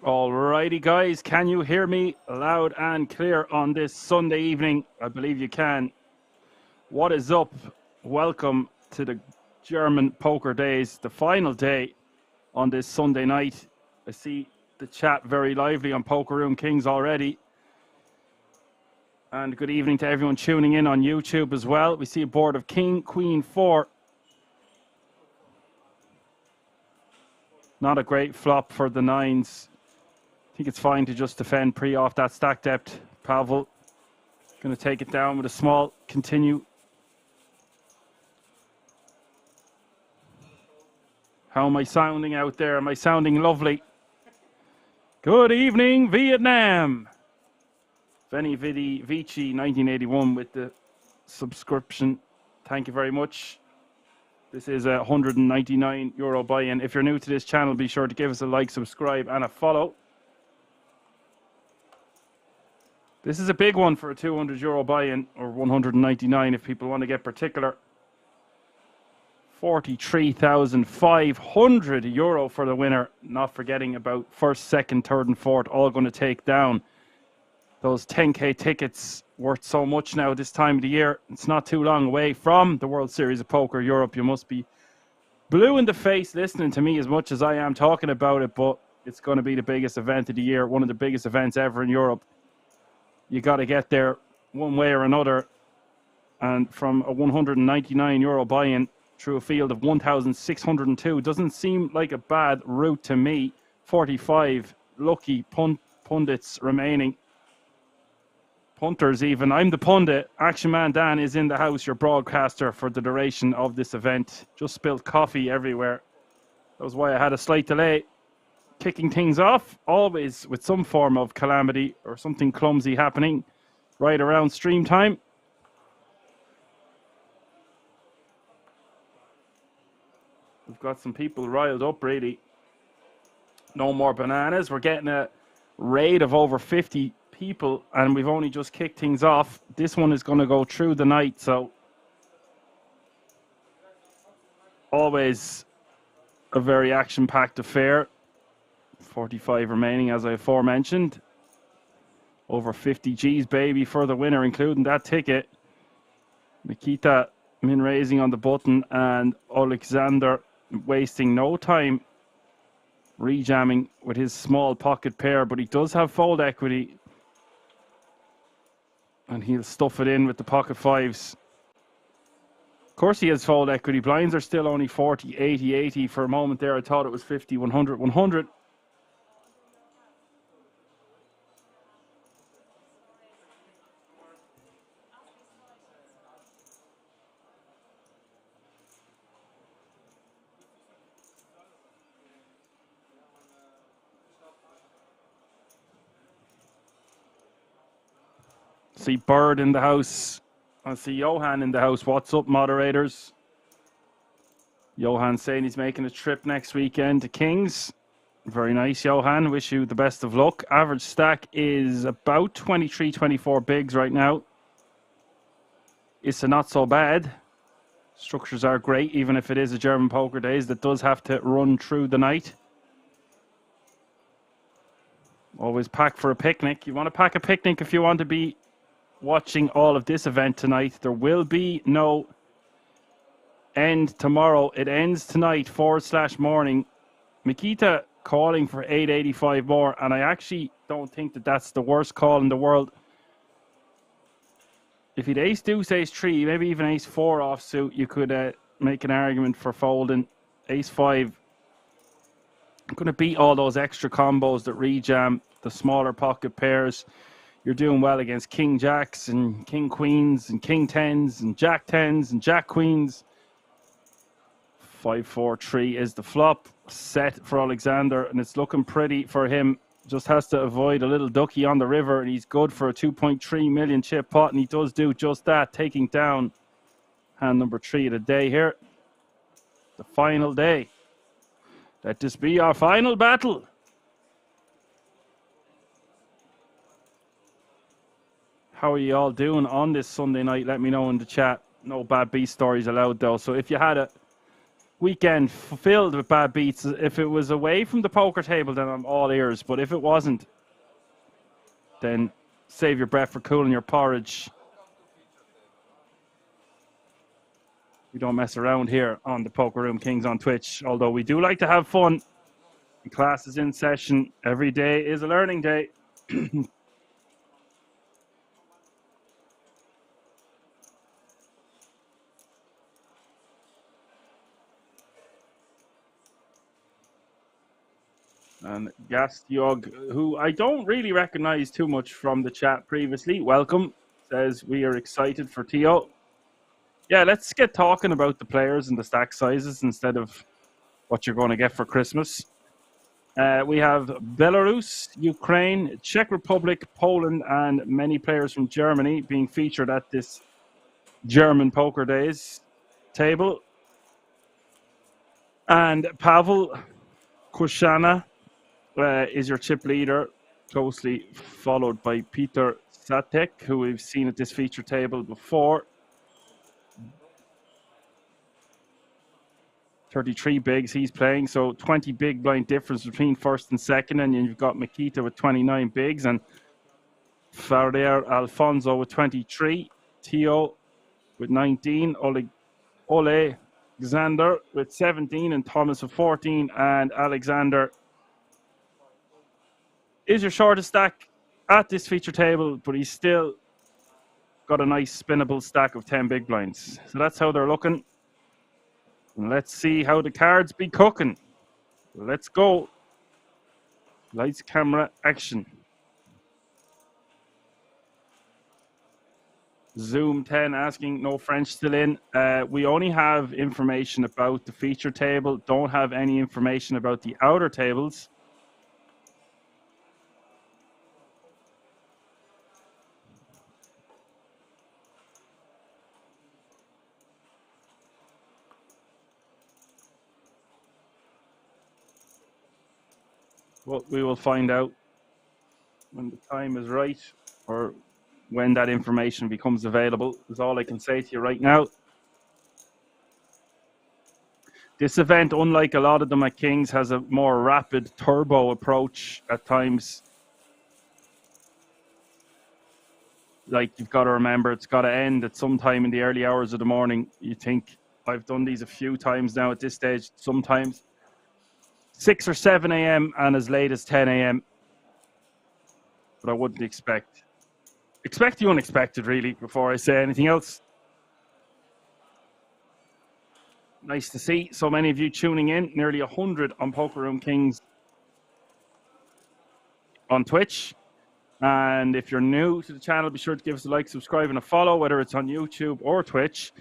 Alrighty guys, can you hear me loud and clear on this Sunday evening? I believe you can. What is up? Welcome to the German Poker Days, the final day on this Sunday night. I see the chat very lively on Poker Room Kings already. And good evening to everyone tuning in on YouTube as well. We see a board of King, Queen, 4. Not a great flop for the 9s. I think it's fine to just defend pre off that stack depth. Pavel going to take it down with a small continue. How am I sounding out there? Am I sounding lovely? Good evening, Vietnam. Veni Vidi Vici 1981 with the subscription. Thank you very much. This is a €199 buy-in. If you're new to this channel, be sure to give us a like, subscribe, and a follow. This is a big one for a €200 buy-in, or 199 if people want to get particular. €43,500 for the winner. Not forgetting about first, second, third, and fourth, all going to take down those 10k tickets worth so much now this time of the year. It's not too long away from the World Series of Poker Europe. You must be blue in the face listening to me as much as I am talking about it, but it's going to be the biggest event of the year, one of the biggest events ever in Europe. You got to get there one way or another. And from a €199 buy-in through a field of 1,602 doesn't seem like a bad route to me. 45 lucky pundits remaining. Punters even. I'm the pundit. Action Man Dan is in the house, your broadcaster for the duration of this event. Just spilled coffee everywhere. That was why I had a slight delay. Kicking things off, always with some form of calamity or something clumsy happening right around stream time. We've got some people riled up, really. No more bananas. We're getting a raid of over 50 people, and we've only just kicked things off. This one is going to go through the night, so always a very action-packed affair. 45 remaining, as I aforementioned. Over 50 G's, baby, for the winner, including that ticket. Nikita min raising on the button, and Alexander wasting no time rejamming with his small pocket pair, but he does have fold equity, and he'll stuff it in with the pocket 5s. Of course he has fold equity. Blinds are still only 40, 80, 80. For a moment there I thought it was 50, 100, 100. See Bird in the house. I see Johan in the house. What's up, moderators? Johan saying he's making a trip next weekend to Kings. Very nice, Johan. Wish you the best of luck. Average stack is about 23, 24 bigs right now. It's a not so bad. Structures are great, even if it is a German Poker Days that does have to run through the night. Always pack for a picnic. You want to pack a picnic if you want to be watching all of this event tonight. There will be no end tomorrow. It ends tonight /morning. Mikita calling for 885 more, and I actually don't think that that's the worst call in the world. If he'd ace deuce, ace 3, maybe even ace 4 offsuit, you could make an argument for folding. Ace 5. I'm going to beat all those extra combos that rejam the smaller pocket pairs. You're doing well against King Jacks and King Queens and King Tens and Jack Tens and Jack Queens. 5-4-3 is the flop set for Alexander, and it's looking pretty for him. Just has to avoid a little ducky on the river, and he's good for a 2.3 million chip pot, and he does do just that, taking down hand number 3 of the day here. The final day. Let this be our final battle. How are you all doing on this Sunday night? Let me know in the chat. No bad beast stories allowed though. So if you had a weekend filled with bad beats. If it was away from the poker table, then I'm all ears. But if it wasn't, then save your breath for cooling your porridge. We don't mess around here on the Poker Room Kings on Twitch, although we do like to have fun. The class is in session. Every day is a learning day. And Gastyog, who I don't really recognize too much from the chat previously, welcome, says we are excited for Tio. Yeah, let's get talking about the players and the stack sizes instead of what you're going to get for Christmas. We have Belarus, Ukraine, Czech Republic, Poland, and many players from Germany being featured at this German Poker Days table. And Pavel Kushana is your chip leader, closely followed by Peter Satek, who we've seen at this feature table before. 33 bigs he's playing, so 20 big blind difference between first and second, and you've got Makita with 29 bigs, and Ferrer Alfonso with 23, Tio with 19, Ole Xander with 17, and Thomas with 14, and Alexander is your shortest stack at this feature table, but he's still got a nice spinnable stack of 10 big blinds. So that's how they're looking. And let's see how the cards be cooking. Let's go. Lights, camera, action. Zoom 10 asking, no French still in. We only have information about the feature table, don't have any information about the outer tables. Well, we will find out when the time is right, or when that information becomes available, is all I can say to you right now. This event, unlike a lot of them at Kings, has a more rapid turbo approach at times. Like, you've got to remember, it's got to end at some time in the early hours of the morning. You think, I've done these a few times now at this stage, sometimes 6 or 7 a.m. and as late as 10 a.m. But I wouldn't expect the unexpected, really, before I say anything else. Nice to see so many of you tuning in. Nearly 100 on Poker Room Kings on Twitch. And if you're new to the channel, be sure to give us a like, subscribe, and a follow, whether it's on YouTube or Twitch.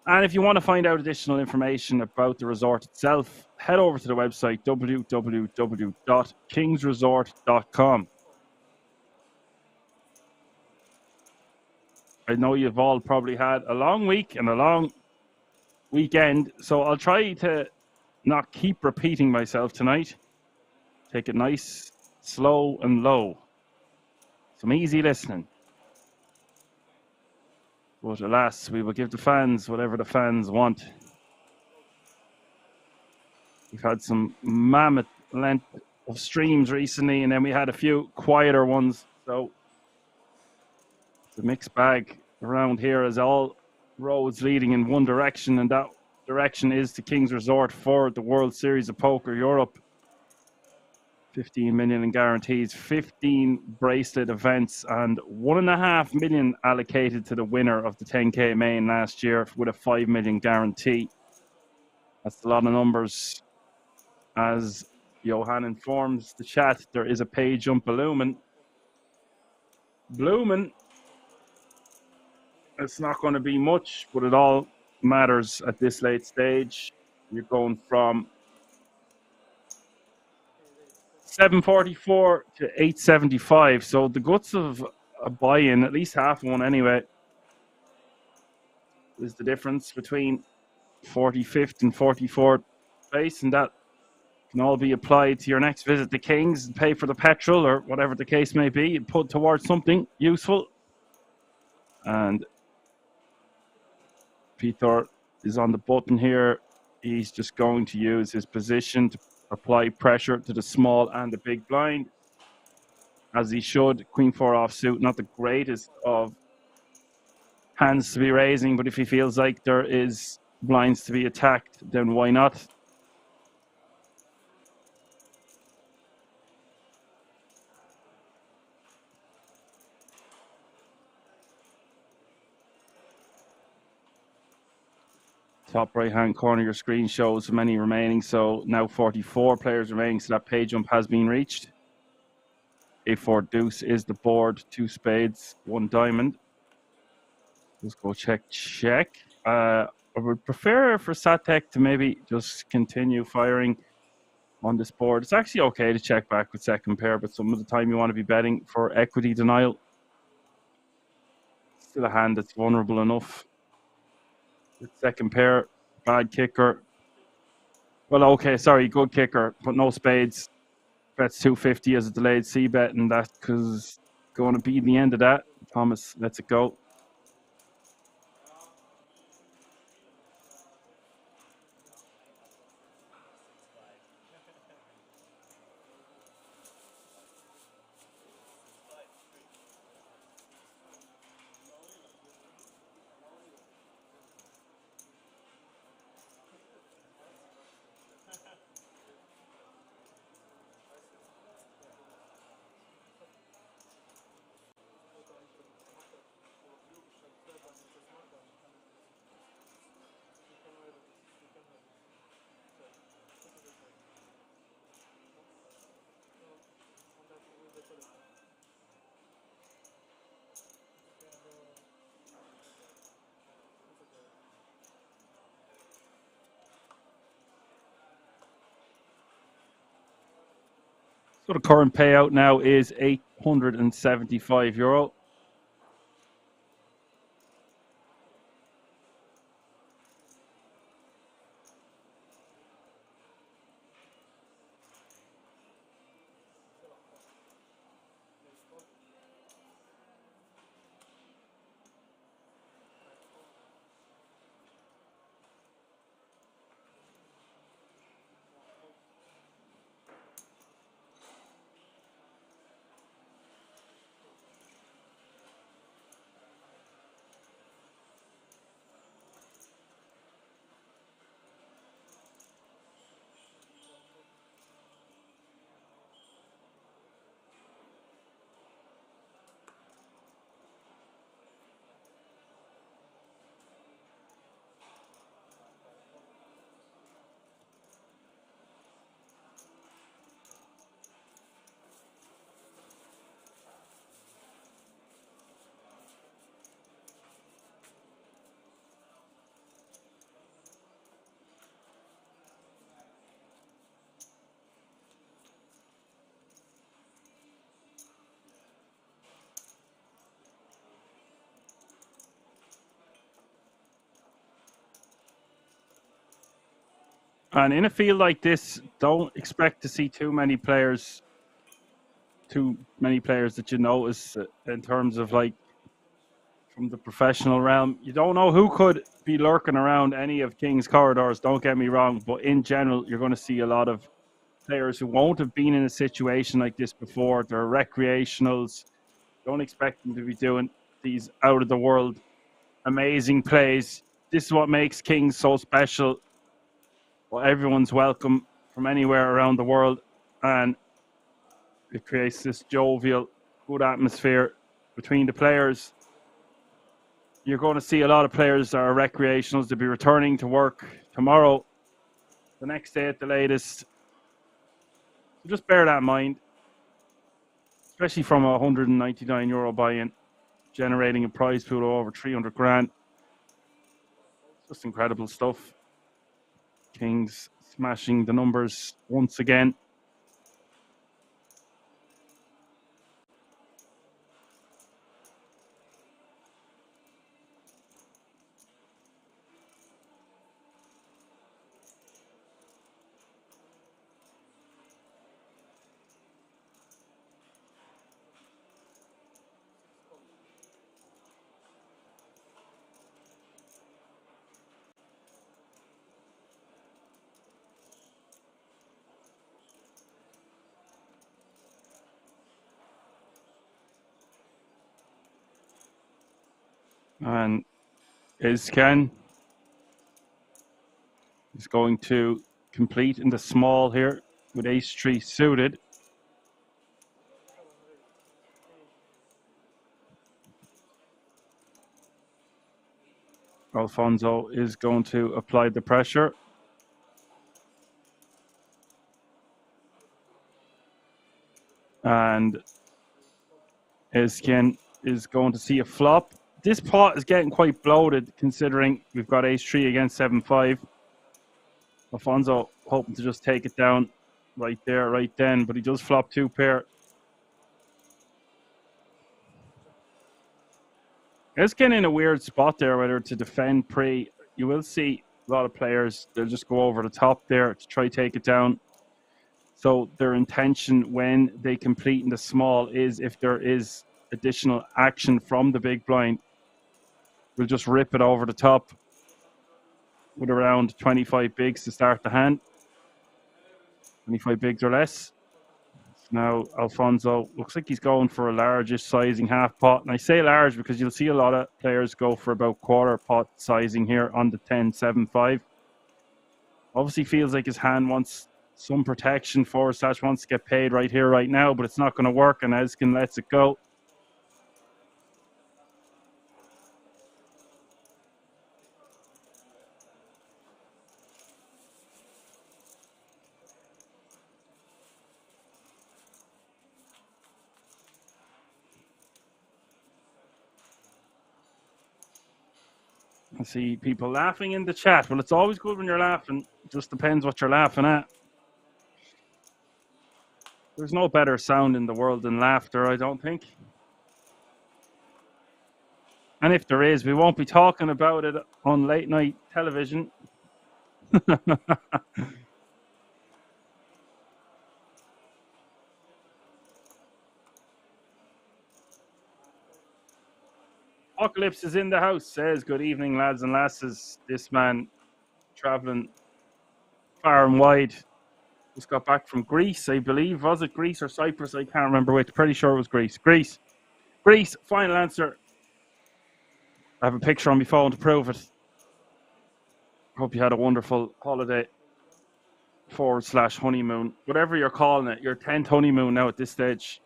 And if you want to find out additional information about the resort itself, head over to the website www.kingsresort.com. I know you've all probably had a long week and a long weekend, so I'll try to not keep repeating myself tonight. Take it nice, slow, and low. Some easy listening. But alas, we will give the fans whatever the fans want. We've had some mammoth length of streams recently, and then we had a few quieter ones. So it's a mixed bag around here, as all roads leading in one direction, and that direction is to King's Resort for the World Series of Poker Europe. 15 million in guarantees, 15 bracelet events, and 1.5 million allocated to the winner of the 10K main last year with a 5 million guarantee. That's a lot of numbers. As Johan informs the chat, there is a pay jump blooming. It's not going to be much, but it all matters at this late stage. You're going from 744 to 875, so the guts of a buy-in, at least half one anyway, is the difference between 45th and 44th place, and that can all be applied to your next visit to Kings and pay for the petrol or whatever the case may be, and put towards something useful. And Peter is on the button here He's just going to use his position to apply pressure to the small and the big blind, as he should. Queen 4 offsuit, not the greatest of hands to be raising, but if he feels like there is blinds to be attacked, then why not? Top right hand corner of your screen shows how many remaining. So now 44 players remaining. So that pay jump has been reached. A4 deuce is the board. 2 spades, 1 diamond. Let's go check. I would prefer for Satek to maybe just continue firing on this board. It's actually okay to check back with second pair, but some of the time you want to be betting for equity denial. Still a hand that's vulnerable enough. With second pair, bad kicker. Well, okay, sorry, good kicker, but no spades. Bets 250 as a delayed C bet, and that's because going to be the end of that. Thomas lets it go. So the current payout now is €875. And in a field like this, don't expect to see too many players that you notice in terms of like from the professional realm. You don't know who could be lurking around any of King's corridors, don't get me wrong, but in general, you're going to see a lot of players who won't have been in a situation like this before. They're recreationals. Don't expect them to be doing these out of the world amazing plays. This is what makes Kings so special. Well, everyone's welcome from anywhere around the world, and it creates this jovial, good atmosphere between the players. You're going to see a lot of players that are recreationals to be returning to work tomorrow, the next day at the latest. So just bear that in mind, especially from a €199 buy-in, generating a prize pool of over 300 grand. Just incredible stuff. Kings smashing the numbers once again. And Ken is going to complete in the small here with ace-3 suited. Alfonso is going to apply the pressure. And Ken is going to see a flop. This pot is getting quite bloated considering we've got ace-3 against 7-5. Alfonso hoping to just take it down right there, right then, but he does flop 2 pair. It's getting in a weird spot there, whether to defend pre. You will see a lot of players, they'll just go over the top there to try to take it down. So their intention when they complete in the small is if there is additional action from the big blind, we'll just rip it over the top with around 25 bigs to start the hand. 25 bigs or less. Now, Alfonso looks like he's going for a largish sizing half pot. And I say large because you'll see a lot of players go for about quarter pot sizing here on the 10-7-5. Obviously feels like his hand wants some protection for / wants to get paid right here, right now, but it's not going to work, and Eskin lets it go. I see people laughing in the chat. Well, it's always good when you're laughing. It just depends what you're laughing at. There's no better sound in the world than laughter, I don't think. And if there is, we won't be talking about it on late night television. Apocalypse is in the house, says, good evening, lads and lasses. This man traveling far and wide. Just got back from Greece, I believe. Was it Greece or Cyprus? I can't remember which. Pretty sure it was Greece. Greece, final answer. I have a picture on my phone to prove it. Hope you had a wonderful holiday / honeymoon. Whatever you're calling it, your 10th honeymoon now at this stage.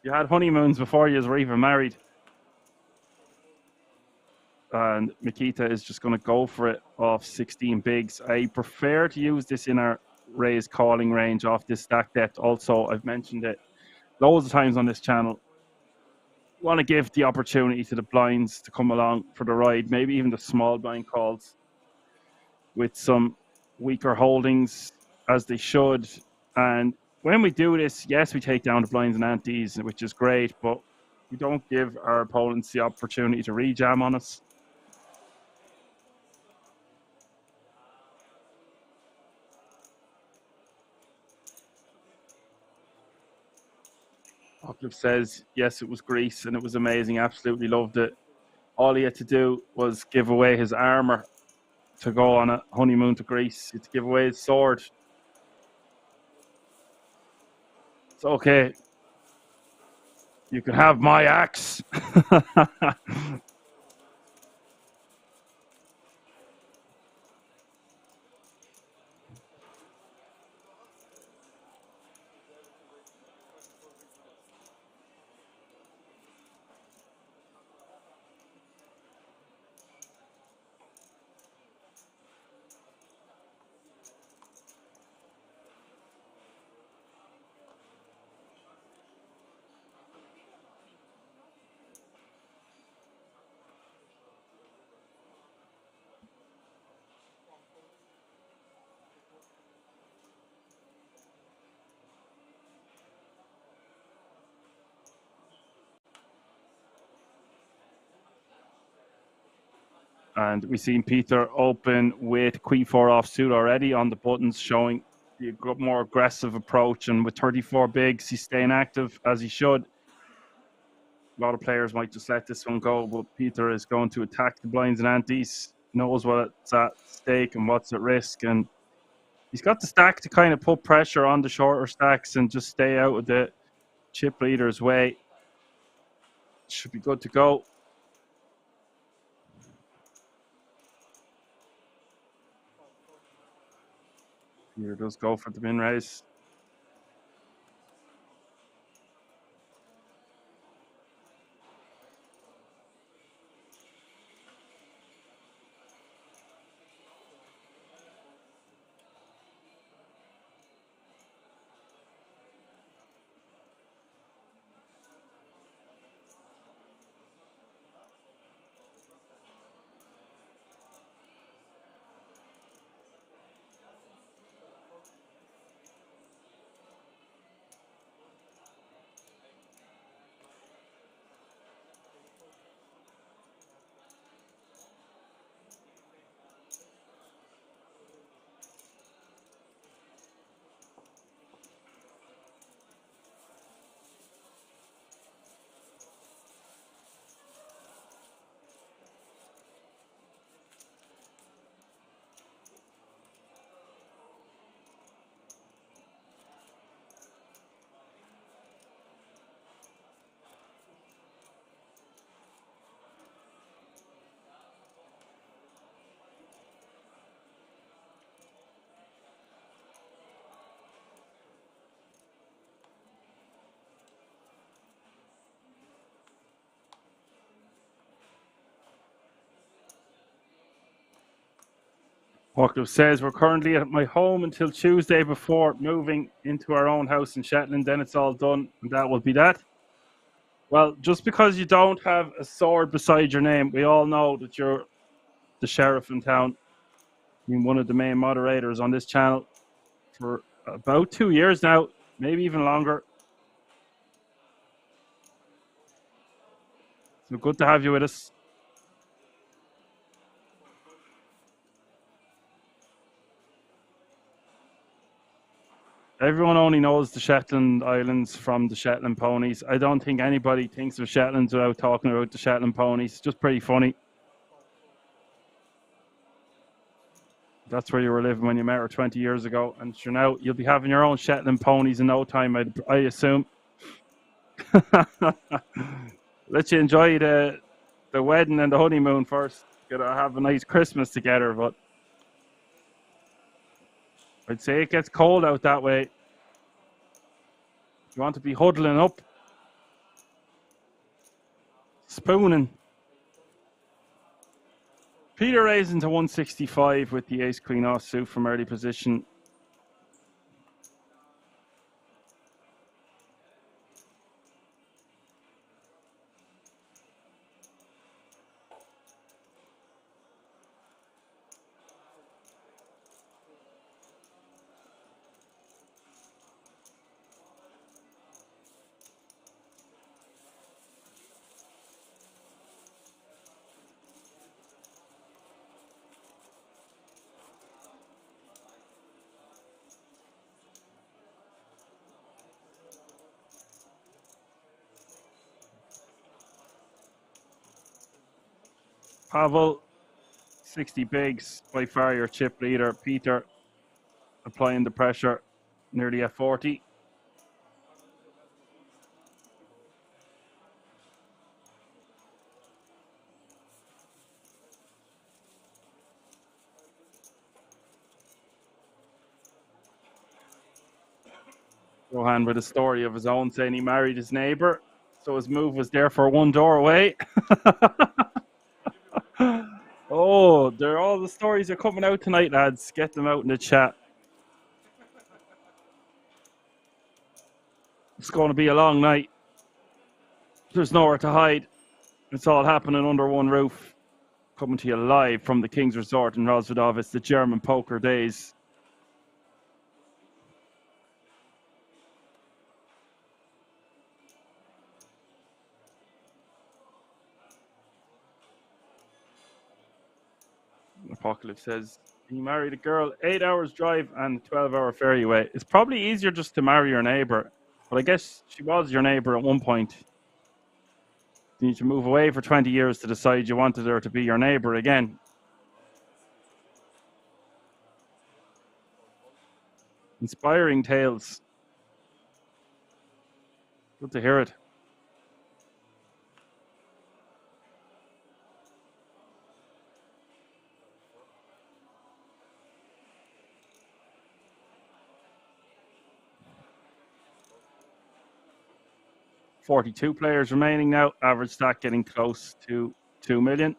You had honeymoons before you were even married. And Mikita is just going to go for it off 16 bigs. I prefer to use this in our raised calling range off this stack depth. Also, I've mentioned it loads of times on this channel. Want to give the opportunity to the blinds to come along for the ride, maybe even the small blind calls with some weaker holdings as they should. And when we do this, yes, we take down the blinds and antes, which is great, but we don't give our opponents the opportunity to rejam on us. Octave says, yes, it was Greece and it was amazing. Absolutely loved it. All he had to do was give away his armor to go on a honeymoon to Greece. He had to give away his sword. It's okay. You can have my axe. And we've seen Peter open with Queen 4 offsuit already on the buttons, showing the more aggressive approach. And with 34 bigs, he's staying active as he should. A lot of players might just let this one go, but Peter is going to attack the blinds and antes, knows what's at stake and what's at risk. And he's got the stack to kind of put pressure on the shorter stacks and just stay out of the chip leader's way. Should be good to go. Here does go for the min raise. Walker says we're currently at my home until Tuesday before moving into our own house in Shetland. Then it's all done, and that will be that. Well, just because you don't have a sword beside your name, we all know that you're the sheriff in town. I mean, one of the main moderators on this channel for about 2 years now, maybe even longer. So good to have you with us. Everyone only knows the Shetland Islands from the Shetland ponies. I don't think anybody thinks of Shetlands without talking about the Shetland ponies. It's just pretty funny. That's where you were living when you met her 20 years ago. And sure, now you'll be having your own Shetland ponies in no time, I assume. Let you enjoy the wedding and the honeymoon first. Gotta have a nice Christmas together, but I'd say it gets cold out that way. You want to be huddling up, spooning. Peter raising to 165 with the ace queen offsuit from early position. Pavel, 60 bigs, by far your chip leader. Peter applying the pressure, nearly at 40. Johan with a story of his own saying he married his neighbour, so his move was therefore one door away. Oh, all the stories are coming out tonight, lads. Get them out in the chat. It's going to be a long night. There's nowhere to hide. It's all happening under one roof. Coming to you live from the King's Resort in Rosvedov. It's the German poker days. Apocalypse says he married a girl 8 hours drive and 12-hour ferry away. It's probably easier just to marry your neighbour, but I guess she was your neighbour at one point. You need to move away for 20 years to decide you wanted her to be your neighbour again. Inspiring tales. Good to hear it. 42 players remaining now. Average stack getting close to 2 million.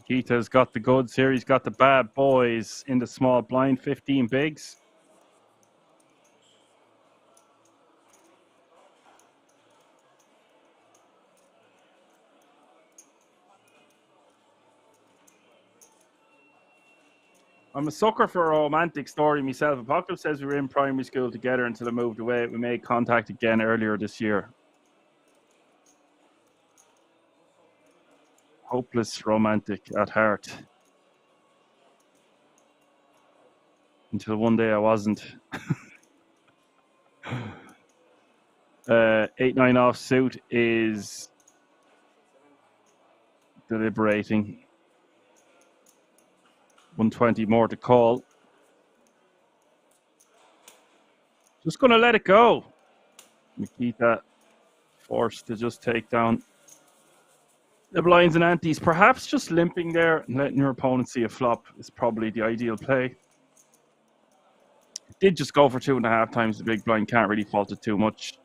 Nikita's got the goods here. He's got the bad boys in the small blind, 15 bigs. I'm a sucker for a romantic story myself. Apocalypse says we were in primary school together until I moved away. We made contact again earlier this year. Hopeless romantic at heart. Until one day I wasn't. 8-9 offsuit is deliberating. 120 more to call. Just going to let it go. Nikita forced to just take down the blinds and antes. Perhaps just limping there and letting your opponent see a flop is probably the ideal play. Did just go for 2.5 times the big blind. Can't really fault it too much.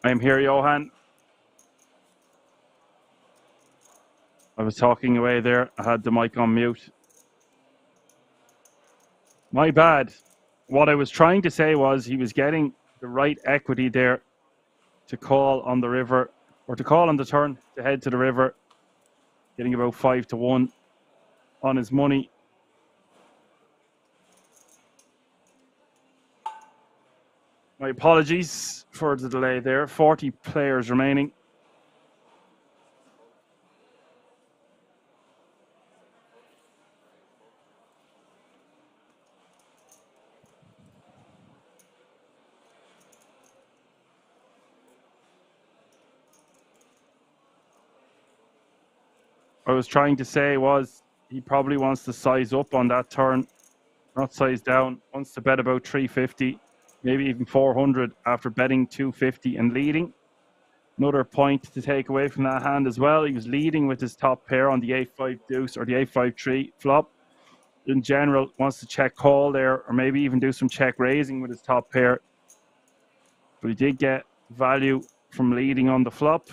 I'm here, Johan. I was talking away there. I had the mic on mute. My bad. What I was trying to say was he was getting the right equity there to call on the river, or to call on the turn to head to the river, getting about 5-1 on his money. My apologies for the delay there. 40 players remaining. I was trying to say was he probably wants to size up on that turn, not size down. Wants to bet about 350, maybe even 400 after betting 250 and leading. Another point to take away from that hand as well. He was leading with his top pair on the 8-5 deuce or the 8-5-3 flop. In general, wants to check call there, or maybe even do some check raising with his top pair. But he did get value from leading on the flop.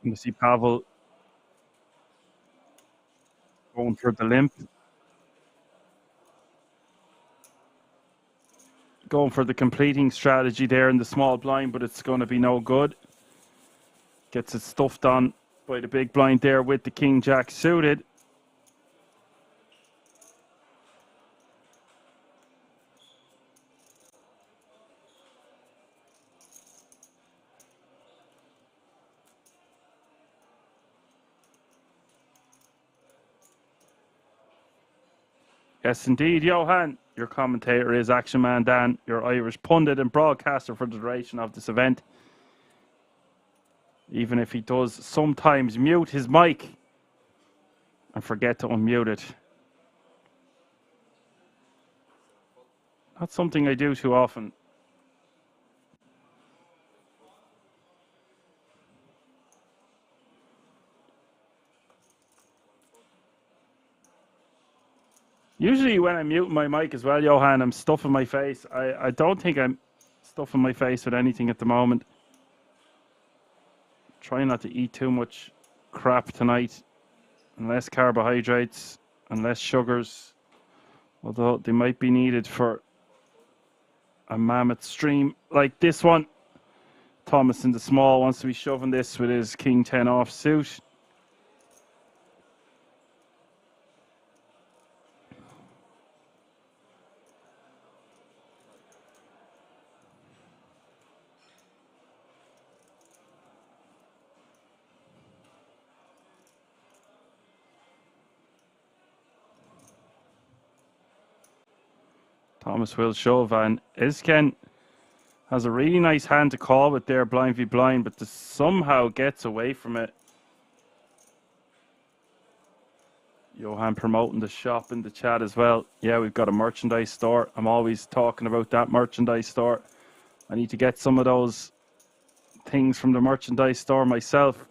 You see Pavel going for the limp. Going for the completing strategy there in the small blind, but it's going to be no good. Gets it stuffed on by the big blind there with the king jack suited. Yes, indeed, Johan. Your commentator is Action Man Dan, your Irish pundit and broadcaster for the duration of this event. Even if he does sometimes mute his mic and forget to unmute it. That's something I do too often. Usually when I'm muting my mic as well, Johan, I'm stuffing my face. I don't think I'm stuffing my face with anything at the moment. Trying not to eat too much crap tonight. And less carbohydrates and less sugars. Although they might be needed for a mammoth stream like this one. Thomas in the small wants to be shoving this with his king 10 off suit. Thomas will shove, and Isken has a really nice hand to call with there, blind v blind, but somehow gets away from it. Johan promoting the shop in the chat as well. Yeah, we've got a merchandise store. I'm always talking about that merchandise store. I need to get some of those things from the merchandise store myself.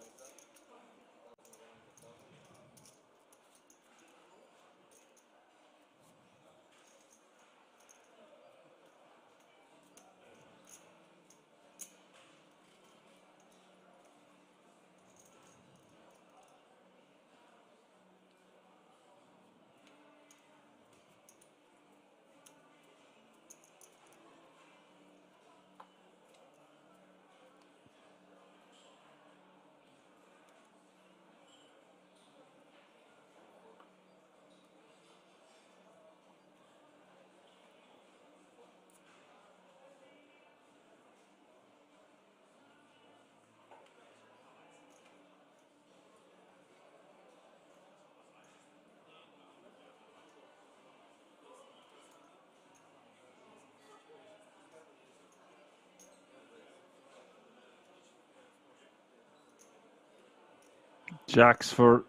Jacks for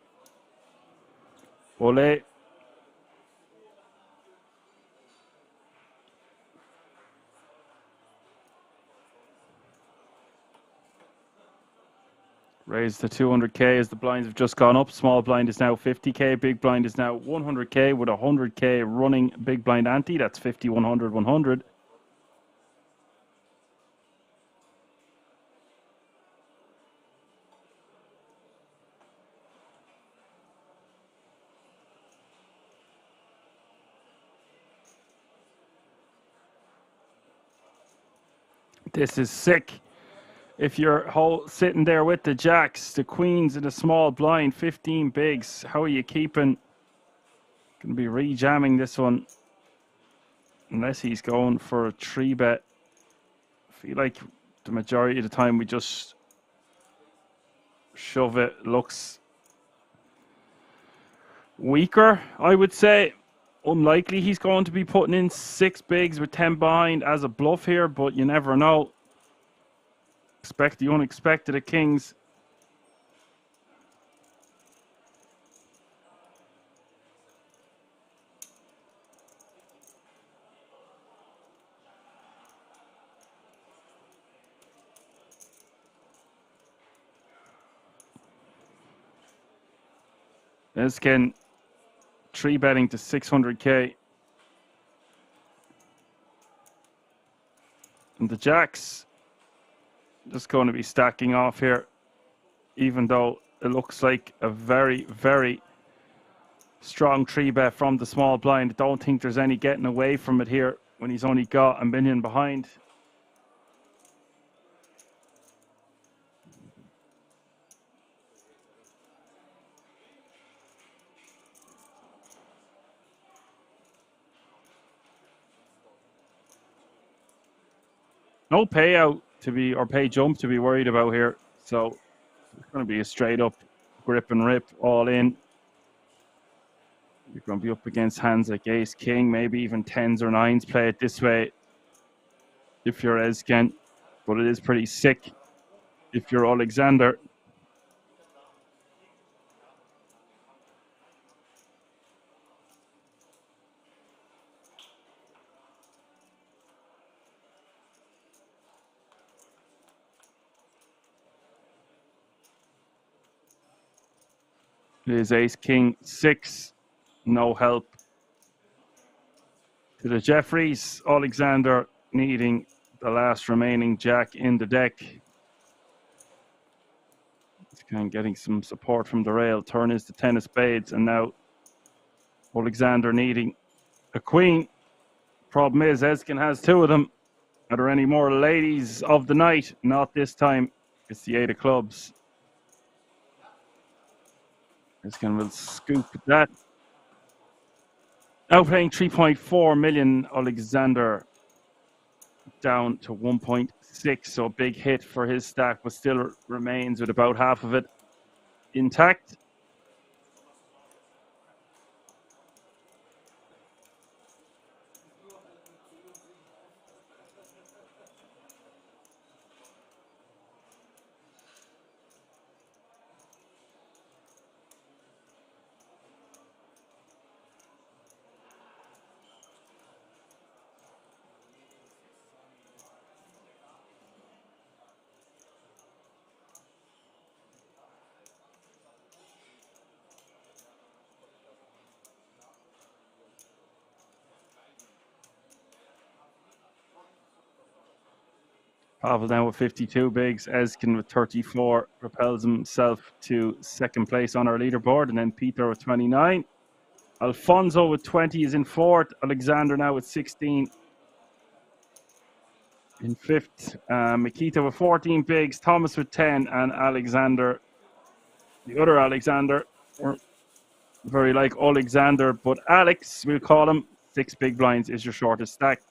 Ole. Raised to 200k as the blinds have just gone up. Small blind is now 50k. Big blind is now 100k with 100k running big blind ante. That's 50, 100, 100. This is sick. If you're sitting there with the jacks, the queens, and the small blind, 15 bigs, how are you keeping? Going to be re-jamming this one. Unless he's going for a 3-bet. I feel like the majority of the time we just shove it. Looks weaker, I would say. Unlikely he's going to be putting in 6 bigs with 10 behind as a bluff here, but you never know. Expect the unexpected at kings. This can 3-betting to 600k. And the jacks just going to be stacking off here, even though it looks like a very, very strong 3-bet from the small blind. I don't think there's any getting away from it here when he's only got a million behind. No payout to be, or pay jump to be worried about here. So it's going to be a straight up grip and rip all in. You're going to be up against hands like ace, king, maybe even 10s or 9s. Play it this way if you're Ezken, but it is pretty sick if you're Alexander. It is ace, king, 6. No help to the Jeffries. Alexander needing the last remaining jack in the deck. It's kind of getting some support from the rail. Turn is the 10 of spades, and now Alexander needing a queen. Problem is, Ezkin has 2 of them. Are there any more ladies of the night? Not this time. It's the 8 of clubs. Ezkin will scoop that. Outplaying 3.4 million, Alexander down to 1.6. So a big hit for his stack, but still remains with about half of it intact. Pavel now with 52 bigs. Ezkin with 34 propels himself to second place on our leaderboard. And then Peter with 29. Alfonso with 20 is in 4th. Alexander now with 16 in 5th. Mikita with 14 bigs. Thomas with 10. And Alexander, the other Alexander, or very like Alexander, but Alex, we'll call him, 6 big blinds is your shortest stack.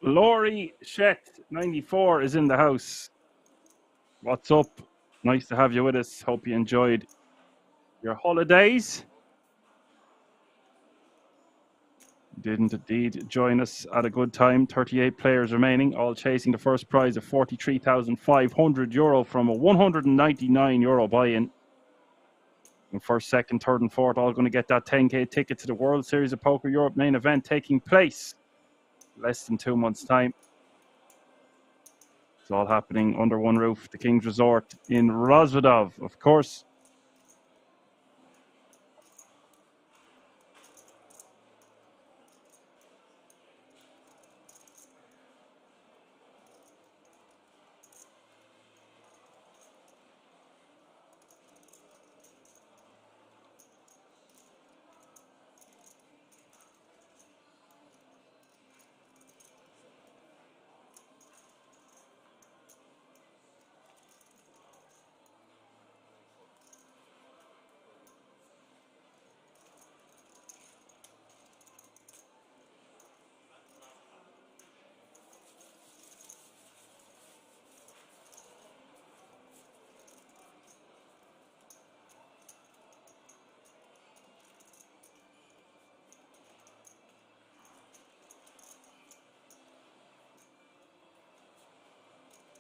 Laurie Shet 94 is in the house. What's up? Nice to have you with us. Hope you enjoyed your holidays. Didn't indeed join us at a good time. 38 players remaining, all chasing the first prize of €43,500 from a €199 buy-in. And first, second, third, and fourth, all going to get that 10K ticket to the World Series of Poker Europe main event taking place less than 2 months' time. It's all happening under one roof, the King's Resort in Rozvadov, of course.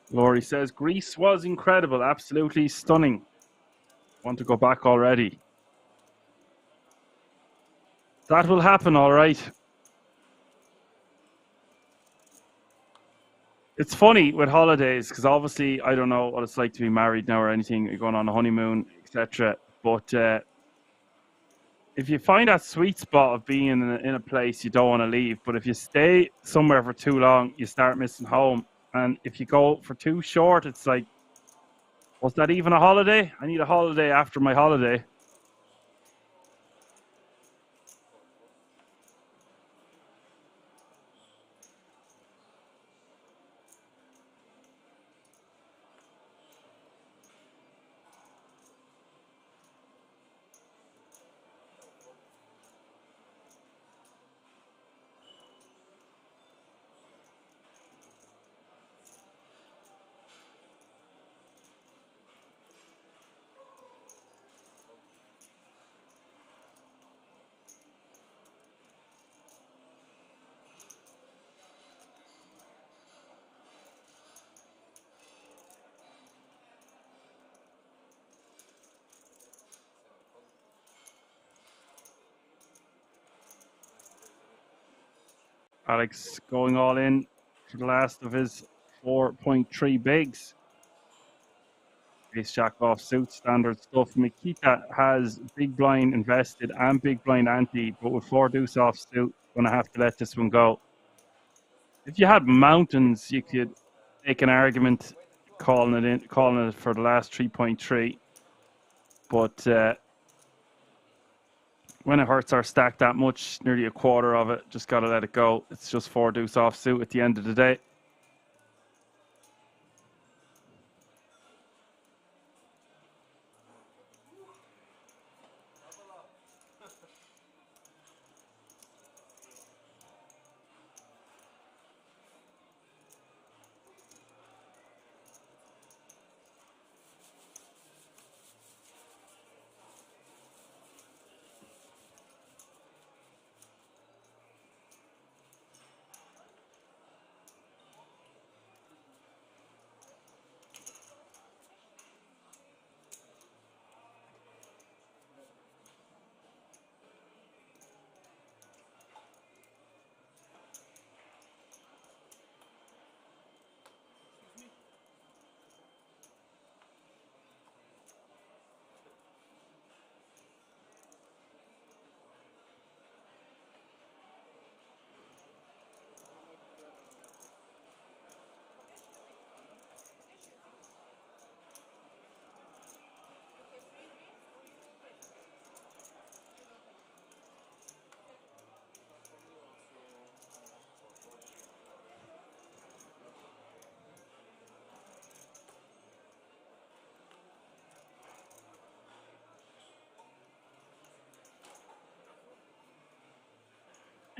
Laurie says, Greece was incredible, absolutely stunning. Want to go back already. That will happen, all right. It's funny with holidays, because obviously I don't know what it's like to be married now or anything. You're going on a honeymoon, etc. But if you find that sweet spot of being in a place you don't want to leave, but if you stay somewhere for too long, you start missing home. And if you go for too short, it's like, was that even a holiday? I need a holiday after my holiday. Alex going all in for the last of his 4.3 bigs. Ace jack off suit, standard stuff. Mikita has big blind invested and big blind ante, but with 4 deuce off suit, gonna have to let this one go. If you had mountains, you could make an argument calling it for the last 3.3. But when it hurts our stack that much, nearly a quarter of it, just gotta let it go. It's just 4 deuce off suit at the end of the day.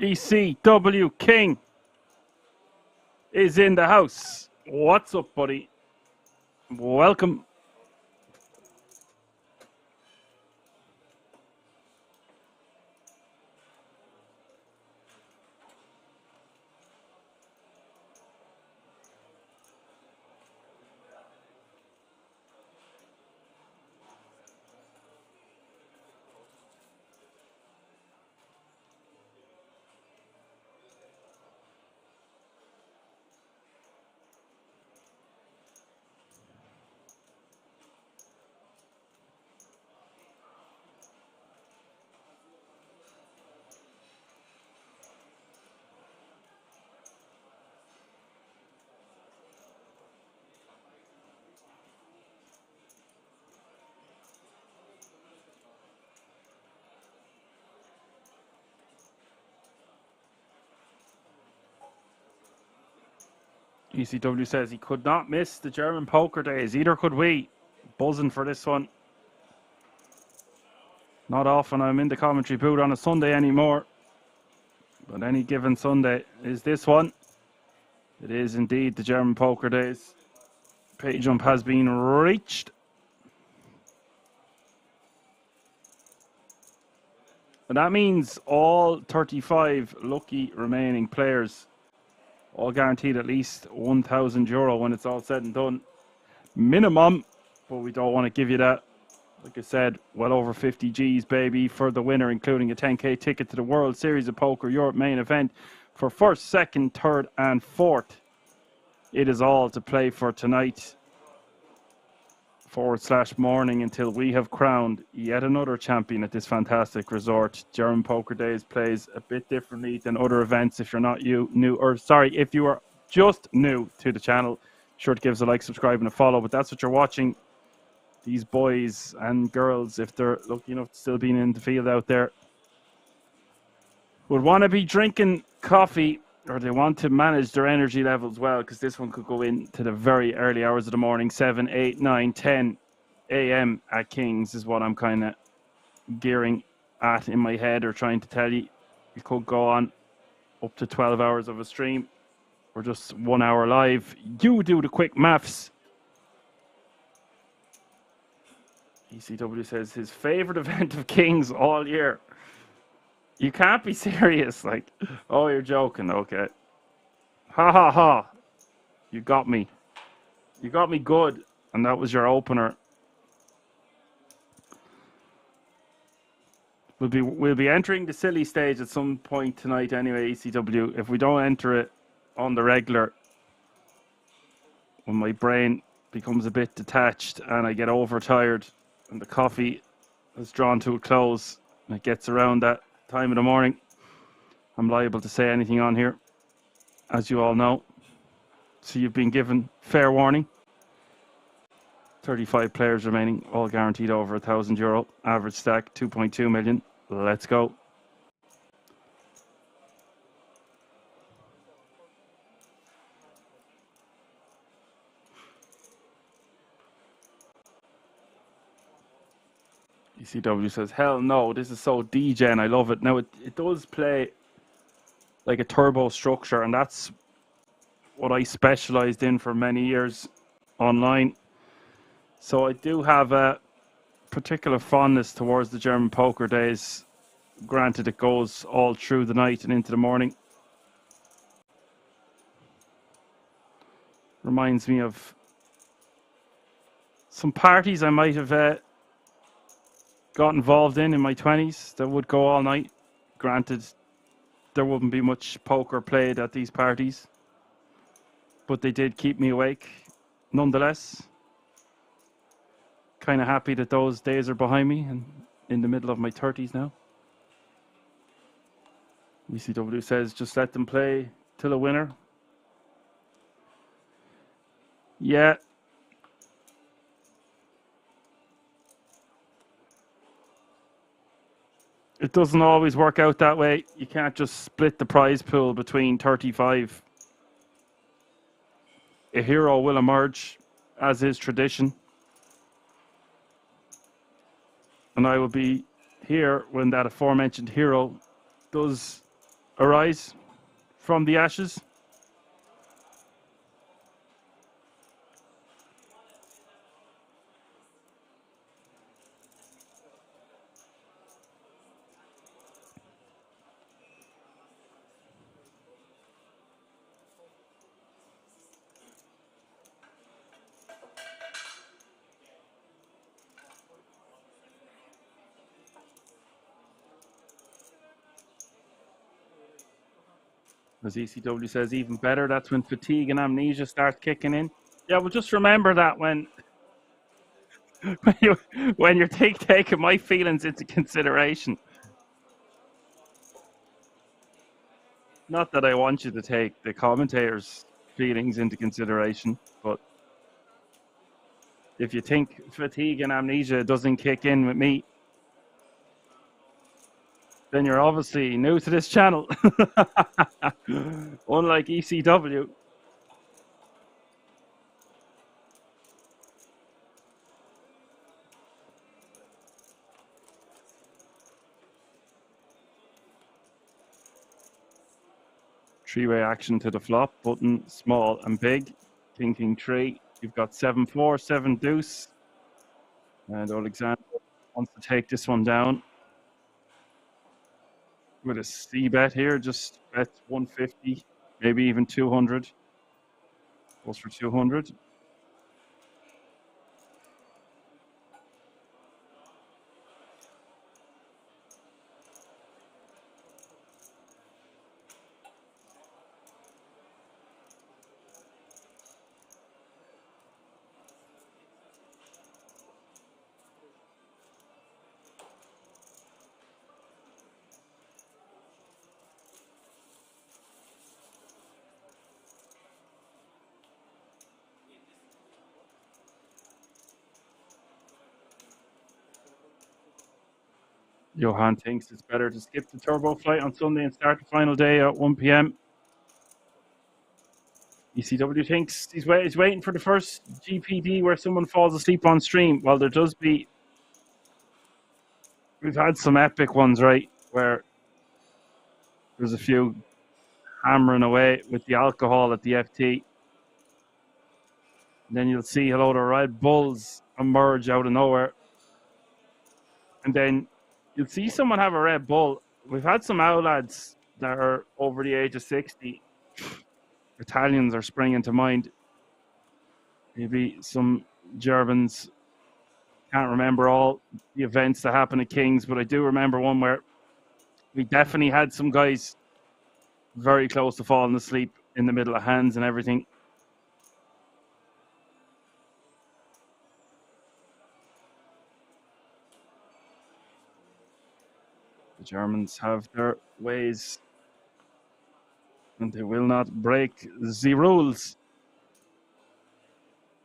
ECW King. is in the house. What's up, buddy? Welcome. ECW says he could not miss the German poker days. Either could we. Buzzing for this one. Not often I'm in the commentary booth on a Sunday anymore. But any given Sunday is this one. It is indeed the German poker days. Pay jump has been reached. And that means all 35 lucky remaining players all guaranteed at least €1,000 when it's all said and done. Minimum, but we don't want to give you that. Like I said, well over 50 G's, baby, for the winner, including a 10k ticket to the World Series of Poker Europe main event for first, second, third, and fourth. It is all to play for tonight. /morning until we have crowned yet another champion at this fantastic resort. German Poker Days plays a bit differently than other events. If you're not if you are just new to the channel, be sure to give us a like, subscribe, and a follow. But that's what you're watching. These boys and girls, if they're lucky enough to still be in the field out there, would want to be drinking coffee, or they want to manage their energy levels well, because this one could go into the very early hours of the morning. 7, 8, 9, 10 a.m. at Kings is what I'm kind of gearing at in my head, or trying to tell you. It could go on up to 12 hours of a stream, or just 1 hour live. You do the quick maths. ECW says his favorite event of Kings all year. You can't be serious. Like, oh, you're joking. Okay. Ha ha ha. You got me. You got me good. And that was your opener. We'll be entering the silly stage at some point tonight anyway, ECW. If we don't enter it on the regular, when my brain becomes a bit detached and I get overtired and the coffee is drawn to a close and it gets around that time of the morning, I'm liable to say anything on here, as you all know. So you've been given fair warning. 35 players remaining, all guaranteed over €1,000. Average stack 2.2 million. Let's go. ECW says, hell no, this is so degen. I love it. Now, it does play like a turbo structure, and that's what I specialized in for many years online. So I do have a particular fondness towards the German Poker Days. Granted, it goes all through the night and into the morning. Reminds me of some parties I might have got involved in my 20s that would go all night. Granted, there wouldn't be much poker played at these parties, but they did keep me awake nonetheless. Kind of happy that those days are behind me and in the middle of my 30s now. ECW says, just let them play till a winner. Yeah. It doesn't always work out that way. You can't just split the prize pool between 35. A hero will emerge, as is tradition. And I will be here when that aforementioned hero does arise from the ashes. As ECW says, even better, that's when fatigue and amnesia start kicking in. Yeah, well, just remember that when when you're taking my feelings into consideration. Not that I want you to take the commentators' feelings into consideration, but if you think fatigue and amnesia doesn't kick in with me, then you're obviously new to this channel. Unlike ECW. Three-way action to the flop, button small and big. King 3. You've got 7-4, 7 deuce. And Alexander wants to take this one down with a C bet here. Just bet 150, maybe even 200. Goes for 200. Johan thinks it's better to skip the turbo flight on Sunday and start the final day at 1 p.m. ECW thinks he's waiting for the first GPD where someone falls asleep on stream. Well, there does be. We've had some epic ones, right, where there's a few hammering away with the alcohol at the FT. And then you'll see a load of Red Bulls emerge out of nowhere. And then you'll see someone have a Red Bull. We've had some out lads that are over the age of 60. Italians are springing to mind. Maybe some Germans. Can't remember all the events that happened at Kings, but I do remember one where we definitely had some guys very close to falling asleep in the middle of hands and everything. The Germans have their ways and they will not break the rules.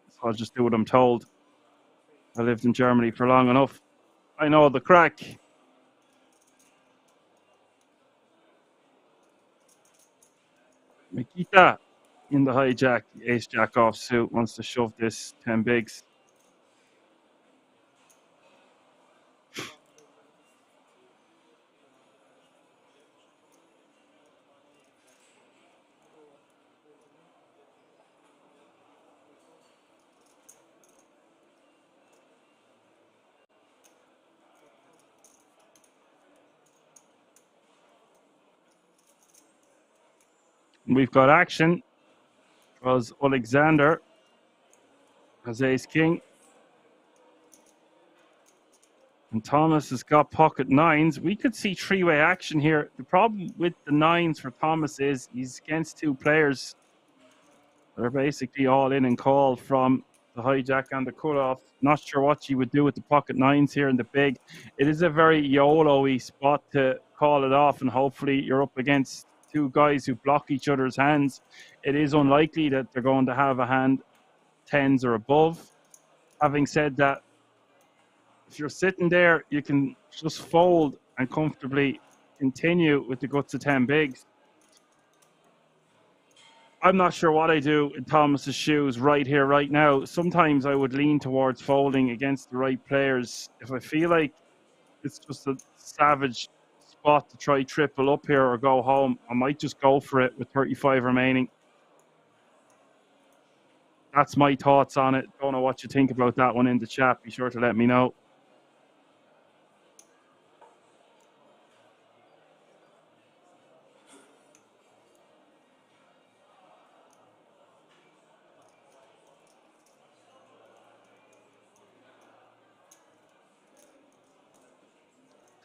So I'll just do what I'm told. I lived in Germany for long enough. I know the crack. Mikita in the hijack, ace jack off suit, wants to shove this 10 bigs. We've got action because Alexander has ace king. And Thomas has got pocket nines. We could see three-way action here. The problem with the nines for Thomas is he's against two players that are basically all in and call from the hijack and the cutoff. Not sure what you would do with the pocket nines here in the big. It is a very YOLO-y spot to call it off, and hopefully you're up against two guys who block each other's hands. It is unlikely that they're going to have a hand 10s or above. Having said that, if you're sitting there, you can just fold and comfortably continue with the guts of 10 bigs. I'm not sure what I do in Thomas's shoes right here, right now. Sometimes I would lean towards folding against the right players. If I feel like it's just a savage spot to try triple up here or go home, I might just go for it with 35 remaining. That's my thoughts on it. Don't know what you think about that one in the chat. Be sure to let me know.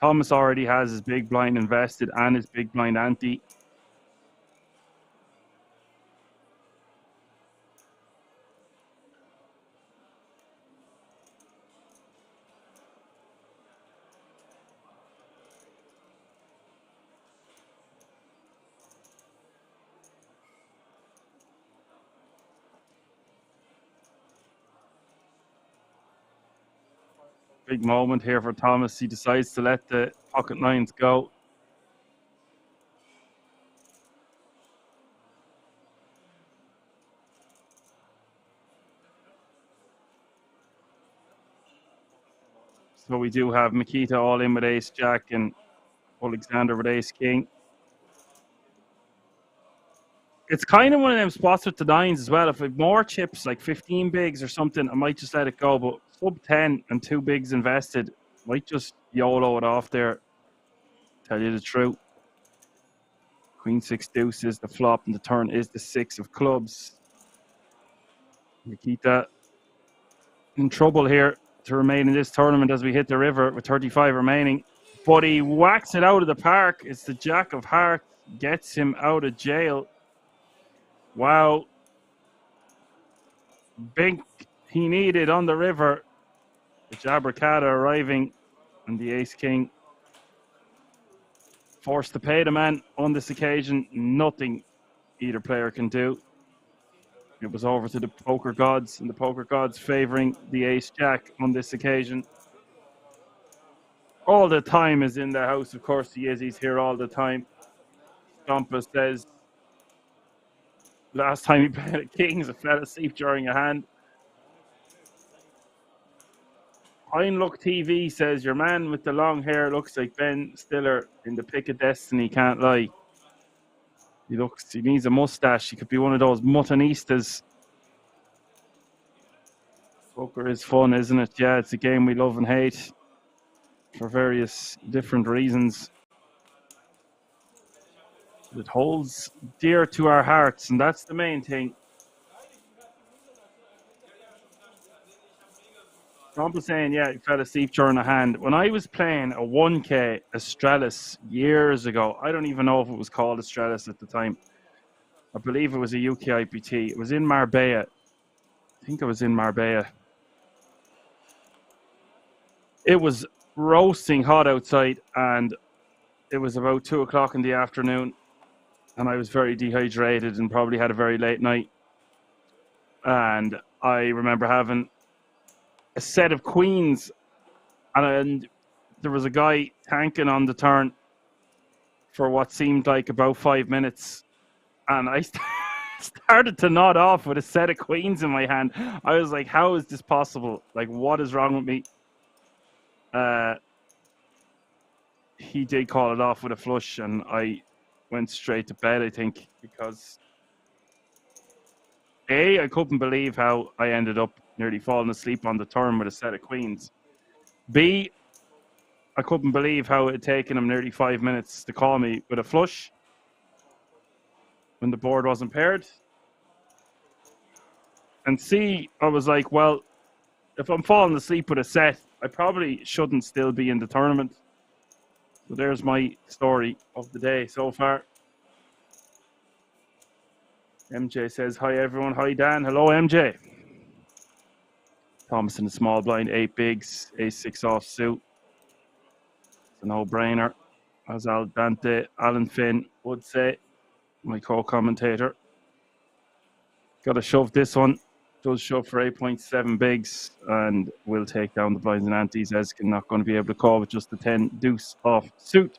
Thomas already has his big blind invested and his big blind ante. Big moment here for Thomas. He decides to let the pocket nines go. So we do have Makita all in with ace jack and Alexander with ace king. It's kind of one of them spots with the nines as well. If we have more chips, like 15 bigs or something, I might just let it go. But sub 10 and 2 bigs invested, might just YOLO it off there. Tell you the truth. Queen 6 deuce is the flop, and the turn is the 6 of clubs. Nikita in trouble here to remain in this tournament as we hit the river with 35 remaining. But he whacks it out of the park. It's the jack of hearts. Gets him out of jail. Wow. Bink he needed on the river. The Jabracata arriving and the ace king. Forced to pay the man on this occasion. Nothing either player can do. It was over to the poker gods, and the poker gods favoring the ace jack on this occasion. All the time is in the house. Of course he is. He's here all the time. Stompa says last time he played at Kings, I fell asleep during a hand. Heinlook TV says your man with the long hair looks like Ben Stiller in The Pick of Destiny. Can't lie. He needs a mustache. He could be one of those mutanistas. Poker is fun, isn't it? Yeah, it's a game we love and hate for various different reasons. It holds dear to our hearts, and that's the main thing. Trump saying, yeah, he fell asleep during a hand. When I was playing a 1K Astralis years ago, I don't even know if it was called Astralis at the time. I believe it was a UK IPT. It was in Marbella. I think it was in Marbella. It was roasting hot outside, and it was about 2 o'clock in the afternoon, and I was very dehydrated and probably had a very late night. And I remember having a set of queens, and there was a guy tanking on the turn for what seemed like about 5 minutes, and I started to nod off with a set of queens in my hand. I was like, how is this possible? Like, what is wrong with me? He did call it off with a flush, and I went straight to bed, I think, because A, I couldn't believe how I ended up nearly falling asleep on the turn with a set of queens. B, I couldn't believe how it had taken him nearly 5 minutes to call me with a flush when the board wasn't paired. And C, I was like, well, if I'm falling asleep with a set, I probably shouldn't still be in the tournament. So there's my story of the day so far. MJ says, hi, everyone. Hi, Dan. Hello, MJ. Thomas in the small blind, 8 bigs, ace-6 offsuit. It's a no-brainer, as Al Dante, Alan Finn would say, my co-commentator. Got to shove this one. Does shove for 8.7 bigs, and will take down the blinds and antes. Eskin not going to be able to call with just the 10 deuce off suit.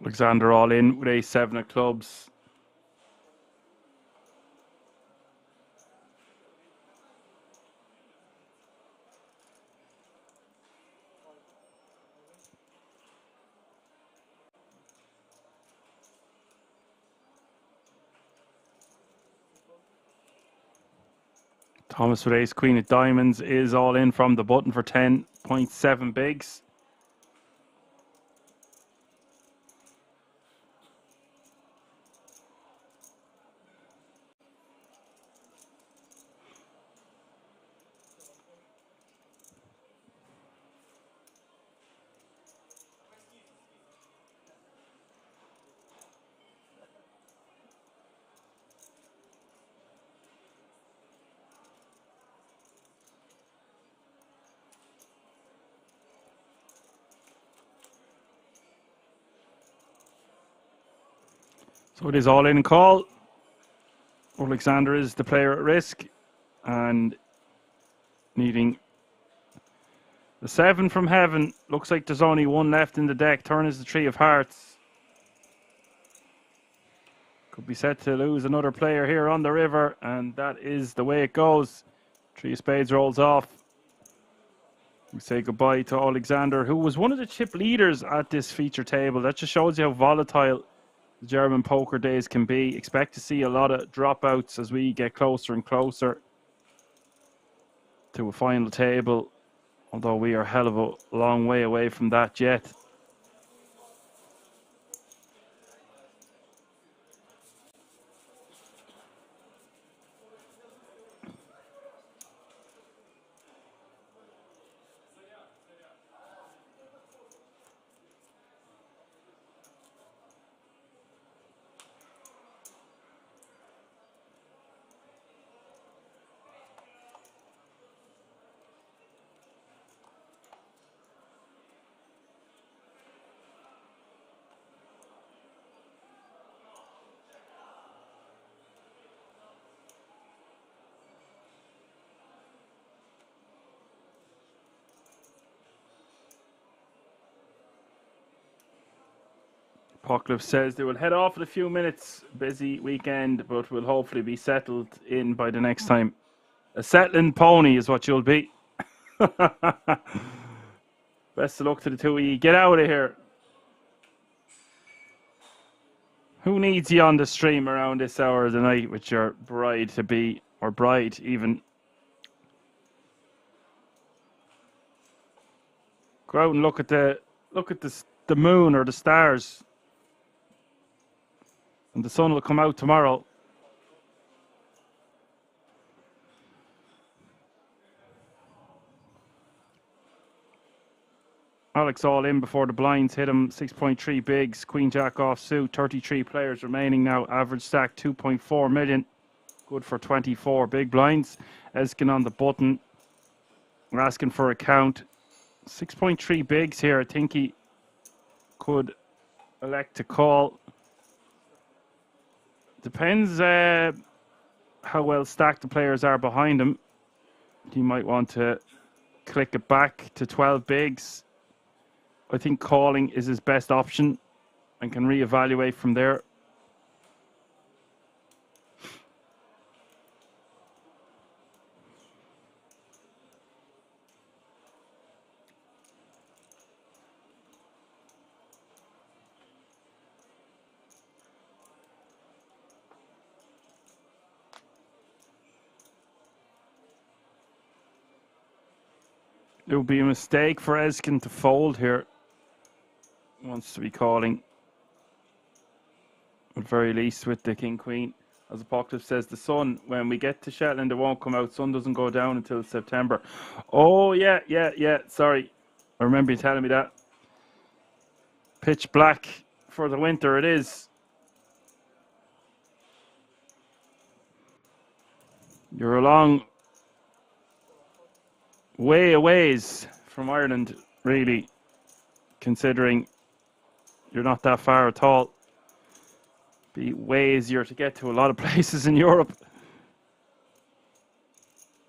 Alexander all in with ace-7 of clubs. Thomas with ace-queen of diamonds is all in from the button for 10.7 bigs. So it is all in call. Alexander is the player at risk and needing the 7 from heaven. Looks like there's only one left in the deck. Turn is the 3 of hearts. Could be set to lose another player here on the river, and that is the way it goes. 3 of spades rolls off. We say goodbye to Alexander, who was one of the chip leaders at this feature table. That just shows you how volatile the German poker days can be. Expect to see a lot of dropouts as we get closer and closer to a final table, although we are a hell of a long way away from that yet. Apocalypse says they will head off in a few minutes. Busy weekend, but will hopefully be settled in by the next time. A settling pony is what you'll be. Best of luck to the two of you. Get out of here. Who needs you on the stream around this hour of the night with your bride to be, or bride even? Go out and look at the moon or the stars. And the sun will come out tomorrow. Alex all in before the blinds hit him. 6.3 bigs. Queen Jack off suit. 33 players remaining now. Average stack 2.4 million. Good for 24 big blinds. Eskin on the button. We're asking for a count. 6.3 bigs here. I think he could elect to call. Depends how well stacked the players are behind him. He might want to click it back to 12 bigs. I think calling is his best option and can reevaluate from there. It would be a mistake for Eskin to fold here. Wants to be calling. At very least with the King Queen. As Apocalypse says, the sun, when we get to Shetland, it won't come out. Sun doesn't go down until September. Oh, yeah. Sorry. I remember you telling me that. Pitch black for the winter it is. You're a long way a ways from Ireland, really, considering you're not that far at all. Be way easier to get to a lot of places in Europe,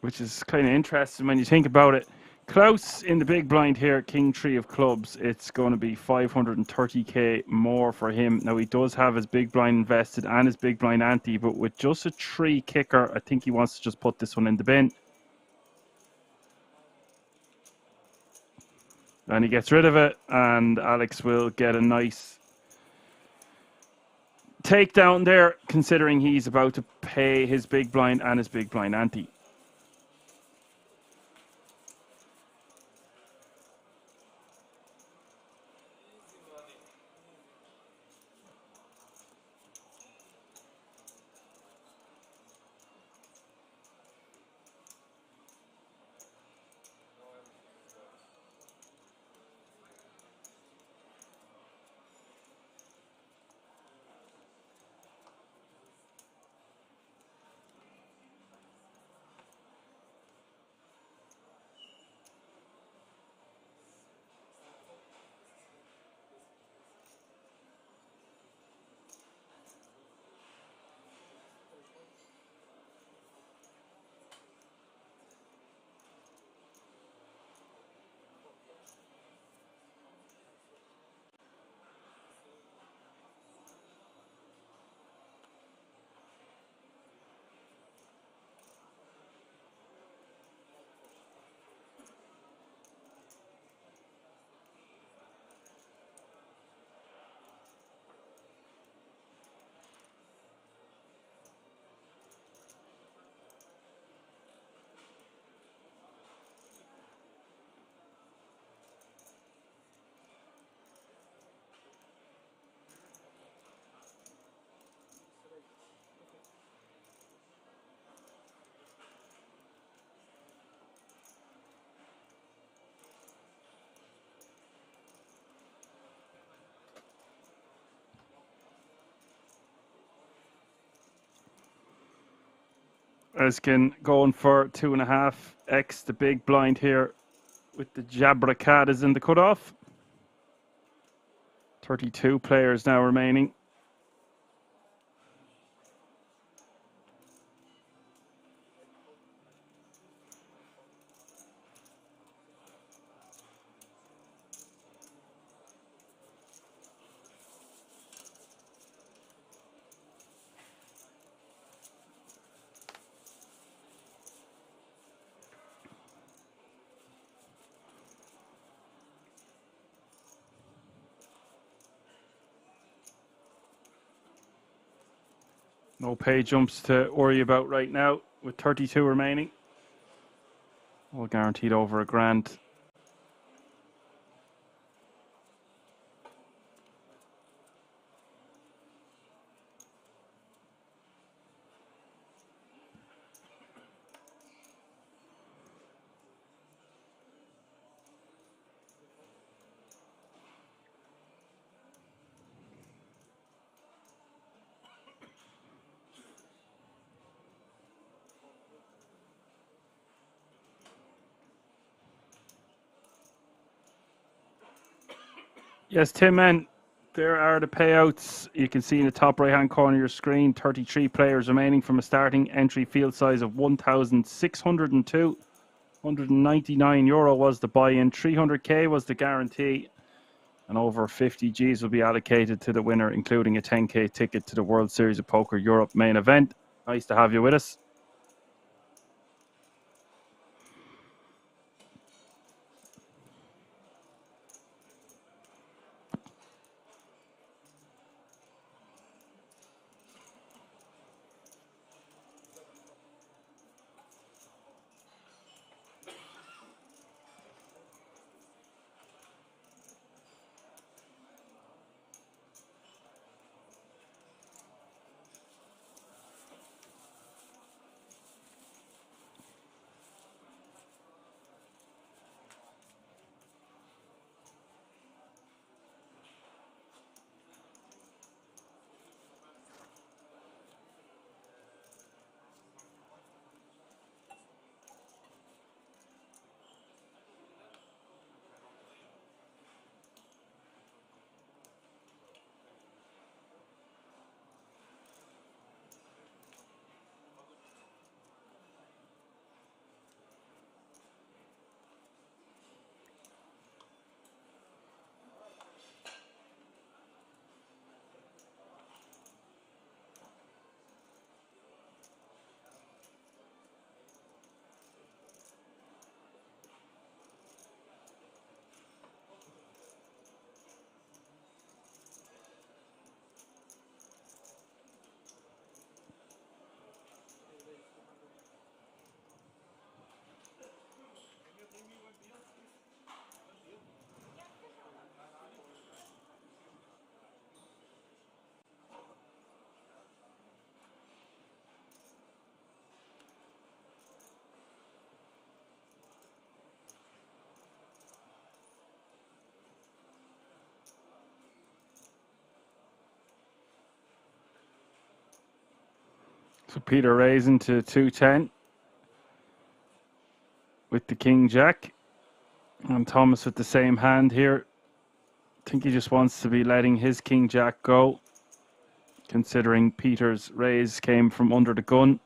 which is kind of interesting when you think about it. Klaus in the big blind here, King 3 of clubs. It's going to be 530k more for him. Now, he does have his big blind invested and his big blind ante, but with just a 3 kicker, I think he wants to just put this one in the bin. And he gets rid of it, and Alex will get a nice takedown there, considering he's about to pay his big blind and his big blind ante. Eskin going for 2.5x the big blind here with the Jabracadas in the cutoff. 32 players now remaining. No pay jumps to worry about right now with 32 remaining. All guaranteed over $1,000. Yes, Tim, man, there are the payouts. You can see in the top right-hand corner of your screen, 33 players remaining from a starting entry field size of 1,602. €199 was the buy-in, 300k was the guarantee, and over 50 Gs will be allocated to the winner, including a 10k ticket to the World Series of Poker Europe main event. Nice to have you with us. So Peter raising to 210 with the King Jack. And Thomas with the same hand here. I think he just wants to be letting his King Jack go, considering Peter's raise came from under the gun.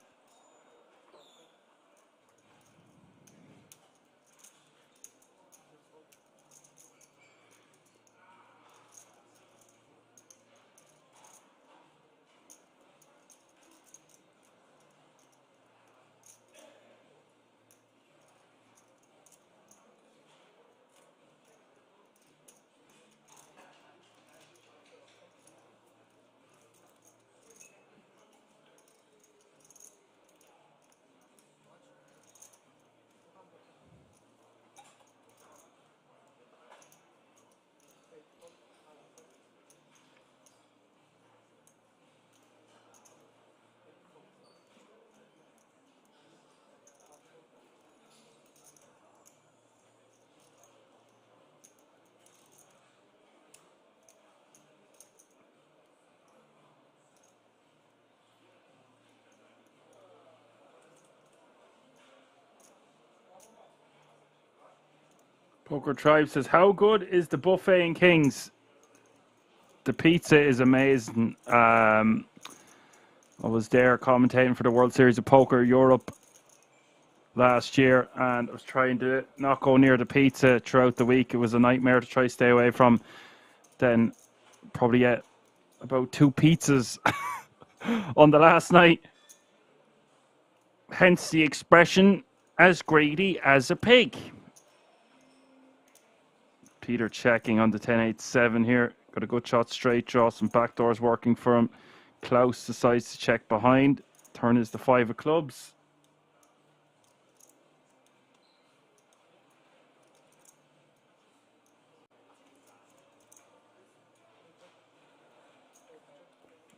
Poker Tribe says, how good is the buffet in Kings? The pizza is amazing. I was there commentating for the World Series of Poker Europe last year, and I was trying to not go near the pizza throughout the week. It was a nightmare to try to stay away from. Then probably ate about 2 pizzas on the last night. Hence the expression, as greedy as a pig. Peter checking on the 10-8-7 here. Got a good shot straight draw, some backdoors working for him. Klaus decides to check behind. Turn is the 5 of clubs.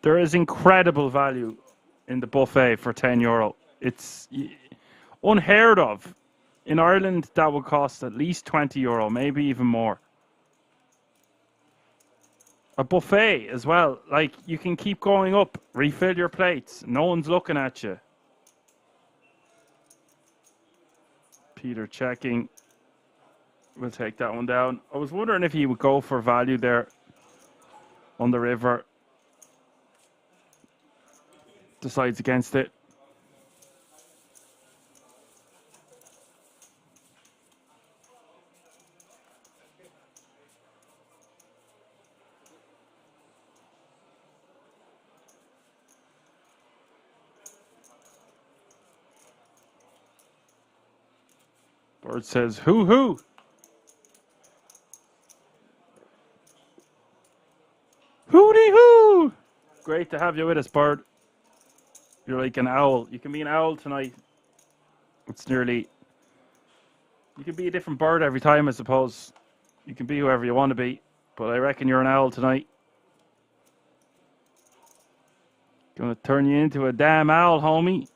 There is incredible value in the buffet for €10. It's unheard of. In Ireland, that would cost at least €20, maybe even more. A buffet as well. Like, you can keep going up, refill your plates. No one's looking at you. Peter checking. We'll take that one down. I was wondering if he would go for value there on the river. Decides against it. Bird says, hoo. Hooty hoo! Great to have you with us, Bird. You're like an owl. You can be an owl tonight. It's nearly... You can be a different bird every time, I suppose. You can be whoever you want to be. But I reckon you're an owl tonight. Gonna turn you into a damn owl, homie.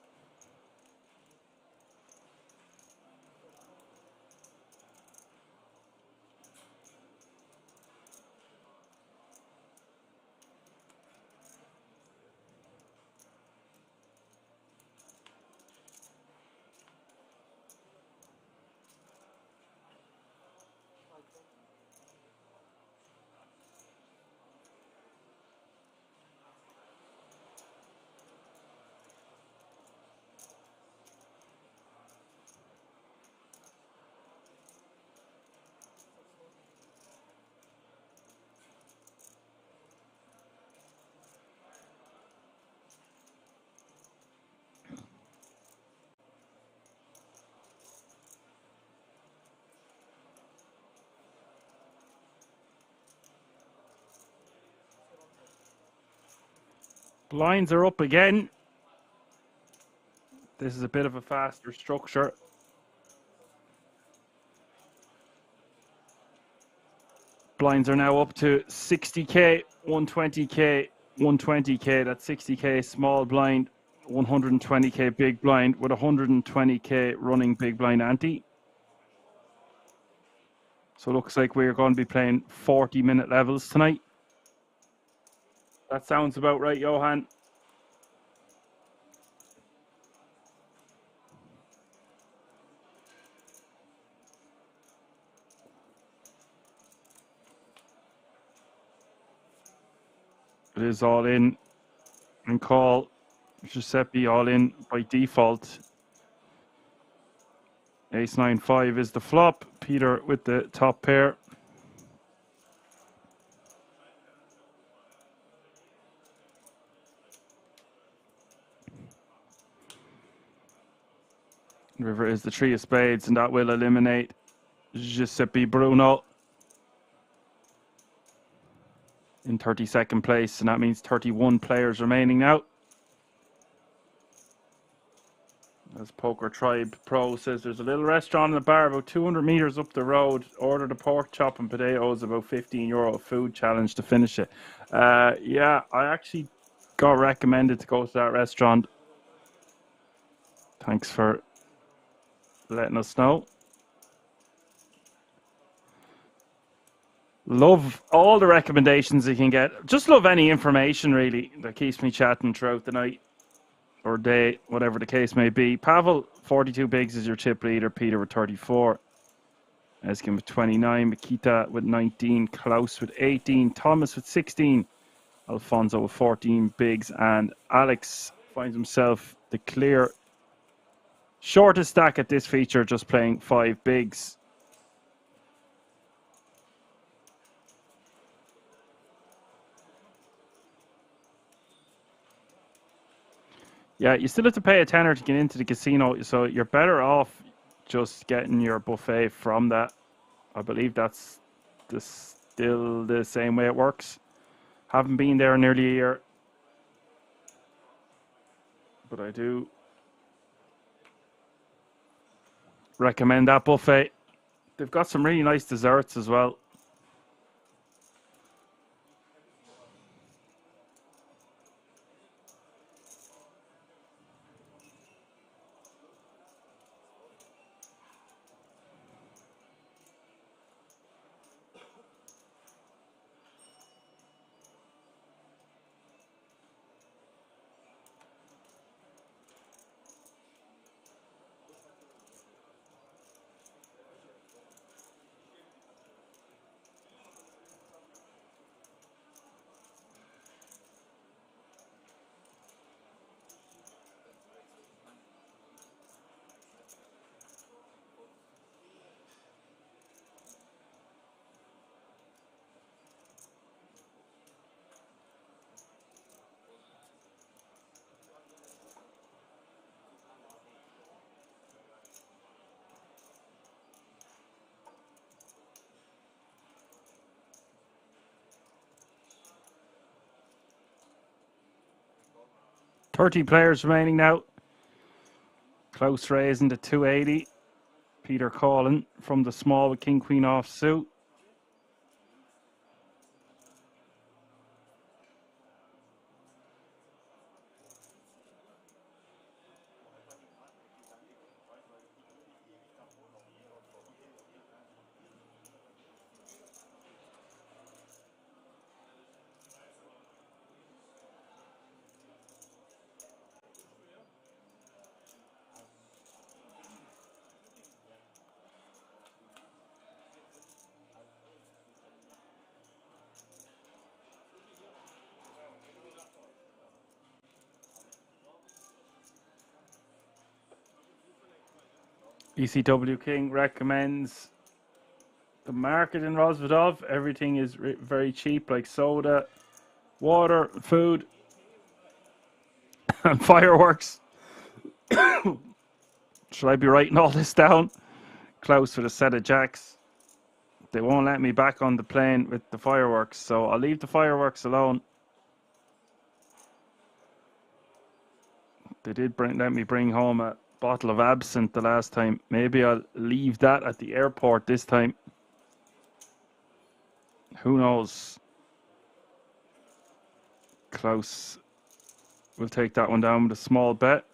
Blinds are up again. This is a bit of a faster structure. Blinds are now up to 60k, 120k, 120k. That's 60k small blind, 120k big blind with 120k running big blind ante. So it looks like we're going to be playing 40-minute levels tonight. That sounds about right, Johan. It is all in and call Giuseppe all in by default. Ace 9-5 is the flop. Peter with the top pair. River is the three of spades, and that will eliminate Giuseppe Bruno in 32nd place, and that means 31 players remaining now. As Poker Tribe Pro says, there's a little restaurant in the bar about 200 meters up the road. Ordered a pork chop and potatoes, about €15 food challenge to finish it. Yeah, I actually got recommended to go to that restaurant. Thanks for letting us know. Love all the recommendations you can get. Just love any information, really, that keeps me chatting throughout the night or day, whatever the case may be. Pavel, 42 bigs is your chip leader. Peter with 34. Eskin with 29. Mikita with 19. Klaus with 18. Thomas with 16. Alfonso with 14 bigs. And Alex finds himself the clear shortest stack at this feature, just playing 5 bigs. Yeah, you still have to pay a tenner to get into the casino, so you're better off just getting your buffet from that. I believe that's still the same way it works. Haven't been there nearly a year, but I do recommend that buffet. They've got some really nice desserts as well. $30 players remaining now. Close raising to 280. Peter calling from the small with King Queen off suit. ECW King recommends the market in Rosvedov. Everything is very cheap, like soda, water, food, and fireworks. Should I be writing all this down? Klaus with a set of jacks. They won't let me back on the plane with the fireworks, so I'll leave the fireworks alone. They did let me bring home a bottle of absinthe the last time. Maybe I'll leave that at the airport this time. Who knows? Klaus will take that one down with a small bet.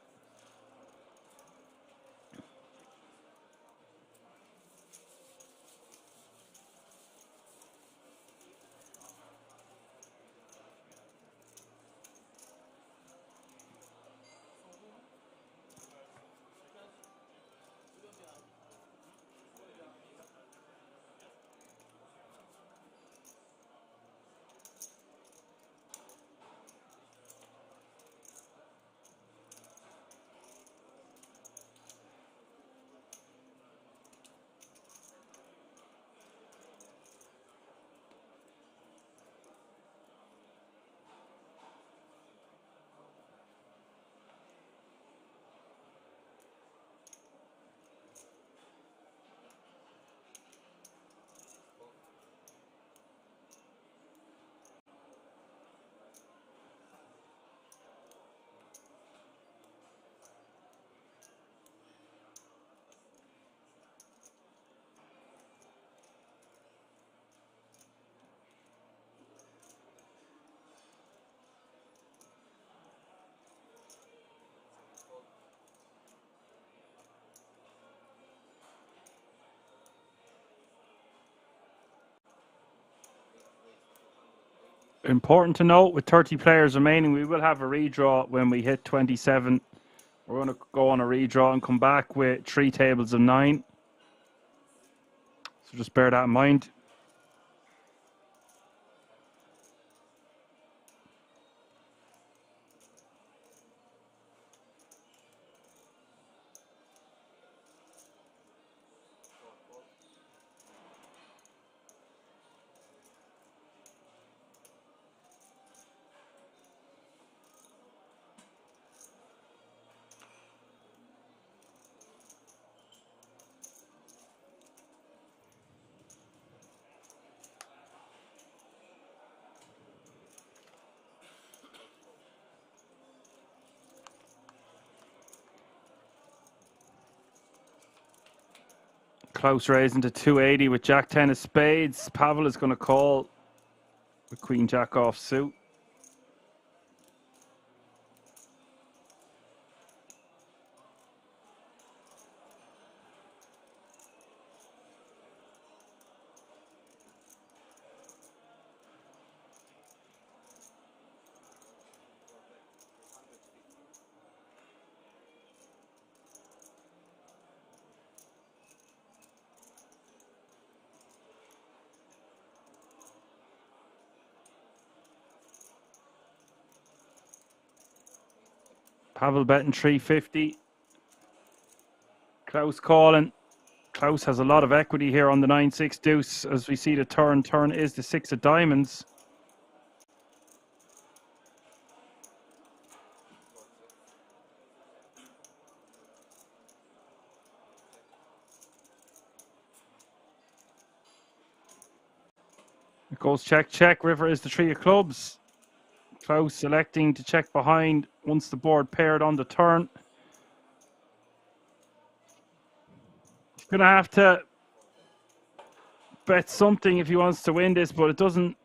Important to note, with 30 players remaining, we will have a redraw when we hit 27. We're going to go on a redraw and come back with 3 tables of 9. So just bear that in mind. Klaus raising to 280 with Jack 10 of spades. Pavel is going to call with Queen Jack off suit. Pavel betting 350. Klaus calling. Klaus has a lot of equity here on the 9-6 deuce. As we see the turn is the 6 of diamonds. It goes check, check. River is the 3 of clubs. Klaus selecting to check behind once the board paired on the turn. He's going to have to bet something if he wants to win this, but it doesn't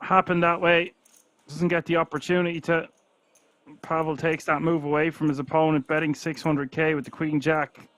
happen that way. Doesn't get the opportunity to. Pavel takes that move away from his opponent, betting 600k with the Queen Jack.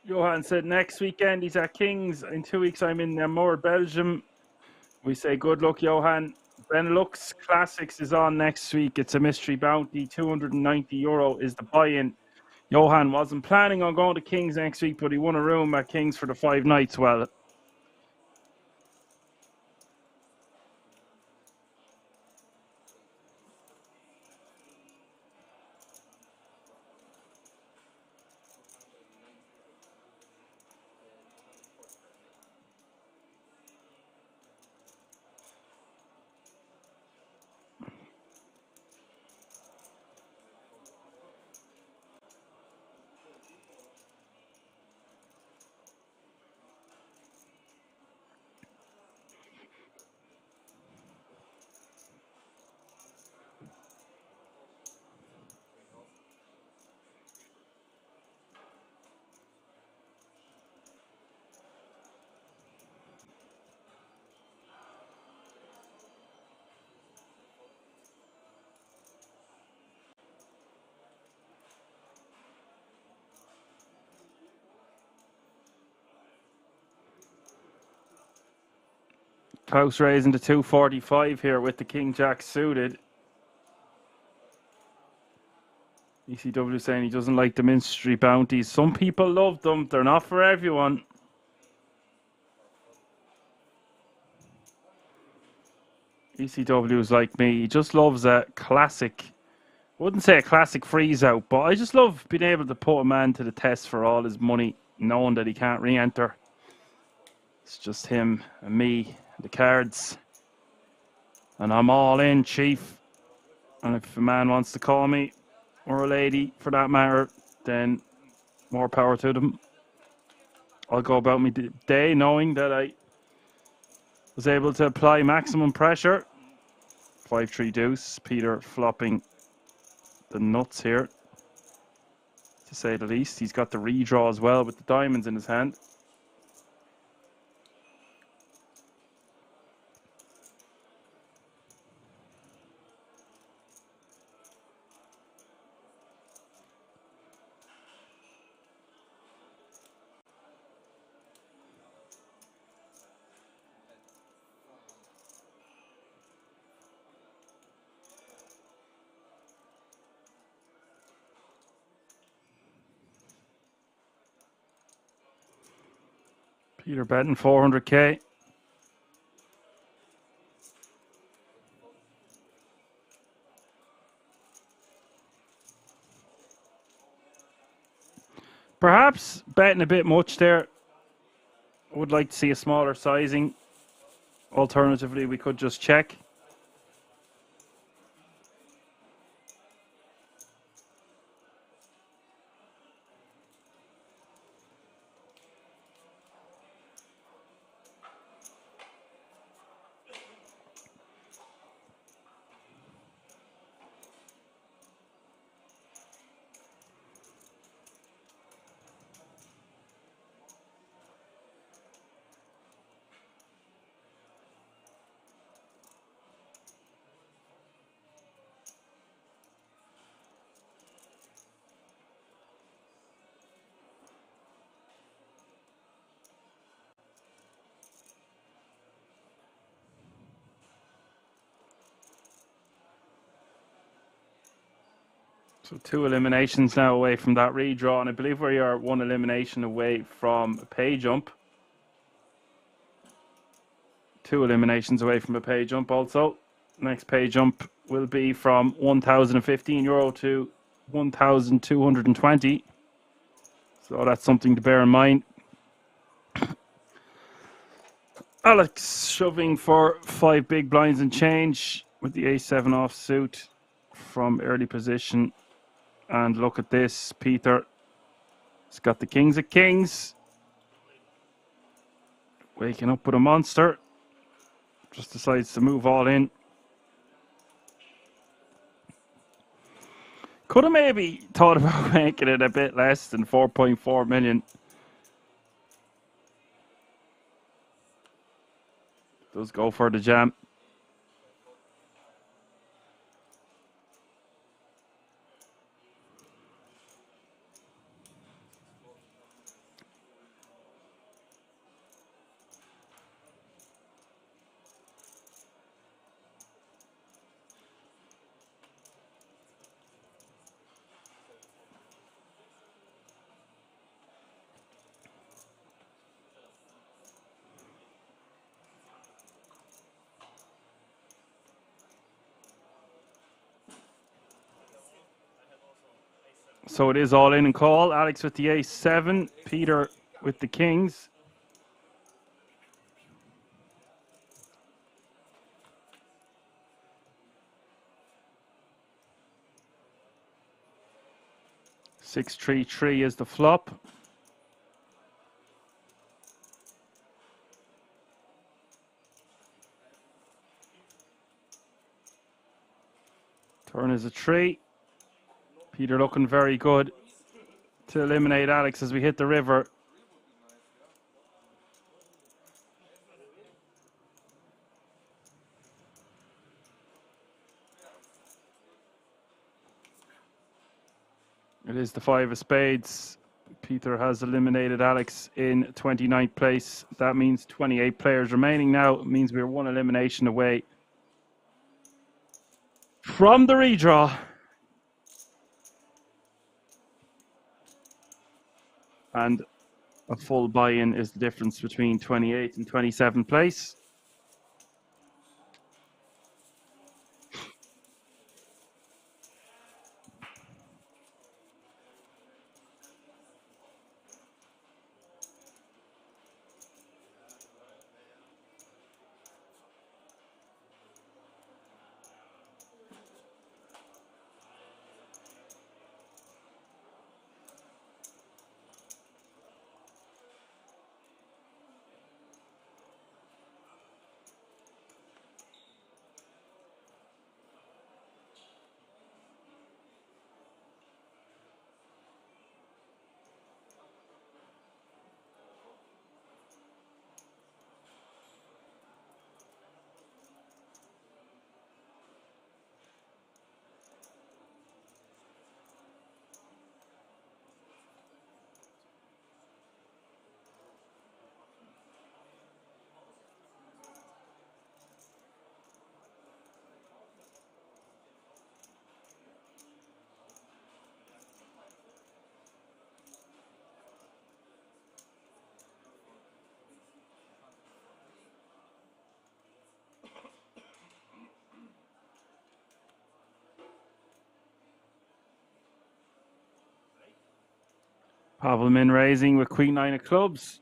Johan said next weekend he's at King's. In 2 weeks I'm in Namur, Belgium. We say good luck, Johan. Benelux Classics is on next week. It's a mystery bounty. €290 is the buy-in. Johan wasn't planning on going to King's next week, but he won a room at King's for the 5 nights. Well, Klaus raising to 245 here with the King Jack suited. ECW saying he doesn't like the mystery bounties. Some people love them. They're not for everyone. ECW is like me. He just loves a classic. I wouldn't say a classic freeze out, but I just love being able to put a man to the test for all his money, knowing that he can't re-enter. It's just him and me, the cards. And I'm all in, Chief. And if a man wants to call me, or a lady for that matter, then more power to them. I'll go about my day knowing that I was able to apply maximum pressure. 5-3 deuce. Peter flopping the nuts here, to say the least. He's got the redraw as well with the diamonds in his hand. Peter betting 400k. Perhaps betting a bit much there. I would like to see a smaller sizing. Alternatively, we could just check. So 2 eliminations now away from that redraw, and I believe we are 1 elimination away from a pay jump. 2 eliminations away from a pay jump also. Next pay jump will be from €1,015 to 1,220. So that's something to bear in mind. Alex shoving for 5 big blinds and change with the A7 offsuit from early position. And look at this, Peter. He's got the kings of kings. Waking up with a monster. Just decides to move all in. Could have maybe thought about making it a bit less than 4.4 million. Does go for the jam. So it is all in and call. Alex with the A7, Peter with the kings. Six, 3, is the flop. Turn is a 3. Peter looking very good to eliminate Alex as we hit the river. It is the 5 of spades. Peter has eliminated Alex in 29th place. That means 28 players remaining now. It means we're 1 elimination away from the redraw. And a full buy-in is the difference between 28th and 27th place. Pavel min raising with queen nine of clubs.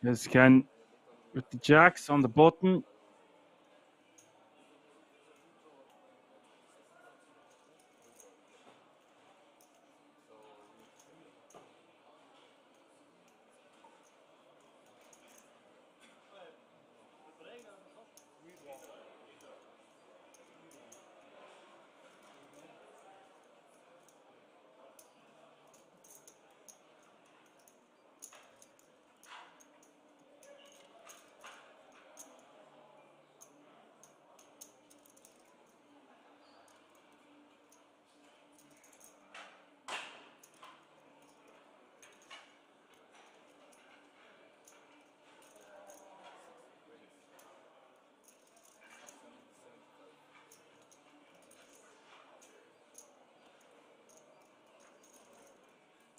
Ezcan with the jacks on the button.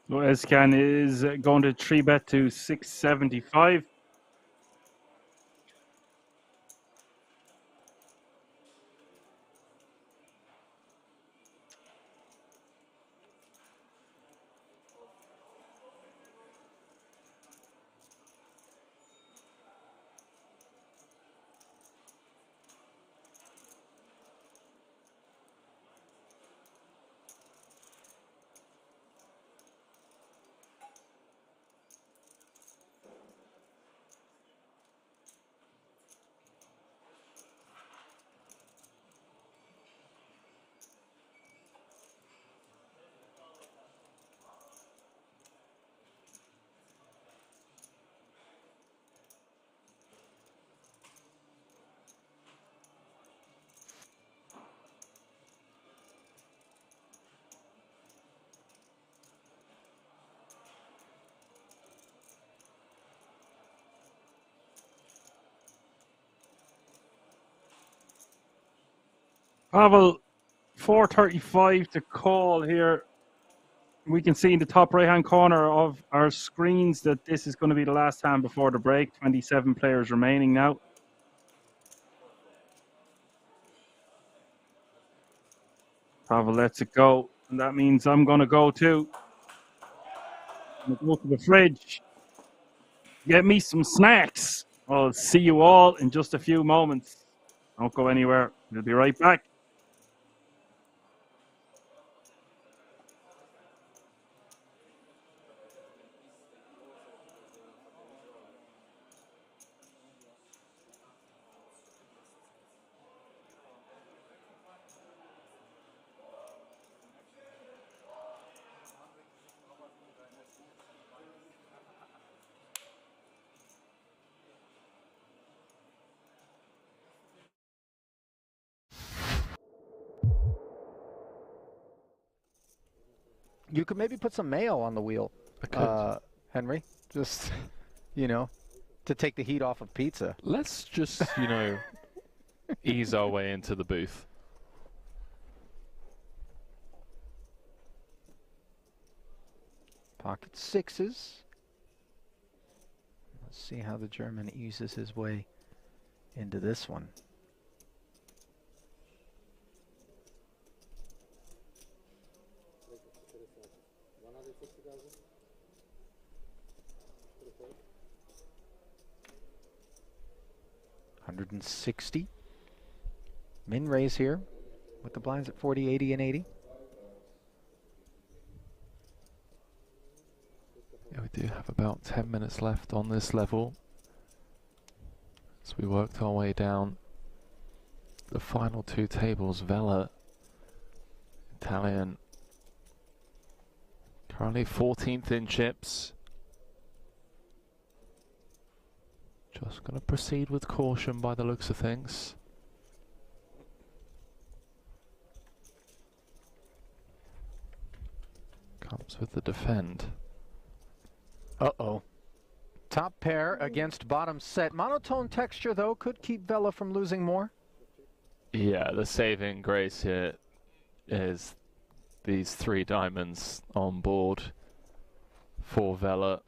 So Ezcan is going to 3-bet to 675. Pavel, 435 to call here. We can see in the top right-hand corner of our screens that this is going to be the last hand before the break. 27 players remaining now. Pavel lets it go, and that means I'm going to go too. I'm going to go to the fridge. Get me some snacks. I'll see you all in just a few moments. Don't go anywhere. We'll be right back. You could maybe put some mayo on the wheel, Henry. Just, you know, to take the heat off of pizza. Let's just, you know, ease our way into the booth. Pocket sixes. Let's see how the German eases his way into this one. $160. Min raise here with the blinds at 40, 80, and 80. Yeah, we do have about 10 minutes left on this level. So we worked our way down the final two tables. Vela, Italian, currently 14th in chips. Just going to proceed with caution by the looks of things. Comes with the defend. Uh-oh. Top pair against bottom set. Monotone texture, though, could keep Vela from losing more. Yeah, the saving grace here is these three diamonds on board for Vela.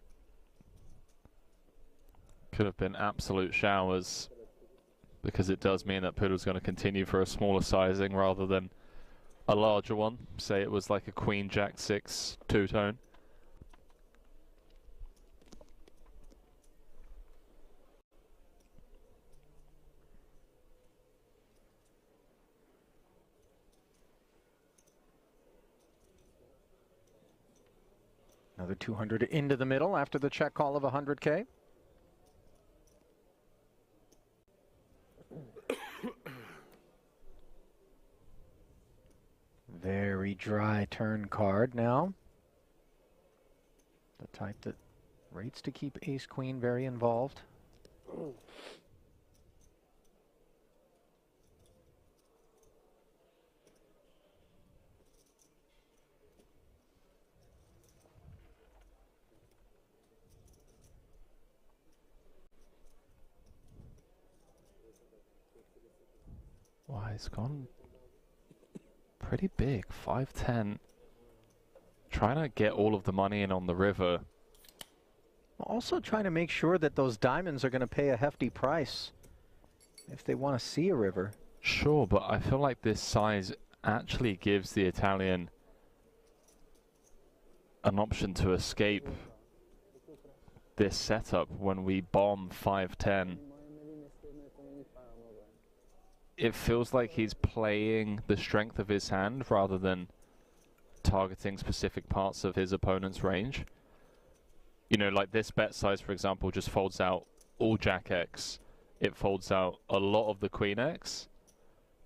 Could have been absolute showers, because it does mean that Poodle's going to continue for a smaller sizing rather than a larger one, say it was like a Queen Jack 6 two-tone. Another 200 into the middle after the check call of 100K. Very dry turn card now. The type that rates to keep ace-queen very involved. Wow, he's gone pretty big, 5-10. Trying to get all of the money in on the river. Also trying to make sure that those diamonds are going to pay a hefty price if they want to see a river. Sure, but I feel like this size actually gives the Italian an option to escape this setup when we bomb 5-10. It feels like he's playing the strength of his hand rather than targeting specific parts of his opponent's range. You know, like this bet size, for example, just folds out all Jack X. It folds out a lot of the Queen X.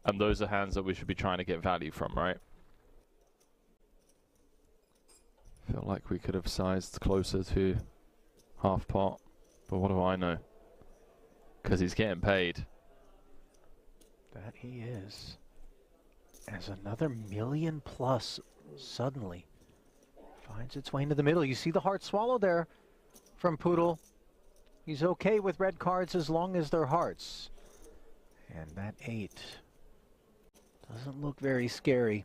And those are hands that we should be trying to get value from, right? Feel like we could have sized closer to half pot. But what do I know? Because he's getting paid. That he is. As another million plus suddenly finds its way into the middle. You see the heart swallow there from Poodle. He's okay with red cards as long as they're hearts. And that 8 doesn't look very scary.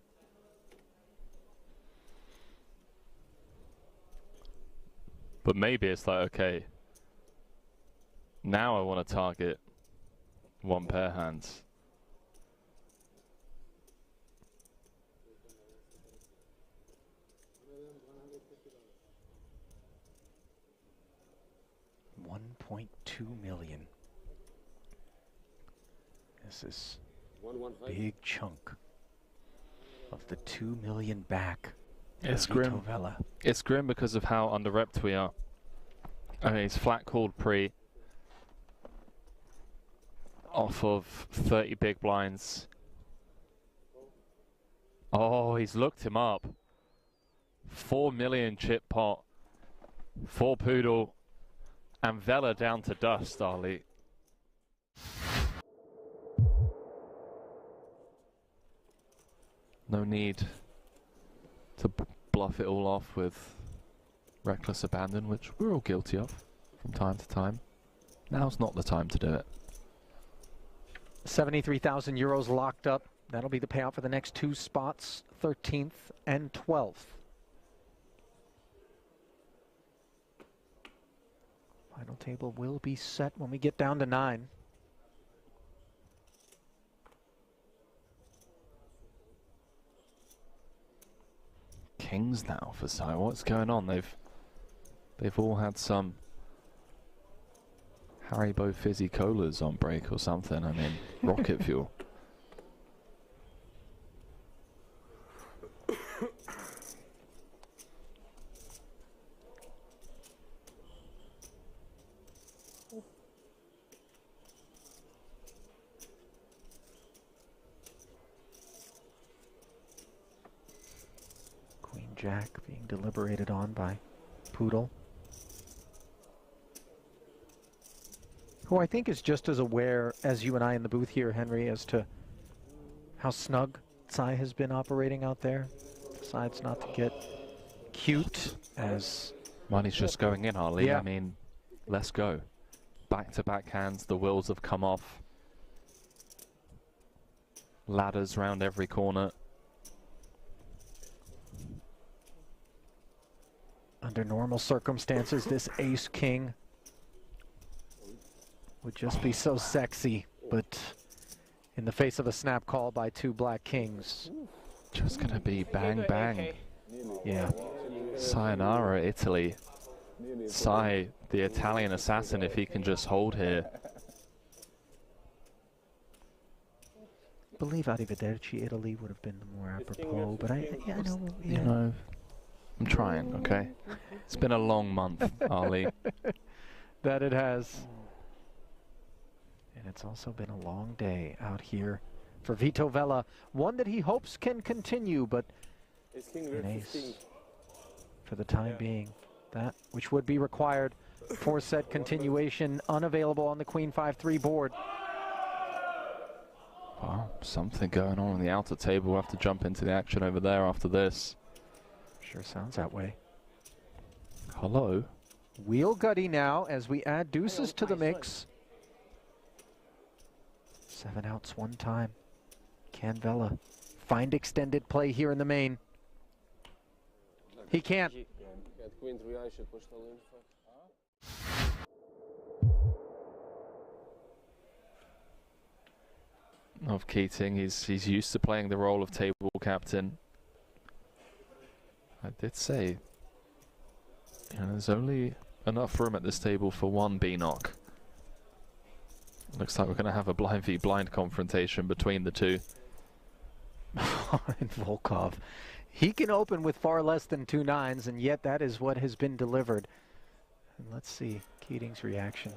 But maybe it's like, okay, now I want to target one pair hands. $1.2 million. This is a big chunk of the 2 million back. It's grim. Vela. It's grim because of how under-repped we are. I mean, he's flat called pre off of 30 big blinds. Oh, he's looked him up. 4 million chip pot for Poodle. And Vela down to dust, Ali. No need to bluff it all off with reckless abandon, which we're all guilty of from time to time. Now's not the time to do it. 73,000 euros locked up. That'll be the payout for the next 2 spots, 13th and 12th. Final table will be set when we get down to 9. Kings now for Sai. What's going on? They've all had some Haribo fizzy colas on break or something. I mean, rocket fuel. Jack being deliberated on by Poodle, who I think is just as aware as you and I in the booth here, Henry, as to how snug Tsai has been operating out there. Decides not to get cute as... Money's just going in, Ali. Yeah. I mean, let's go. Back-to-back hands, the wheels have come off. Ladders round every corner. Under normal circumstances, this ace-king would just be so sexy, but in the face of a snap call by 2 black kings, Just gonna be bang bang. Yeah. Sayonara, Italy. Sai, the Italian assassin, if he can just hold here. I believe Arrivederci Italy would have been the more apropos, but I know. Yeah. You know, I'm trying, okay? It's been a long month, Ali. That it has. And it's also been a long day out here for Vito Vella. One that he hopes can continue, but an ace for the time being. That which would be required for set continuation, unavailable on the Queen 5-3 board. Wow, something going on the outer table. We'll have to jump into the action over there after this. Sure sounds that way. Hello? Wheel gutty now as we add deuces to the mix. 7 outs one time. Can Vella find extended play here in the main? He can't. Of Keating, he's used to playing the role of table captain. I did say, you know, there's only enough room at this table for one B-knock. Looks like we're going to have a blind v blind confrontation between the two. And Volkov, he can open with far less than 2 nines, and yet that is what has been delivered. And let's see Keating's reaction.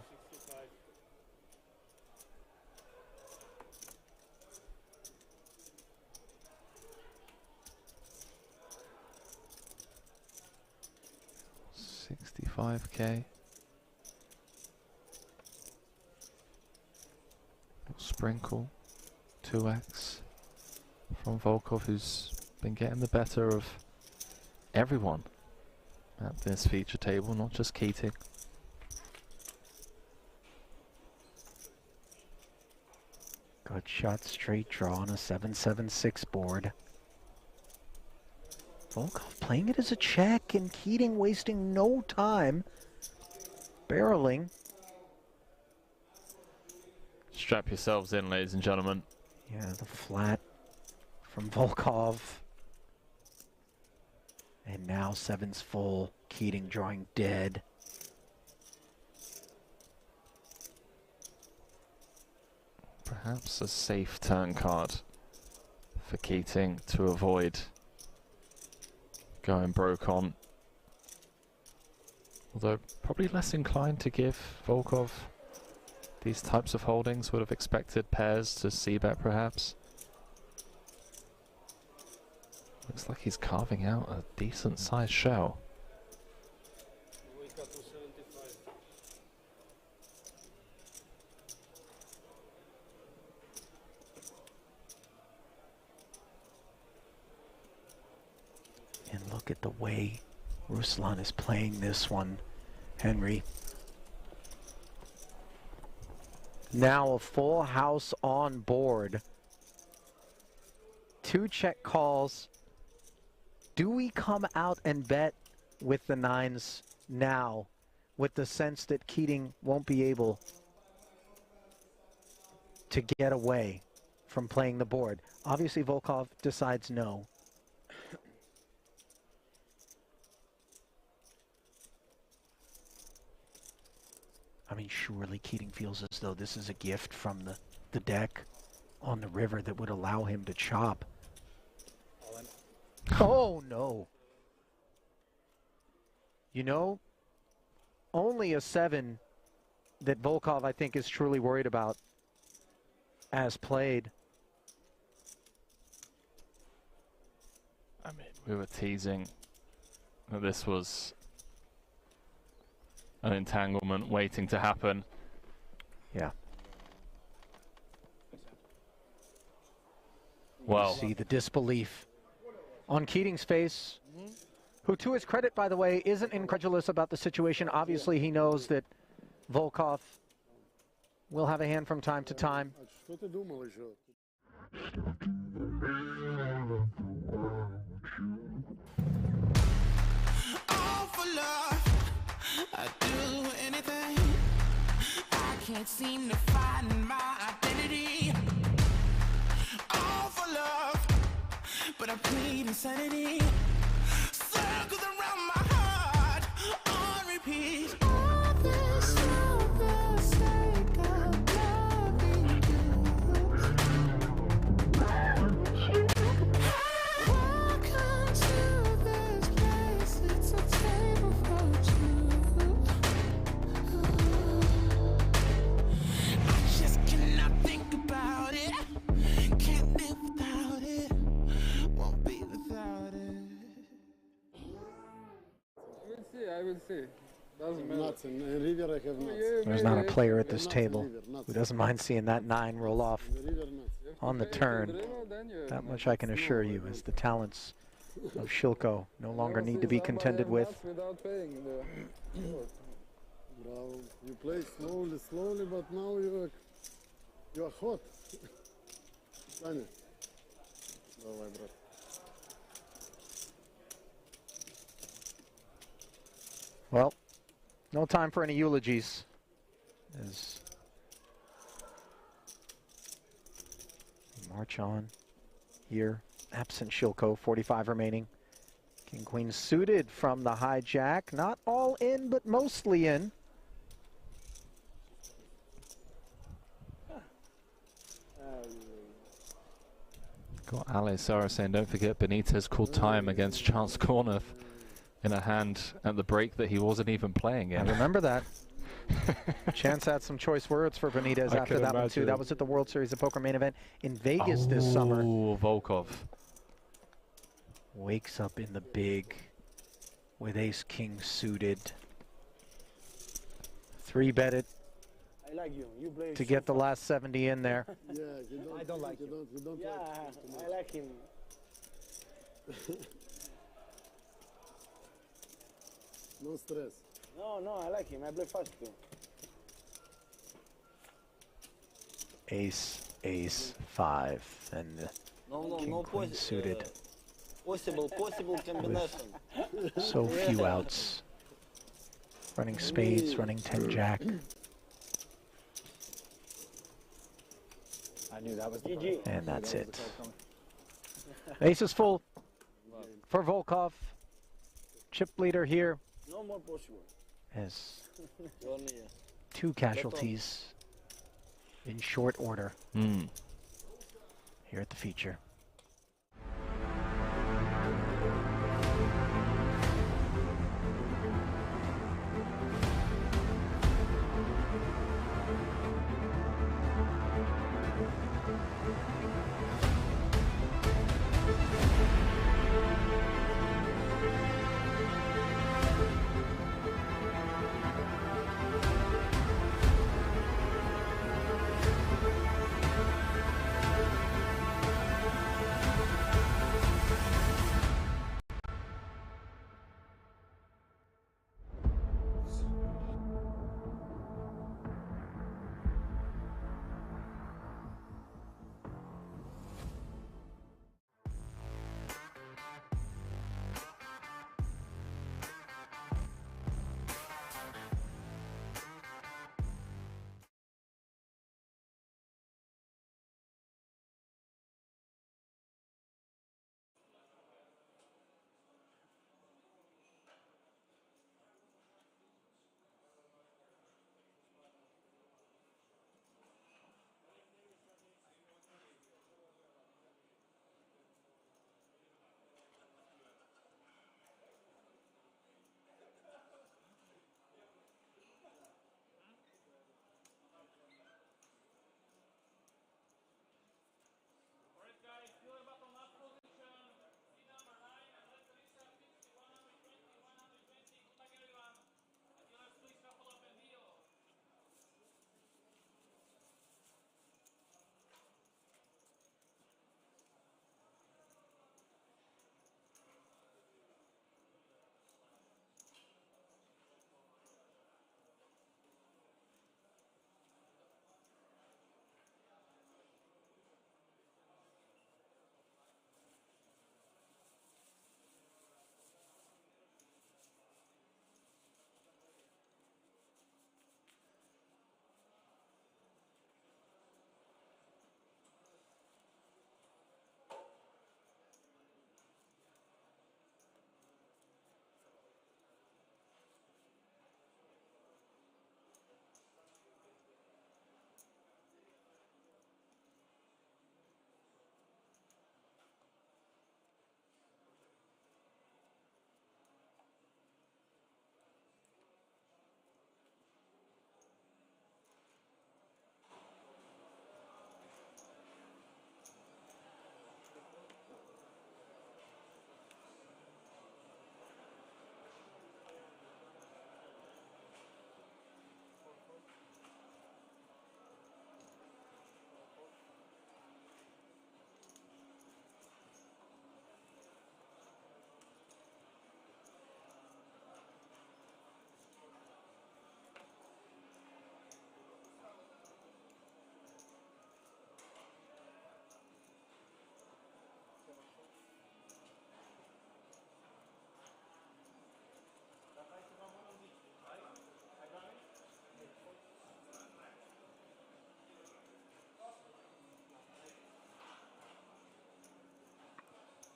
$65K. Sprinkle 2x from Volkov, who's been getting the better of everyone at this feature table, not just Keating. Good shot, straight draw on a 7-7-6 board. Volkov playing it as a check, and Keating wasting no time barreling. Strap yourselves in, ladies and gentlemen. Yeah, the flat from Volkov. And now 7's full. Keating drawing dead. Perhaps a safe turn card for Keating to avoid going broke on. Although probably less inclined to give Volkov these types of holdings. Would have expected pairs to c-bet perhaps. Looks like he's carving out a decent sized shell. And look at the way Ruslan is playing this one, Henry. Now a full house on board. 2 check calls. Do we come out and bet with the 9s now, with the sense that Keating won't be able to get away from playing the board? Obviously Volkov decides no. I mean, surely Keating feels as though this is a gift from the deck on the river that would allow him to chop. Oh, no. You know, only a 7 that Volkov, I think, is truly worried about as played. I mean, we were teasing that this was an entanglement waiting to happen. Yeah. Well, You see the disbelief on Keating's face, who, to his credit, by the way, isn't incredulous about the situation. Obviously, he knows that Volkov will have a hand from time to time. All for love, I do anything. I can't seem to find my identity. All for love, but but I plead insanity. Circles around my heart on repeat. All this for the sake of loving you. Welcome to this place. It's a table for two. I just cannot think about it. Can't live without it. Won't be without it. I will see. Doesn't matter. Nuts. In river I have nuts. There's not a player at this Nuts in table river, nuts. who doesn't mind seeing that 9 roll off In the river nuts. on the turn. That much I can assure you, as the talents of Shilko no longer need to be contended with. Without paying the Bravo. You play slowly, but now you are hot. Таня. Давай, брат. Well, no time for any eulogies. As we march on here, absent Shilko, 45 remaining. King Queen suited from the hijack, not all in, but mostly in. Got Ale Sara saying, don't forget Benitez called time against Chance Corner in a hand at the break that he wasn't even playing in. I remember that. Chance had some choice words for Benitez I after could that one too. imagine. That was at the World Series of Poker main event in Vegas this summer. Oh, Volkov. Wakes up in the big with ace king suited. 3-bet it I like you. You play to get the last 70 in there. Yeah, you don't, I don't like you him. don't Yeah, like him too I like him. No stress. No, I like him. I play fast too. Ace, ace, 5, and No, king queen suited. Possible combination. So few outs. Running spades, running 10 jack. I knew that was the GG. And that's it. Ace is full for Volkov. Chip leader here No more possible. as Only 2 casualties in short order here at the feature.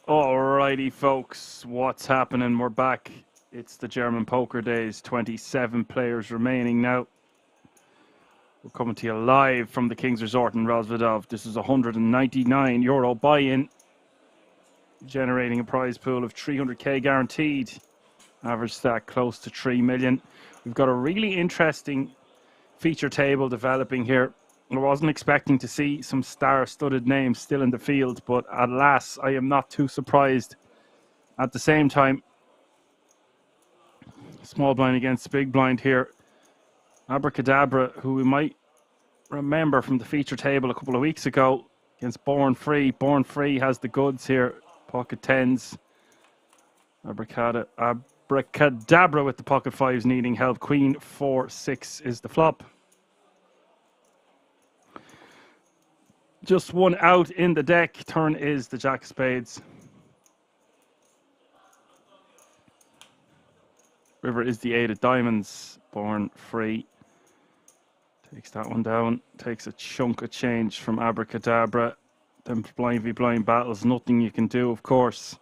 Alrighty, folks, what's happening? We're back. It's the German Poker Days. 27 players remaining now. We're coming to you live from the King's Resort in Rosvedov. This is a €199 buy-in, generating a prize pool of 300k guaranteed. Average stack close to 3 million. We've got a really interesting feature table developing here. I wasn't expecting to see some star-studded names still in the field, but alas, I am not too surprised. At the same time, small blind against big blind here. Abracadabra, who we might remember from the feature table a couple of weeks ago against Born Free. Born Free has the goods here. Pocket tens. Abracadabra with the pocket fives needing help. Queen 4-6 is the flop. Just one out in the deck. Turn is the Jack of Spades. River is the 8 of diamonds. Born Free takes that one down. Takes a chunk of change from Abracadabra. Them blind v blind battles, nothing you can do, of course.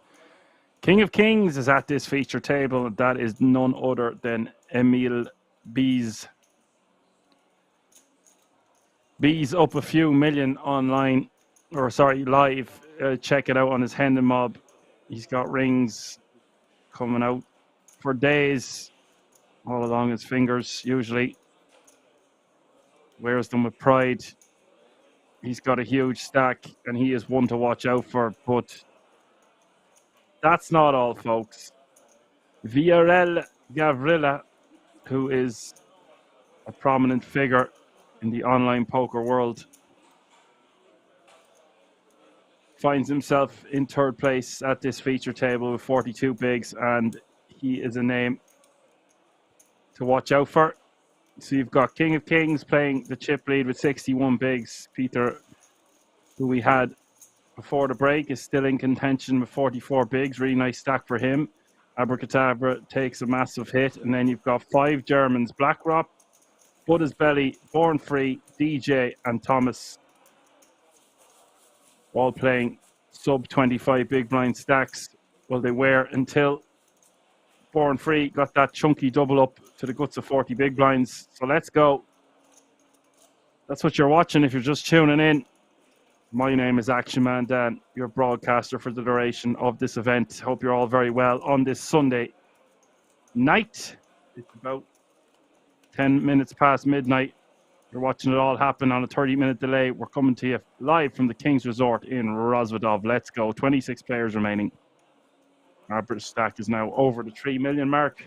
King of Kings is at this feature table, and that is none other than Emil Bees. Bees up a few million online, or sorry, live. Check it out on his Hendon Mob. He's got rings coming out for days, all along his fingers, usually. Wears them with pride. He's got a huge stack, and he is one to watch out for, but that's not all, folks. Viorel Gavrila, who is a prominent figure in the online poker world, finds himself in third place at this feature table with 42 bigs, and he is a name to watch out for. So you've got King of Kings playing the Chiplead with 61 bigs. Peter, who we had before the break, is still in contention with 44 bigs. Really nice stack for him. Abracadabra takes a massive hit, and then you've got 5 Germans: BlackRock, Buddha's Belly, Born Free, DJ, and Thomas, all playing sub 25 big blind stacks. Well, they were until Born Free got that chunky double up to the guts of 40 big blinds. So let's go. That's what you're watching if you're just tuning in. My name is Action Man Dan, your broadcaster for the duration of this event. Hope you're all very well on this Sunday night. It's about 10 minutes past midnight. You're watching it all happen on a 30-minute delay. We're coming to you live from the King's Resort in Rosvedov. Let's go. 26 players remaining. Our British stack is now over the 3 million mark.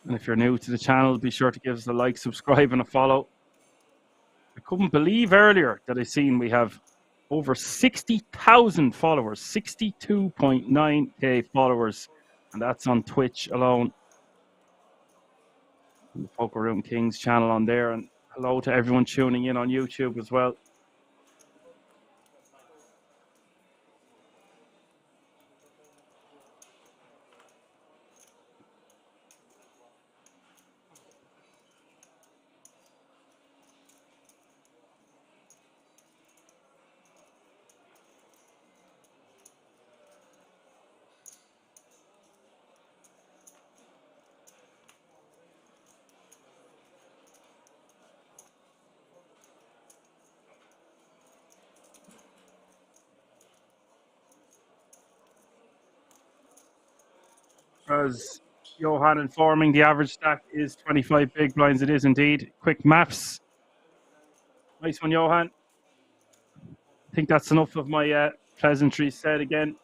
And if you're new to the channel, be sure to give us a like, subscribe, and a follow. I couldn't believe earlier that I seen we have over 60,000 followers, 62.9k followers, and that's on Twitch alone. And the Poker Room Kings channel on there, and hello to everyone tuning in on YouTube as well. As Johan informing, the average stack is 25 big blinds. It is indeed. Quick maths. Nice one, Johan. I think that's enough of my pleasantries said again.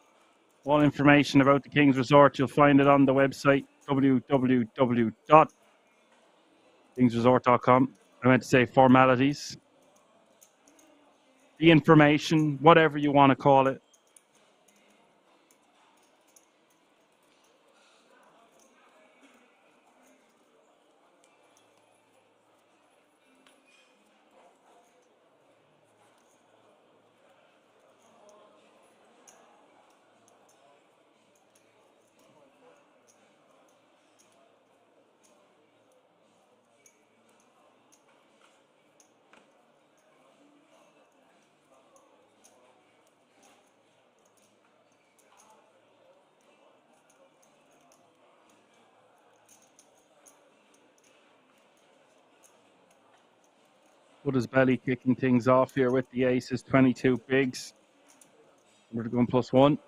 All information about the King's Resort, you'll find it on the website, www.kingsresort.com. I meant to say formalities. The information, whatever you want to call it. Put his belly kicking things off here with the aces, 22 bigs. We're going +1.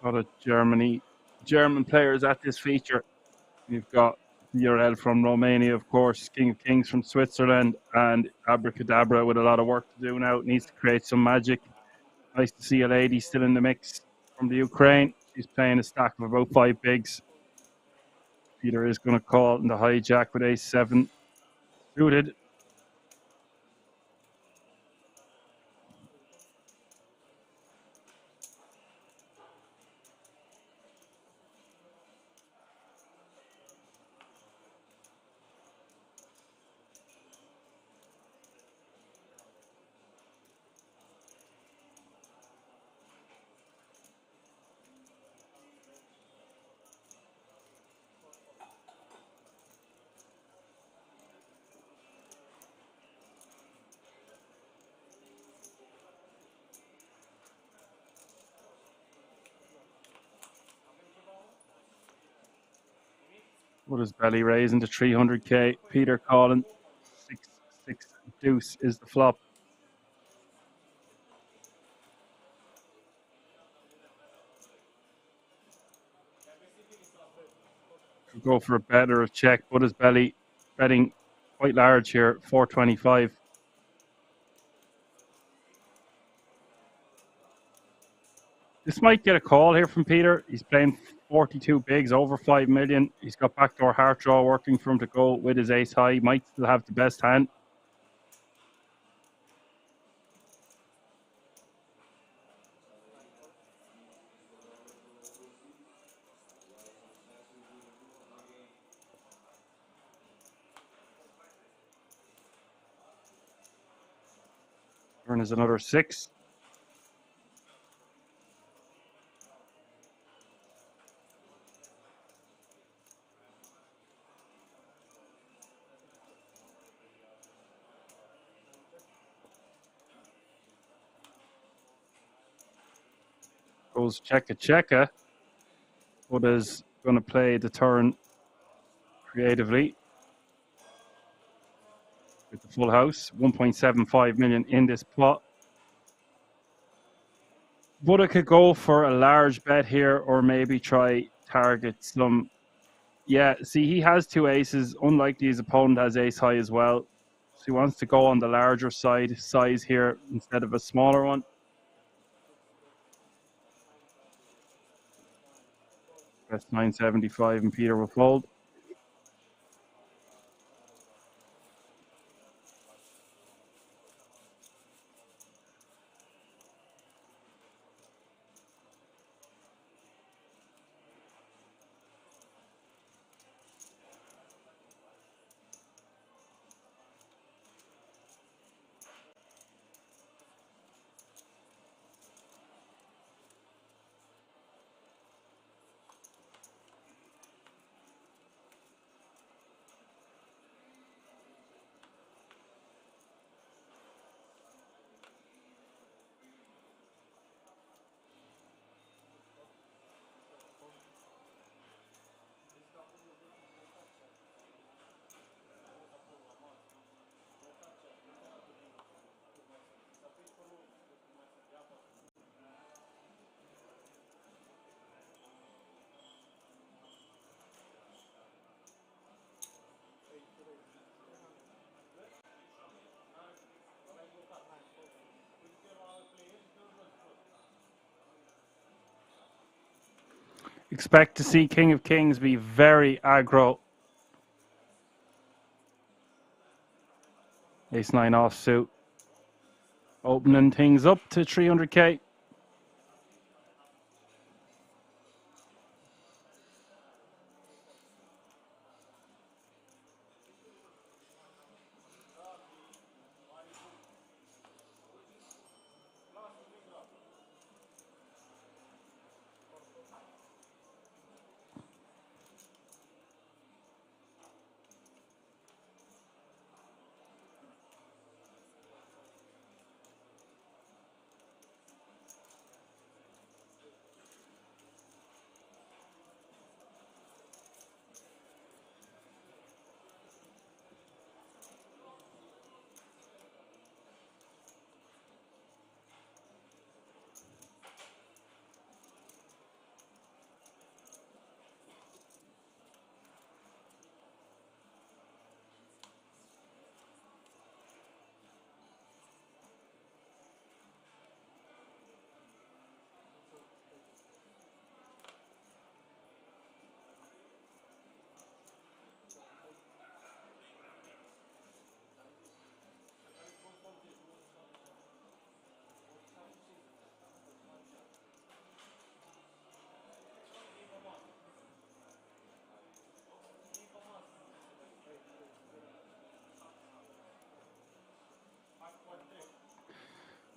A lot of German players at this feature. You've got Urel from Romania, of course, King of Kings from Switzerland, and Abracadabra with a lot of work to do now. Needs to create some magic. Nice to see a lady still in the mix from the Ukraine. She's playing a stack of about 5 bigs. Peter is going to call in the hijack with ace-7 suited. With his belly raising to 300k. Peter calling 6-6 deuce is the flop. Could go for a bet or a check, but his belly betting quite large here, 425. This might get a call here from Peter. He's playing 42 bigs, over 5 million. He's got backdoor heart draw working for him to go with his ace high. He might still have the best hand. Turn is another 6. Goes checka. But is going to play the turn creatively with the full house. 1.75 million in this pot. But I could go for a large bet here or maybe try target some. Yeah, see, he has 2 aces. Unlikely his opponent has ace high as well. So he wants to go on the larger size here instead of a smaller one. That's 975 and Peter will fold. Expect to see King of Kings be very aggro. Ace-9 offsuit. Opening things up to 300k.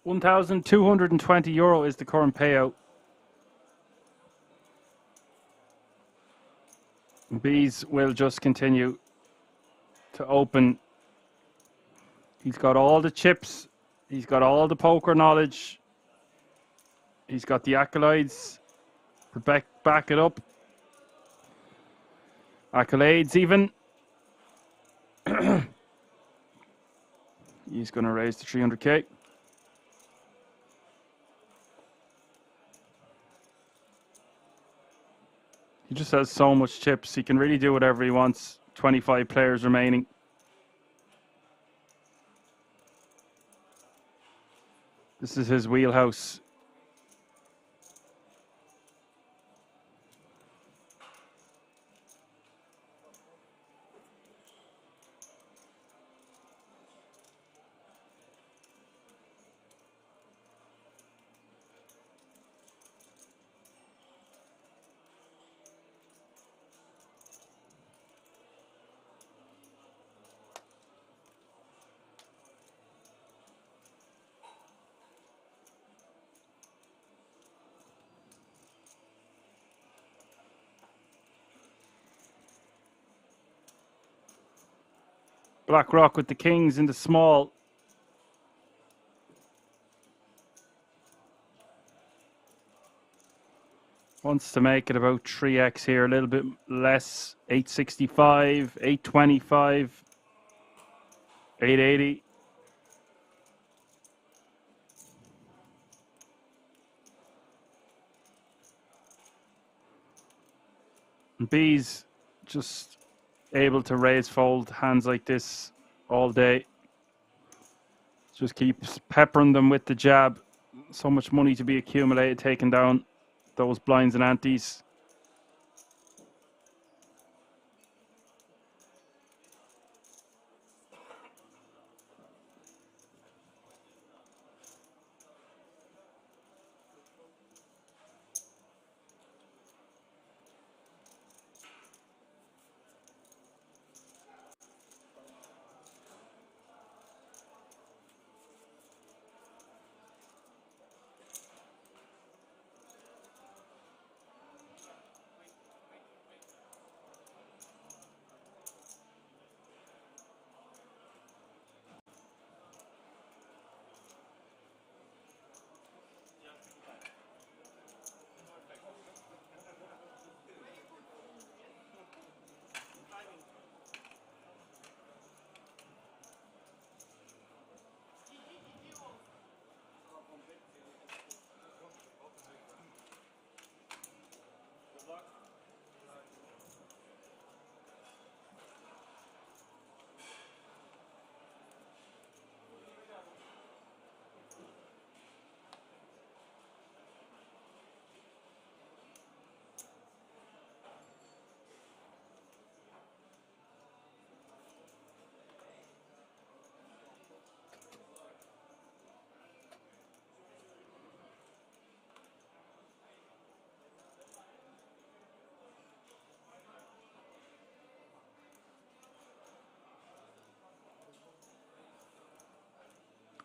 €1,220 is the current payout. Bees will just continue to open. He's got all the chips. He's got all the poker knowledge. He's got the accolades to back it up. Accolades even. He's going to raise to 300k. He just has so much chips. He can really do whatever he wants. 25 players remaining. This is his wheelhouse. BlackRock with the kings in the small. Wants to make it about 3x here, a little bit less. 865, 825, 880. And B's just able to raise fold hands like this all day. Just keeps peppering them with the jab. So much money to be accumulated, taking down those blinds and antes.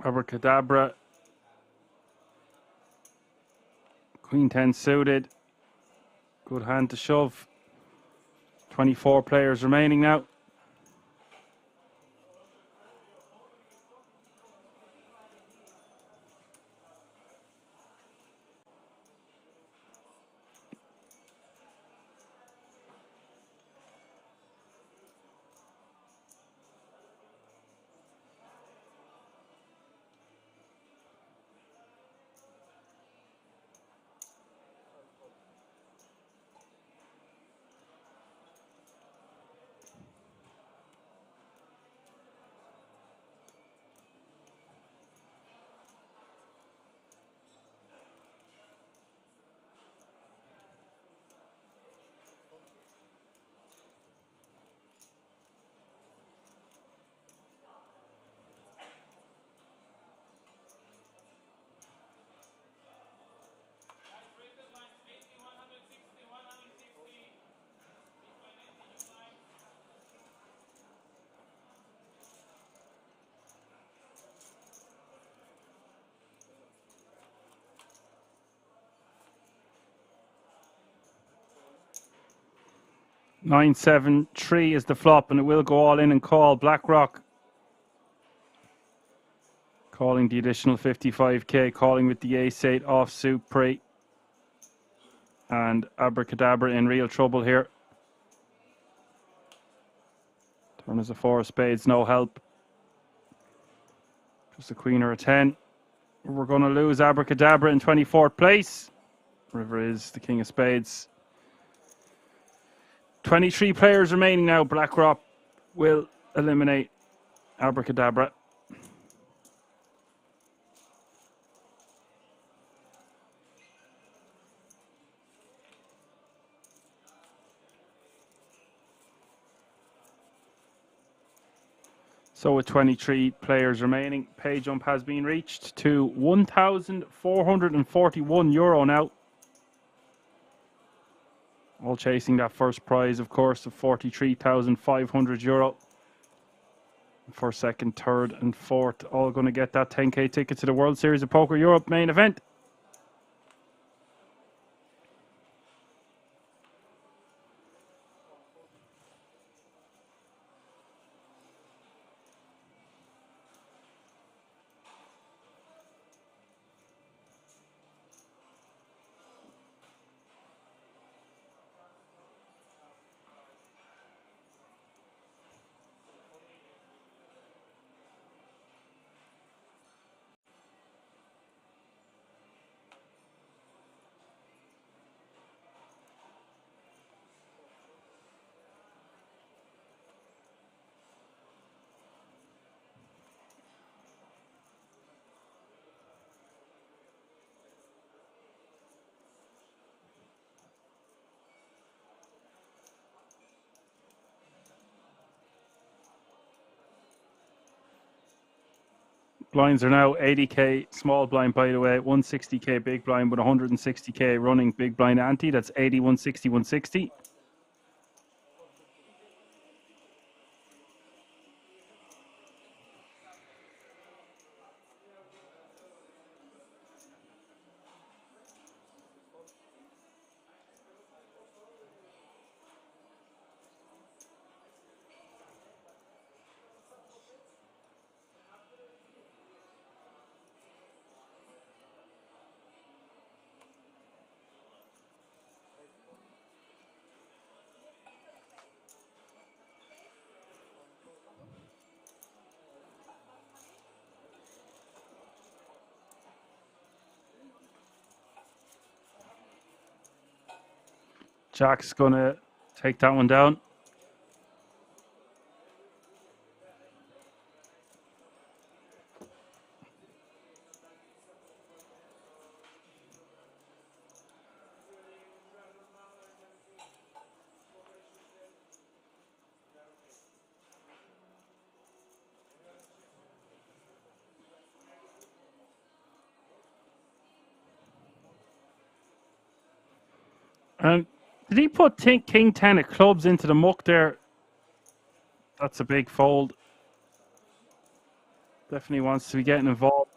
Abracadabra. Queen 10 suited. Good hand to shove. 24 players remaining now. 9-7-3 is the flop, and it will go all in and call. BlackRock calling the additional 55k, calling with the ace-8 offsuit pre. And Abracadabra in real trouble here. Turn is a 4 of spades, no help. Just a queen or a 10. We're going to lose Abracadabra in 24th place. River is the king of spades. 23 players remaining now. BlackRock will eliminate Abracadabra. So with 23 players remaining, pay jump has been reached to €1,441 now. All chasing that first prize, of course, of €43,500. For second, third, and fourth, all going to get that 10k ticket to the World Series of Poker Europe main event. Blinds are now 80k small blind, by the way, 160k big blind with 160k running big blind ante. That's 80, 160, 160. Jack's going to take that one down. And did he put king 10 of clubs into the muck there? That's a big fold. Definitely wants to be getting involved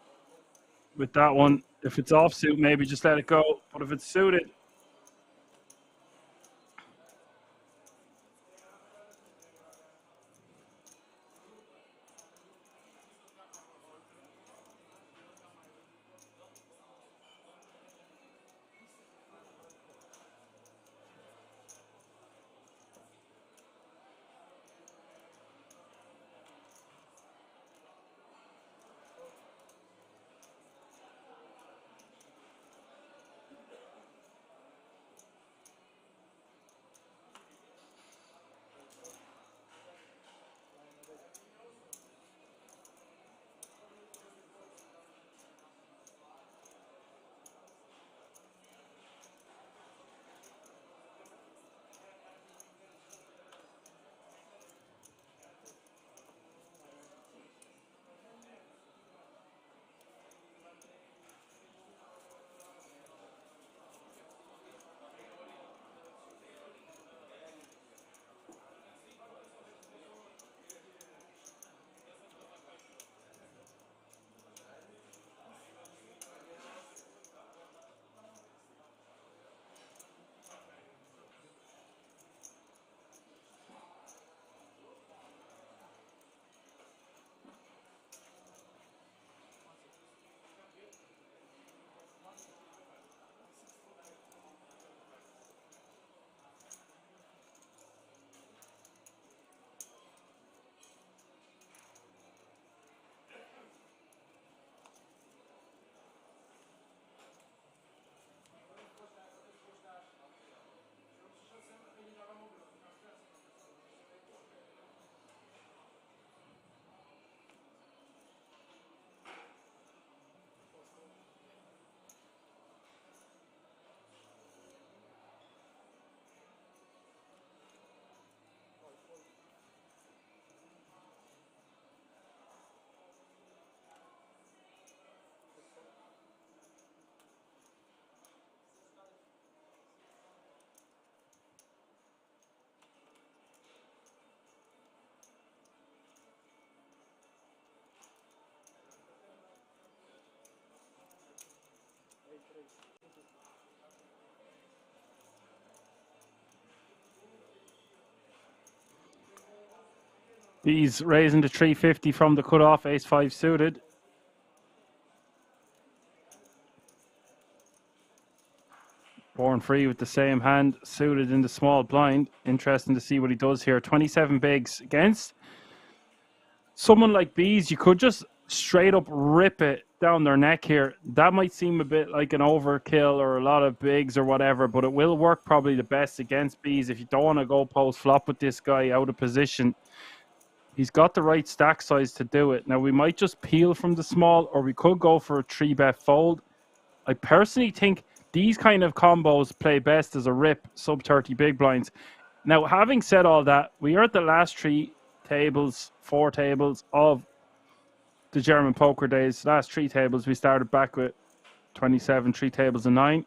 with that one. If it's offsuit, maybe just let it go. But if it's suited, He's raising to 350 from the cutoff, ace-5 suited. Born free with the same hand, suited in the small blind. Interesting to see what he does here. 27 bigs against someone like Bees. You could just straight up rip it down their neck here. That might seem a bit like an overkill or a lot of bigs or whatever, but it will work probably the best against Bees if you don't want to go post flop with this guy out of position. He's got the right stack size to do it. Now, we might just peel from the small, or we could go for a 3-bet fold. I personally think these kind of combos play best as a rip, sub 30 big blinds. Now, having said all that, we are at the last 4 tables of the German poker days. Last 3 tables, we started back with 27, 3 tables and 9.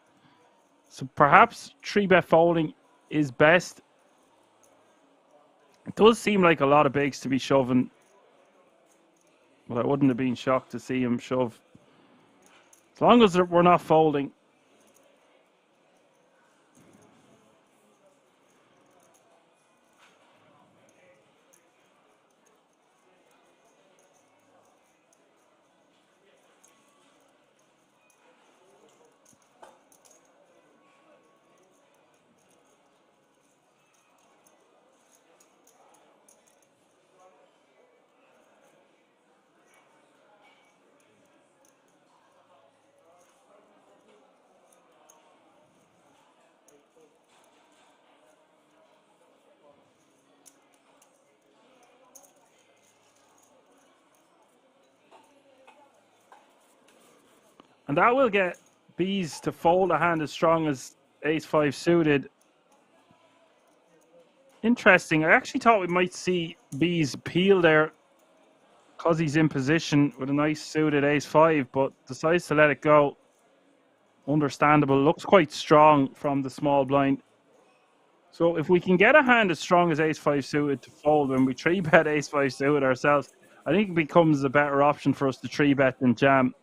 So perhaps 3-bet folding is best. It does seem like a lot of bigs to be shoving. Well, I wouldn't have been shocked to see him shove. As long as we're not folding. And that will get Bees to fold a hand as strong as ace-5 suited. Interesting. I actually thought we might see Bees peel there because he's in position with a nice suited ace-5, but decides to let it go. Understandable. Looks quite strong from the small blind. So if we can get a hand as strong as ace-5 suited to fold when we 3-bet ace-5 suited ourselves, I think it becomes a better option for us to 3-bet than jam.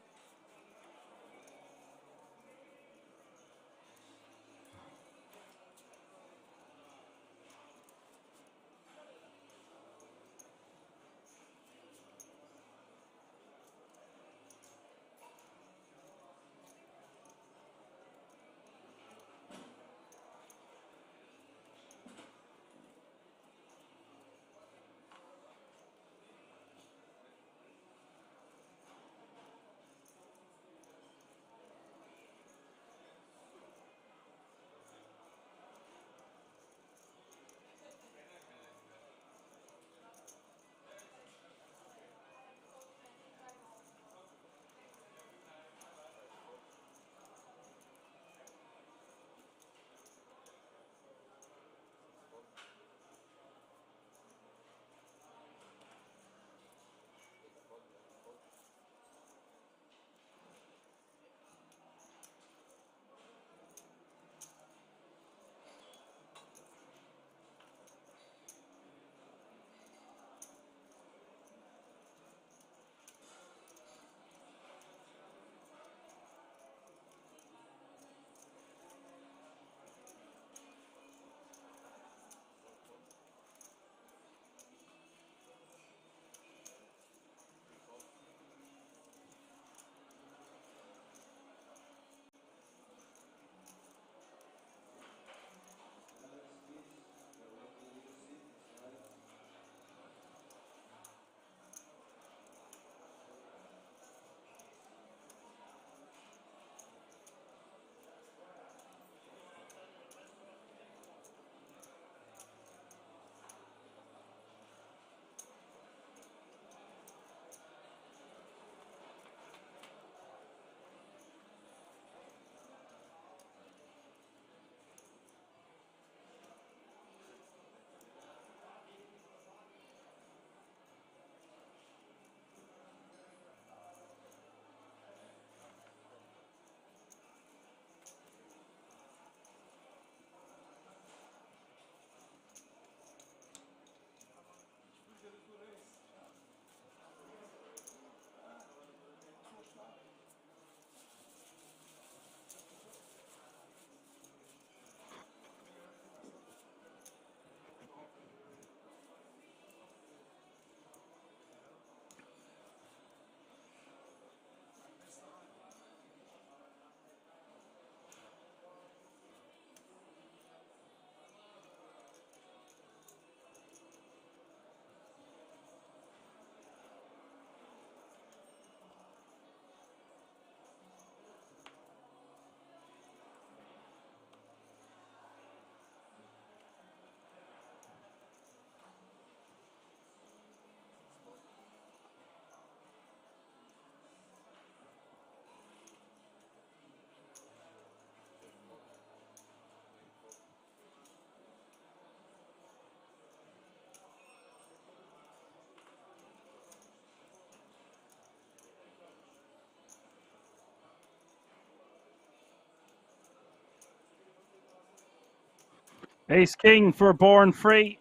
Ace King for Born Free.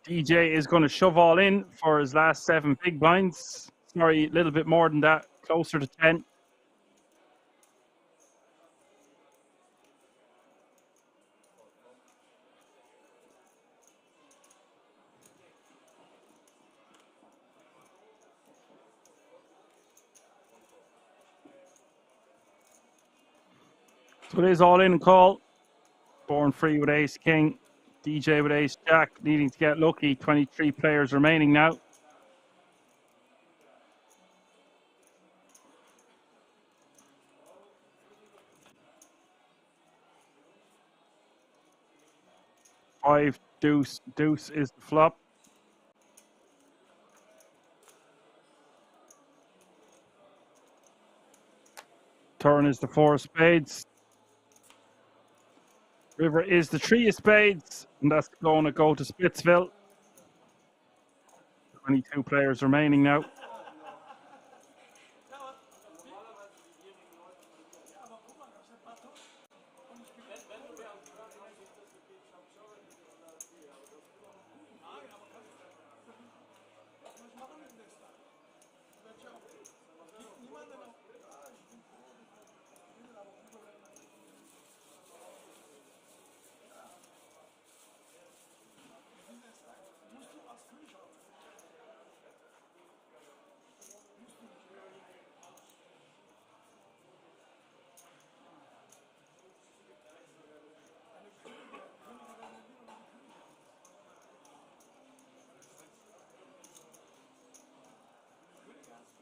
DJ is going to shove all in for his last 7 big blinds. Sorry, a little bit more than that, closer to 10. So it is all in call. Born Free with Ace King. DJ with Ace Jack, needing to get lucky. 23 players remaining now. Five, deuce, deuce is the flop. Turn is the 4 of spades. River is the 3 of spades, and that's going to go to Splitsville. 22 players remaining now.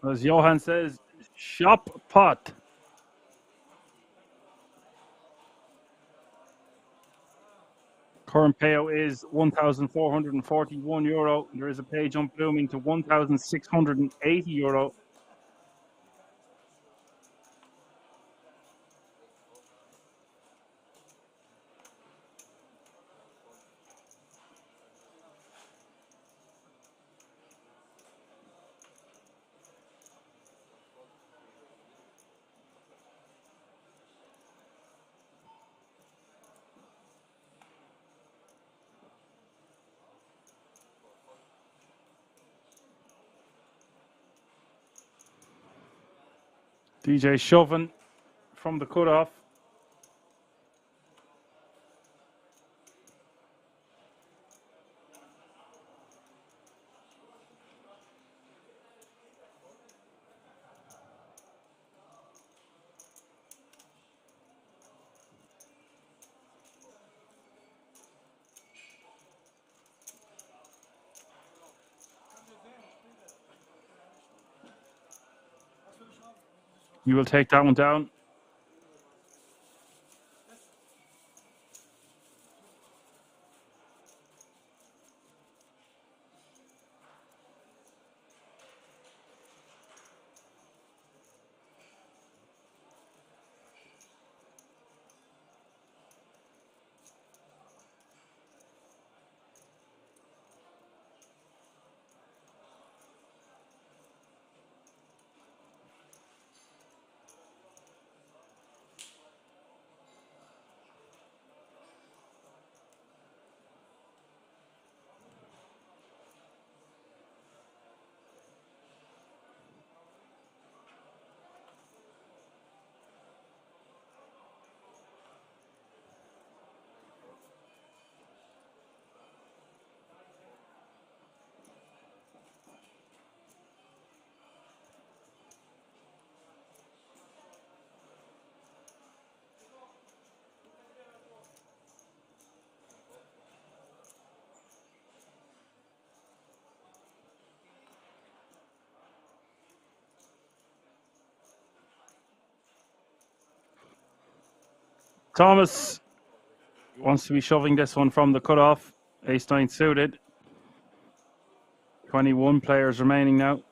As Johan says, shop pot. Current payout is €1,441. There is a pay jump blooming to €1,680. DJ shoving from the cutoff. You will take that one down. Thomas wants to be shoving this one from the cutoff. Ace 9 suited. 21 players remaining now.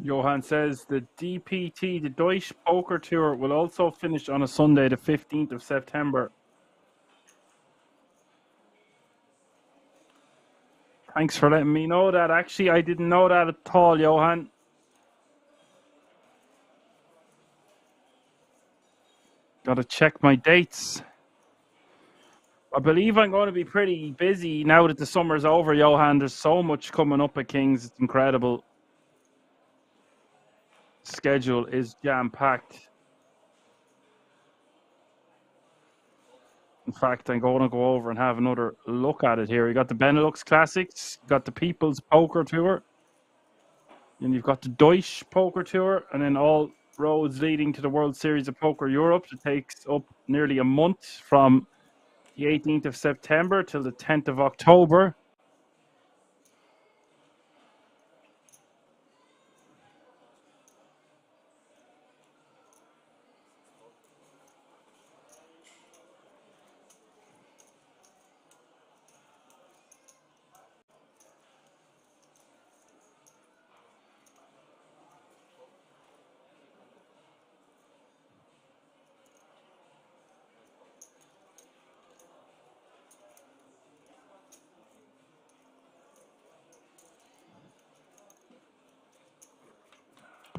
Johan says the DPT, the Deutsche Poker Tour, will also finish on a Sunday, the 15th of September. Thanks for letting me know that. Actually, I didn't know that at all, Johan. Got to check my dates. I believe I'm going to be pretty busy now that the summer's over, Johan. There's so much coming up at Kings. It's incredible. Schedule is jam-packed. In fact, I'm going to go over and have another look at it here. You got the Benelux Classics, you got the People's Poker Tour, and you've got the Deutsche Poker Tour, and then all roads leading to the World Series of Poker Europe. It takes up nearly a month from the 18th of September till the 10th of October.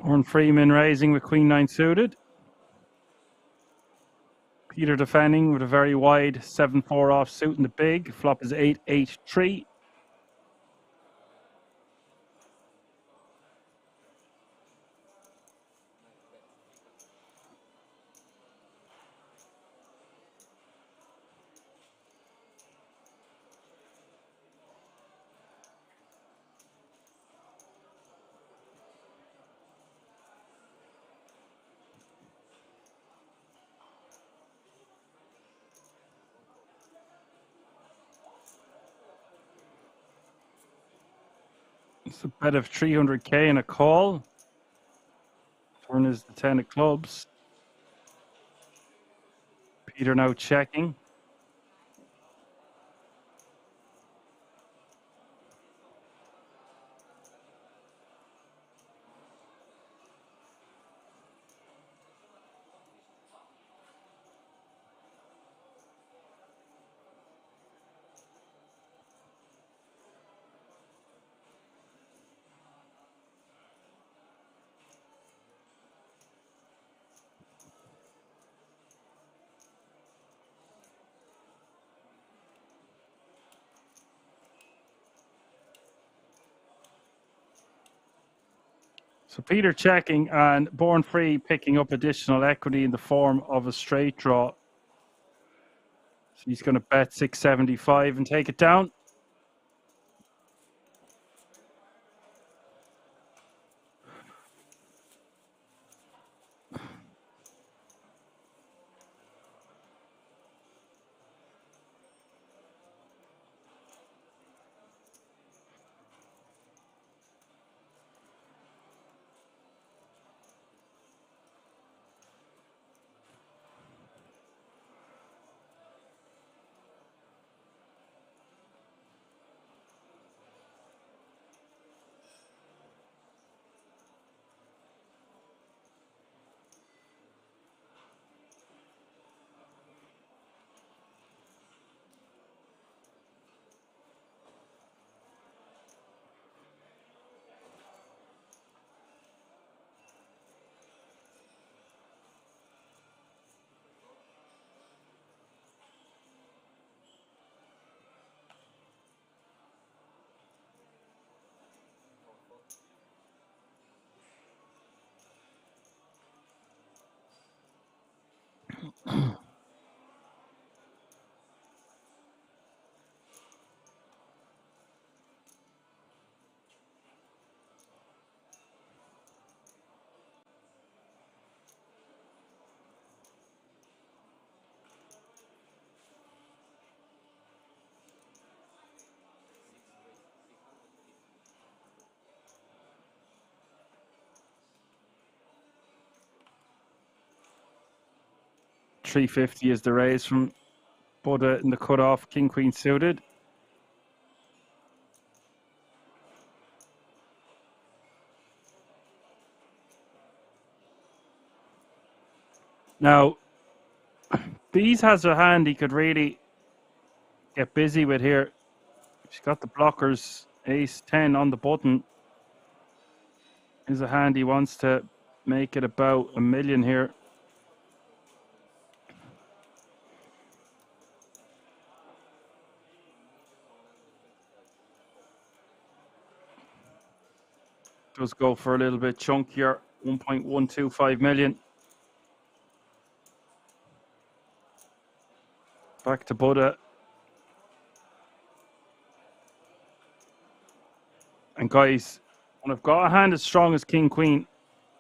Warren Freeman raising with Queen 9 suited. Peter defending with a very wide 7-4 offsuit in the big. Flop is 8-8-3. It's a bet of 300k and a call. Turn is the 10 of clubs. Peter now checking. So Peter checking and Born Free picking up additional equity in the form of a straight draw. So he's going to bet 675 and take it down. $350 is the raise from Buddha in the cutoff, King Queen suited. Now, Bees has a hand he could really get busy with here. She's got the blockers, ace 10 on the button. Is a hand he wants to make it about a million here. Does go for a little bit chunkier, 1.125 million. Back to Buddha. And guys, when I've got a hand as strong as King Queen,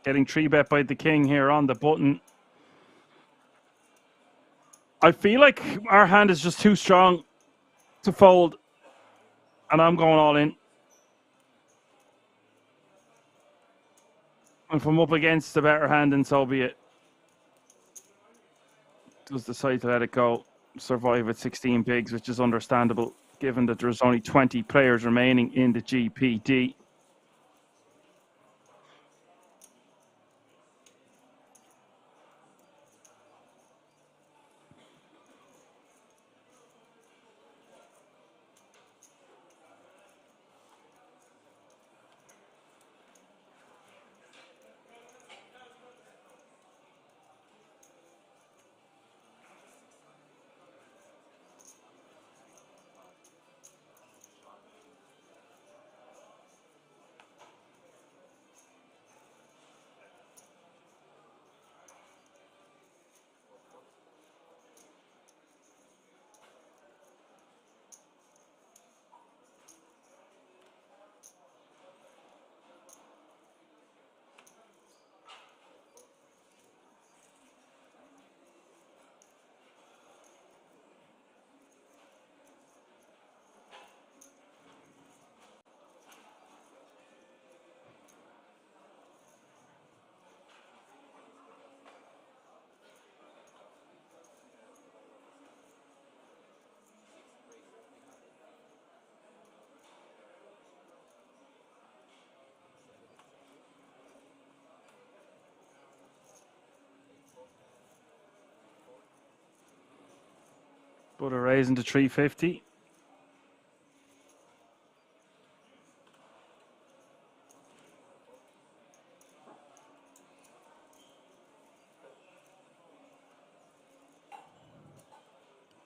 getting 3-bet by the King here on the button, I feel like our hand is just too strong to fold, and I'm going all in. If I'm up against a better hand, then so be it. Does decide to let it go, survive at 16 bigs, which is understandable given that there's only 20 players remaining in the GPD. But a raising to 350.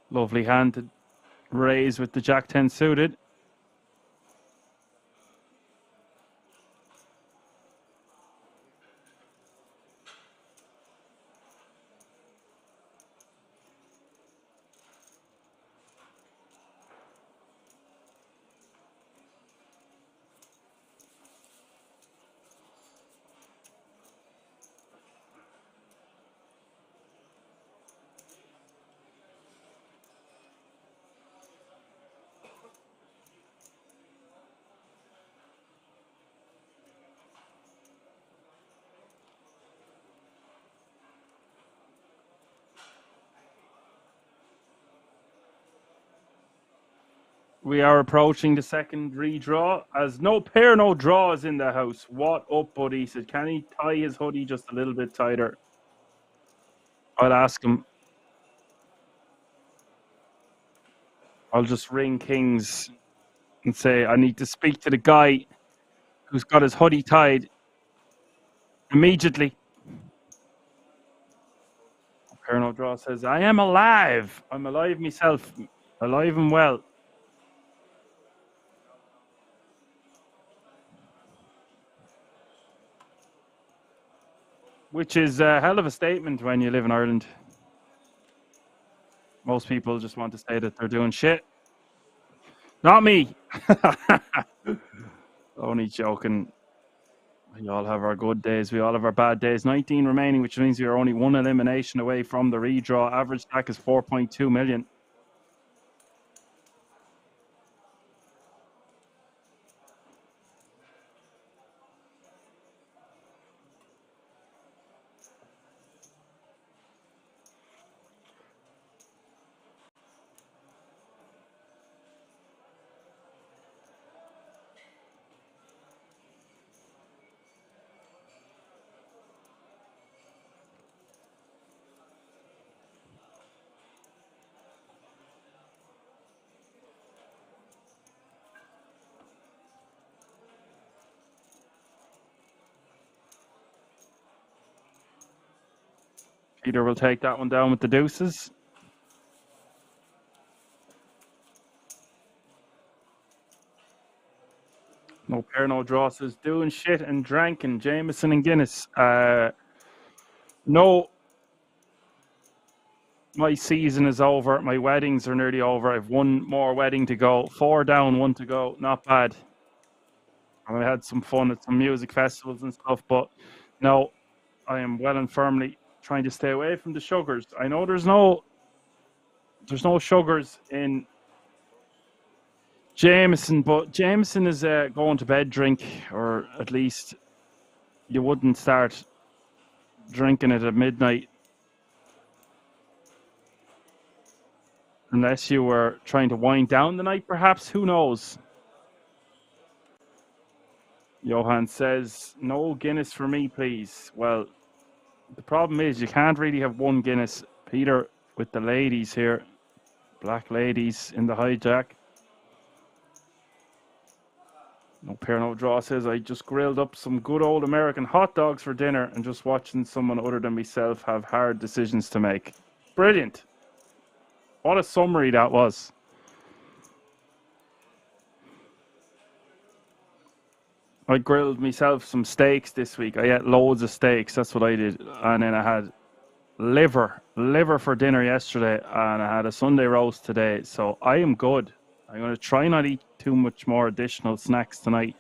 Lovely hand to raise with the Jack 10 suited. We are approaching the second redraw as no pair, no draws in the house. What up, buddy? Said, can he tie his hoodie just a little bit tighter? I'll ask him. I'll just ring Kings and say, I need to speak to the guy who's got his hoodie tied immediately. Pair, no draw says, I am alive. I'm alive myself. Alive and well. Which is a hell of a statement when you live in Ireland. Most people just want to say that they're doing shit. Not me. Only joking. We all have our good days. We all have our bad days. 19 remaining, which means we are only one elimination away from the redraw. Average stack is 4.2 million. Peter will take that one down with the deuces. No pair, no draw says doing shit and drinking. Jameson and Guinness. No, my season is over. My weddings are nearly over. I've one more wedding to go. 4 down, 1 to go. Not bad. And I had some fun at some music festivals and stuff, but no, I am well and firmly trying to stay away from the sugars. I know there's no sugars in Jameson, but Jameson is a going to bed drink, or at least you wouldn't start drinking it at midnight unless you were trying to wind down the night, perhaps. Who knows? Johan says, no Guinness for me, please. Well, the problem is you can't really have one Guinness. Peter with the ladies here. Black ladies in the hijack. No pair, no draw says, I just grilled up some good old American hot dogs for dinner and just watching someone other than myself have hard decisions to make. Brilliant. What a summary that was. I grilled myself some steaks this week. I ate loads of steaks. That's what I did. And then I had liver for dinner yesterday, and I had a Sunday roast today. So I am good. I'm going to try not eat too much more additional snacks tonight.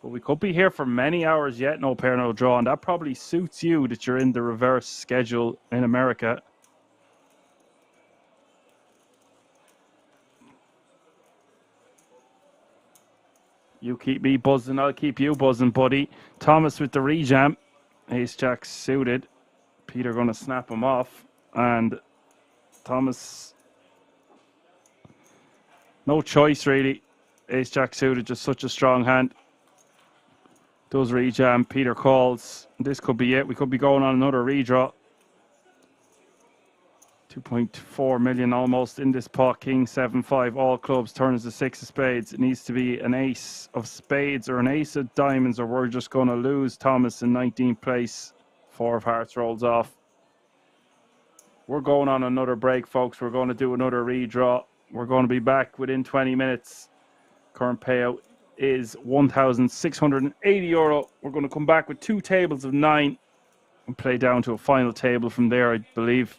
But we could be here for many hours yet, no pair, no draw. And that probably suits you that you're in the reverse schedule in America. You keep me buzzing, I'll keep you buzzing, buddy. Thomas with the rejam. Ace-Jack suited. Peter going to snap him off. And Thomas, no choice really. Ace-Jack suited, just such a strong hand. Does rejam. Peter calls. This could be it. We could be going on another redraw. 2.4 million almost in this pot. King 7-5, all clubs, turns the 6 of spades. It needs to be an ace of spades or an ace of diamonds, or we're just going to lose Thomas in 19th place. 4 of hearts rolls off. We're going on another break, folks. We're going to do another redraw. We're going to be back within 20 minutes. Current payout is €1,680. We're going to come back with 2 tables of 9 and play down to a final table from there, I believe.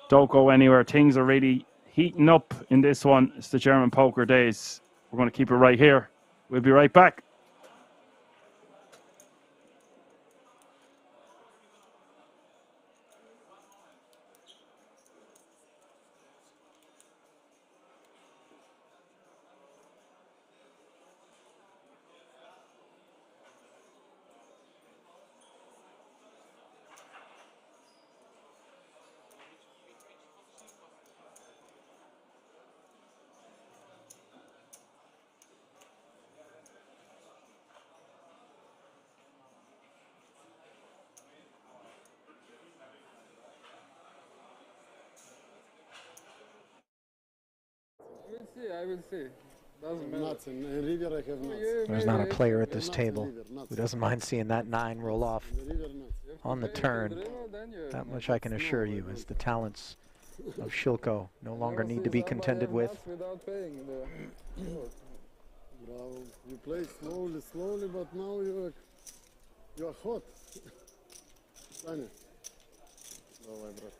Don't go anywhere. Things are really heating up in this one. It's the German poker days. We're going to keep it right here. We'll be right back. I will see. Doesn't matter. Nothing. In river I have nuts. There's not a player at this Nuts table in river, nuts. who doesn't mind seeing that 9 roll off In the river, nuts. on the turn. That much I can assure you, as the talents of Shilko no longer need to be contended with. Without paying the Bravo. You play slowly, but now you are hot. Саня. Давай, брат.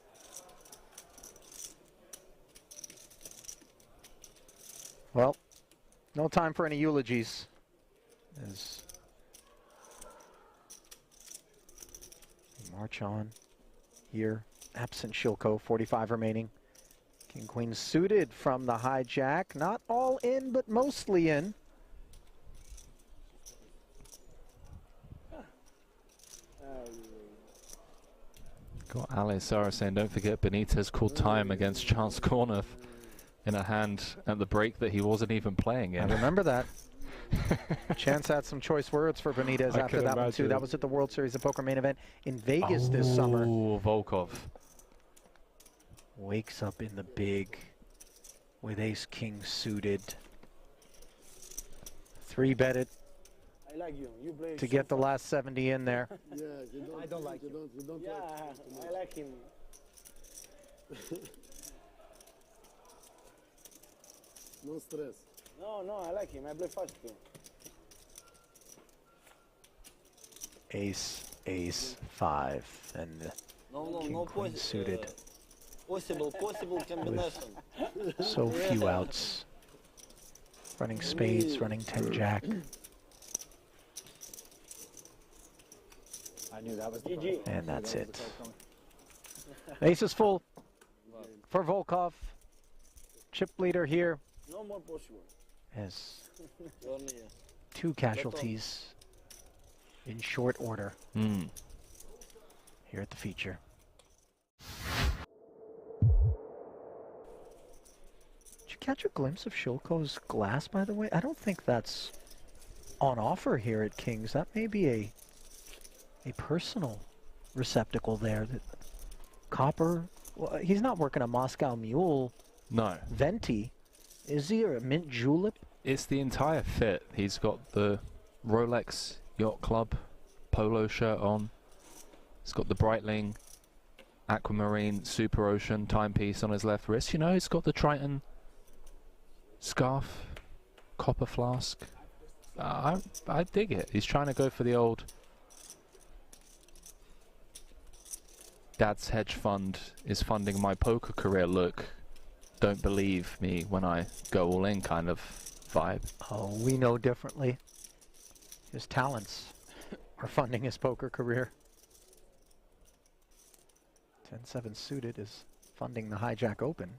Well, no time for any eulogies, as we march on here. Absent Shilko, 45 remaining. King Queen suited from the hijack. Not all in, but mostly in. Got Ali Sarah saying, don't forget Benitez called time against Charles Cornuff in a hand at the break that he wasn't even playing in. I remember that. Chance had some choice words for Benitez after that one too. That was at the World Series of Poker main event in Vegas this summer. Oh, Volkov. Wakes up in the big with ace king suited. 3-bet it like you. You play to so get the fast. last 70 in there. Yeah, you don't like you don't Yeah, like I like him. no stress. No, I like him. I play fast too. Ace, ace, 5, and No, King, no queen suited. Possible combination. So few outs. Running spades, running 10 jack. I knew that was the GG. And that's it. Ace is full for Volkov. Chip leader here No more possible. has Journey. 2 casualties in short order Hmm. here at the feature. Did you catch a glimpse of Shilko's glass, by the way? I don't think that's on offer here at King's. That may be a personal receptacle there. That copper. Well, he's not working a Moscow Mule No, venti, is he, or a mint julep? it's the entire fit. He's got the Rolex Yacht Club polo shirt on. He's got the Breitling Aquamarine Super Ocean timepiece on his left wrist. You know, he's got the Triton scarf, copper flask. I dig it. He's trying to go for the old Dad's hedge fund is funding my poker career look. Don't believe me when I go all in kind of vibe. Oh, we know differently. His talents are funding his poker career. 10-7 suited is funding the Hijack Open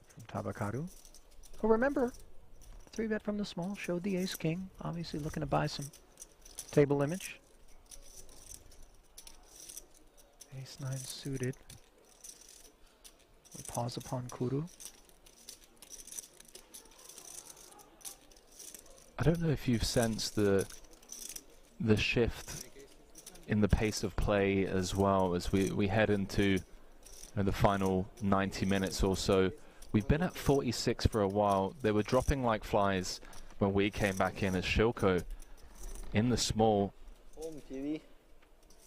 from Tabakaru. Oh, remember, 3-bet from the small, showed the ace-king, obviously looking to buy some table image. Ace-9 suited. We pause upon Kuru. I don't know if you've sensed the shift in the pace of play as well as we head into the final 90 minutes or so. We've been at 46 for a while. They were dropping like flies when we came back in as Shilko in the small Home TV.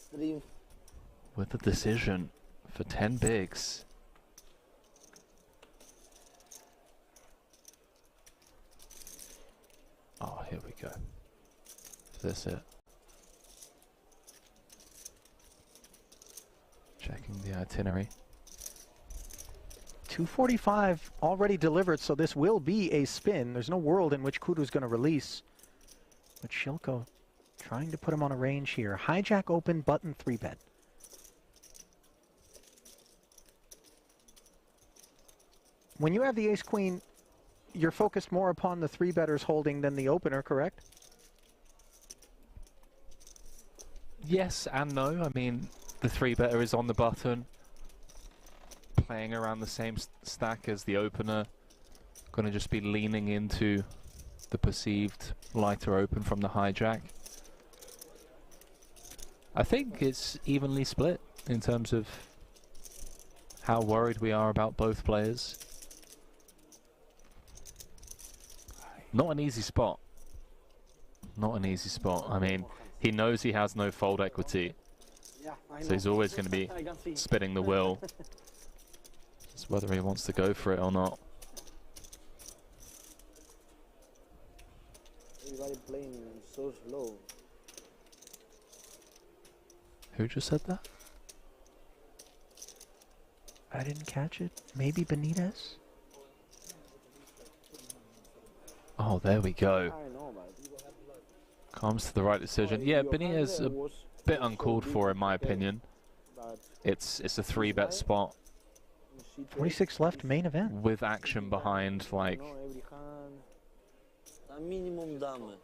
Stream. with the decision for 10 bigs. Oh, here we go. Is this it? Checking the itinerary. 245 already delivered, so this will be a spin. There's no world in which Kudu's going to release. But Shilko trying to put him on a range here. Hijack open, button 3-bet. When you have the ace-queen, you're focused more upon the 3-betters holding than the opener, correct? Yes and no. I mean, the 3-better is on the button, playing around the same stack as the opener. Going to just be leaning into the perceived lighter open from the hijack. I think it's evenly split in terms of how worried we are about both players. Not an easy spot. Not an easy spot. I mean, he knows he has no fold equity, Yeah, I so know. he's always going to be I can see. spinning the wheel. It's whether he wants to go for it or not. Everybody playing so slow. Who just said that? I didn't catch it. Maybe Benitez? Oh, there we go. I know, but Comes to the right decision. Yeah, Benitez a bit uncalled for in my opinion. It's a 3-bet spot 26 left, main event. with action behind, like, every hand. Там минимум дамы.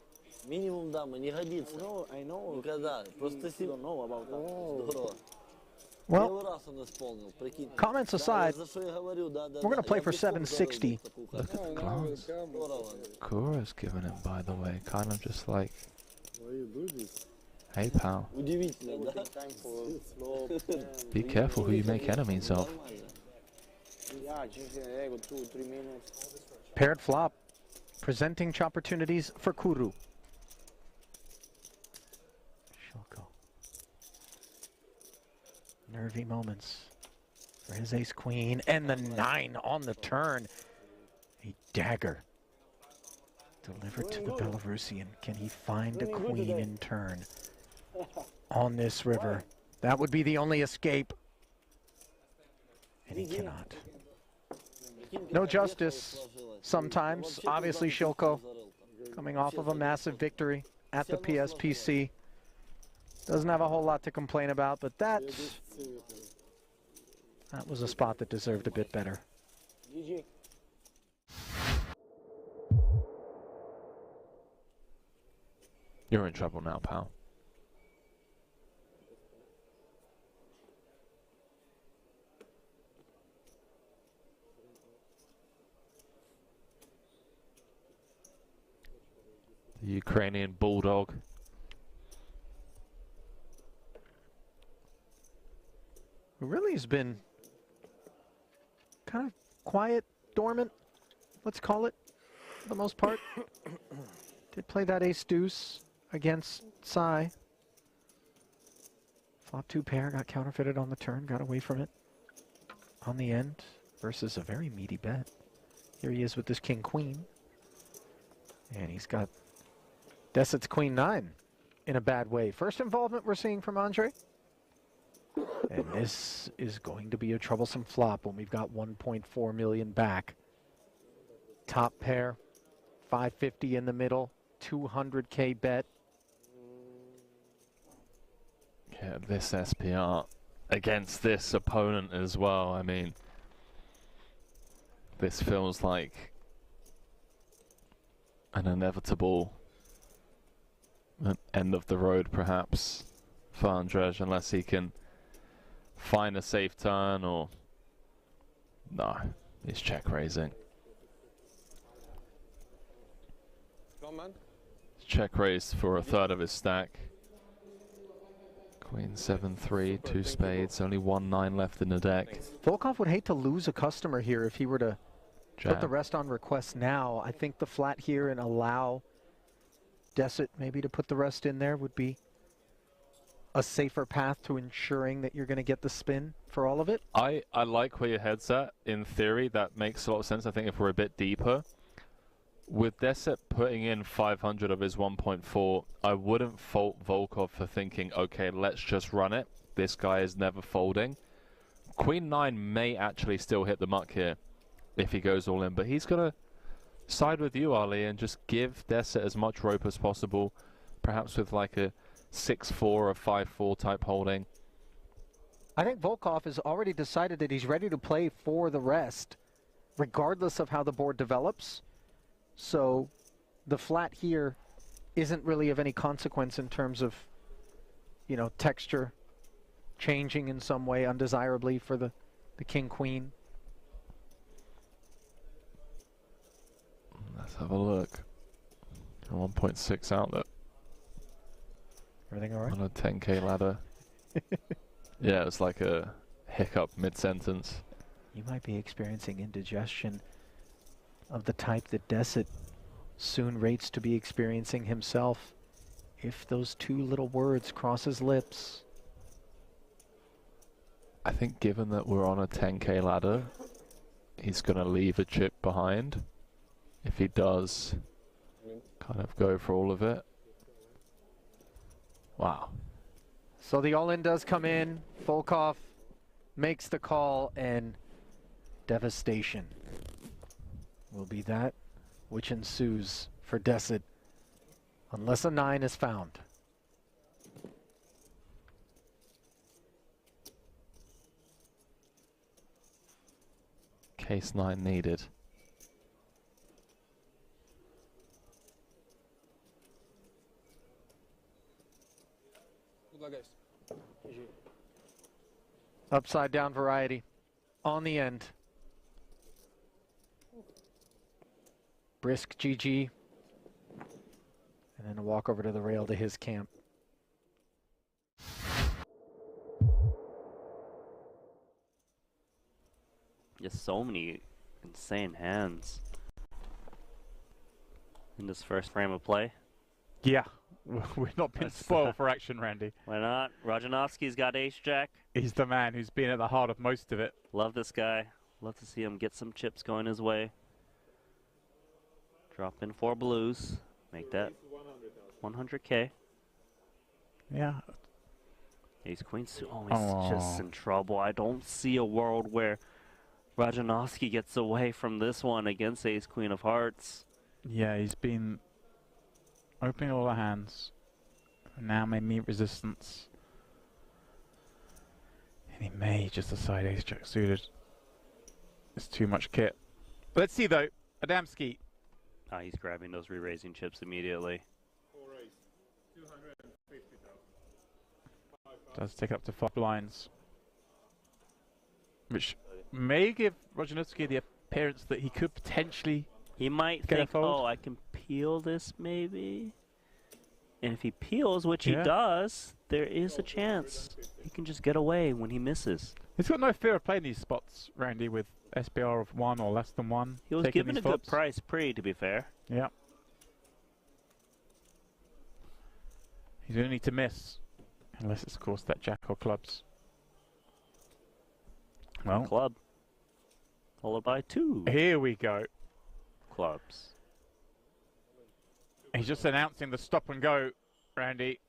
Минимум дамы, не годится. I know. Никогда. Просто don't know about that. Здорово. Well, Первый раз он исполнил, прикинь. comments aside, За что я говорю, да, да, we're going да. to play Я for бы сколько 760. заработал такую look карту. at the class. Здорово. Kura's giving him, by the way, kind of just like, Why you do this? hey pal, Удивительно, да? be careful who you make enemies of. Paired flop, presenting opportunities for Kuru. nervy moments for his ace-queen, and the 9 on the turn. A dagger delivered to the Belarusian. Can he find a queen in turn on this river? That would be the only escape. And he cannot. No justice sometimes. Obviously, Shilko coming off of a massive victory at the PSPC. Doesn't have a whole lot to complain about, but that was a spot that deserved a bit better. You're in trouble now, pal. The Ukrainian bulldog. Who really has been kind of quiet, dormant, let's call it, for the most part. Did play that ace-deuce against Sai. Flop 2 pair, got counterfeited on the turn, got away from it on the end versus a very meaty bet. Here he is with this king-queen. And he's got Deset's queen-9 in a bad way. First involvement we're seeing from Andre. And this is going to be a troublesome flop when we've got 1.4 million back. Top pair, 550 in the middle, 200K bet. Yeah, this SPR against this opponent as well. I mean, this feels like an inevitable end of the road, perhaps, for Andrzej, unless he can find a safe turn or... No, he's check raising. He's check raised for a third of his stack. Queen 7-3, 2 spades, only 1-9 left in the deck. Volkov would hate to lose a customer here if he were to put the rest on request now. I think the flat here and allow Deset maybe to put the rest in there would be a safer path to ensuring that you're going to get the spin for all of it. I like where your head's at. In theory, that makes a lot of sense. I think if we're a bit deeper, with Deset putting in 500 of his 1.4, I wouldn't fault Volkov for thinking, okay, let's just run it. This guy is never folding. Queen 9 may actually still hit the muck here if he goes all in, but he's going to side with you, Ali, and just give Deset as much rope as possible, perhaps with like a 6-4 or 5-4 type holding. I think Volkov has already decided that he's ready to play for the rest, regardless of how the board develops. So the flat here isn't really of any consequence in terms of, you know, texture changing in some way undesirably for the king-queen. Let's have a look. 1.6 outlet. Everything all right? On a 10K ladder. Yeah, it's like a hiccup mid-sentence. You might be experiencing indigestion of the type that Deset soon rates to be experiencing himself if those two little words cross his lips. I think given that we're on a 10K ladder, he's going to leave a chip behind. If he does kind of go for all of it. Wow. So the all-in does come in. Volkov makes the call, and devastation will be that which ensues for Deset unless a 9 is found. Case 9 needed. Upside down variety on the end. Brisk GG. And then a walk over to the rail to his camp. Just so many insane hands in this first frame of play. Yeah, We've not been spoiled for action, Randy. Why not? Rajanovski's got ace-jack. He's the man who's been at the heart of most of it. Love this guy. Love to see him get some chips going his way. Drop in 4 blues. Make that 100K. Yeah. Ace queen suit. Oh, he's just in trouble. I don't see a world where Rajanovski gets away from this one against ace queen of hearts. Yeah, he's been opening all the hands. Now may meet resistance. And he may just decide ace jack suited. It's too much kit. Let's see though. Adamski. Ah, he's grabbing those re-raising chips immediately. Does take up to 5 blinds. Which may give Rajanovski the appearance that he could potentially He might get a think, fold. oh, I can peel this maybe. And if he peels, which Yeah. he does, there is a chance he can just get away when he misses. He's got no fear of playing these spots, Randy, with SPR of 1 or less than 1. He was taking given these a good flops. price pre, to be fair. Yeah. He's going to need to miss. Unless it's, of course, that jack or clubs. Well, Club. Followed by 2 here we go. clubs. He's just announcing the stop and go, Randy.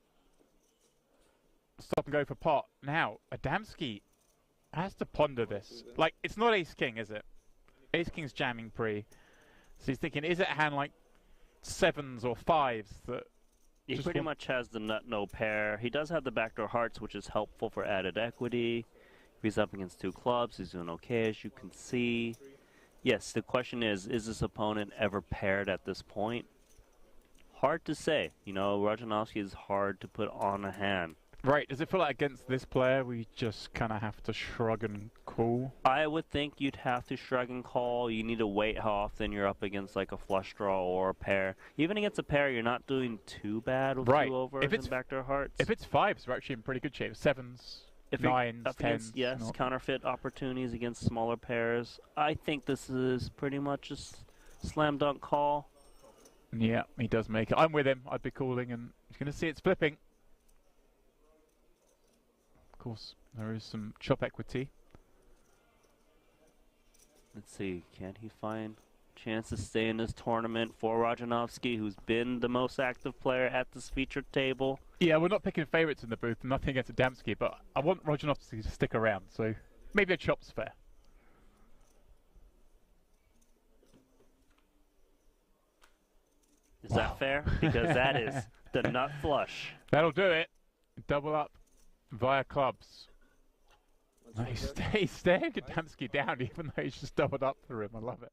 Stop and go for pot. Now, Adamski has to ponder this. Like, it's not ace-king, is it? Ace-king's jamming pre. So he's thinking, is it a hand like 7s or 5s that... He just pretty want- much has the nut no pair. He does have the backdoor hearts, which is helpful for added equity. If he's up against 2 clubs, he's doing okay, as you can see. Yes, the question is this opponent ever paired at this point? Hard to say. You know, Rajanovski is hard to put on a hand. Right, does it feel like against this player we just kind of have to shrug and call? I would think you'd have to shrug and call. You need to wait how often you're up against like a flush draw or a pair. Even against a pair, you're not doing too bad with Right. 2 overs If it's- and backdoor hearts. If it's 5s, we're actually in pretty good shape. 7s, If you're 9s, up 10s. against, yes, not- counterfeit opportunities against smaller pairs. I think this is pretty much just slam dunk call. Yeah, he does make it. I'm with him. I'd be calling, and he's going to see it's flipping. Of course, there is some chop equity. Let's see, can he find chance to stay in this tournament for Rajanovski, who's been the most active player at this featured table? Yeah, we're not picking favourites in the booth, nothing against Adamski, but I want Rajanovski to stick around, so maybe a chop's fair. Is that fair? Because that is the nut flush. That'll do it. Double up via clubs. He's staring Adamski down, even though he's just doubled up for him. I love it.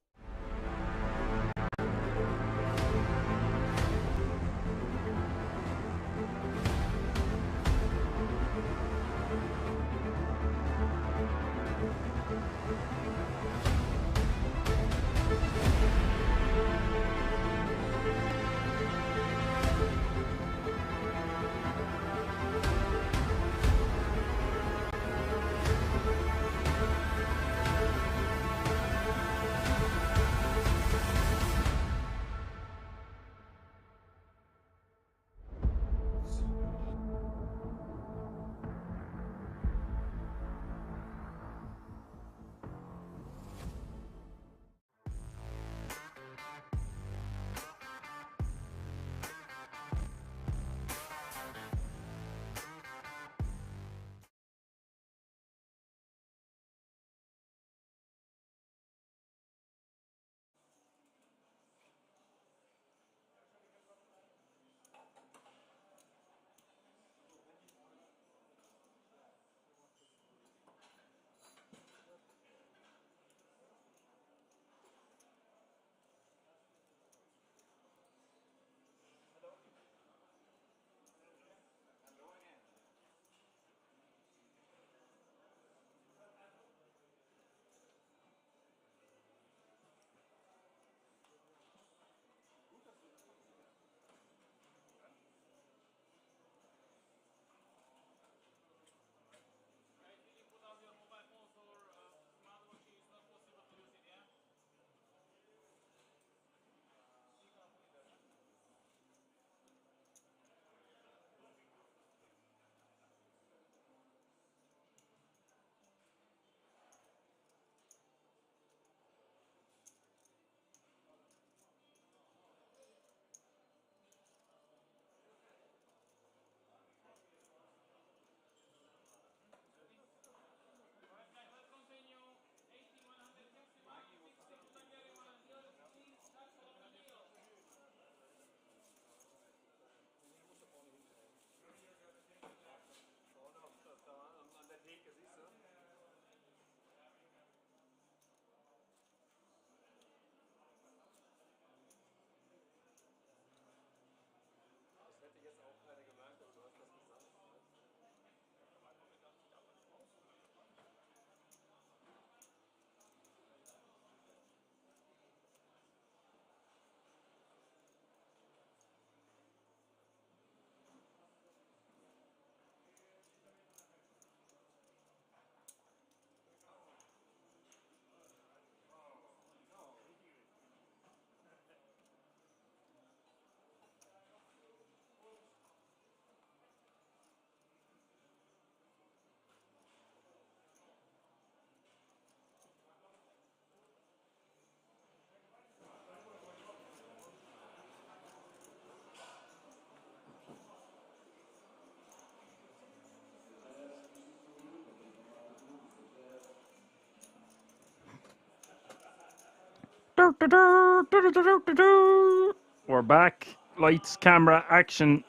We're back. Lights, camera, action.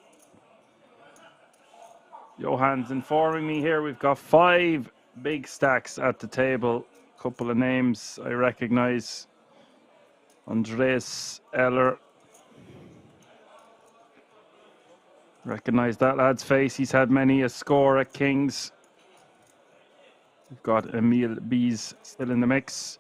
Johan's informing me here. We've got 5 big stacks at the table. Couple of names I recognize. Andreas Eller. Recognize that lad's face. He's had many a score at Kings. We've got Emil Bees still in the mix.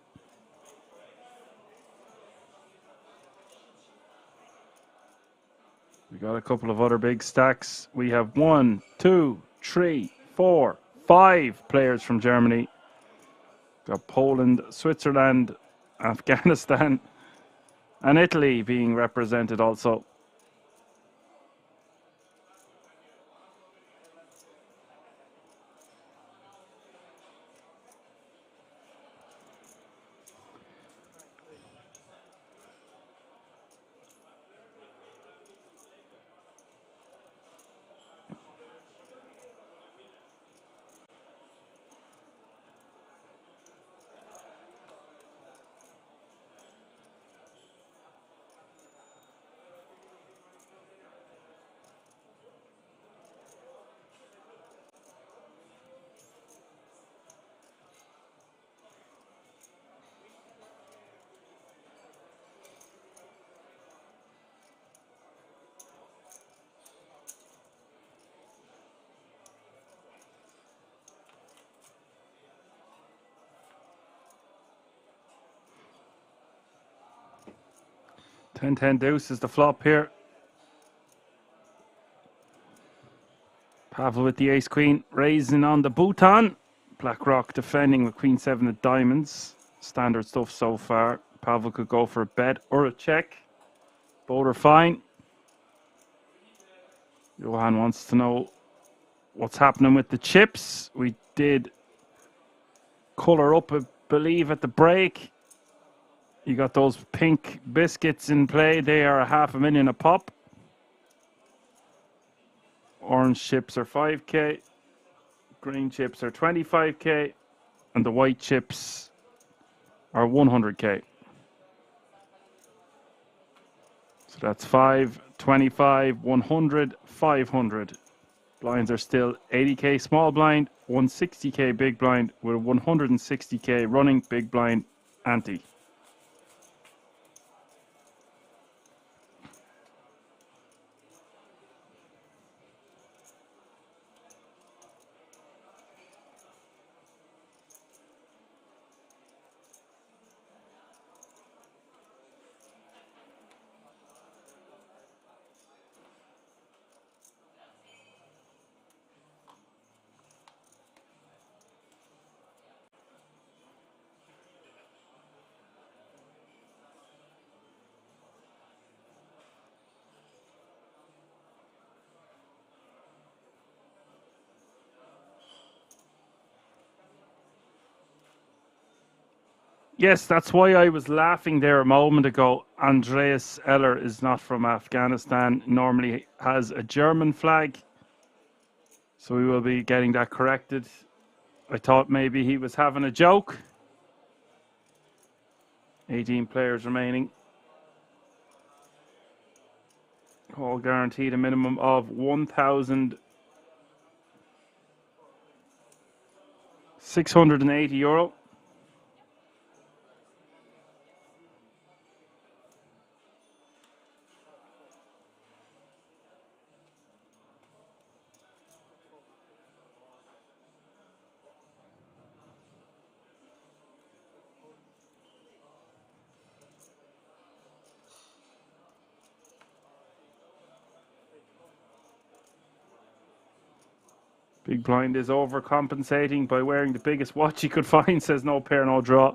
We got a couple of other big stacks. We have 1, 2, 3, 4, 5 players from Germany. Got Poland, Switzerland, Afghanistan, and Italy being represented also. Ten deuce is the flop here. Pavel with the ace queen, raising on the bouton. Blackrock defending with queen 7 of diamonds. Standard stuff so far. Pavel could go for a bet or a check. Both are fine. Johan wants to know what's happening with the chips. We did colour up, I believe, at the break. You got those pink biscuits in play. They are $500,000 a pop. Orange chips are 5k. Green chips are 25k. And the white chips are 100k. So that's 5, 25, 100, 500. Blinds are still 80k small blind, 160k big blind with a 160k running big blind ante. Yes, that's why I was laughing there a moment ago. Andreas Eller is not from Afghanistan. Normally has a German flag. So we will be getting that corrected. I thought maybe he was having a joke. 18 players remaining. All guaranteed a minimum of €1,680. Big blind is overcompensating by wearing the biggest watch he could find, says no pair, no draw.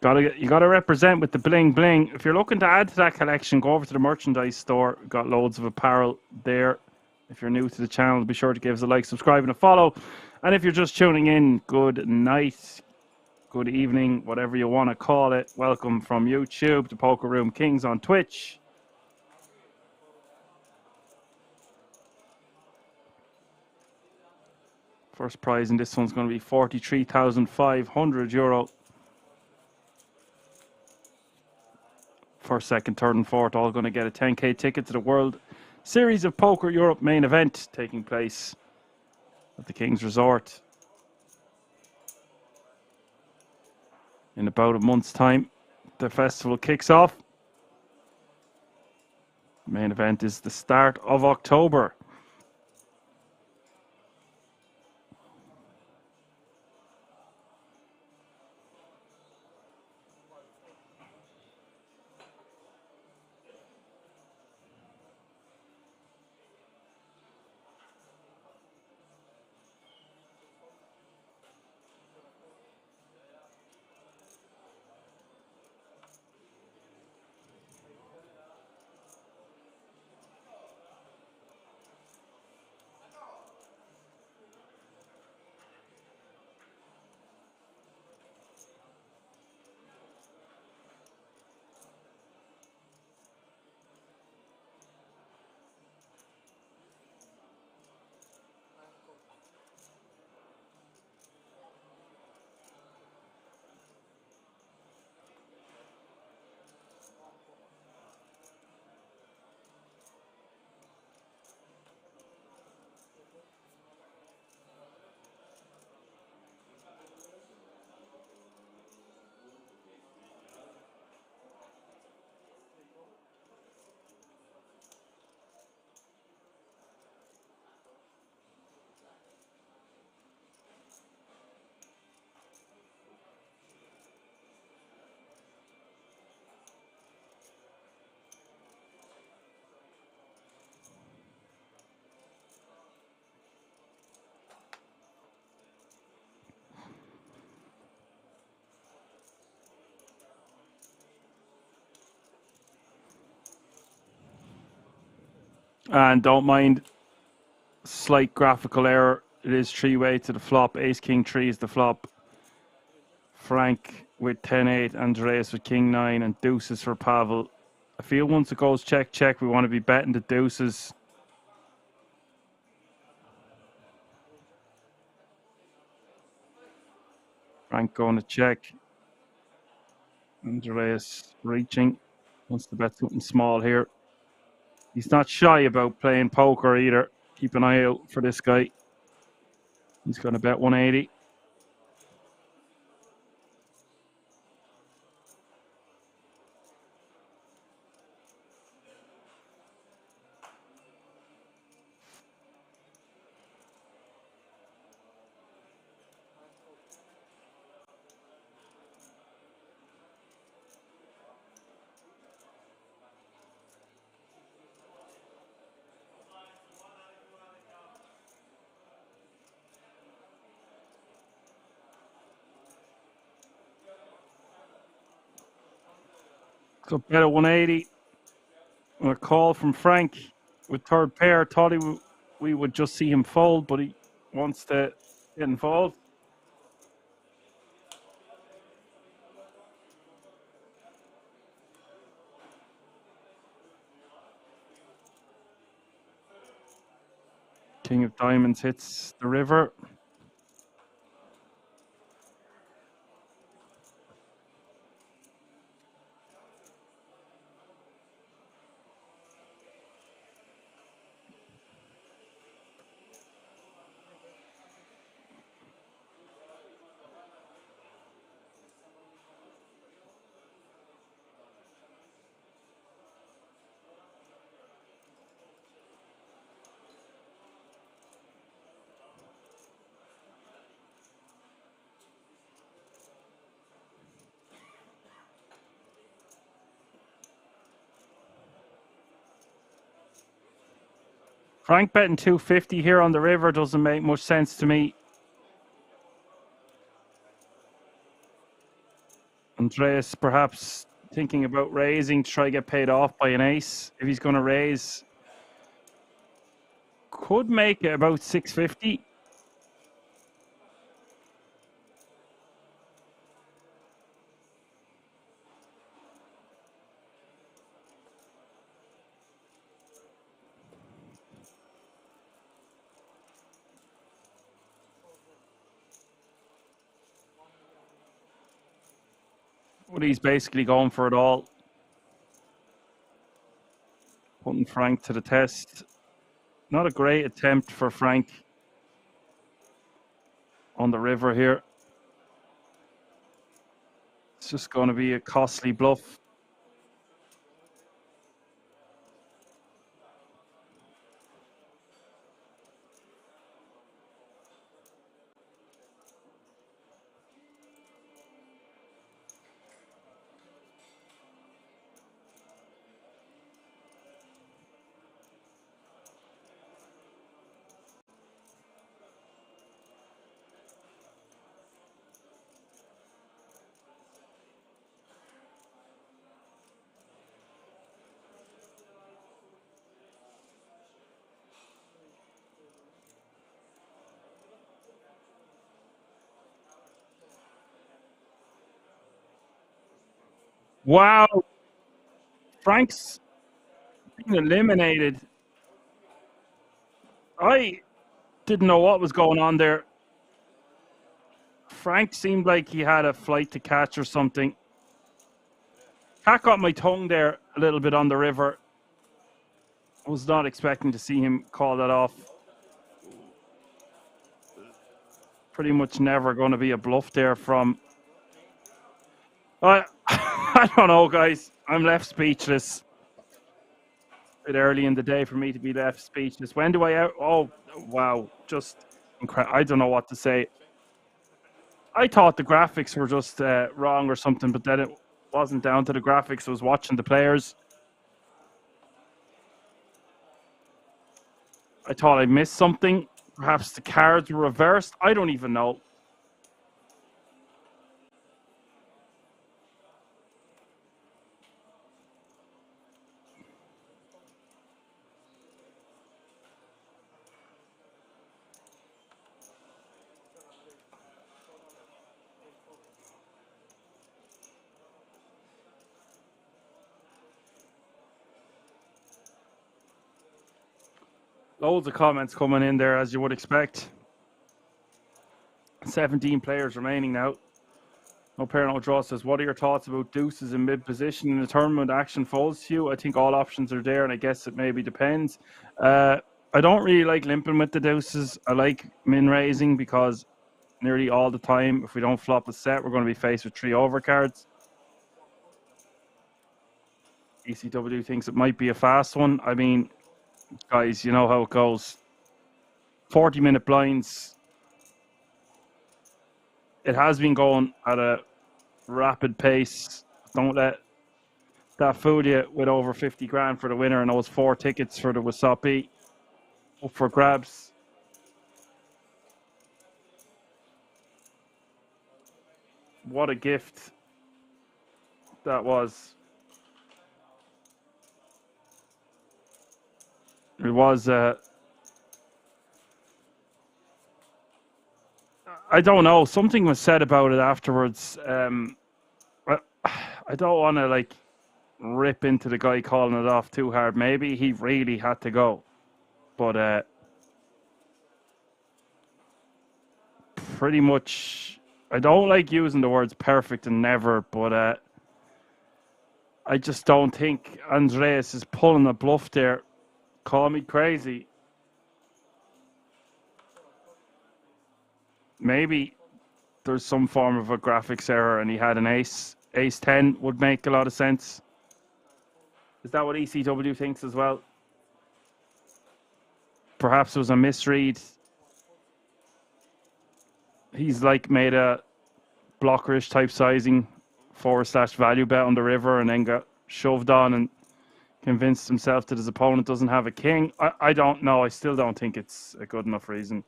You gotta represent with the bling bling. If you're looking to add to that collection, go over to the merchandise store. We've got loads of apparel there. If you're new to the channel, be sure to give us a like, subscribe, and a follow. And if you're just tuning in, good night, good evening, whatever you want to call it. Welcome from YouTube to Poker Room Kings on Twitch. First prize in this one's going to be €43,500. First, second, third, and fourth all going to get a 10k ticket to the World Series of Poker Europe main event taking place at the King's Resort in about a month's time. The festival kicks off. The main event is the start of October. And don't mind slight graphical error. It is three-way to the flop. Ace King 3 is the flop. Frank with 10-8, Andreas with King 9, and deuces for Pavel. I feel once it goes check, check, we want to be betting the deuces. Frank going to check. Andreas reaching. Wants to bet something small here. He's not shy about playing poker either. Keep an eye out for this guy. He's going to bet 180. So bet at 180. A call from Frank with third pair. Thought we would just see him fold, but he wants to get involved. King of Diamonds hits the river. Frank betting 250 here on the river doesn't make much sense to me. Andreas perhaps thinking about raising to try to get paid off by an ace. If he's going to raise, could make it about 650. But he's basically going for it all. Putting Frank to the test. Not a great attempt for Frank on the river here. It's just going to be a costly bluff. Wow. Frank's being eliminated. I didn't know what was going on there. Frank seemed like he had a flight to catch or something. Cat got my tongue there a little bit on the river. I was not expecting to see him call that off. Pretty much never going to be a bluff there from... I don't know, guys. I'm left speechless. A bit early in the day for me to be left speechless. When do I out? Oh, wow. Just incredible. I don't know what to say. I thought the graphics were just wrong or something, but then it wasn't down to the graphics. I was watching the players. I thought I missed something. Perhaps the cards were reversed. I don't even know. Loads of comments coming in there, as you would expect. 17 players remaining now. No pair, no draw says, what are your thoughts about deuces in mid-position in the tournament? Action folds to you. I think all options are there, and I guess it maybe depends. I don't really like limping with the deuces. I like min-raising because nearly all the time, if we don't flop a set, we're going to be faced with 3 overcards. ECW thinks it might be a fast one. I mean, guys, you know how it goes. 40-minute blinds. It has been going at a rapid pace. Don't let that fool you with over 50 grand for the winner and those 4 tickets for the WSOP up for grabs. What a gift that was. It was I don't know. Something was said about it afterwards. I don't want to like rip into the guy calling it off too hard. Maybe he really had to go, but pretty much. I don't like using the words perfect and never, but I just don't think Andreas is pulling a bluff there. Call me crazy. Maybe there's some form of a graphics error and he had an ace. Ace 10 would make a lot of sense. Is that what ECW thinks as well? Perhaps it was a misread. He's like made a blockerish type sizing /value bet on the river and then got shoved on and convinced himself that his opponent doesn't have a king. I don't know. I still don't think it's a good enough reason.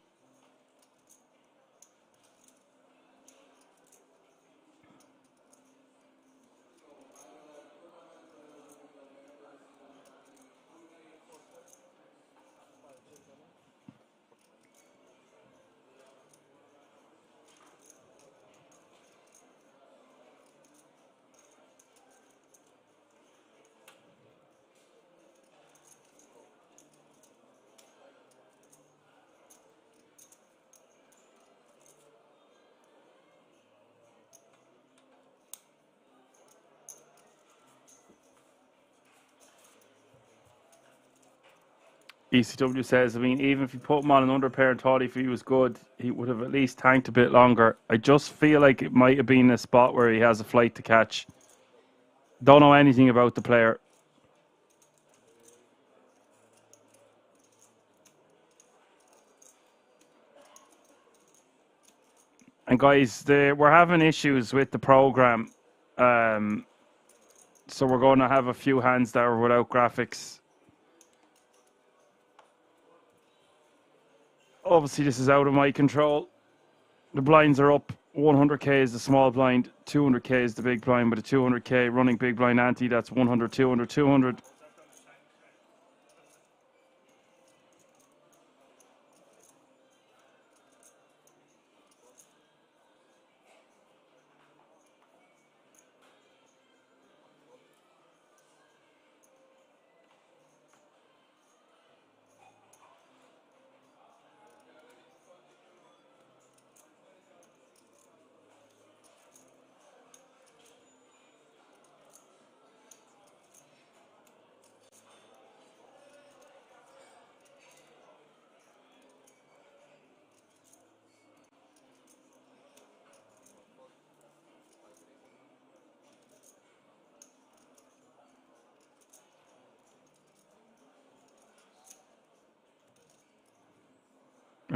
ECW says, I mean, even if you put him on an underpair and thought if he was good, he would have at least tanked a bit longer. I just feel like it might have been a spot where he has a flight to catch. Don't know anything about the player. And guys, we're having issues with the program. So we're going to have a few hands that are without graphics. Obviously, this is out of my control. The blinds are up. 100k is the small blind. 200k is the big blind. With a 200k running big blind ante, that's 100, 200, 200.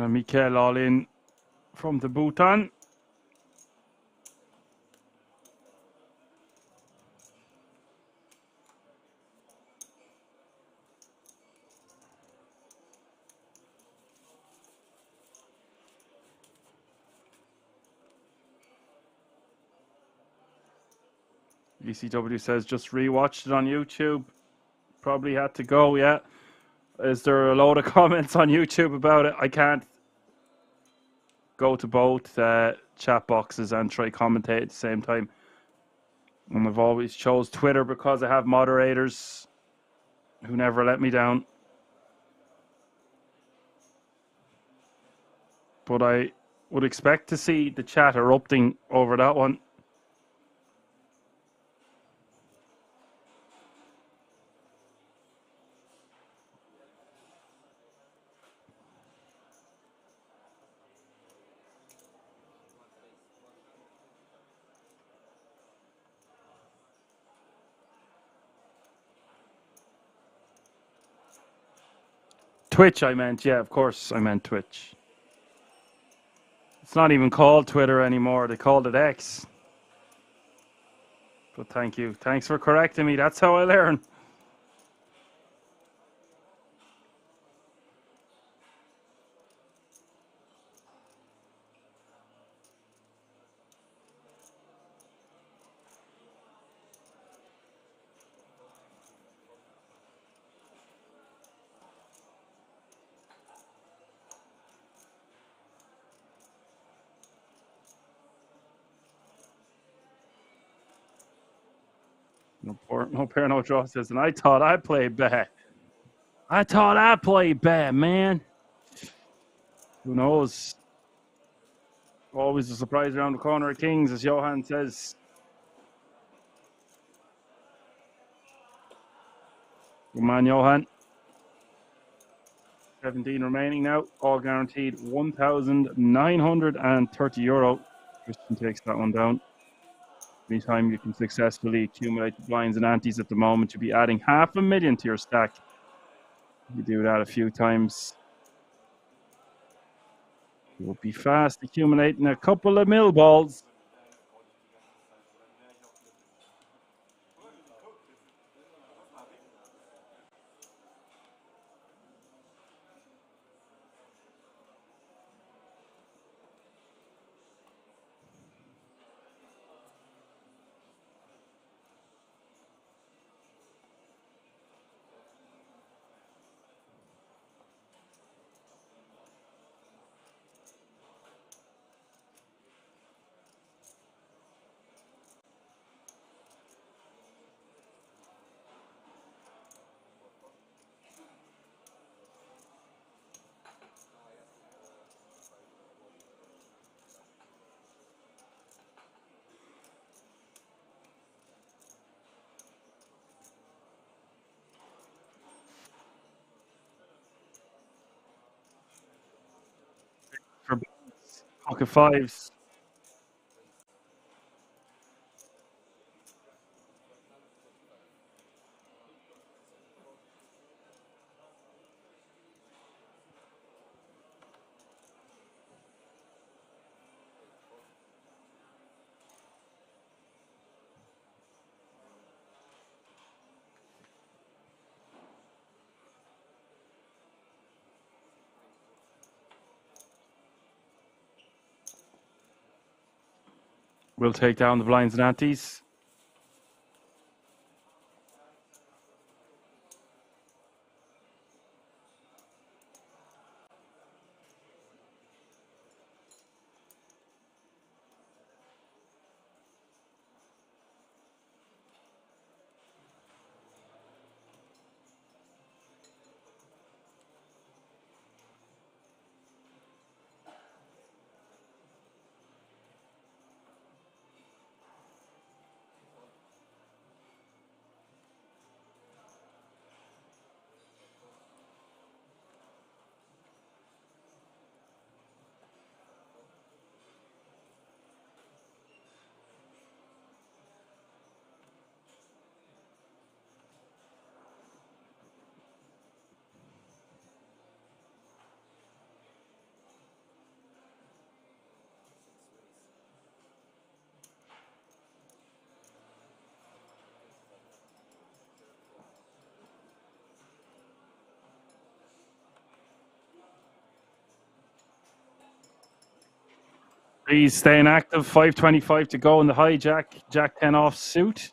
Mikel all in from the Bhutan. ECW says just rewatched it on YouTube. Probably had to go, yeah. Is there a load of comments on YouTube about it? I can't go to both chat boxes and try commentate at the same time. And I've always chose Twitter because I have moderators who never let me down. But I would expect to see the chat erupting over that one. Twitch, I meant. Yeah, of course, I meant Twitch. It's not even called Twitter anymore. They called it X. But thank you. Thanks for correcting me. That's how I learn. No pair, no draw says, and I thought I played bad. I thought I played bad, man. Who knows? Always a surprise around the corner of Kings, as Johan says. Good man, Johan. 17 remaining now. All guaranteed €1,930. Christian takes that one down. Anytime you can successfully accumulate the blinds and antes at the moment, you'll be adding $500,000 to your stack. You do that a few times, you'll be fast accumulating a couple of mill balls. Pocket fives. We'll take down the blinds and antes. He's staying active. 5:25 to go in the hijack. Jack 10 off suit.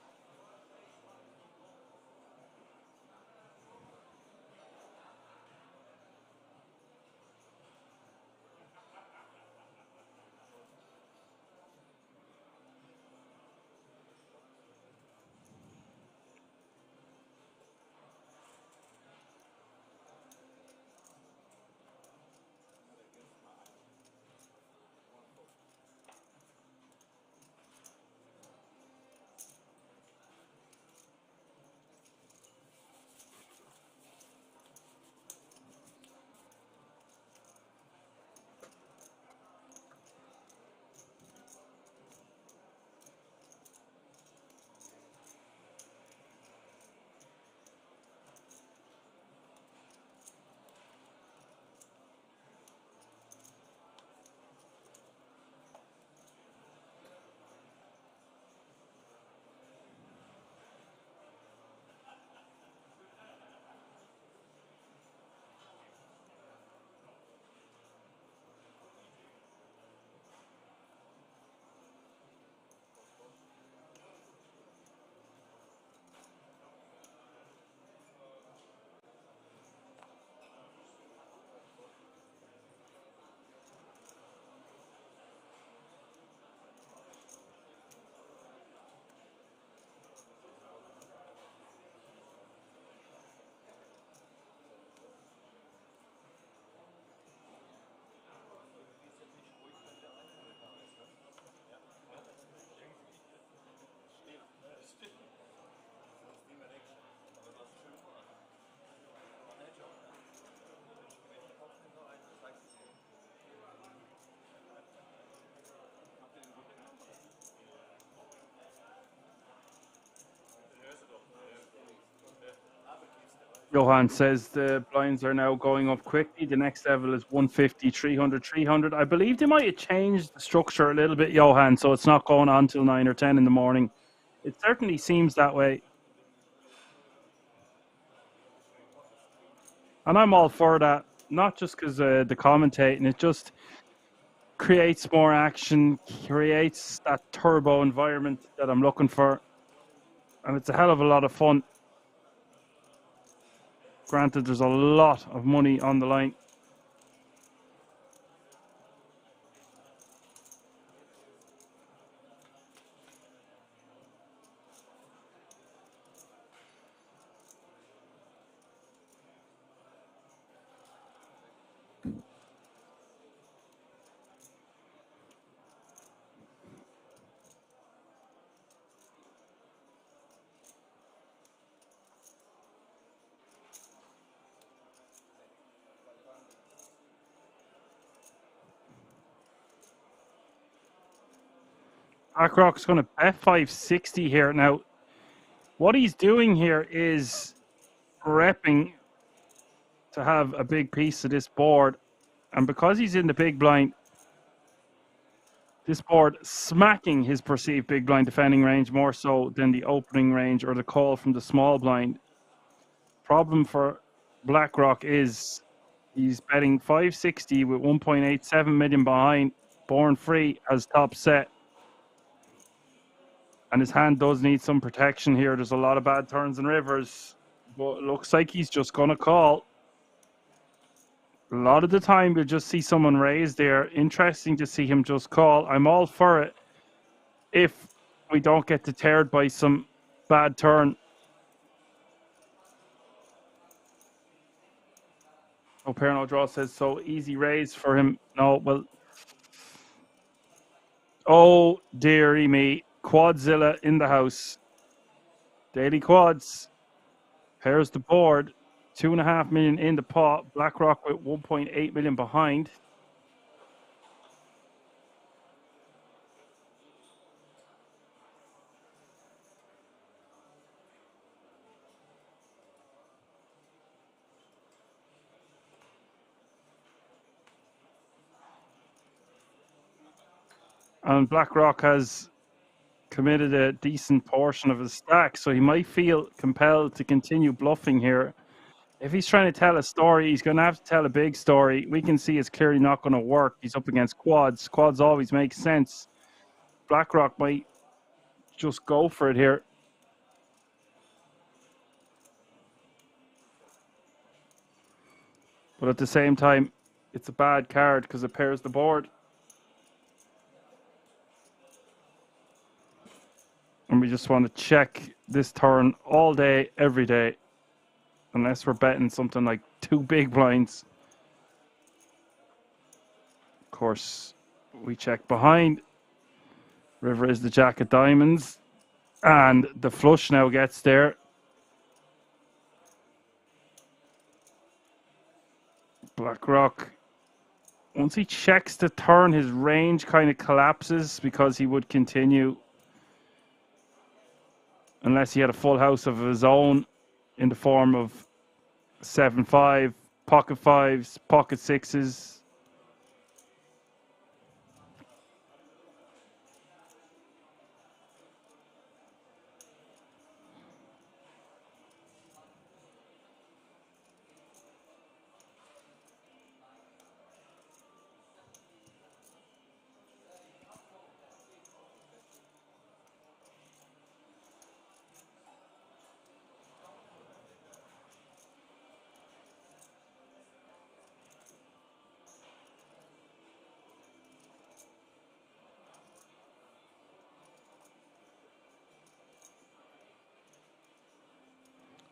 Johan says the blinds are now going up quickly. The next level is 150, 300, 300. I believe they might have changed the structure a little bit, Johan, so it's not going on till 9 or 10 in the morning. It certainly seems that way. And I'm all for that, not just because the commentating, it just creates more action, creates that turbo environment that I'm looking for. And it's a hell of a lot of fun. Granted, there's a lot of money on the line. BlackRock's going to bet 560 here. Now, what he's doing here is repping to have a big piece of this board. And because he's in the big blind, this board smacking his perceived big blind defending range more so than the opening range or the call from the small blind. Problem for BlackRock is he's betting 560 with 1.87 million behind. Born Free as top set. And his hand does need some protection here. There's a lot of bad turns and rivers. But it looks like he's just going to call. A lot of the time, we'll just see someone raise there. Interesting to see him just call. I'm all for it if we don't get deterred by some bad turn. Oh, pair no draw says so easy raise for him. No, well. Oh, dearie me. Quadzilla in the house. Daily quads. Pairs the board. 2.5 million in the pot. BlackRock with 1.8 million behind. And BlackRock has committed a decent portion of his stack, so he might feel compelled to continue bluffing here. If he's trying to tell a story, he's going to have to tell a big story. We can see it's clearly not going to work. He's up against quads. Quads always make sense. BlackRock might just go for it here. But at the same time, it's a bad card because it pairs the board. And we just want to check this turn all day, every day. Unless we're betting something like 2 big blinds. Of course, we check behind. River is the jack of diamonds. And the flush now gets there. BlackRock, once he checks the turn, his range kind of collapses because he would continue. Unless he had a full house of his own in the form of 7-5, pocket fives, pocket sixes.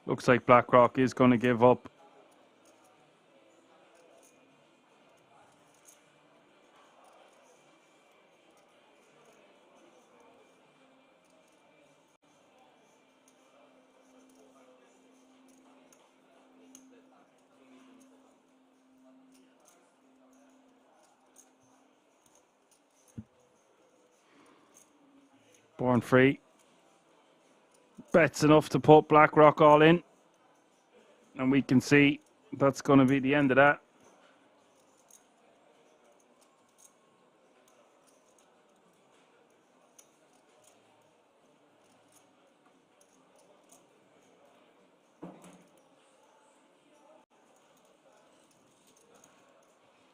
Looks like BlackRock is going to give up. Born Free. Bets enough to put BlackRock all in. And we can see that's going to be the end of that.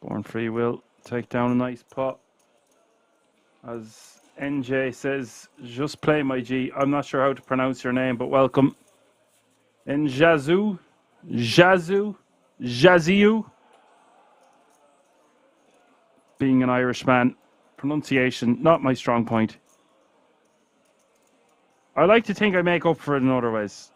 Born Free will take down a nice pot. As NJ says, just play my G. I'm not sure how to pronounce your name, but welcome. Njazu, Jaziu. Being an Irishman, pronunciation, not my strong point. I like to think I make up for it in other ways.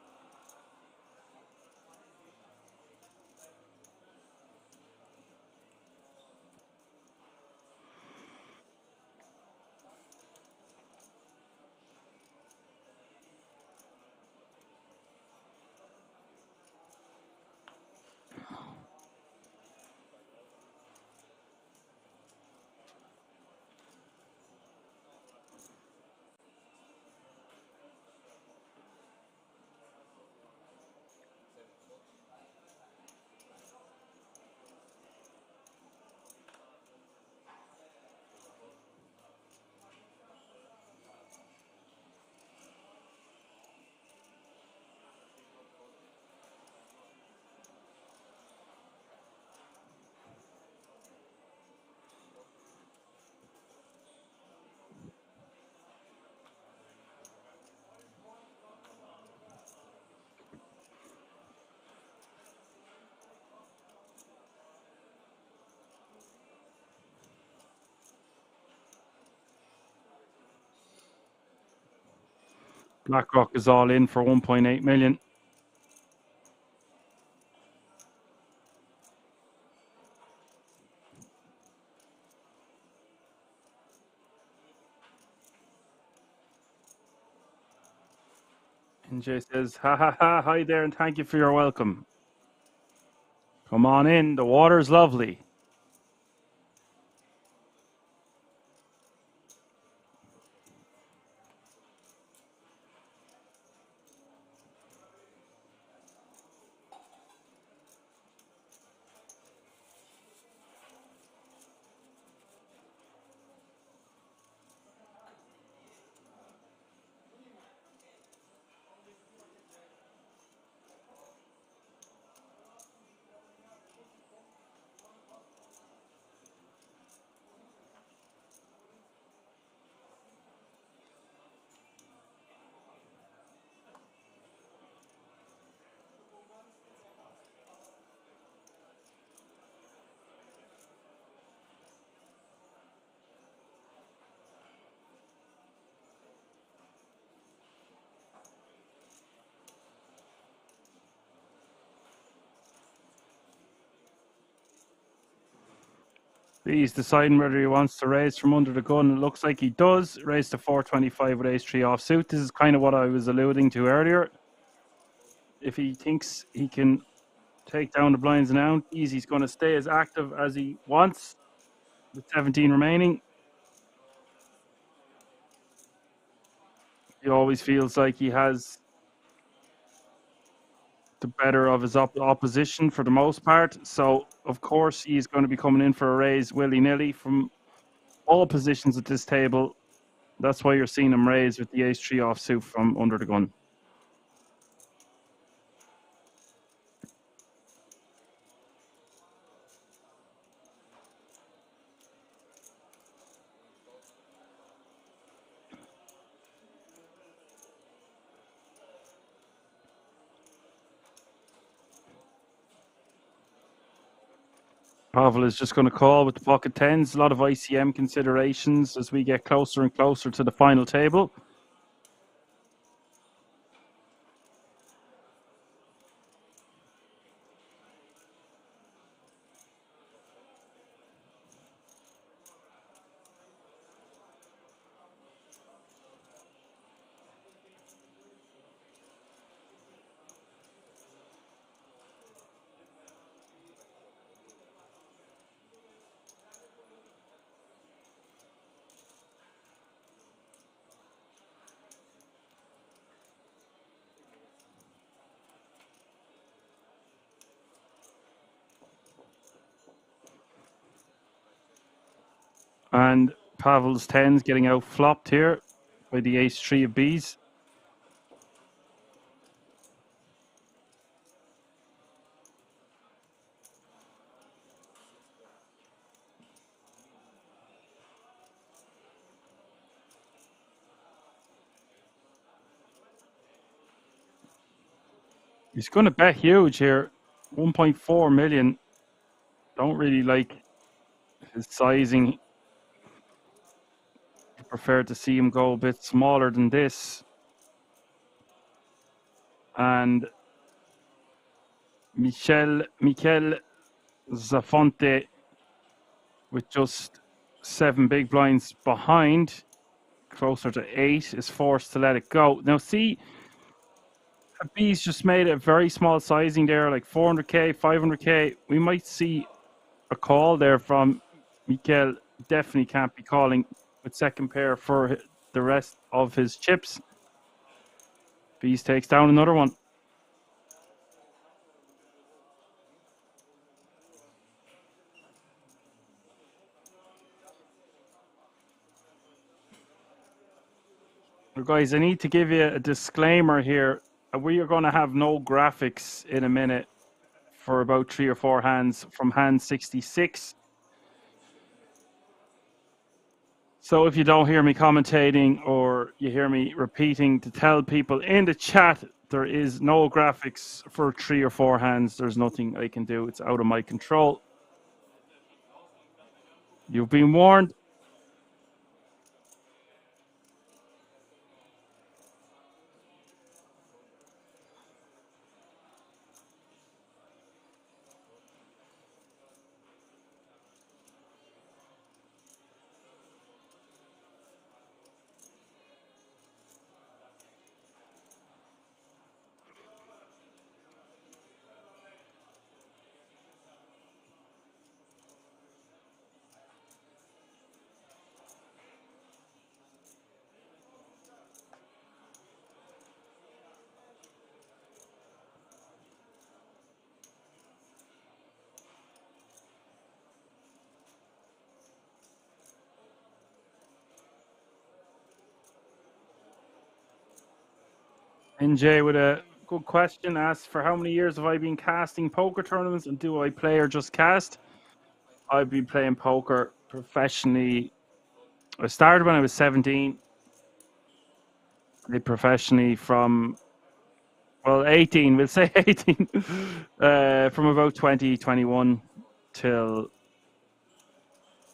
BlackRock is all in for 1.8 million. NJ says, ha ha ha, hi there, and thank you for your welcome. Come on in, the water's lovely. He's deciding whether he wants to raise from under the gun. It looks like he does. Raise to 425 with ace-3 offsuit. This is kind of what I was alluding to earlier. If he thinks he can take down the blinds now, he's going to stay as active as he wants with 17 remaining. He always feels like he has the better of his opposition for the most part. So, of course, he's going to be coming in for a raise willy-nilly from all positions at this table. That's why you're seeing him raise with the ace-3 offsuit from under the gun. Pavel is just going to call with the pocket tens. A lot of ICM considerations as we get closer and closer to the final table. And Pavel's tens getting out flopped here by the ace-3 of Bs. He's going to bet huge here. 1.4 million. Don't really like his sizing. I prefer to see him go a bit smaller than this. And Michel Zafonte, with just 7 big blinds behind, closer to 8, is forced to let it go. Now see, B's just made a very small sizing there, like 400k, 500k. We might see a call there from Mikel. Definitely can't be calling with second pair for the rest of his chips. B's takes down another one. Guys, I need to give you a disclaimer here. We are going to have no graphics in a minute for about 3 or 4 hands from hand 66. So if you don't hear me commentating or you hear me repeating, to tell people in the chat, there is no graphics for 3 or 4 hands. There's nothing I can do. It's out of my control. You've been warned. NJ with a good question asks, for how many years have I been casting poker tournaments and do I play or just cast? I've been playing poker professionally. I started when I was 17. Played professionally from, well, 18, we'll say 18, from about 2021 till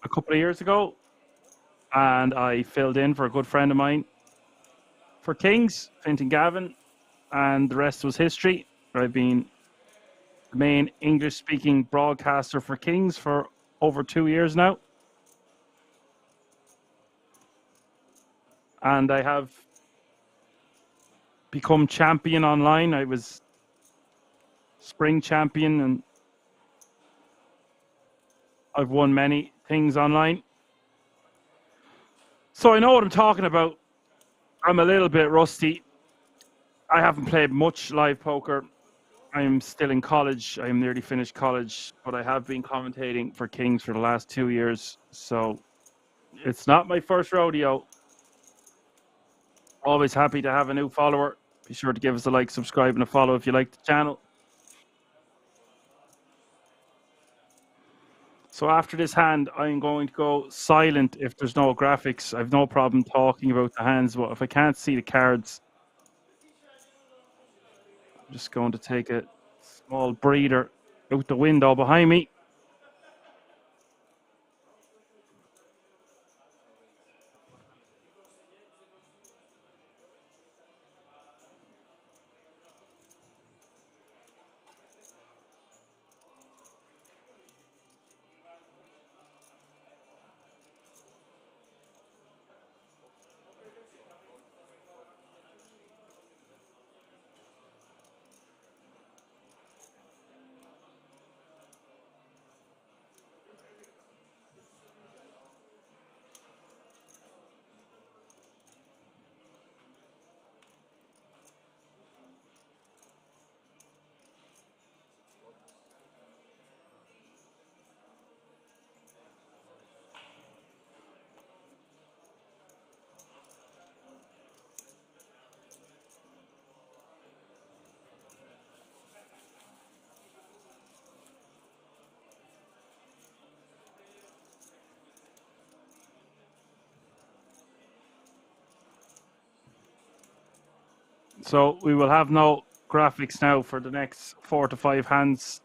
a couple of years ago. And I filled in for a good friend of mine for Kings, Fintan Gavin, and the rest was history. I've been the main English-speaking broadcaster for Kings for over 2 years now. And I have become champion online. I was spring champion and I've won many things online. So I know what I'm talking about. I'm a little bit rusty. I haven't played much live poker. I'm still in college. I'm nearly finished college, but I have been commentating for Kings for the last 2 years. So it's not my first rodeo. Always happy to have a new follower. Be sure to give us a like, subscribe, and a follow if you like the channel. So after this hand, I'm going to go silent if there's no graphics. I've no problem talking about the hands, but if I can't see the cards, I'm just going to take a small breather out the window behind me. So we will have no graphics now for the next 4 to 5 hands.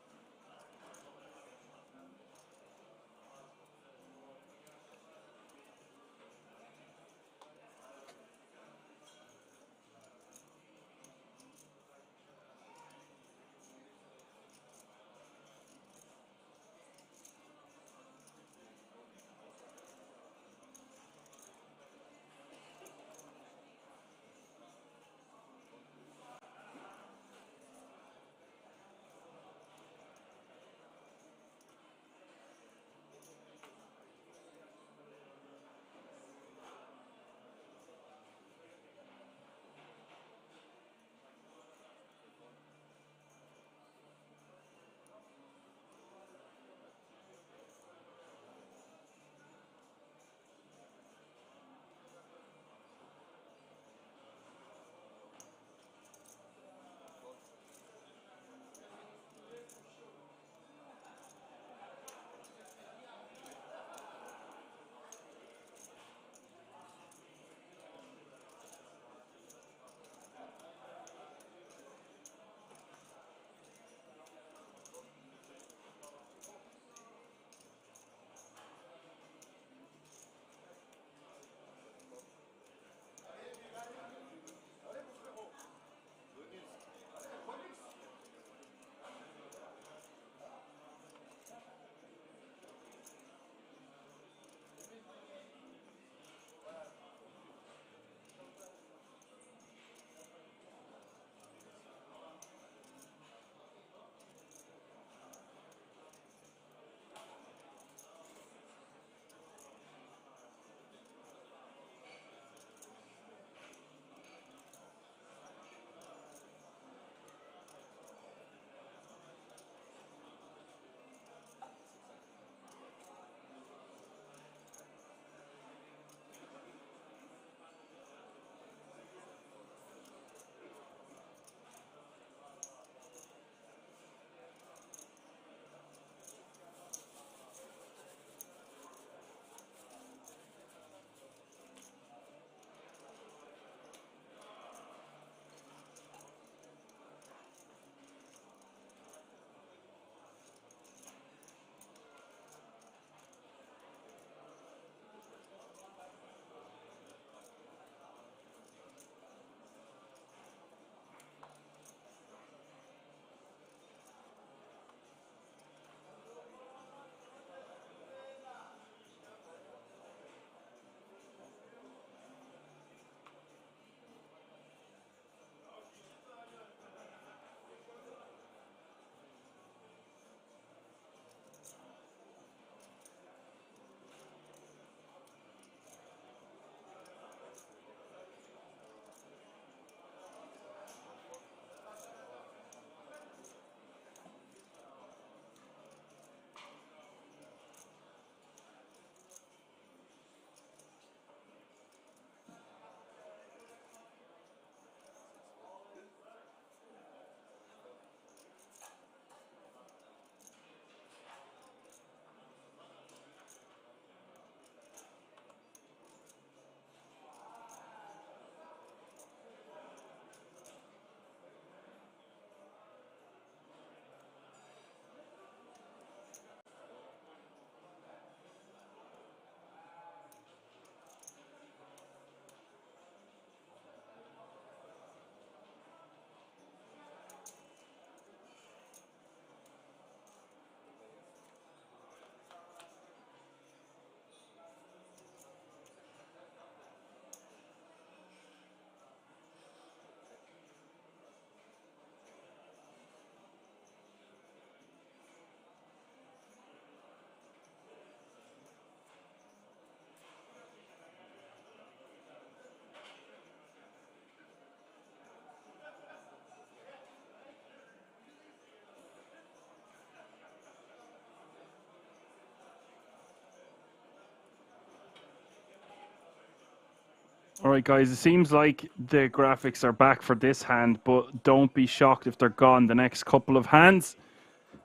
All right, guys, it seems like the graphics are back for this hand, but don't be shocked if they're gone the next couple of hands.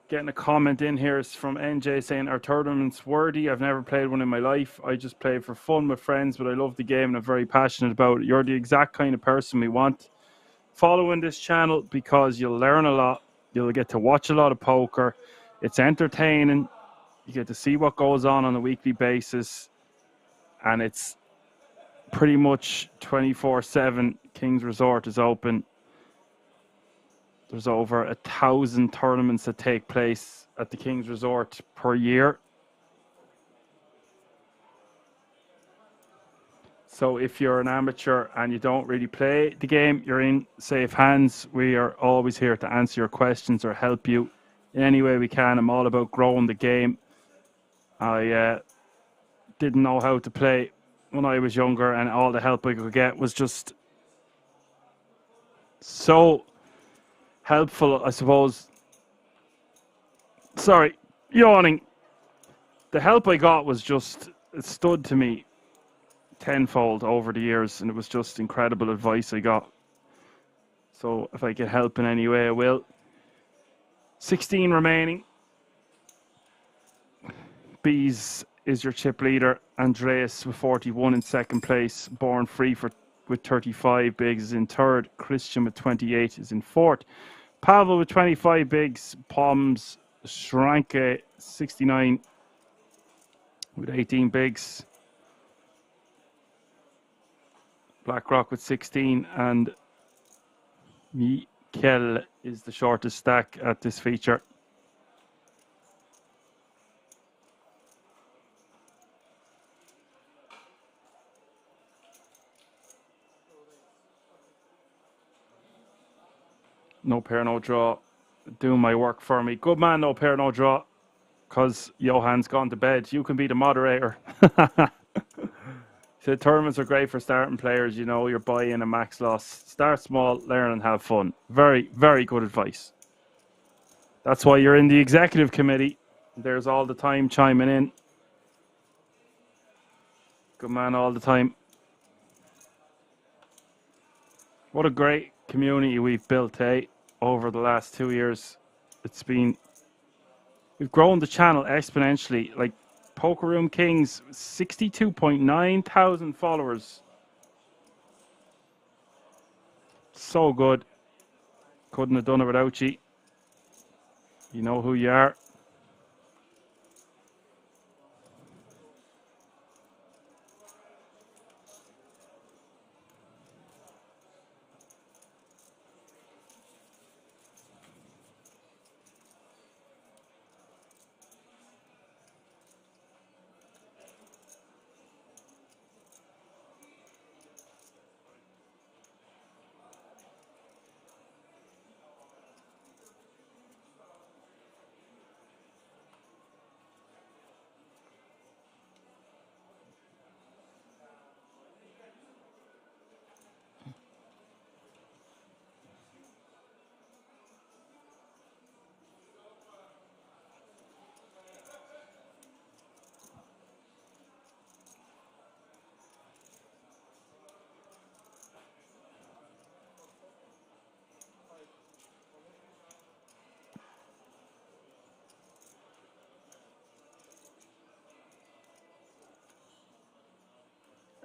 Getting a comment in here is from NJ saying, our tournament's worthy. I've never played one in my life. I just play for fun with friends, but I love the game and I'm very passionate about it. You're the exact kind of person we want following this channel because you'll learn a lot. You'll get to watch a lot of poker. It's entertaining. You get to see what goes on a weekly basis. And it's pretty much 24/7. King's Resort is open. There's over 1,000 tournaments that take place at the King's Resort per year. So if you're an amateur and you don't really play the game, you're in safe hands. We are always here to answer your questions or help you in any way we can. I'm all about growing the game. I didn't know how to play when I was younger, and all the help I could get was just so helpful, I suppose. Sorry, yawning. The help I got was just, it stood to me tenfold over the years, and it was just incredible advice I got. So if I can help in any way, I will. 16 remaining. Bees is your chip leader. Andreas with 41 in second place. Born Free with 35 bigs is in third. Christian with 28 is in fourth. Pavel with 25 bigs. Poms Schranke 69 with 18 bigs. BlackRock with 16, and Mikel is the shortest stack at this feature. No pair, no draw. Doing my work for me. Good man, no pair, no draw. Because Johan's gone to bed. You can be the moderator. So tournaments are great for starting players. You know, you're buying a max loss. Start small, learn and have fun. Very, very good advice. That's why you're in the executive committee. There's all the time chiming in. Good man all the time. What a great community we've built, over the last 2 years. We've grown the channel exponentially. Like Poker Room Kings, 62.9 thousand followers. So good. Couldn't have done it without you. You know who you are.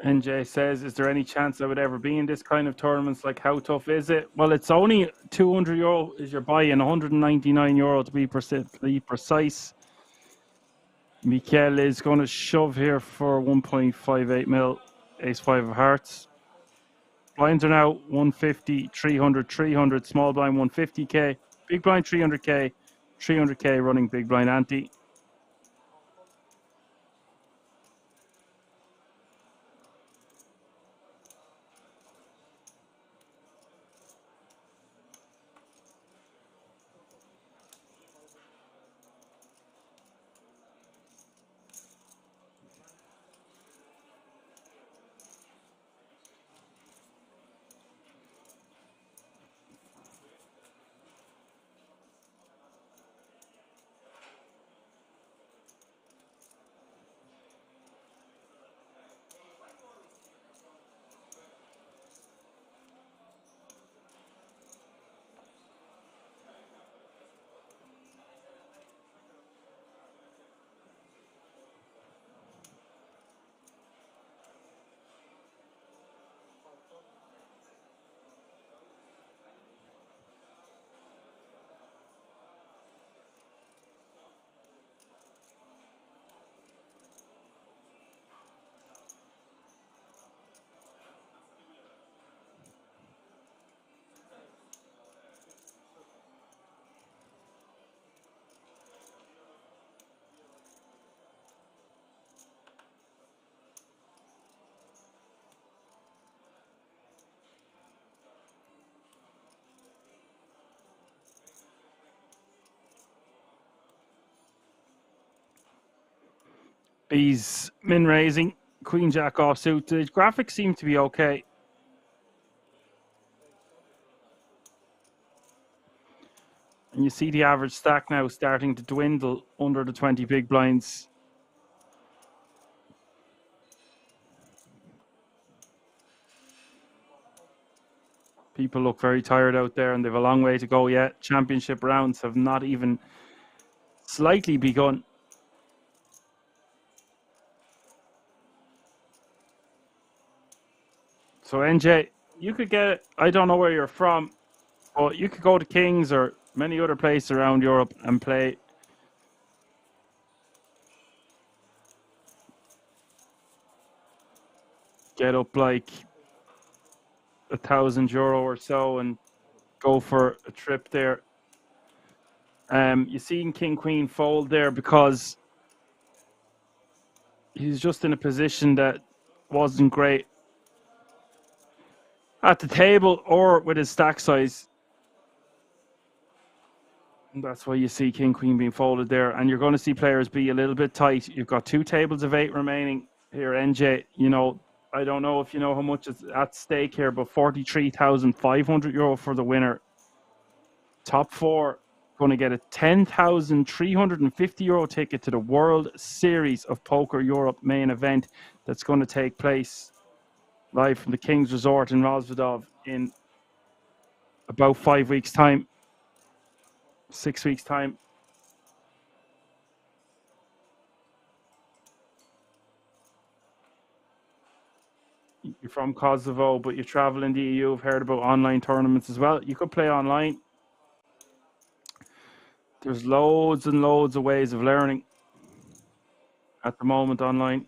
NJ says, is there any chance I would ever be in this kind of tournaments? Like, how tough is it? Well, it's only €200 is your buy-in, €199 to be precise. Mikel is going to shove here for 1.58 mil, ace-5 of hearts. Blinds are now 150, 300, 300, small blind 150k, big blind 300k, 300k running big blind ante. He's min raising, queen jack offsuit. The graphics seem to be okay. And you see the average stack now starting to dwindle under the 20 big blinds. People look very tired out there, and they've a long way to go yet. Championship rounds have not even slightly begun. So NJ, you could get, I don't know where you're from, but you could go to Kings or many other places around Europe and play. Get up like €1,000 or so and go for a trip there. You seen King Queen fold there because he's just in a position that wasn't great at the table or with his stack size. And that's why you see King Queen being folded there. And you're going to see players be a little bit tight. You've got 2 tables of 8 remaining here, NJ. You know, I don't know if you know how much is at stake here, but €43,500 for the winner. Top 4 going to get a €10,350 ticket to the World Series of Poker Europe main event that's going to take place live from the King's Resort in Rosvedov in about 5 weeks' time, 6 weeks' time. You're from Kosovo, but you travel in the EU. I've heard about online tournaments as well. You could play online. There's loads and loads of ways of learning at the moment online.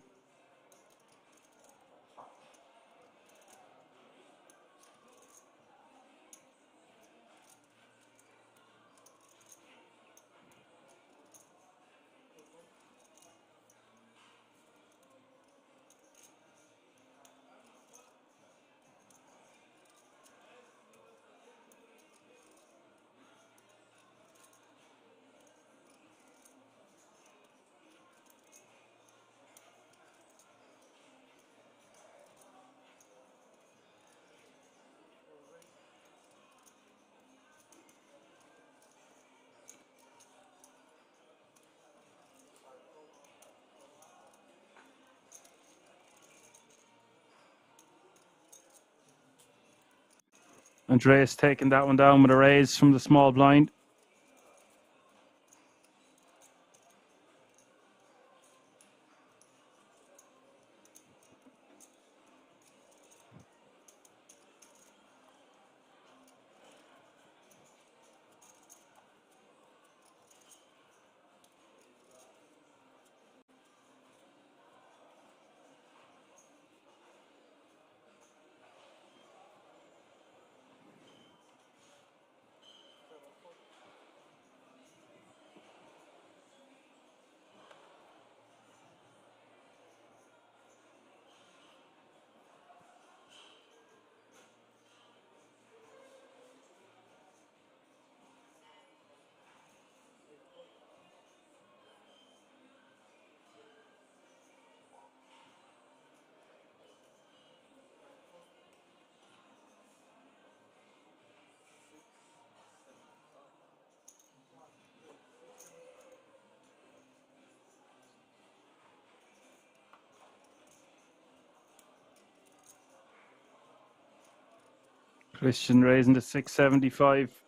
Andreas taking that one down with a raise from the small blind. Christian raising to 675.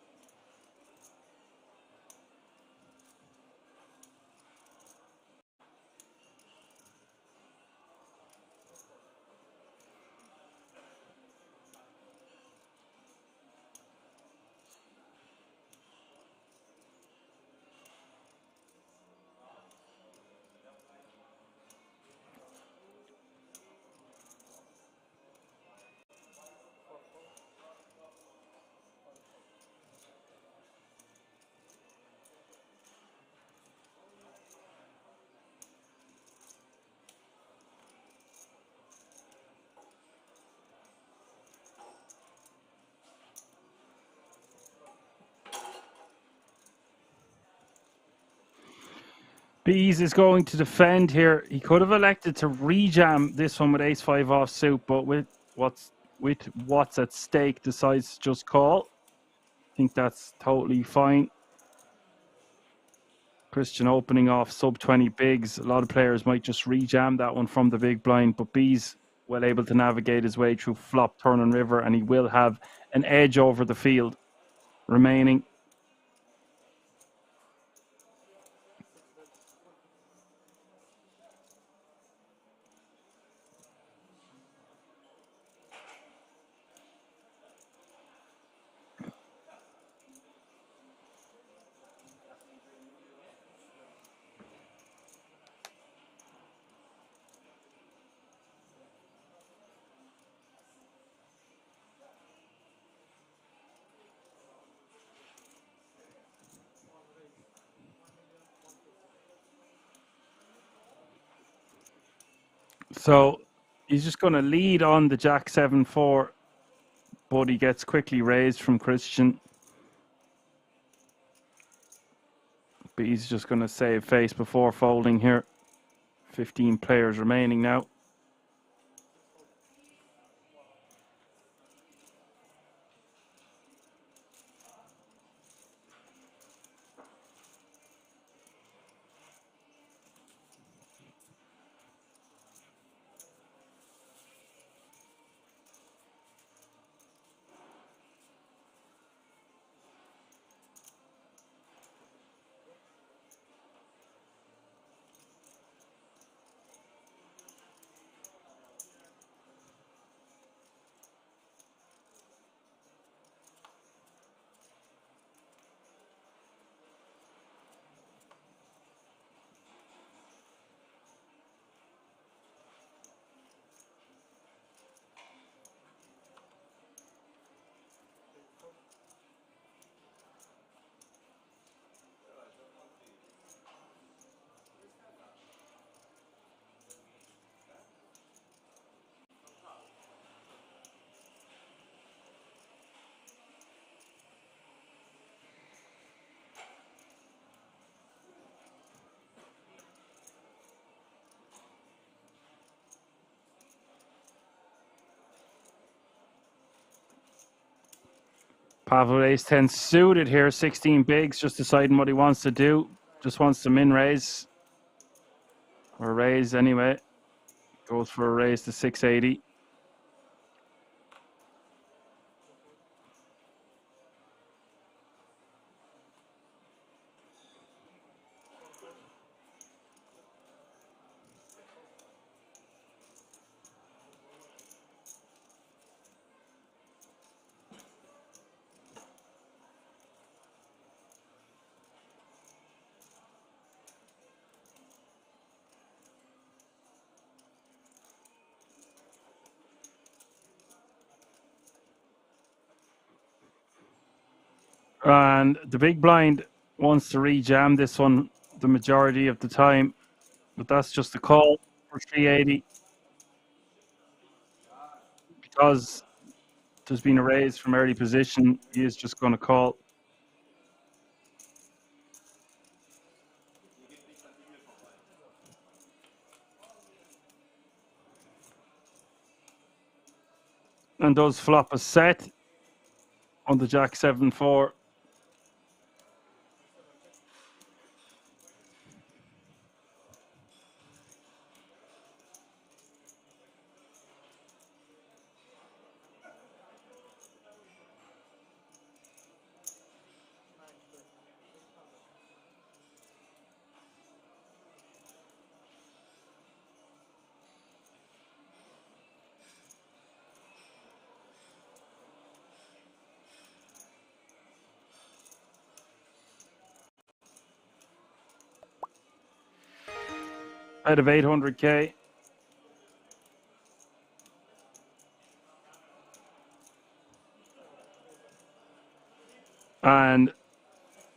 Bees is going to defend here. He could have elected to rejam this one with ace-5 offsuit, but with what's at stake, decides to just call. I think that's totally fine. Christian opening off sub 20 bigs. A lot of players might just rejam that one from the big blind, but Bees well able to navigate his way through flop, turn and river, and he will have an edge over the field remaining. So he's just going to lead on the Jack 7-4, but he gets quickly raised from Christian. But he's just going to save face before folding here. 15 players remaining now. Pavel ace-10 suited here, 16 bigs, just deciding what he wants to do. Just wants to min-raise. Or raise anyway. Goes for a raise to 680. And the big blind wants to rejam this one the majority of the time, but that's just a call for 380 because there's been a raise from early position. He is just going to call. And does flop a set on the Jack 7-4. Out of 800k. And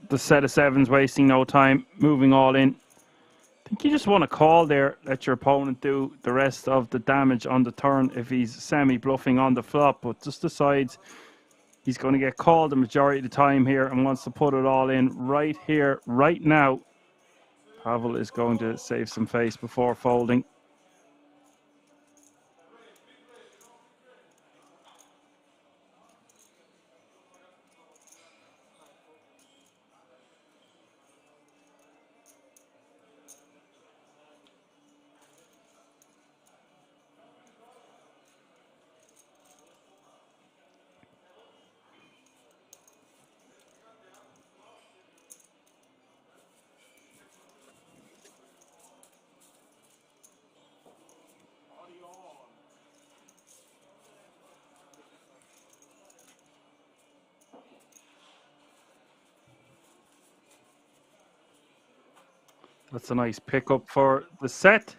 the set of sevens wasting no time, moving all in. I think you just want to call there, let your opponent do the rest of the damage on the turn if he's semi-bluffing on the flop, but just decides he's going to get called the majority of the time here and wants to put it all in right here, right now. Pavel is going to save some face before folding. That's a nice pickup for the set.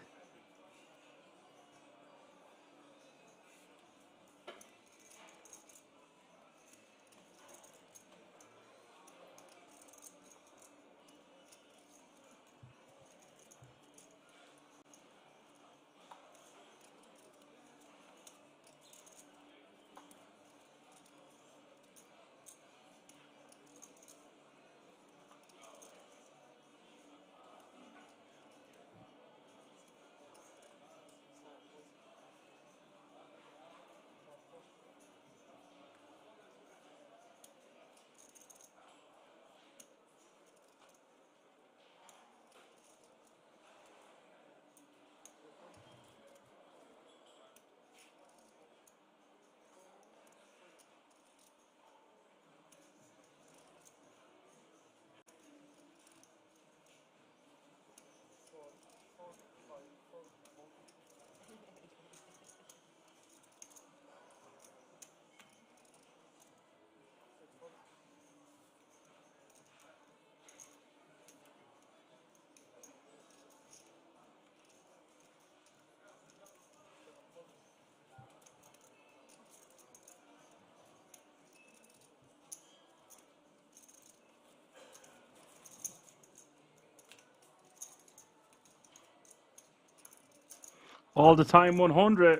All the time 100.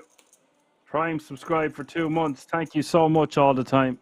Prime subscribe for 2 months. Thank you so much all the time.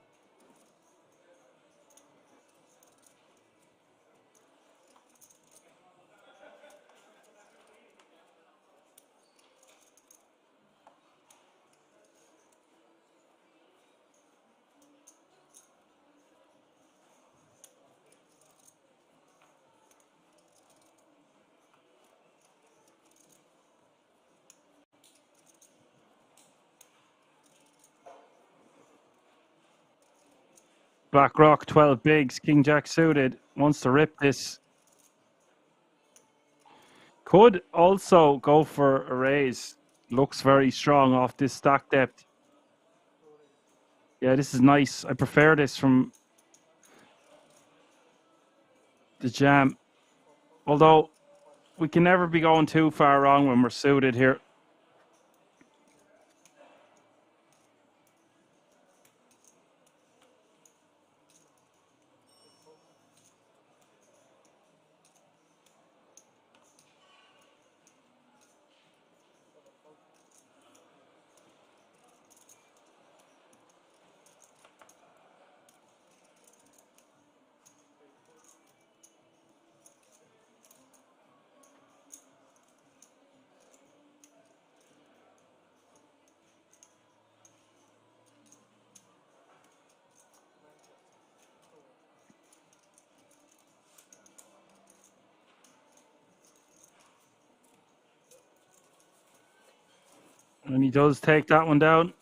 Black Rock, 12 bigs, King Jack suited, wants to rip this. Could also go for a raise. Looks very strong off this stack depth. Yeah, this is nice. I prefer this from the jam. Although, we can never be going too far wrong when we're suited here. And he does take that one down.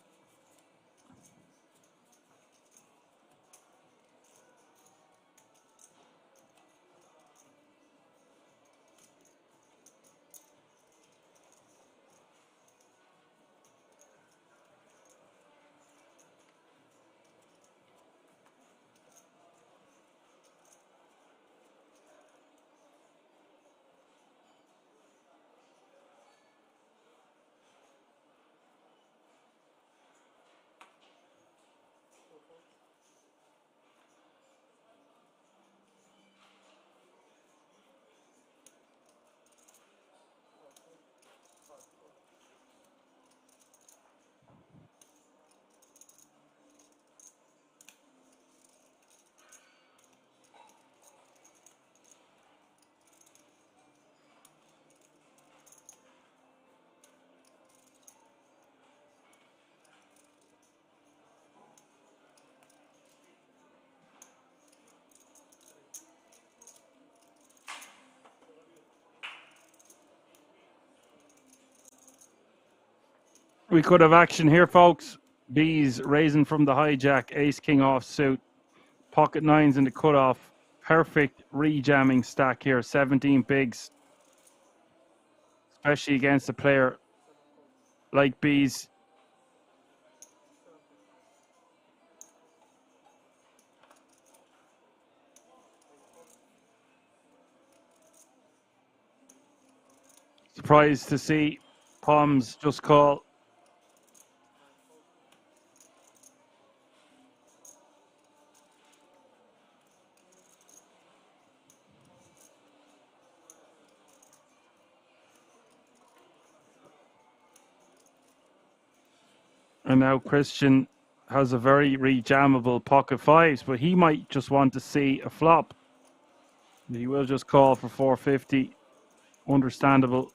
We could have action here, folks. B's raising from the hijack, ace king off suit, pocket nines in the cutoff. Perfect re-jamming stack here, 17 bigs, especially against a player like B's. Surprised to see Palms just call. And now Christian has a very re-jammable pocket fives, but he might just want to see a flop. He will just call for 450. Understandable.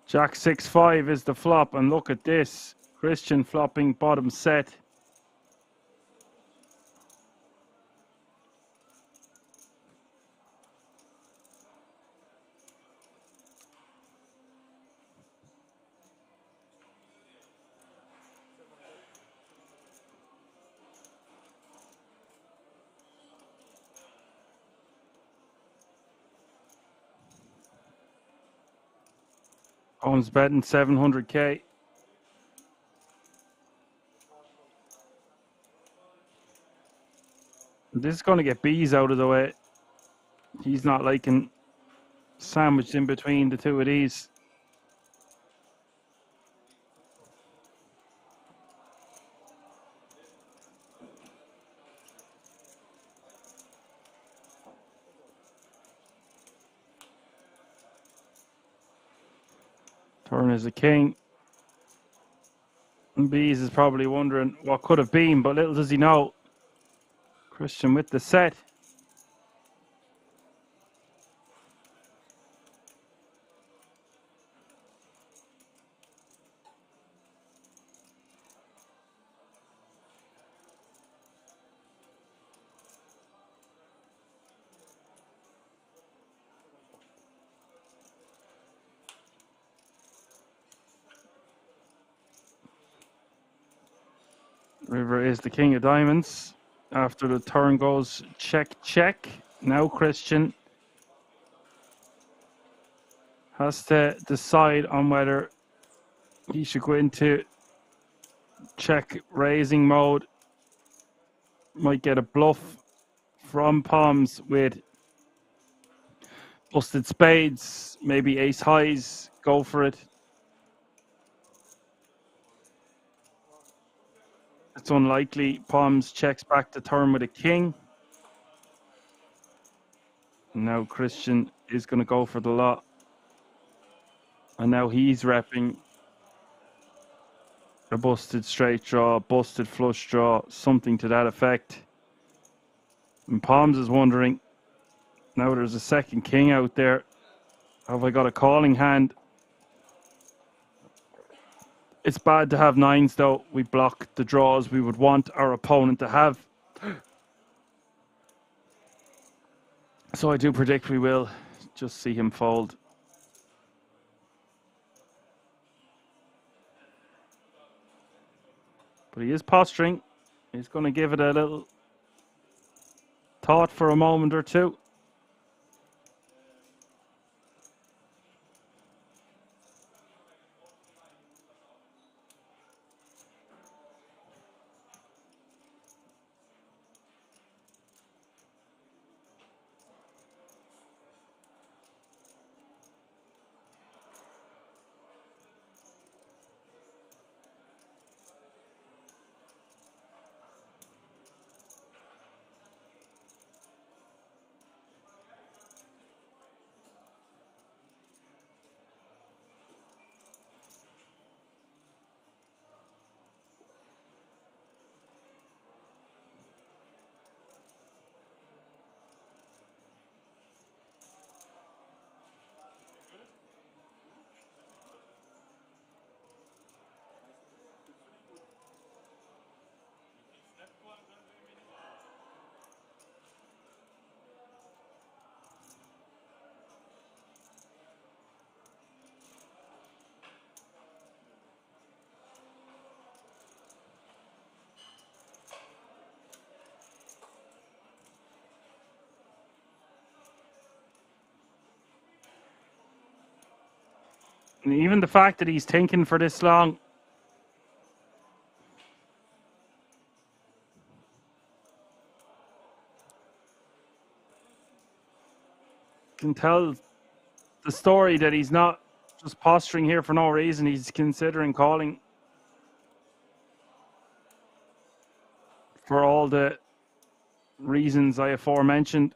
Jack 6-5 is the flop, and look at this. Christian flopping bottom set. Owns betting 700k. This is going to get B's out of the way. He's not liking sandwiched in between the two of these. Turn is a king. And B's is probably wondering what could have been, but little does he know. Christian with the set. River is the king of diamonds. After the turn goes check, check. Now Christian has to decide on whether he should go into check raising mode. Might get a bluff from Palms with busted spades, maybe ace highs. Go for it. It's unlikely. Palms checks back the turn with a king. Now Christian is going to go for the lot. And now he's repping a busted straight draw, busted flush draw, something to that effect. And Palms is wondering, now there's a second king out there. Have I got a calling hand? It's bad to have nines though. We block the draws we would want our opponent to have. So I do predict we will just see him fold. But he is posturing. He's going to give it a little thought for a moment or two. And even the fact that he's thinking for this long. Can tell the story that he's not just posturing here for no reason. He's considering calling for all the reasons I aforementioned.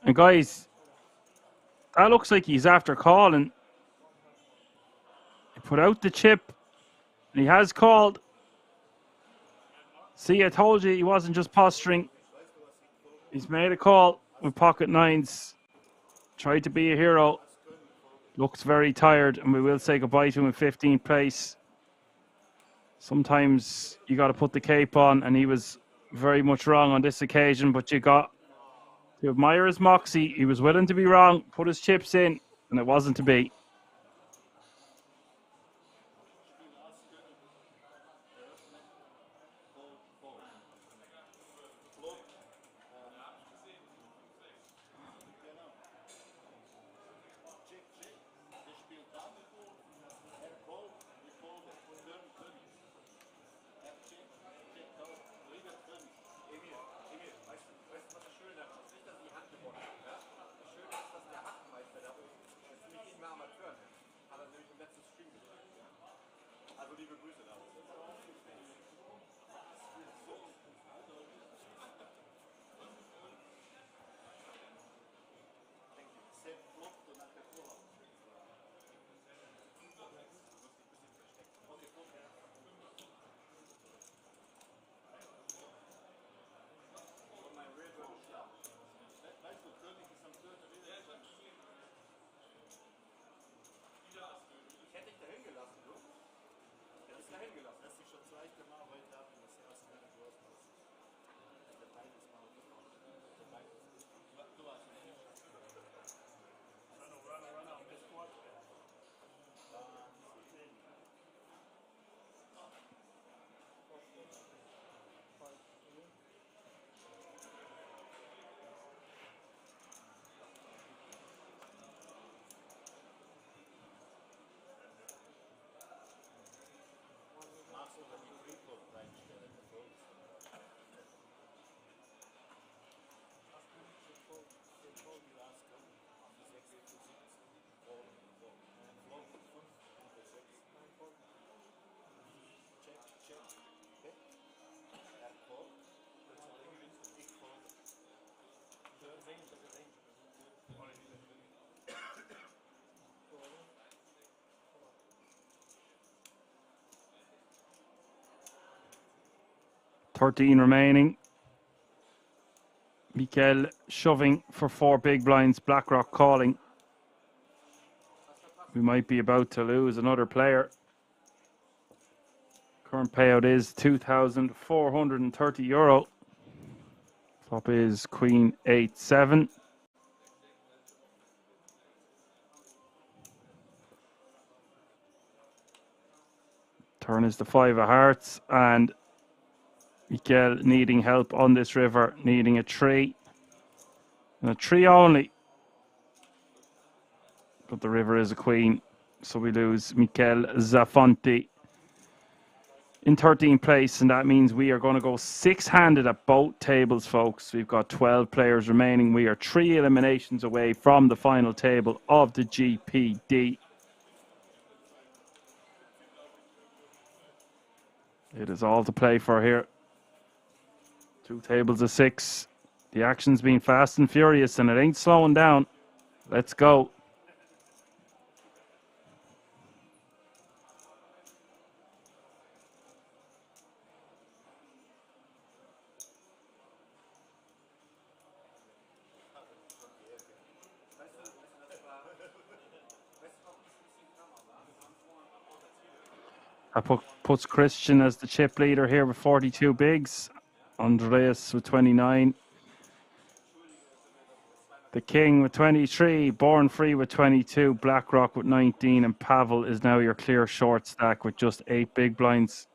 And guys, that looks like he's after calling. He put out the chip, and he has called. See, I told you he wasn't just posturing. He's made a call with pocket nines. Tried to be a hero. Looks very tired, and we will say goodbye to him in 15th place. Sometimes you got to put the cape on, and he was very much wrong on this occasion, but you got to admire his moxie. He was willing to be wrong, put his chips in, and it wasn't to be. $13 remaining. Mikel shoving for 4 big blinds. BlackRock calling. We might be about to lose another player. Current payout is €2,430. Flop is Queen 8-7. Turn is the 5 of hearts, and Mikel needing help on this river, needing a 3. And a 3 only. But the river is a queen, so we lose Mikel Zaffonti in 13th place, and that means we are going to go 6-handed at both tables, folks. We've got 12 players remaining. We are 3 eliminations away from the final table of the GPD. It is all to play for here. 2 tables of 6. The action's been fast and furious, and it ain't slowing down. Let's go. That puts Christian as the chip leader here with 42 bigs. Andreas with 29. The King with 23. Born Free with 22. BlackRock with 19. And Pavel is now your clear short stack with just 8 big blinds.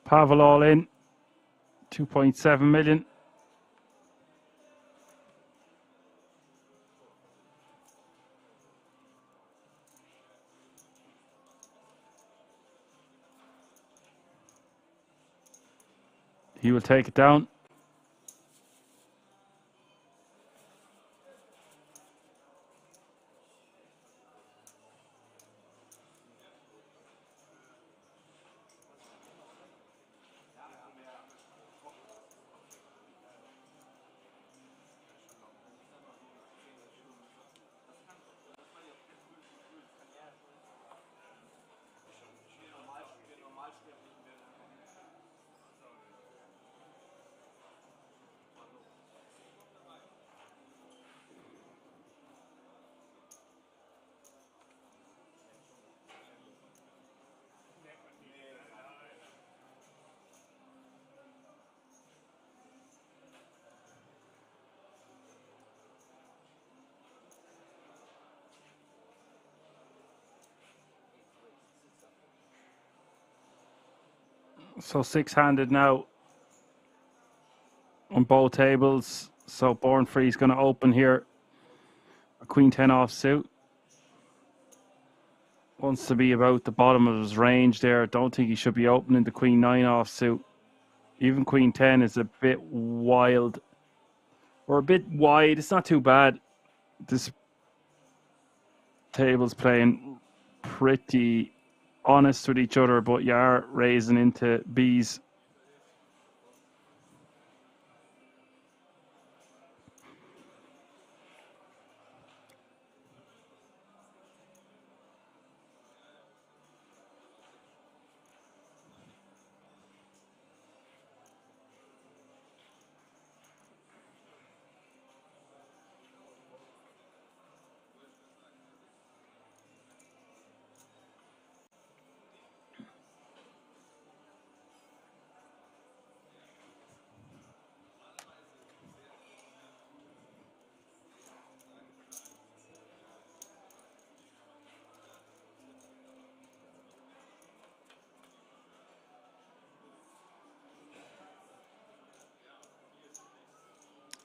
Pavel all in. 2.7 million. He will take it down. So 6-handed now on both tables. So Born Free is going to open here. A Queen 10 offsuit. Wants to be about the bottom of his range there. Don't think he should be opening the Queen 9 offsuit. Even Queen 10 is a bit wild. Or a bit wide. It's not too bad. This table's playing pretty honest with each other, but you are raising into B's.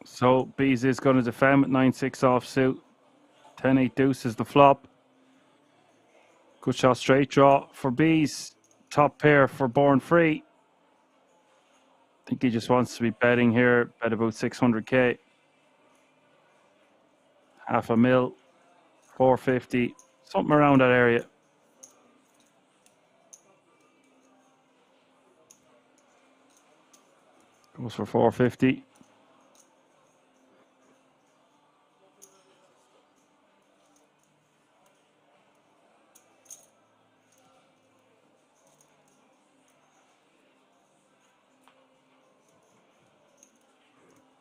So Bees is going to defend with 9-6 offsuit. 10-8 deuce is the flop. Good shot, straight draw for Bees. Top pair for Born Free. I think he just wants to be betting here. Bet about 600k. Half a mil. 450. Something around that area. Goes for 450.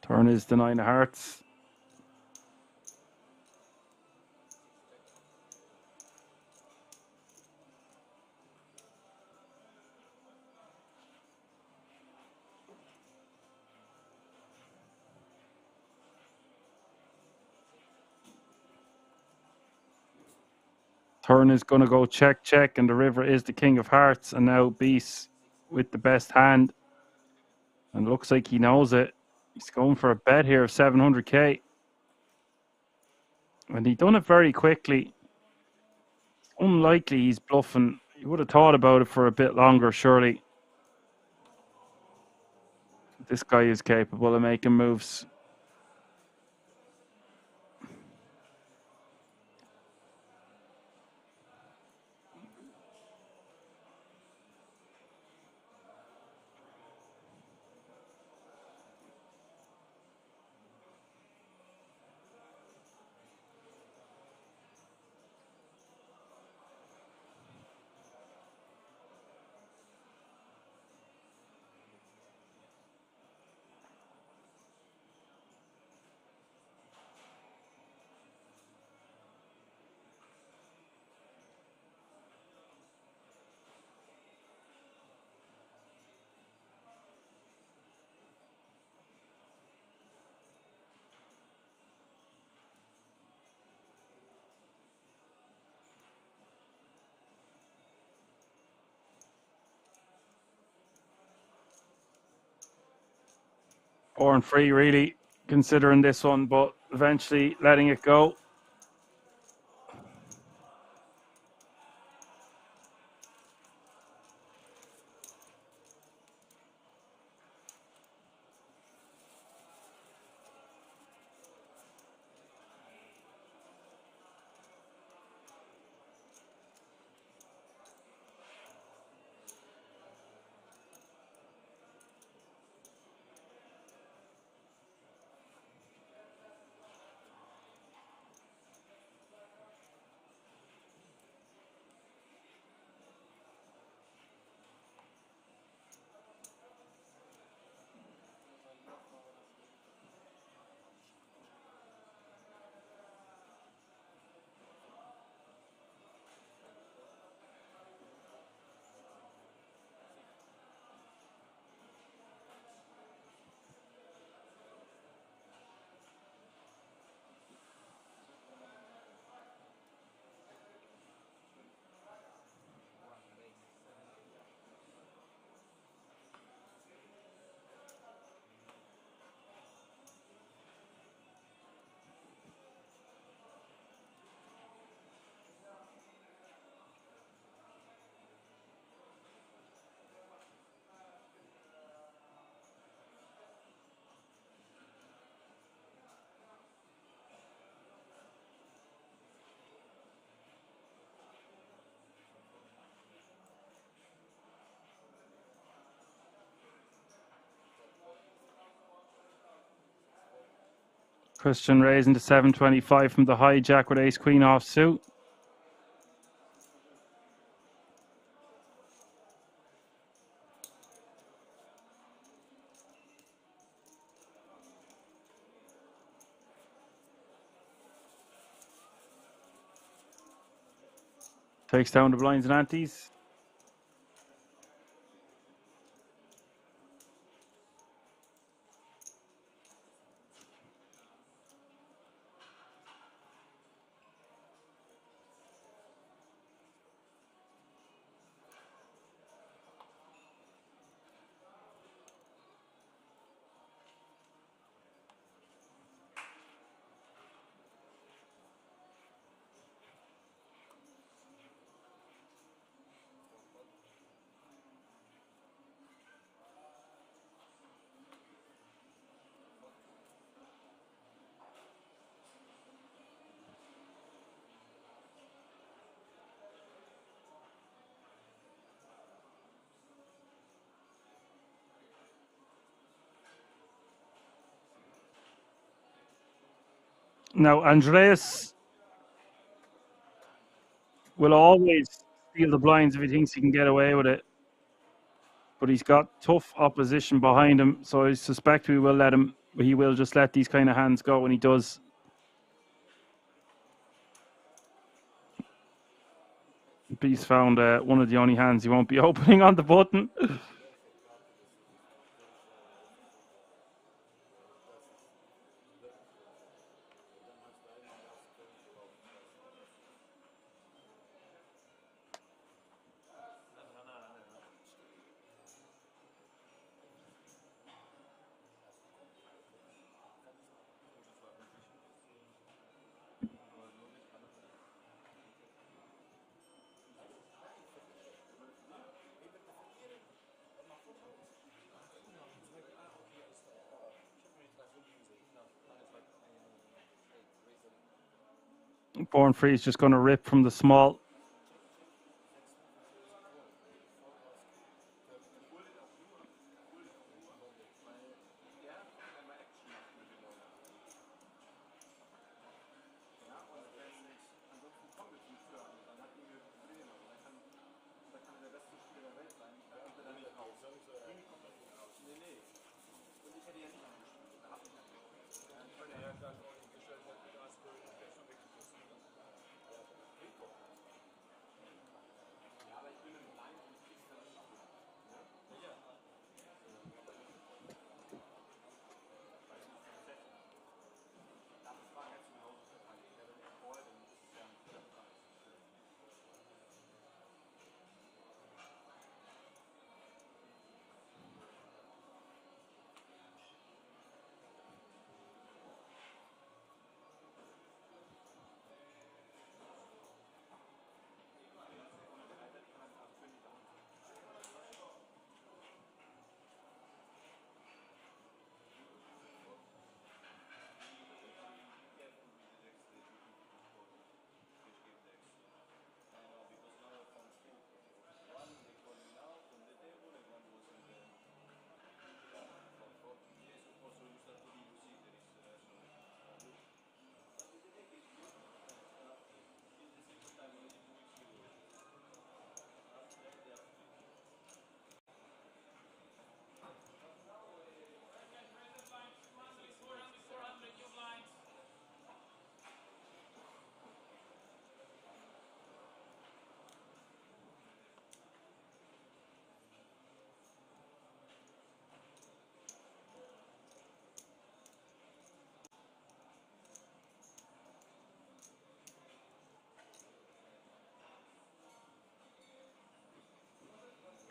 Turn is the 9 of hearts. Turn is going to go check, check, and the river is the king of hearts. And now Beast with the best hand. And looks like he knows it. He's going for a bet here of 700k. And he done it very quickly. Unlikely he's bluffing. He would have thought about it for a bit longer, surely. This guy is capable of making moves. Born free, really, considering this one, but eventually letting it go. Christian raising to 725 from the hijack with ace queen off suit. Takes down the blinds and antes. Now, Andreas will always steal the blinds if he thinks he can get away with it. But he's got tough opposition behind him, so I suspect we will let him. He will just let these kind of hands go when he does. Beast found one of the only hands he won't be opening on the button. Born Free is just going to rip from the small.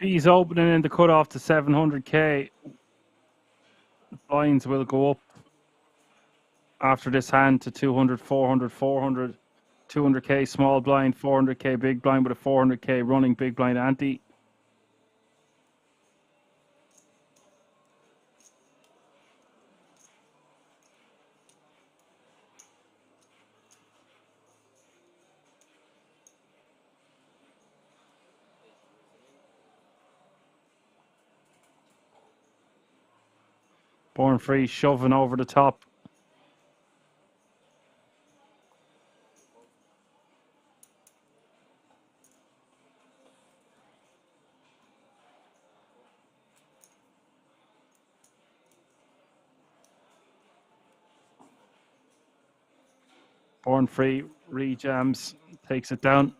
He's opening in the cutoff to 700k. Blinds will go up after this hand to 200, 400, 400, 200k small blind, 400k big blind with a 400k running big blind ante. Born Free shoving over the top. Born Free rejams, takes it down.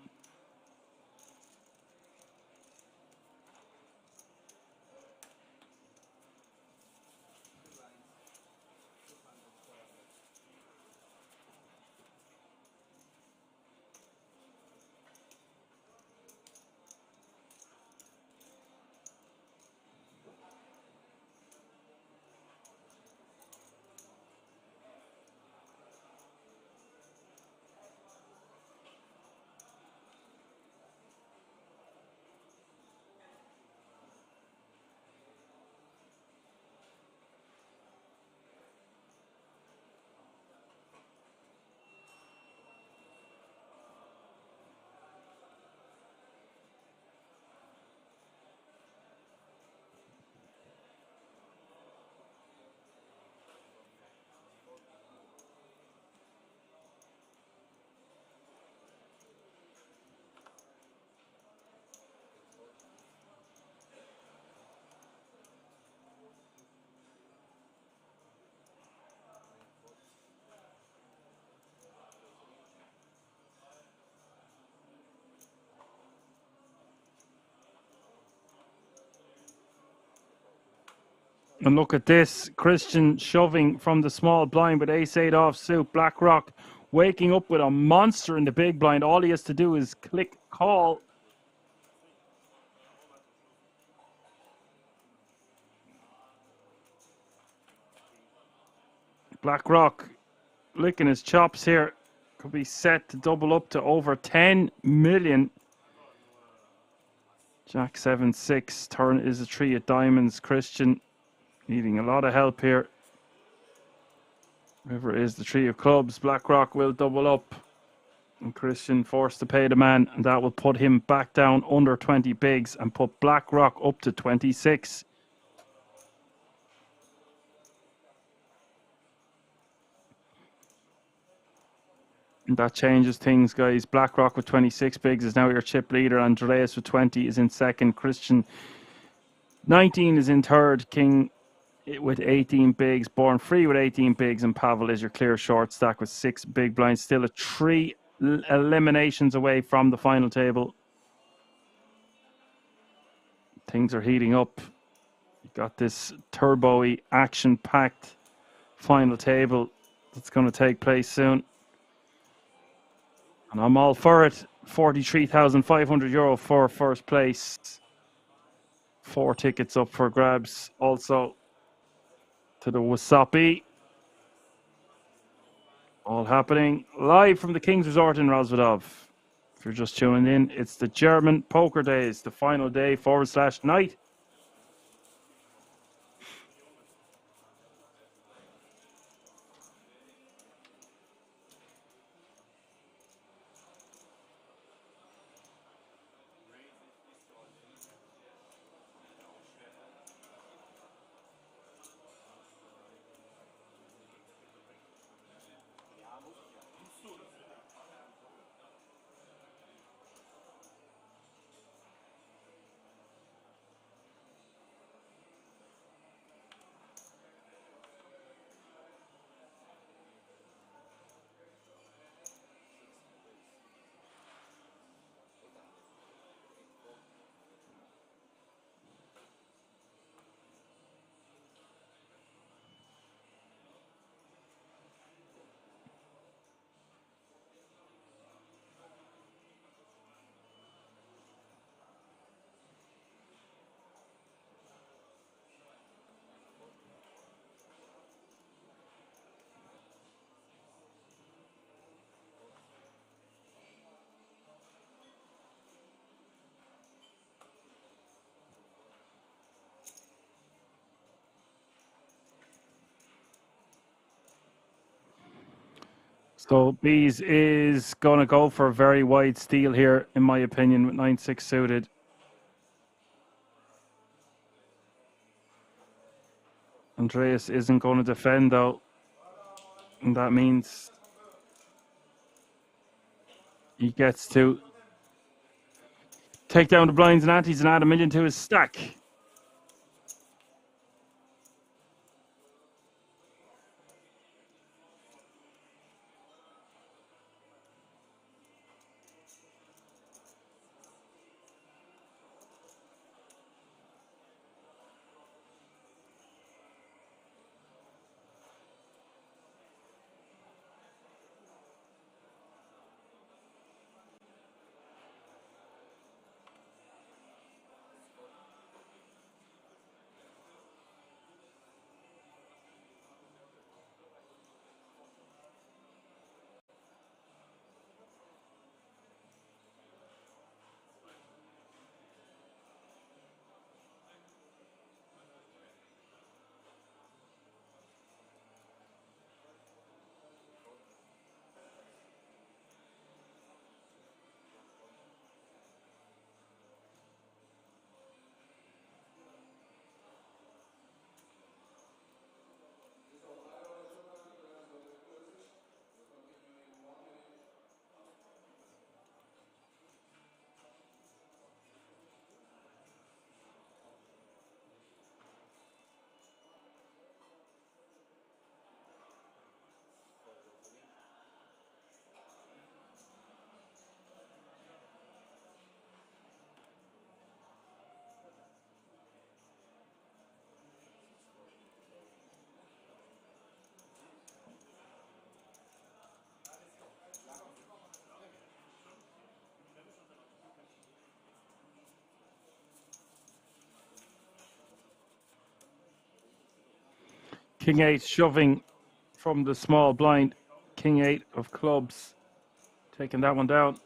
And look at this, Christian shoving from the small blind with ace-8 offsuit. BlackRock waking up with a monster in the big blind. All he has to do is click call. BlackRock licking his chops here. Could be set to double up to over 10 million. Jack 7-6, turn is a three of diamonds. Christian needing a lot of help here. River is the three of clubs. BlackRock will double up. And Christian forced to pay the man, and that will put him back down under 20 bigs and put BlackRock up to 26. And that changes things, guys. BlackRock with 26 bigs is now your chip leader. Andreas with 20 is in second. Christian 19 is in third. King with 18 bigs. Born Free with 18 bigs. And Pavel is your clear short stack with 6 big blinds. Still a 3 eliminations away from the final table. Things are heating up. You got this turbo-y, action-packed final table that's going to take place soon. And I'm all for it. €43,500 for first place. 4 tickets up for grabs. Also to the WSOP. All happening live from the King's Resort in Rosvedov. If you're just tuning in, it's the German Poker Days, the final day / night. So Bees is going to go for a very wide steal here, in my opinion, with 9-6 suited. Andreas isn't going to defend, though. And that means he gets to take down the blinds and antes and add $1 million to his stack. King 8 shoving from the small blind. King 8 of clubs taking that one down.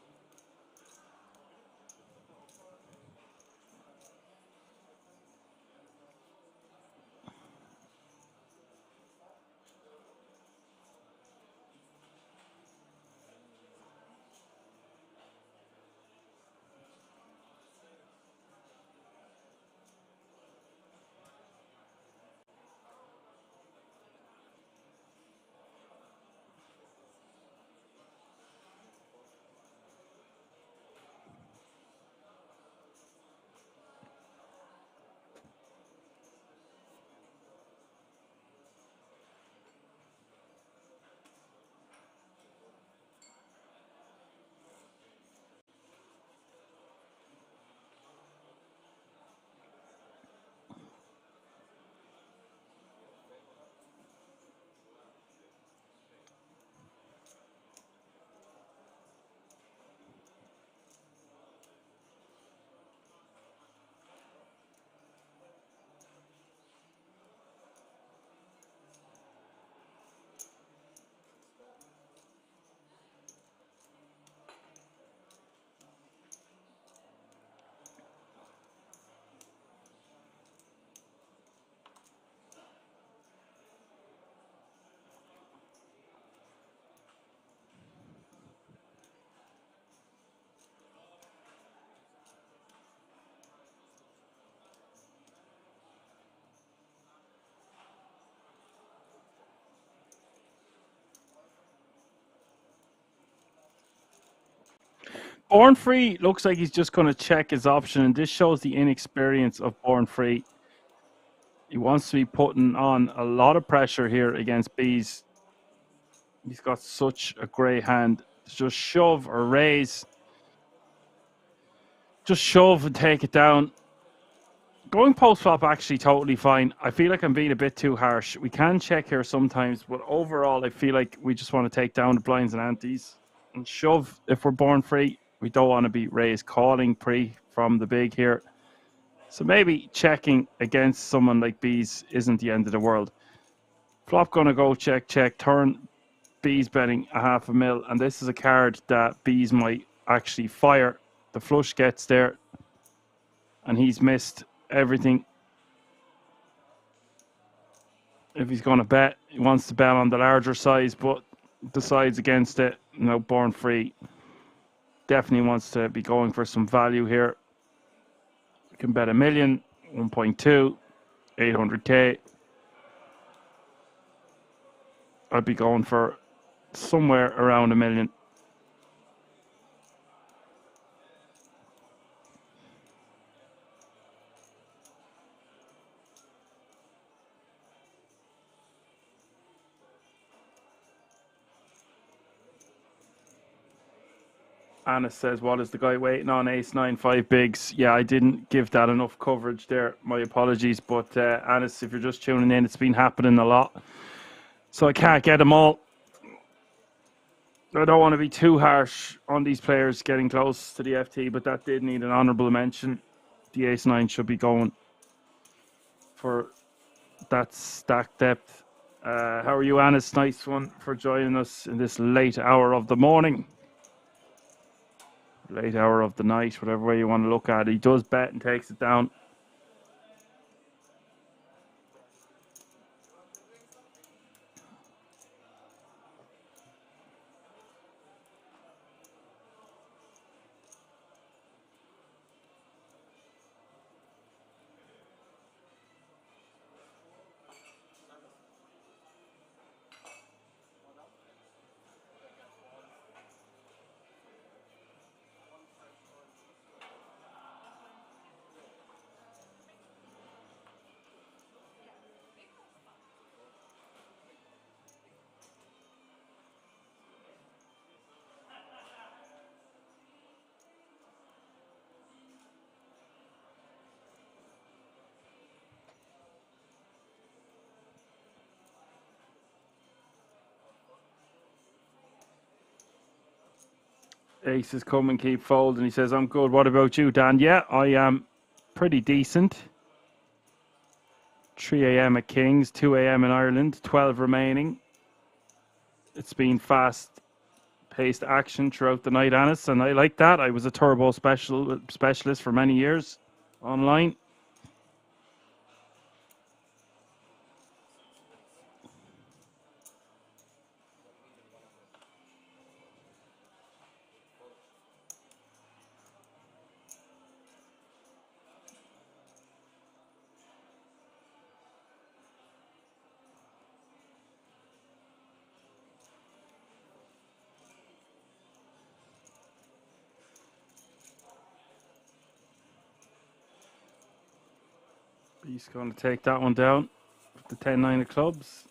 Born Free looks like he's just going to check his option, and this shows the inexperience of Born Free. He wants to be putting on a lot of pressure here against Bees. He's got such a great hand. Just shove or raise. Just shove and take it down. Going post-flop actually totally fine. I feel like I'm being a bit too harsh. We can check here sometimes, but overall I feel like we just want to take down the blinds and antes. And shove if we're Born Free. We don't want to be raised calling pre from the big here. So maybe checking against someone like Bees isn't the end of the world. Flop gonna go check, check, turn. Bees betting a half a mil, and this is a card that Bees might actually fire. The flush gets there, and he's missed everything. If he's gonna bet, he wants to bet on the larger size, but decides against it. No, Born Free. Definitely wants to be going for some value here. You can bet $1 million, 1.2, 800k. I'd be going for somewhere around $1 million. Anna says, what is the guy waiting on? Ace 9, 5 bigs. Yeah, I didn't give that enough coverage there. My apologies. But Anis, if you're just tuning in, it's been happening a lot. So I can't get them all. I don't want to be too harsh on these players getting close to the FT, but that did need an honourable mention. The Ace 9 should be going for that stack depth. How are you, Anis? Nice one for joining us in this late hour of the morning. Late hour of the night, whatever way you want to look at it. He does bet and takes it down. Aces come and keep folding. He says, I'm good. What about you, Dan? Yeah, I am pretty decent. 3 a.m. at Kings, 2 a.m. in Ireland, 12 remaining. It's been fast-paced action throughout the night, Anis, and I like that. I was a turbo specialist for many years online. He's going to take that one down. The 10-9 of clubs.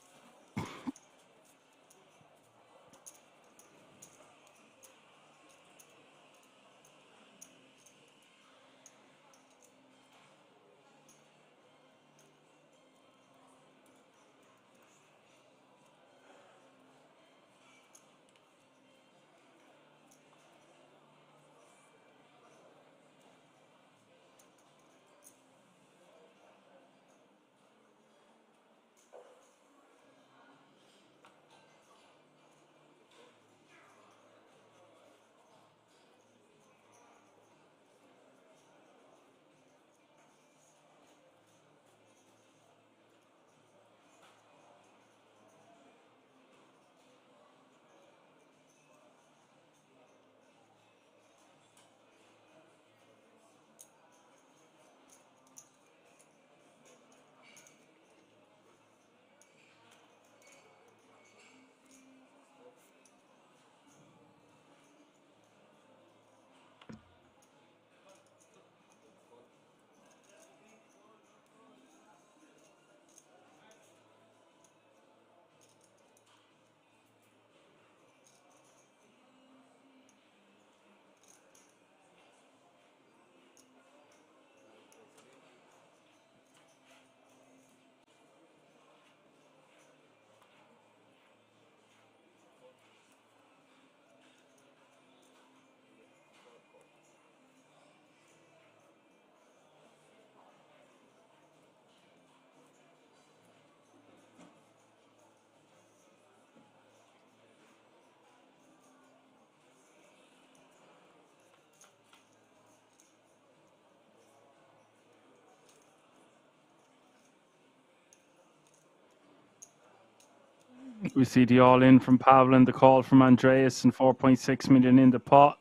We see the all-in from Pavel and the call from Andreas and 4.6 million in the pot.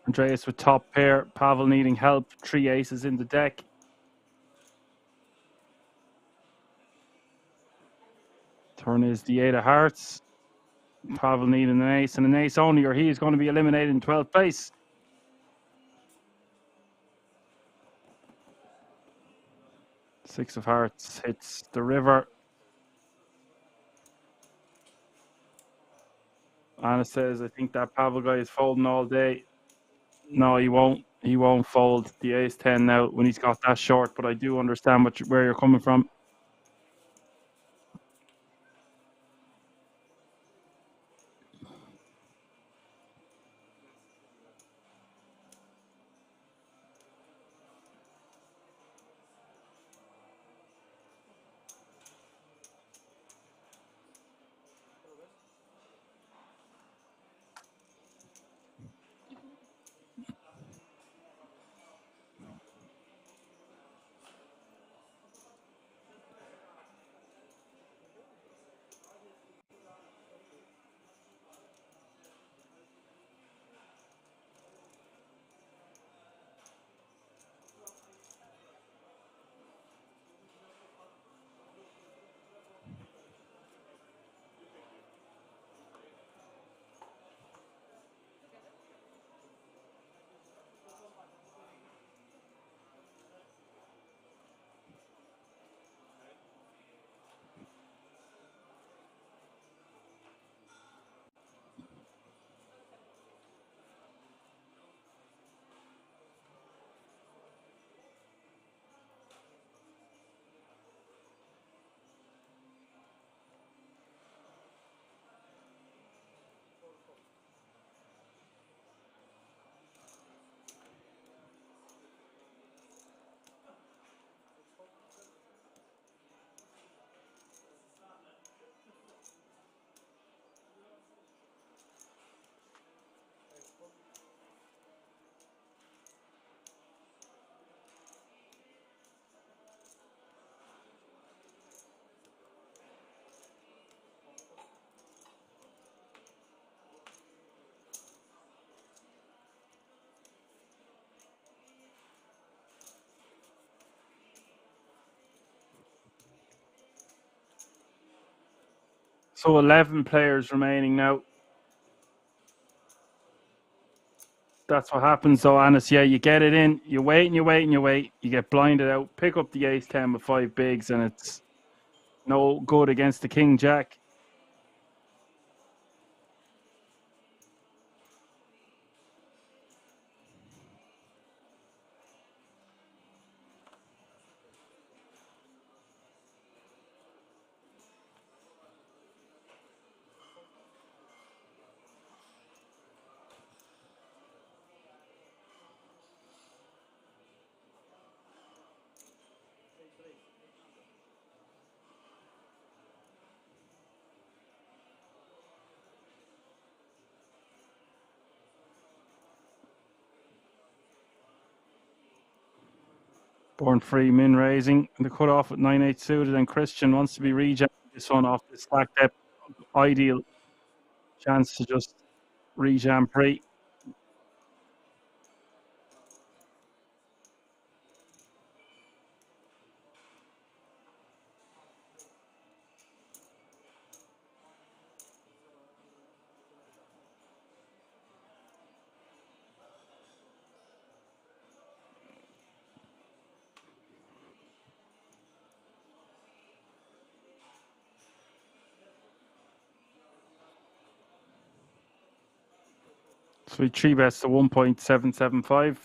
Andreas with top pair, Pavel needing help, 3 aces in the deck. Turn is the 8 of hearts. Pavel needing an ace and an ace only, or he is going to be eliminated in 12th place. Six of hearts hits the river. Anna says, I think that Pavel guy is folding all day. No, he won't. He won't fold the ace 10 now when he's got that short, but I do understand where you're coming from. So 11 players remaining now. That's what happens though, Anis. Yeah, you get it in, you wait and you wait and you wait, you get blinded out, pick up the ace 10 with 5 bigs, and it's no good against the king jack. Born free, min raising. The cut off at 9-8 suited, and Christian wants to be rejam this one off the stack depth. Ideal chance to just rejam pre. So we 3-bets to 1.775.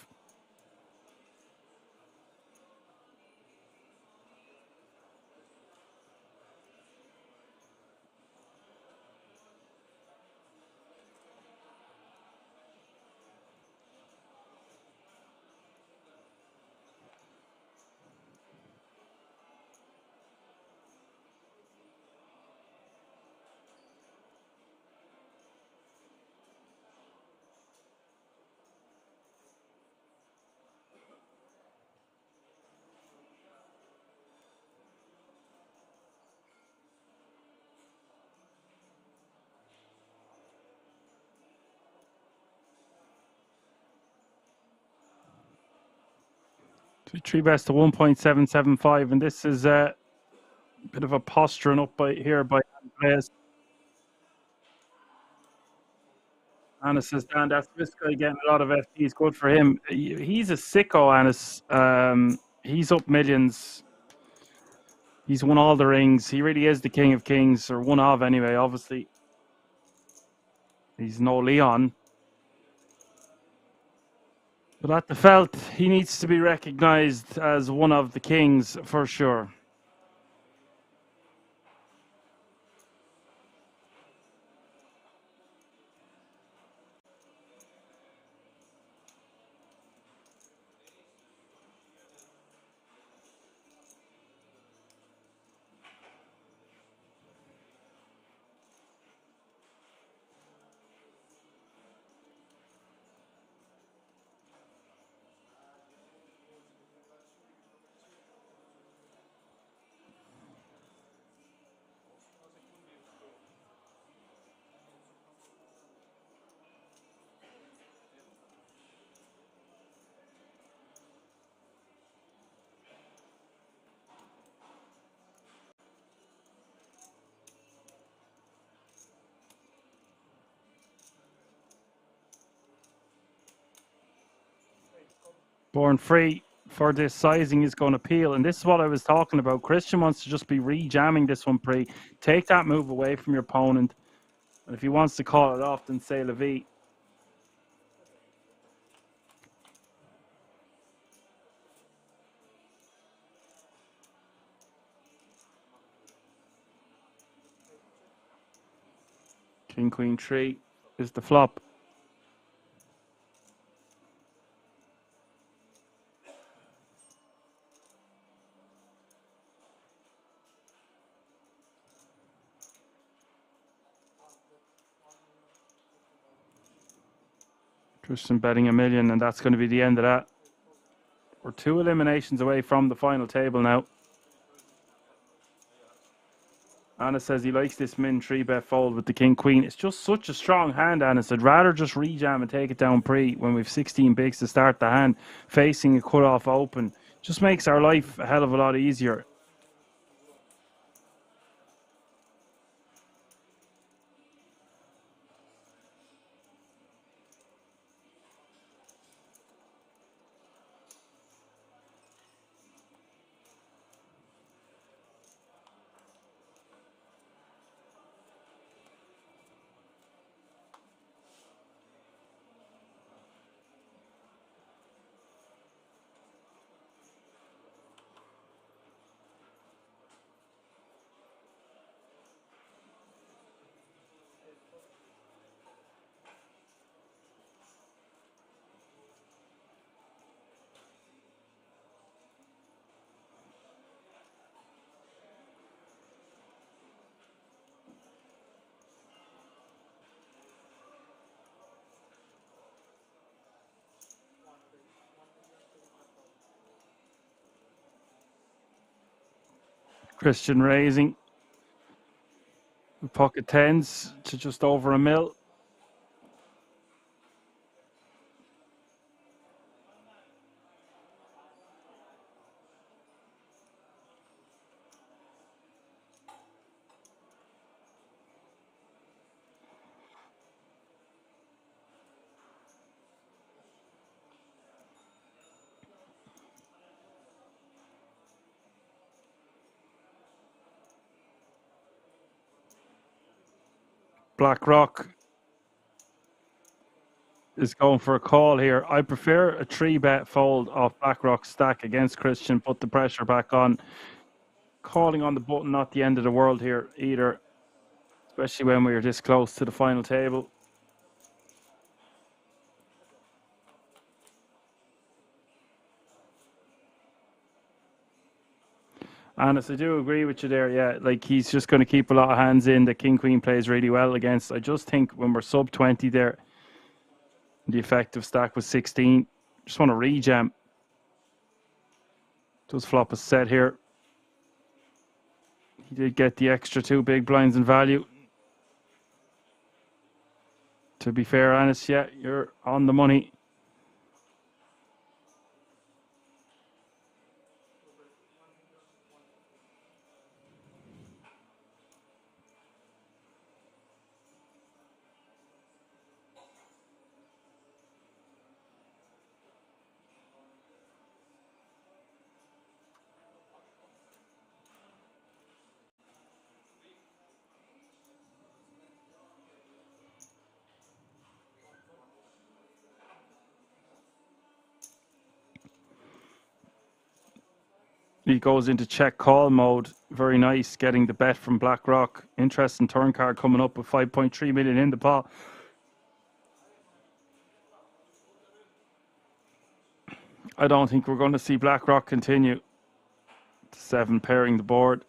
So 3-bets to 1.775, and this is a bit of a posturing up by Andreas. Anna says, Dan, that's this guy getting a lot of FTs. Good for him. He's a sicko, Annis. He's up millions. He's won all the rings. He really is the king of kings, or one of anyway, obviously. He's no Leon. But at the felt, he needs to be recognized as one of the kings for sure. Born free for this sizing is going to peel, and this is what I was talking about. Christian wants to just be re-jamming this one pre. Take that move away from your opponent, and if he wants to call it off, then say Levi. King, queen, 3 is the flop. Christian betting $1 million, and that's going to be the end of that. We're 2 eliminations away from the final table now. Anna says he likes this min 3-bet fold with the king queen. It's just such a strong hand, Anna. I'd rather just rejam and take it down pre when we've 16 bigs to start the hand, facing a cut-off open. Just makes our life a hell of a lot easier. Christian raising. Pocket 10s to just over $1 mil. BlackRock is going for a call here. I prefer a 3-bet fold off BlackRock's stack against Christian. Put the pressure back on. Calling on the button, not the end of the world here either, especially when we are this close to the final table. Honest, I do agree with you there. Yeah, like he's just going to keep a lot of hands in. The king queen plays really well against. I just think when we're sub 20 there, the effective stack was 16. Just want to rejam. Does flop a set here. He did get the extra 2 big blinds in value. To be fair, Anis, yeah, you're on the money. He goes into check call mode. Very nice, getting the bet from BlackRock. Interesting turn card coming up with 5.3 million in the pot. I don't think we're going to see BlackRock continue. 7 pairing the board.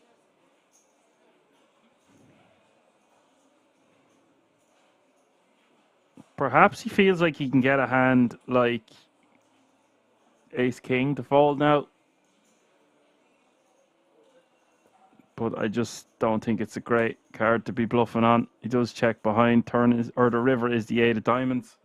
Perhaps he feels like he can get a hand like Ace King to fold now. But I just don't think it's a great card to be bluffing on. He does check behind. Turn is, or the river is the 8 of diamonds.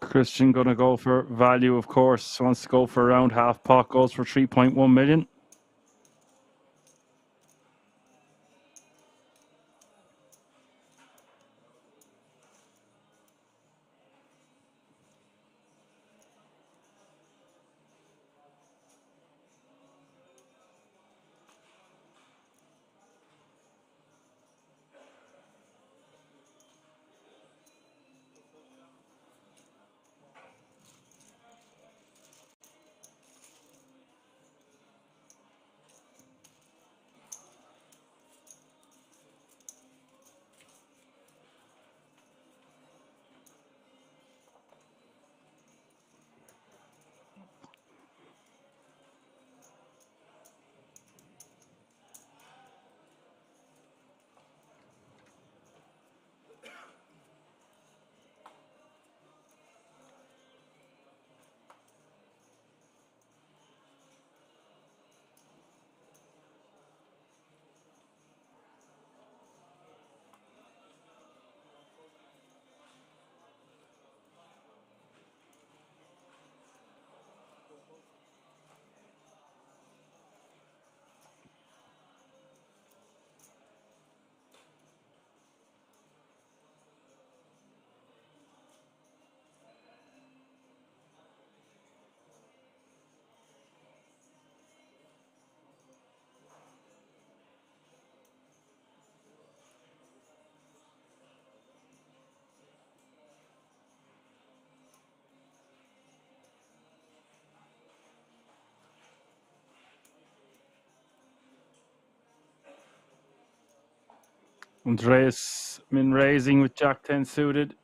Christian gonna go for value, of course. Wants to go for around half pot. Goes for 3.1 million. Andreas min raising with Jack 10 suited.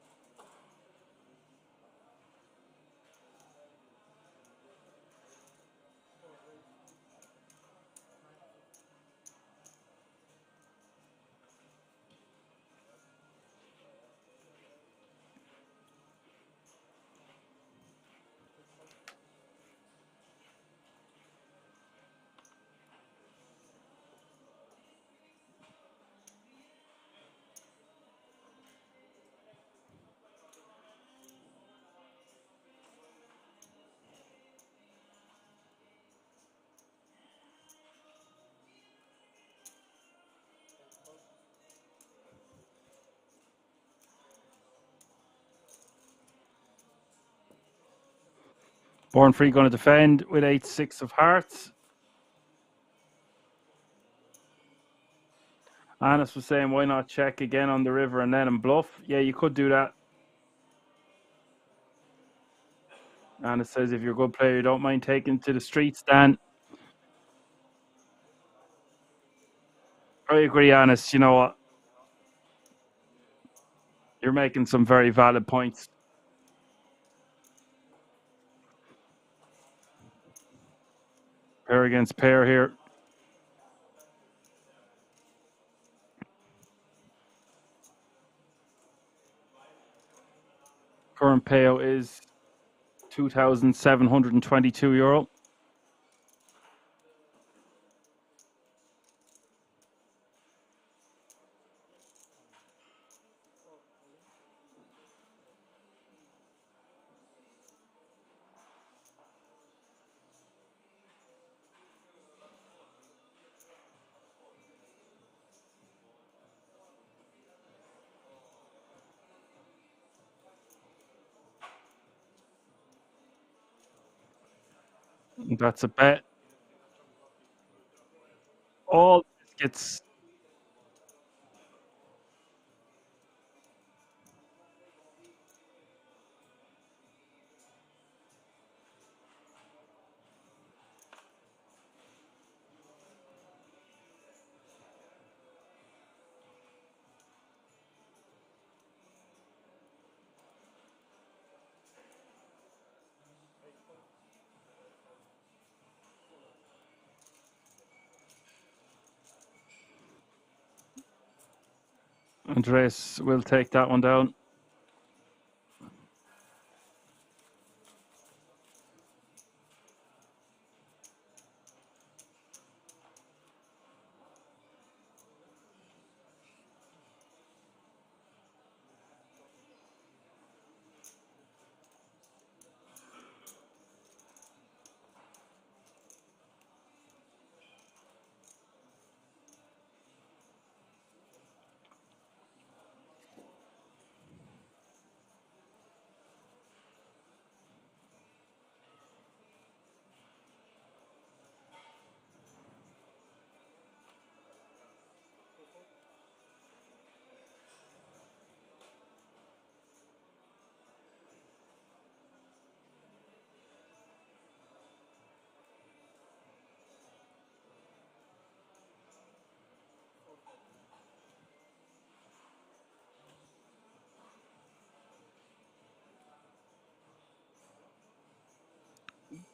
Born Free going to defend with 8-6 of hearts. Anis was saying, why not check again on the river and let him bluff? Yeah, you could do that. Anis says, if you're a good player, you don't mind taking to the streets, Dan. I agree, Anis. You know what? You're making some very valid points. Pair against pair here. Current payout is €2,722. That's a bet. All biscuits. Andres will take that one down.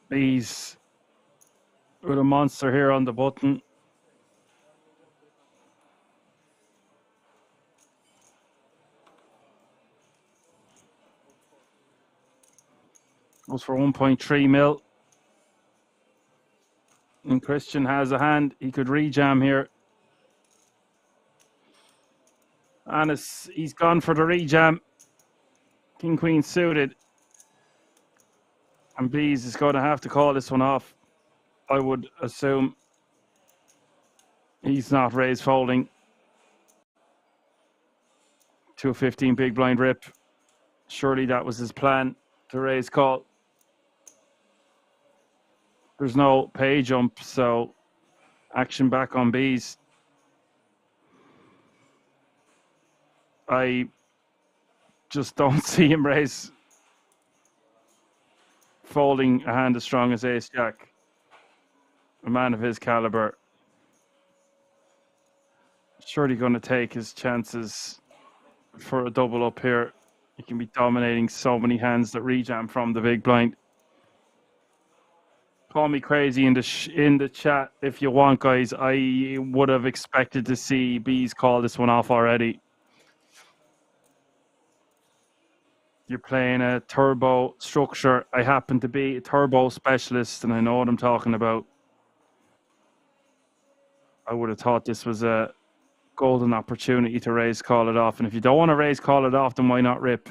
He's with a monster here on the button. Goes for 1.3 mil. And Christian has a hand. He could rejam here. And he's gone for the rejam. King Queen suited. And Bees is going to have to call this one off. I would assume he's not raised folding. 215 big blind rip. Surely that was his plan to raise call. There's no pay jump, so action back on Bees. I just don't see him raise folding a hand as strong as Ace Jack. A man of his caliber. Surely going to take his chances for a double up here. He can be dominating so many hands that rejam from the big blind. Call me crazy in the chat if you want, guys. I would have expected to see Bees call this one off already. You're playing a turbo structure. I happen to be a turbo specialist, and I know what I'm talking about. I would have thought this was a golden opportunity to raise call it off. And if you don't want to raise call it off, then why not rip?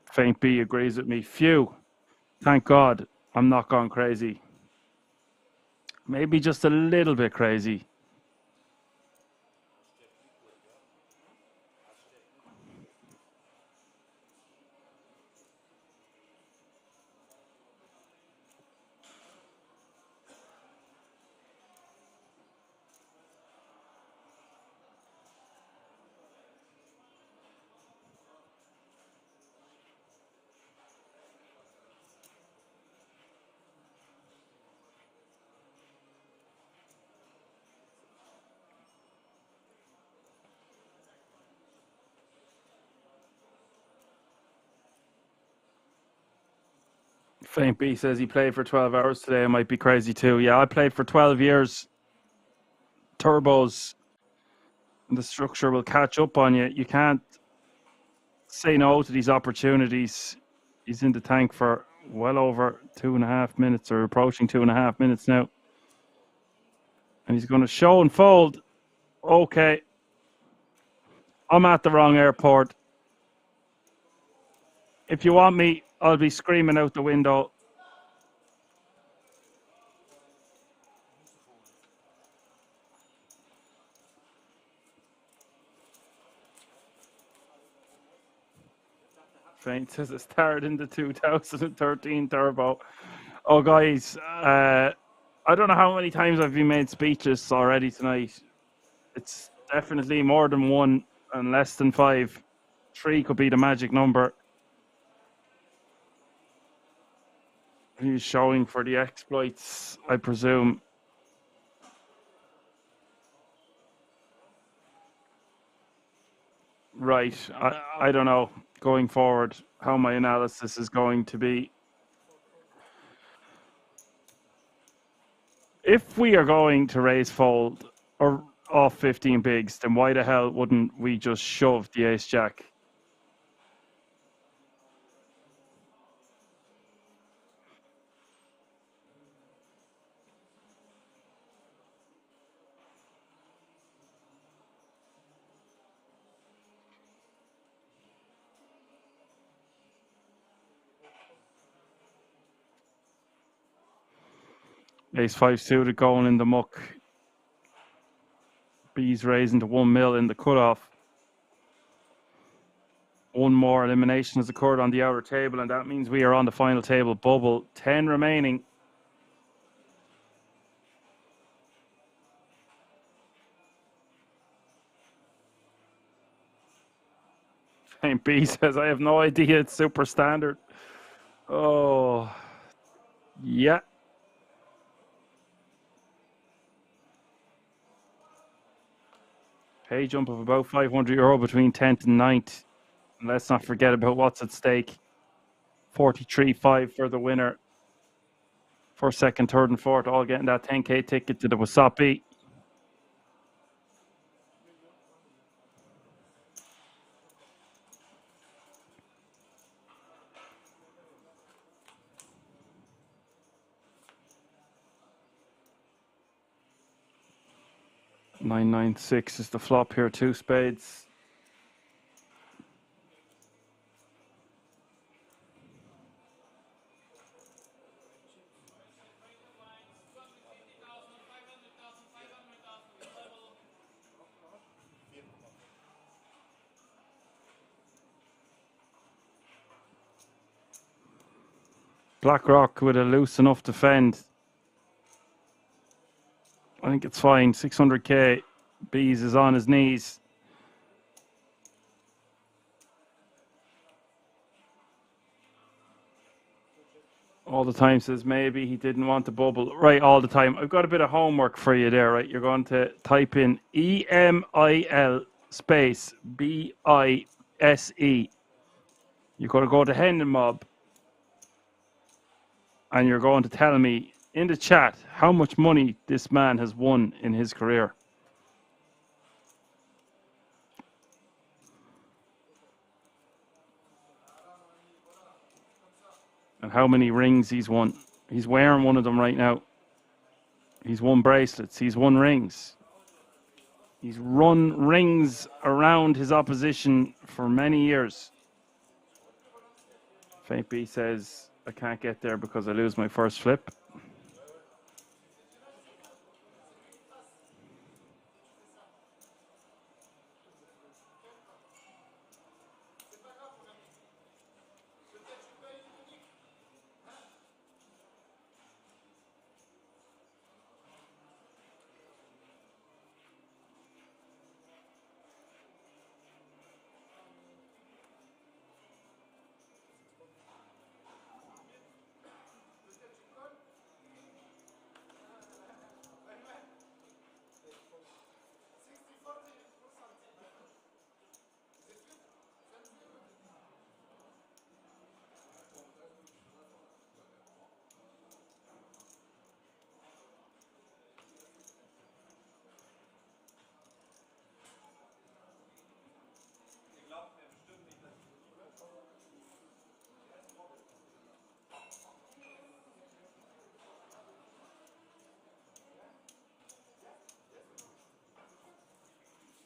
Faint B agrees with me. Phew. Thank God I'm not gone crazy. Maybe just a little bit crazy. Faint B says he played for 12 hours today. I might be crazy too. Yeah, I played for 12 years. Turbos. The structure will catch up on you. You can't say no to these opportunities. He's in the tank for well over 2.5 minutes, or approaching 2.5 minutes now. And he's going to show and fold. Okay. I'm at the wrong airport. If you want me, I'll be screaming out the window. Faint says it started in the 2013 Turbo. Oh, guys, I don't know how many times I've been made speechless already tonight. It's definitely more than 1 and less than 5. 3 could be the magic number. He's showing for the exploits, I presume. Right. I don't know going forward how my analysis is going to be. If we are going to raise fold or off 15 bigs, then why the hell wouldn't we just shove the ace jack? Ace 5 suited going in the muck. B's raising to 1 mil in the cutoff. 1 more elimination has occurred on the outer table, and that means we are on the final table bubble. 10 remaining. And B says, I have no idea. It's super standard. Oh, yeah. Pay jump of about €500 between 10th and 9th. And let's not forget about what's at stake. 43.5 for the winner. First, second, third, and fourth, all getting that 10K ticket to the WSOP. $996 is the flop here, 2 spades. BlackRock with a loose enough defend. I think it's fine. 600K. Bees is on his knees. All the time says maybe he didn't want to bubble. Right, all the time. I've got a bit of homework for you there, right? You're going to type in EMIL space BISE. You're going to go to Hendon Mob. And you're going to tell me in the chat how much money this man has won in his career. And how many rings he's won. He's wearing one of them right now. He's won bracelets. He's won rings. He's run rings around his opposition for many years. Faint B says, I can't get there because I lose my first flip.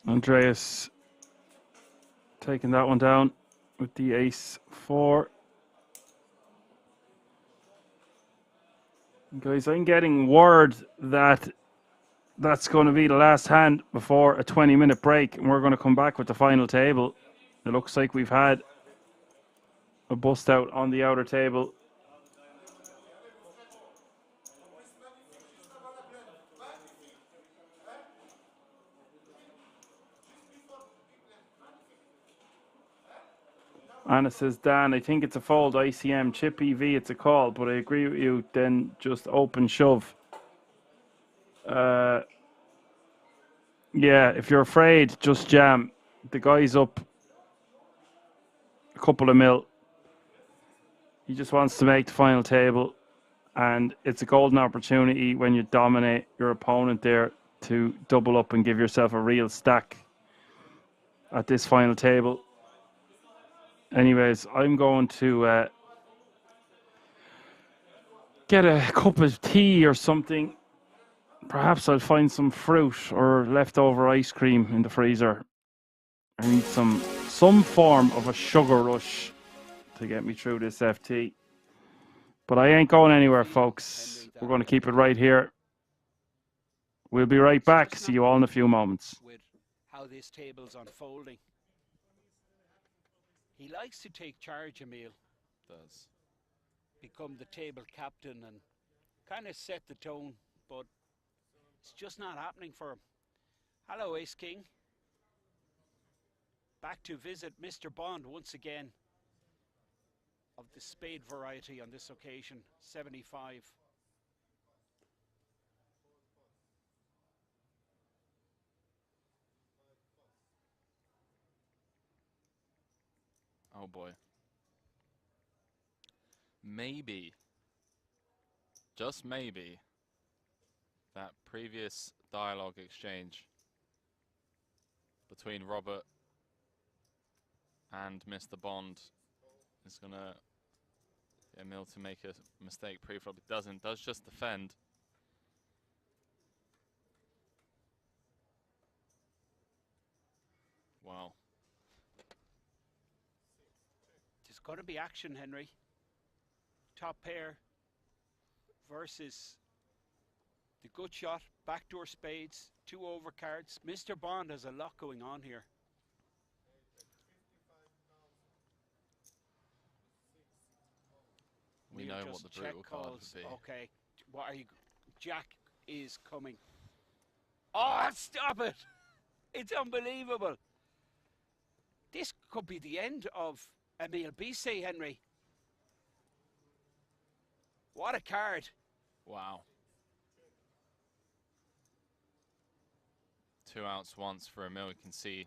Andreas taking that one down with the ace 4. Guys, I'm getting word that that's going to be the last hand before a 20-minute break, and we're going to come back with the final table. It looks like we've had a bust out on the outer table. Anna says, Dan, I think it's a fold ICM. Chip EV, it's a call, but I agree with you. Then just open shove. Yeah, if you're afraid, just jam. The guy's up a couple of mil. He just wants to make the final table. And it's a golden opportunity when you dominate your opponent there to double up and give yourself a real stack at this final table. Anyways, I'm going to get a cup of tea or something. Perhaps I'll find some fruit or leftover ice cream in the freezer. I need some form of a sugar rush to get me through this FT. But I ain't going anywhere, folks. We're going to keep it right here. We'll be right back. See you all in a few moments. With how this table's unfolding. He likes to take charge, Emil. Does. Become the table captain and kind of set the tone, but it's just not happening for him. Hello, Ace King. Back to visit Mr. Bond once again. Of the spade variety on this occasion, 75. Oh boy. Maybe, just maybe, that previous dialogue exchange between Robert and Mr. Bond is going to get Emil to make a mistake pre-flop. It doesn't, does just defend. Wow. There's got to be action, Henry. Top pair versus the good shot, backdoor spades, 2 overcards. Mr. Bond has a lot going on here. We know what the brutal card would be. Okay, what are you? Jack is coming. Oh, stop it! It's unbelievable. This could be the end of Emil Bissey, Henry. What a card. Wow. 2 outs once for Emil. You can see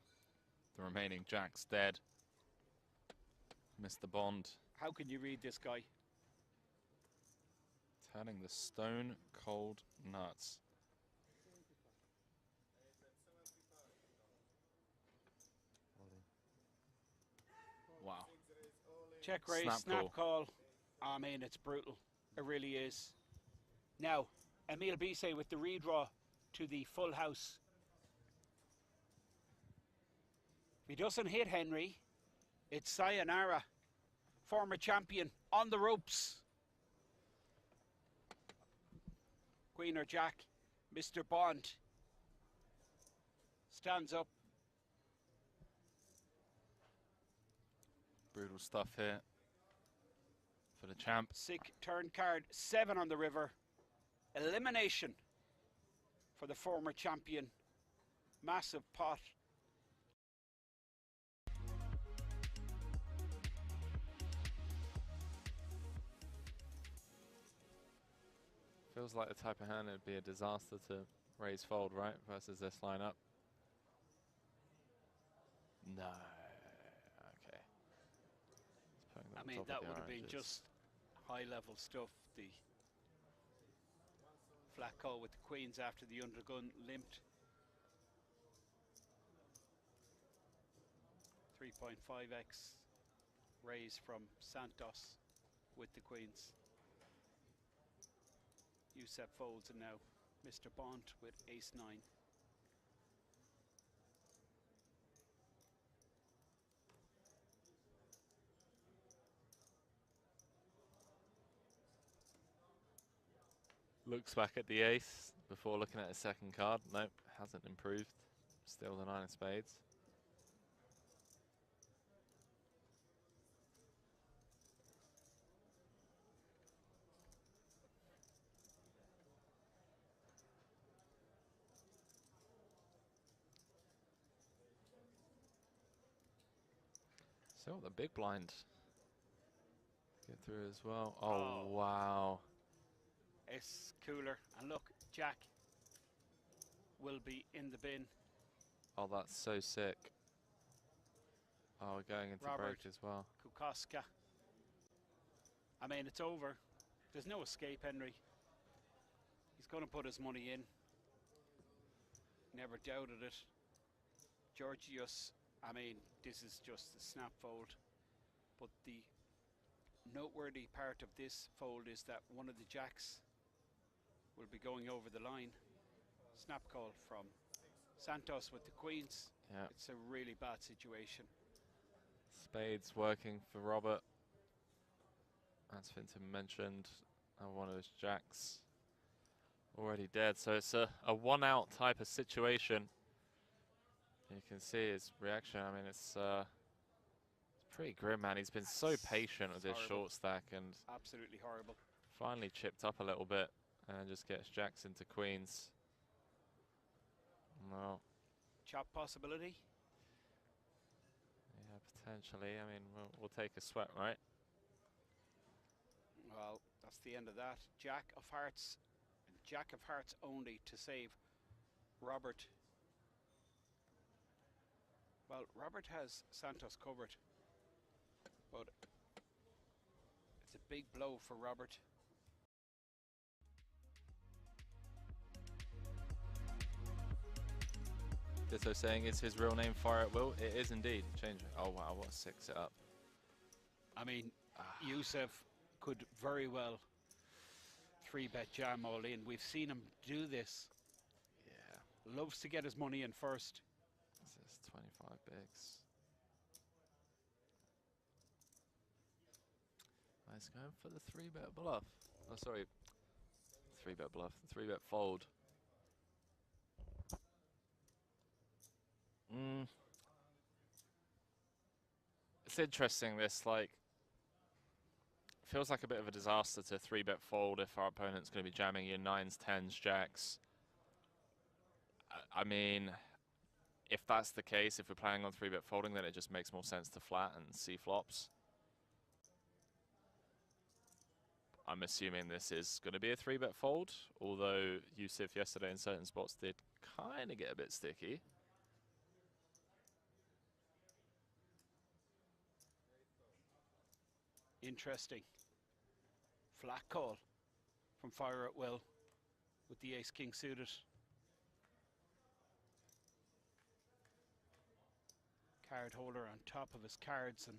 the remaining jacks dead. Mr. Bond. How can you read this guy? Turning the stone cold nuts. Wow. Check raise, snap call. I mean, it's brutal. It really is. Now, Emil Bissey with the redraw to the full house. If he doesn't hit Henry, it's sayonara. Former champion on the ropes. Queen or Jack, Mr. Bond stands up. Brutal stuff here for the champ. Sick turn card, 7 on the river. Elimination for the former champion. Massive pot. Feels like the type of hand it would be a disaster to raise fold, right? Versus this lineup. No. Okay. I mean, that would have been just high-level stuff. The flat call with the queens after the undergun limped. 3.5x raise from Santos with the queens. Yusef folds, and now Mr. Bond with ace-9. Looks back at the ace before looking at his second card. Nope, hasn't improved. Still the 9 of spades. So the big blind get through as well. Oh, wow. It's cooler. And look, Jack will be in the bin. Oh, that's so sick. Oh, we're going into Robert break as well. Kukoska. I mean, it's over. There's no escape, Henry. He's going to put his money in. Never doubted it. Georgios, I mean, this is just a snap fold. But the noteworthy part of this fold is that one of the jacks will be going over the line. Snap call from Santos with the queens. Yeah. It's a really bad situation. Spades working for Robert. As Finton mentioned, one of his jacks already dead. So it's a one out type of situation. You can see his reaction. I mean, it's pretty grim, man. He's been so patient with his short stack and absolutely horrible. Finally chipped up a little bit and just gets jacks into queens. No. Chop possibility? Yeah, potentially. I mean, we'll take a sweat, right? Well, that's the end of that. Jack of hearts, and Jack of hearts only to save Robert. Well, Robert has Santos covered, but it's a big blow for Robert. Ditto saying, is his real name Fire at Will? It is indeed. Change it. Oh wow, what a sick setup. I mean, Youssef could very well 3-bet jam all in. We've seen him do this. Yeah. Loves to get his money in first. This is 25 bigs. He's going for the 3-bet bluff. Oh, sorry. 3-bet bluff. 3-bet fold. It's interesting, this, like, feels like a bit of a disaster to 3-bet fold if our opponent's going to be jamming you 9s, 10s, jacks. I mean, if that's the case, if we're planning on 3-bet folding, then it just makes more sense to flat and see flops. I'm assuming this is going to be a 3-bet fold, although Youssef yesterday in certain spots did kind of get a bit sticky. Interesting. Flat call from Fire at Will with the ace-king suited. Card holder on top of his cards, and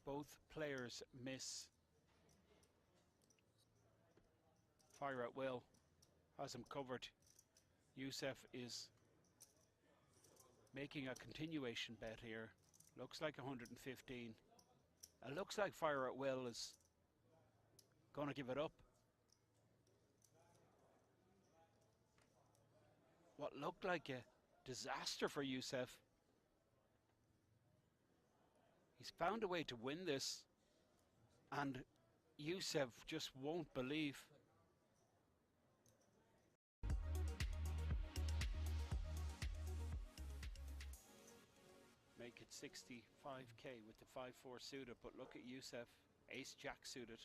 both players miss. Fire at Will has him covered. Youssef is making a continuation bet here. Looks like 115. It looks like Fire at Will is going to give it up. What looked like a disaster for Youssef. He's found a way to win this, and Youssef just won't believe. Make it 65k with the 5-4 suited, but look at Youssef, ace-jack suited.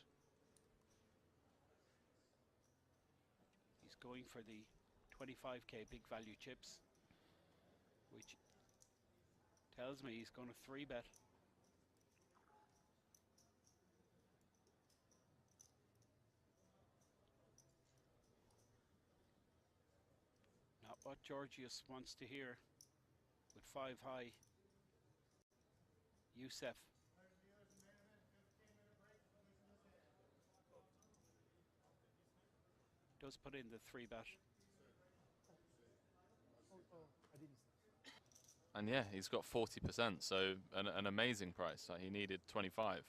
He's going for the 25k big value chips, which tells me he's going to 3-bet. Not what Georgios wants to hear with 5 high. Youssef. Does put in the 3-bet. And yeah, he's got 40%, so an amazing price. Like, he needed 25.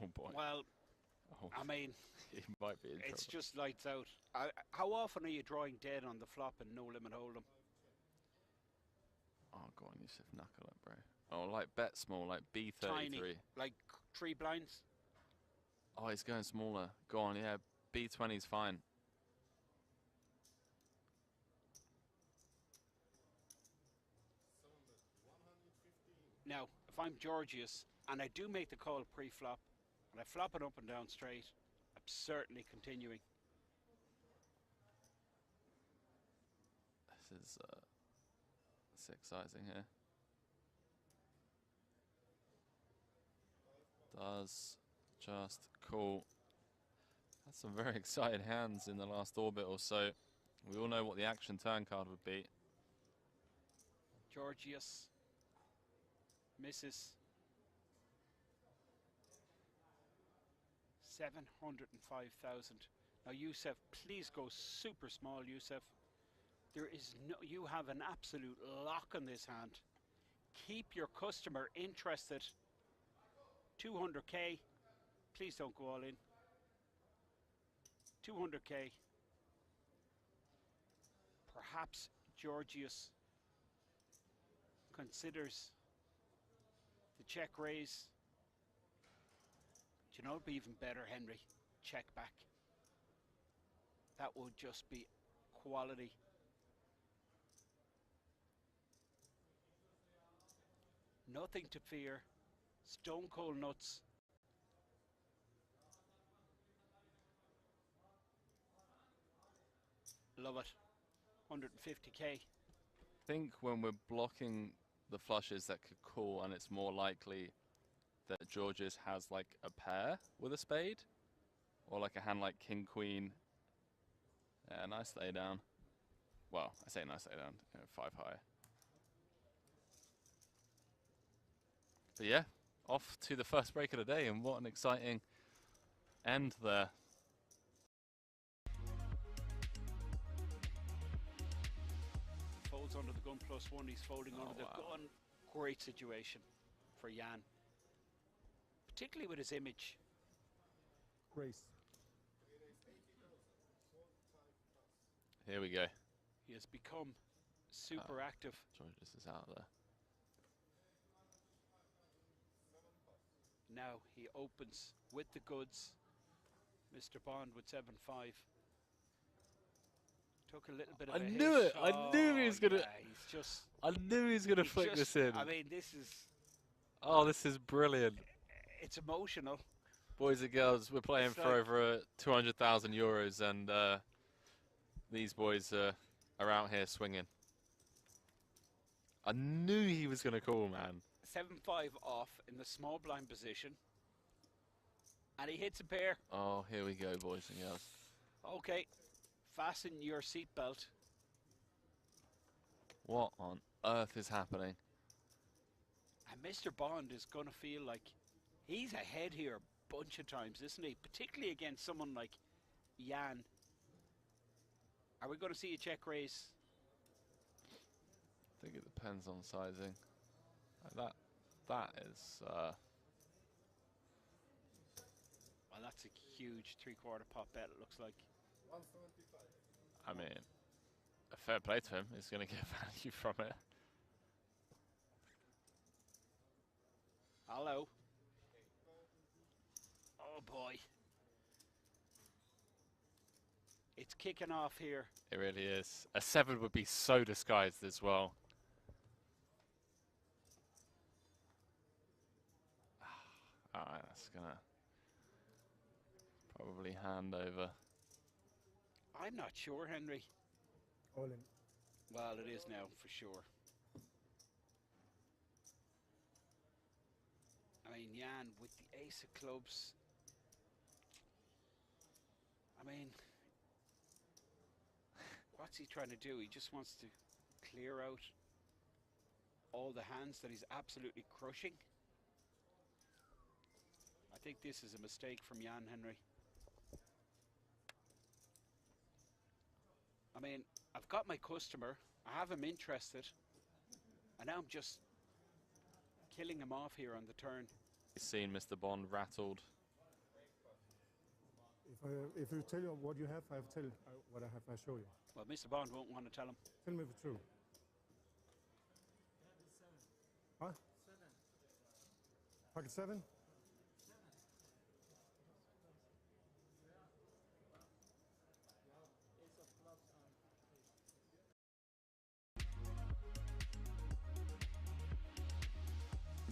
Oh boy. Well, I mean, he might be in it's trouble. just lights out. How often are you drawing dead on the flop and no limit hold'em? Oh, go on, Youssef, knuckle it, bro. Oh, like bet small, like B33. Tiny, like 3 blinds. Oh, he's going smaller. Go on, yeah, B20's fine. if I'm Georgius and I do make the call pre-flop and I flop it up and down straight, I'm certainly continuing. This is exciting here. Does just call. That's some very excited hands in the last orbit or so. We all know what the action turn card would be. Georgius misses. 705,000. Now, Youssef, please go super small, Youssef. There is no, you have an absolute lock on this hand. Keep your customer interested. 200k. Please don't go all in. 200k. Perhaps Georgius considers the check raise. Do you know, it'd be even better, Henry? Check back. That would just be quality. Nothing to fear. Stone cold nuts. Love it. 150k. I think when we're blocking the flushes that could call, and it's more likely that Georgius has like a pair with a spade, or like a hand like King Queen. Yeah, nice lay down. Well, I say nice lay down, you know, 5 high. But yeah, off to the first break of the day, and what an exciting end there. Folds under the gun +1. He's folding under the gun. Great situation for Jan, particularly with his image. Grace. Here we go. He has become super active. Georgius is out there. Now he opens with the goods. Mr. Bond with 7-5. Took a little bit of I a knew hit. it! I knew he was gonna. Yeah, he's just. I knew he was gonna flick this in. I mean, this is. Oh, this is brilliant. It's emotional. Boys and girls, we're playing It's for like- over 200,000 euros, and these boys are out here swinging. I knew he was gonna call, man. 7-5 off in the small blind position, and he hits a pair. Oh, here we go, boys and girls. Okay, fasten your seatbelt. What on earth is happening? And Mr. Bond is going to feel like he's ahead here a bunch of times, isn't he? Particularly against someone like Jan. Are we going to see a check raise? I think it depends on sizing. That is. Well, that's a huge 3/4 pot bet, it looks like. 175. I mean, a fair play to him. He's going to get value from it. Hello. Oh boy. It's kicking off here. It really is. A 7 would be so disguised as well. Alright, that's gonna probably hand over. I'm not sure, Henry. All in. Well, it is now for sure. I mean, Jan with the ace of clubs. I mean, what's he trying to do? He just wants to clear out all the hands that he's absolutely crushing. I think this is a mistake from Jan, Henry. I mean, I've got my customer, I have him interested, and now I'm just killing him off here on the turn. You've seen Mr. Bond rattled. If you tell you what you have, I tell what I have. I show you. Well, Mr. Bond won't want to tell him. Tell me the truth. Huh? Pocket 7?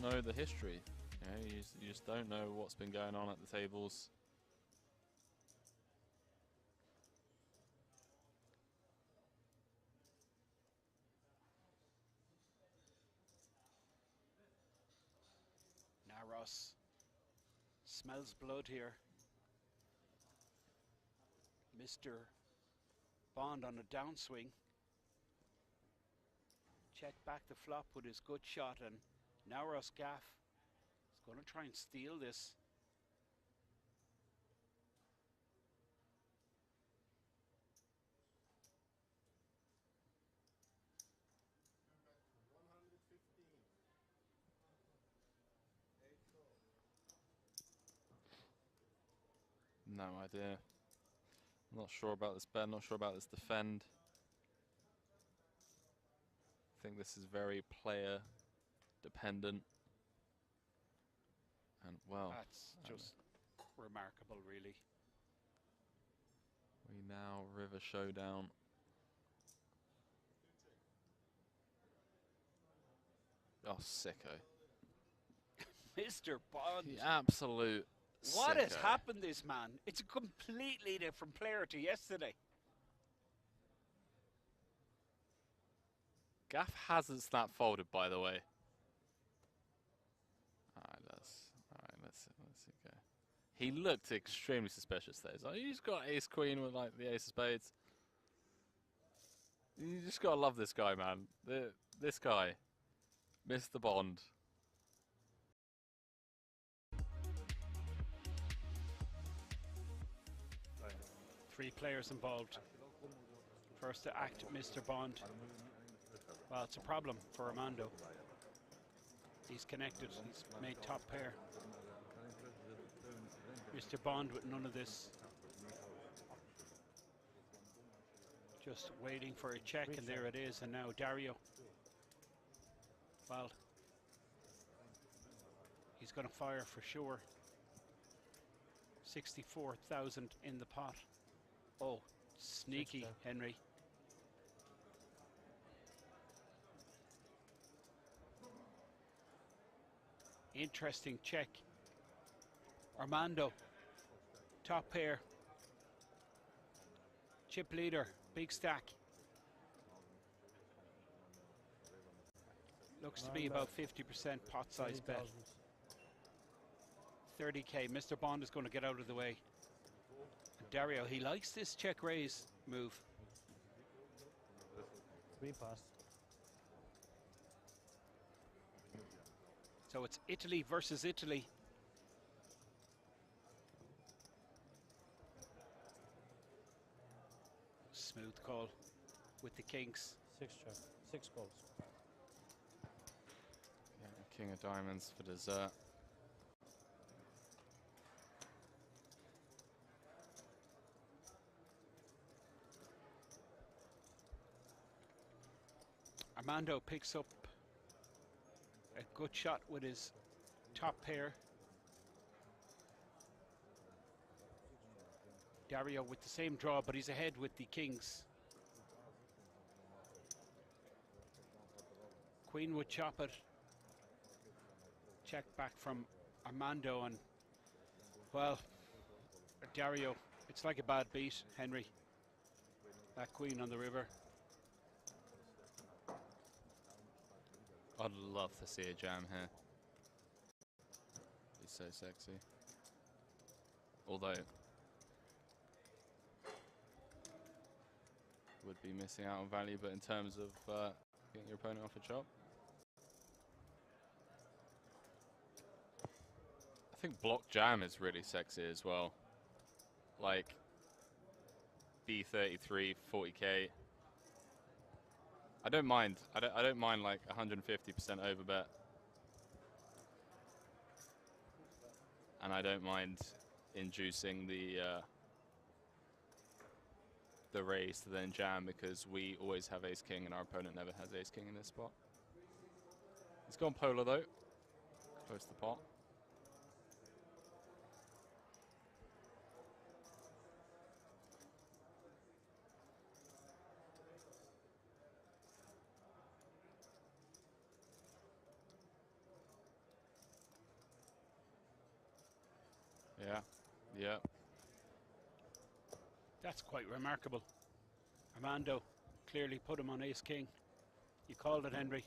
No, the history. You know, you just don't know what's been going on at the tables. Now Ross smells blood here. Mr. Bond on a downswing. Check back the flop with his good shot, and now Ross Gaff is going to try and steal this. No idea. Not sure about this bet, not sure about this defend. I think this is very player dependent. And well, That's just remarkable, really. We now river showdown. Oh, sicko. Mr. Bond. The absolute What has sicko. happened, this man? It's a completely different player to yesterday. Gaff hasn't snap folded, by the way. Let's see go. He looked extremely suspicious there. He's like, he's got ace queen with like the ace of spades. You just gotta love this guy, man. This guy, Mr. Bond. Three players involved. First to act, Mr. Bond. Well, it's a problem for Armando. He's connected. He's made top pair. Mr. Bond with none of this. Just waiting for a check, and there it is. And now Dario. Well, he's going to fire for sure. 64,000 in the pot. Oh, sneaky, Henry. Interesting check. Armando, top pair. Chip leader, big stack. Looks to be about 50% pot size bet. 30k. Mr. Bond is going to get out of the way. And Dario, he likes this check raise move. 3 pass. So it's Italy versus Italy. Smooth call with the kings. 6 check. 6 calls. Yeah, king of diamonds for dessert. Armando picks up a good shot with his top pair. Dario with the same draw, but he's ahead with the kings. Queen would chop it. Check back from Armando, and well, Dario, it's like a bad beat, Henry. That queen on the river. I'd love to see a jam here. He's so sexy. Although, would be missing out on value, but in terms of getting your opponent off a chop. I think block jam is really sexy as well. Like, B33, 40k. I don't mind. I don't mind like 150% overbet, and I don't mind inducing the raise to then jam, because we always have ace king and our opponent never has ace king in this spot. He's gone polar though. Close to the pot. Yeah. Yeah. That's quite remarkable. Armando clearly put him on ace king. You called it, Henry.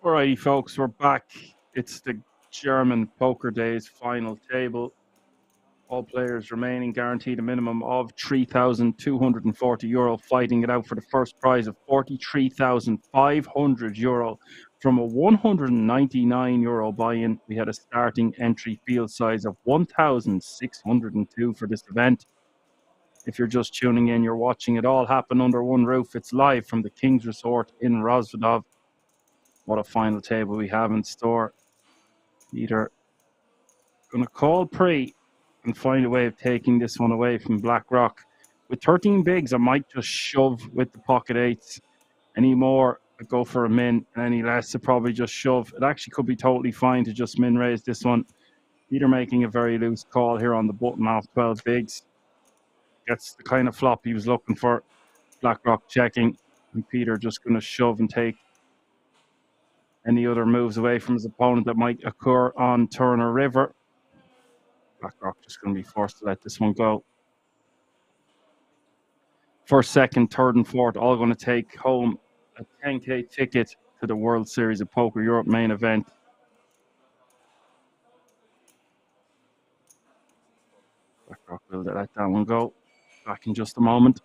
Alrighty, folks, we're back. It's the German Poker Days final table. All players remaining guaranteed a minimum of €3,240, fighting it out for the first prize of €43,500 from a €199 buy-in. We had a starting entry field size of 1,602 for this event. If you're just tuning in, you're watching it all happen under one roof. It's live from the King's Resort in Rozvadov. What a final table we have in store. Peter going to call pre and find a way of taking this one away from BlackRock. With 13 bigs, I might just shove with the pocket eights. Any more, I go for a min, and any less, I probably just shove. It actually could be totally fine to just min raise this one. Peter making a very loose call here on the button off 12 bigs. Gets the kind of flop he was looking for. BlackRock checking, and Peter just going to shove and take any other moves away from his opponent that might occur on turn or river. BlackRock just going to be forced to let this one go. First, second, third, and fourth, all going to take home a 10K ticket to the World Series of Poker Europe main event. BlackRock will let that one go. Back in just a moment.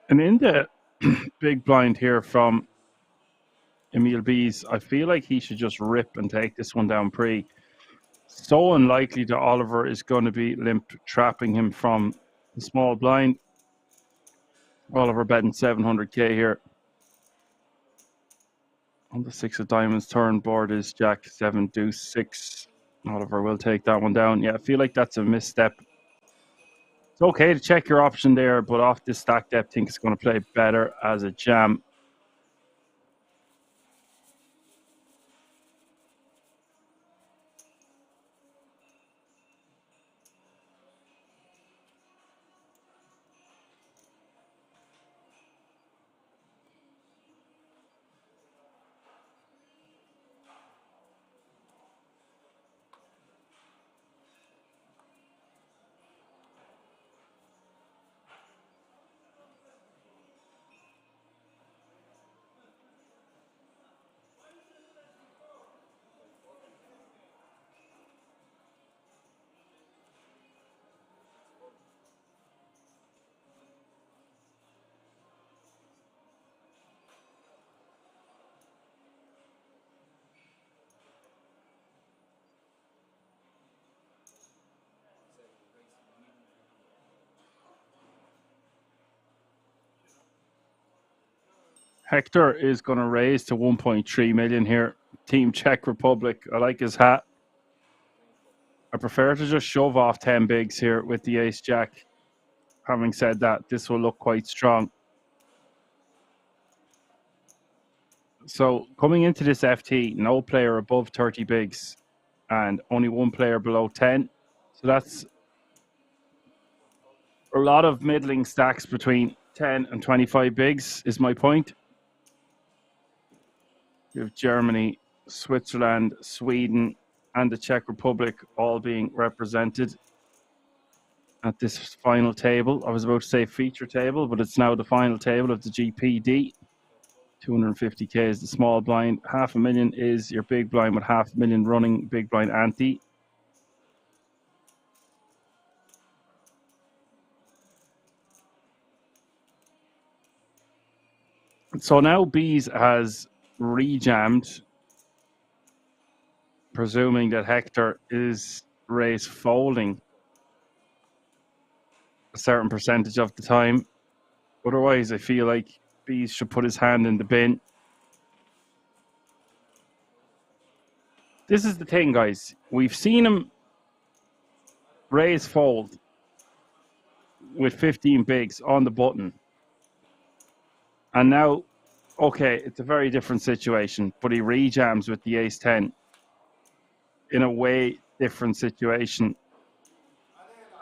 And in the big blind here from Emil B's, I feel like he should just rip and take this one down pre. So unlikely that Oliver is going to be limp trapping him from the small blind. Oliver betting 700K here. On the 6 of diamonds, turn board is Jack 7 deuce 6. Oliver will take that one down. Yeah, I feel like that's a misstep. It's okay to check your option there, but off this stack depth, I think it's going to play better as a jam. Hector is going to raise to 1.3 million here. Team Czech Republic. I like his hat. I prefer to just shove off 10 bigs here with the ace jack. Having said that, this will look quite strong. So coming into this FT, no player above 30 bigs and only one player below 10. So that's a lot of middling stacks between 10 and 25 bigs is my point. You have Germany, Switzerland, Sweden, and the Czech Republic all being represented at this final table. I was about to say feature table, but it's now the final table of the GPD. 250k is the small blind. 500,000 is your big blind with 500,000 running big blind ante. So now Bees has rejammed, presuming that Hector is raise folding a certain percentage of the time. Otherwise, I feel like Bees should put his hand in the bin. This is the thing, guys. We've seen him raise fold with 15 bigs on the button. And now, okay, it's a very different situation, but he rejams with the ace 10 in a way different situation.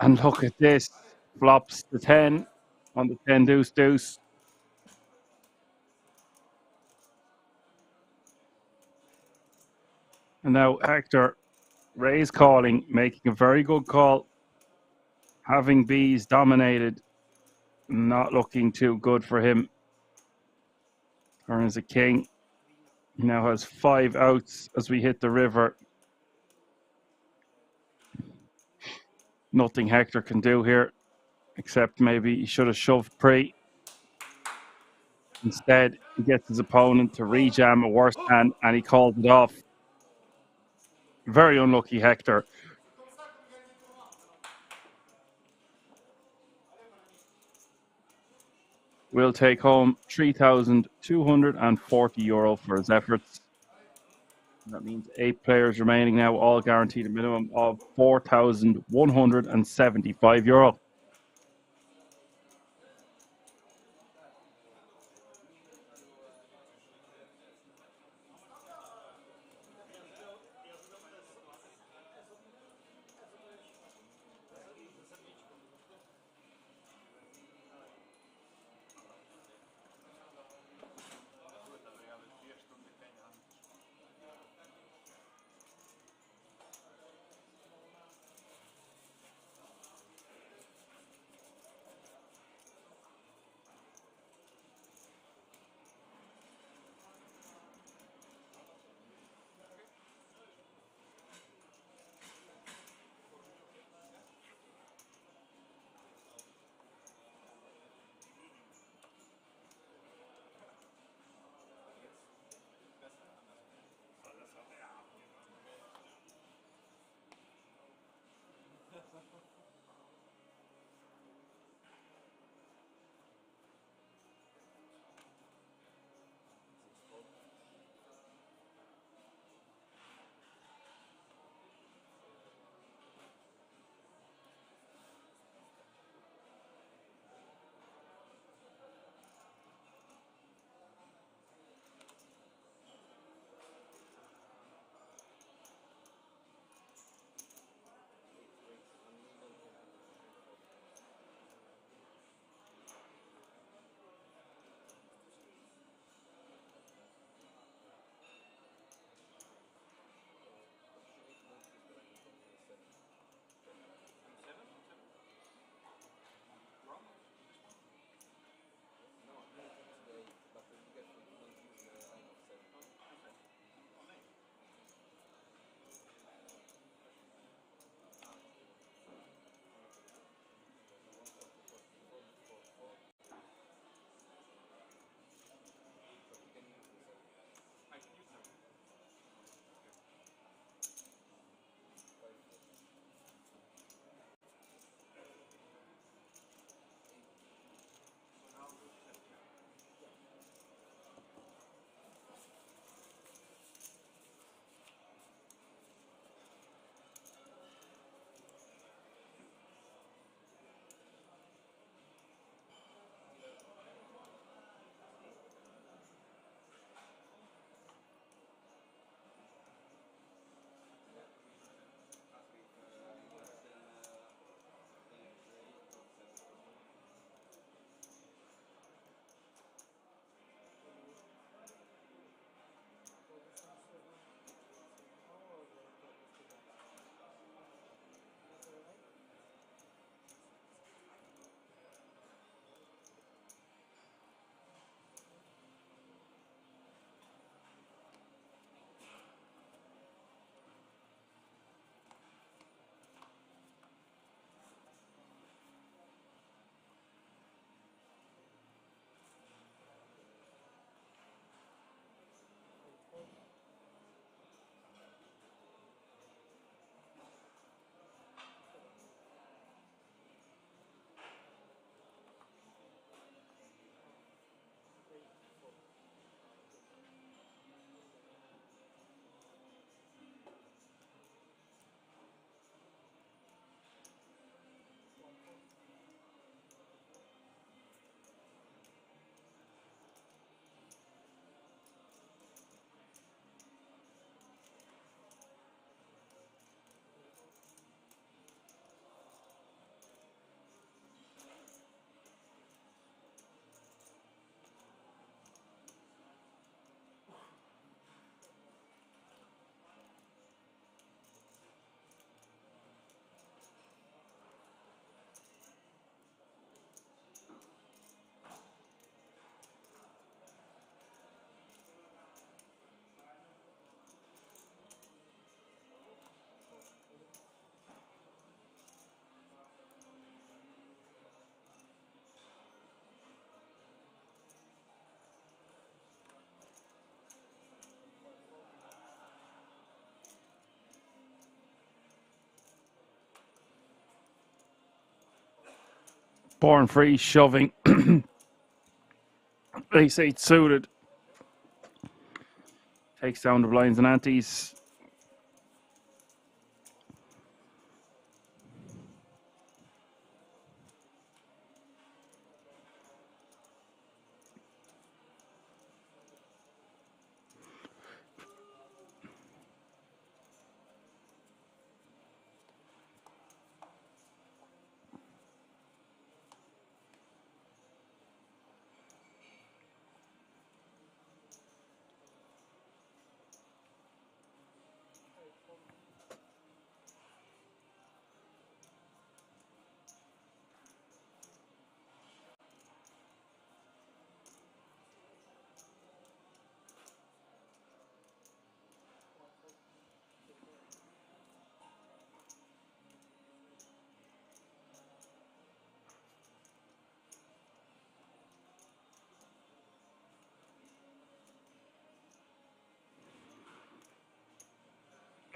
And look at this. Flops the 10 on the 10 deuce deuce. And now Hector raise calling, making a very good call. Having Bees dominated, not looking too good for him. Turns a king. He now has 5 outs as we hit the river. Nothing Hector can do here, except maybe he should have shoved pre. Instead, he gets his opponent to rejam a worse hand, and he called it off. Very unlucky Hector. Will take home €3,240 for his efforts. That means 8 players remaining now, all guaranteed a minimum of €4,175. Born free, shoving. Ace 8 suited. Takes down the blinds and antes.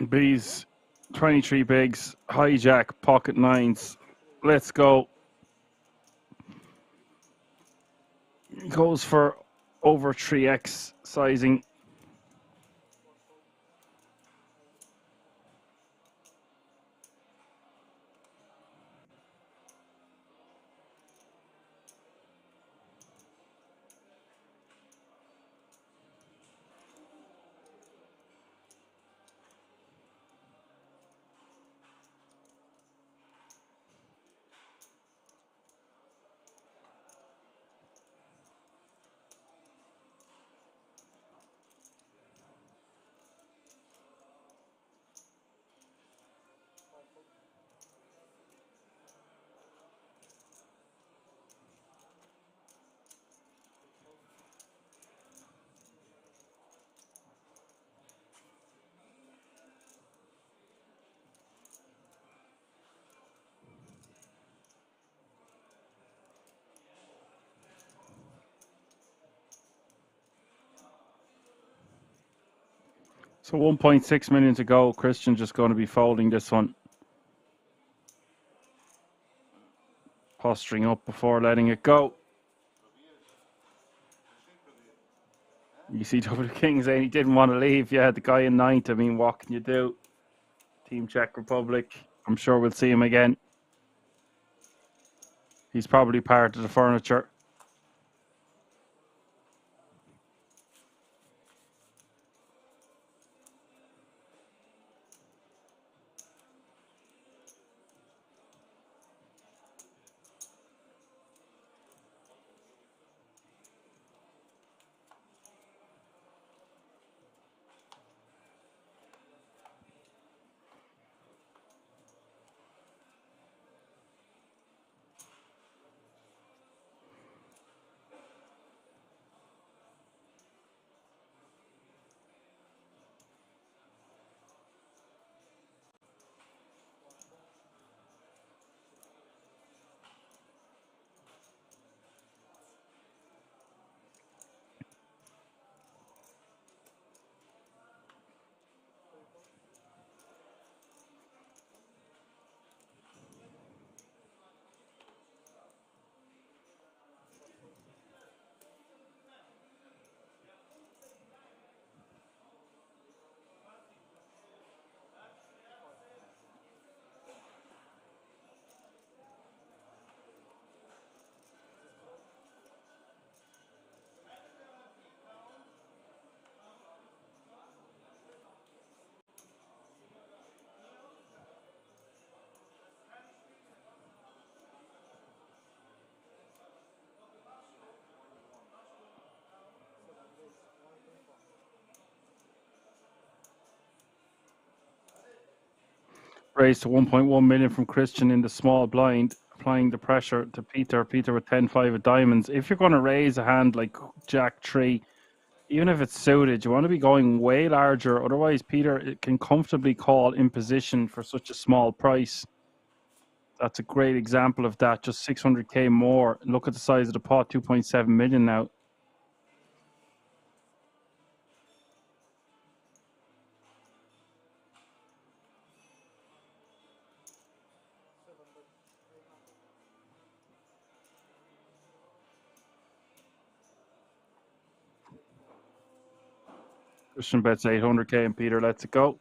B's 23 bigs, hijack, pocket nines. Let's go. Goes for over 3x sizing. So 1.6 million to go. Christian just going to be folding this one. Posturing up before letting it go. You see W King saying he didn't want to leave. Yeah, the guy in ninth. I mean, what can you do? Team Czech Republic. I'm sure we'll see him again. He's probably part of the furniture. Raised to 1.1 million from Christian in the small blind, applying the pressure to Peter. Peter with 10-5 of diamonds. If you're going to raise a hand like Jack 3, even if it's suited, you want to be going way larger. Otherwise, Peter can comfortably call in position for such a small price. That's a great example of that. Just 600k more. Look at the size of the pot, 2.7 million now. Christian bets 800k and Peter lets it go.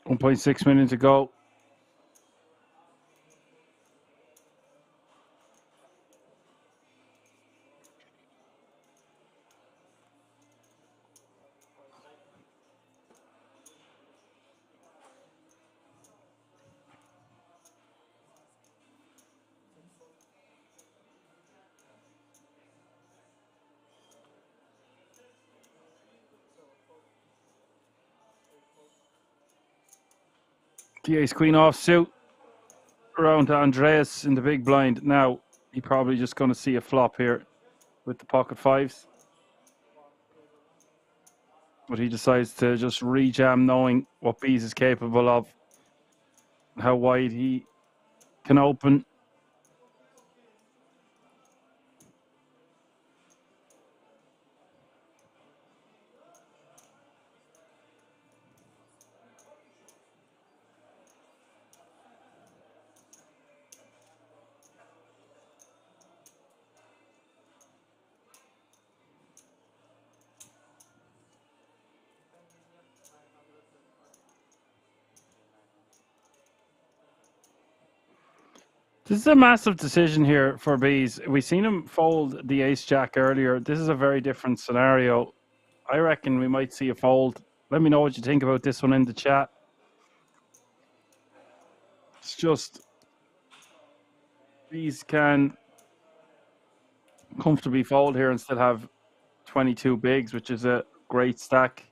.6 minutes to go. The ace queen offsuit around to Andreas in the big blind. Now he probably just going to see a flop here with the pocket fives, but he decides to just rejam, knowing what Bees is capable of, how wide he can open. This is a massive decision here for Bees. We've seen him fold the ace jack earlier. This is a very different scenario. I reckon we might see a fold. Let me know what you think about this one in the chat. It's just Bees can comfortably fold here and still have 22 bigs, which is a great stack.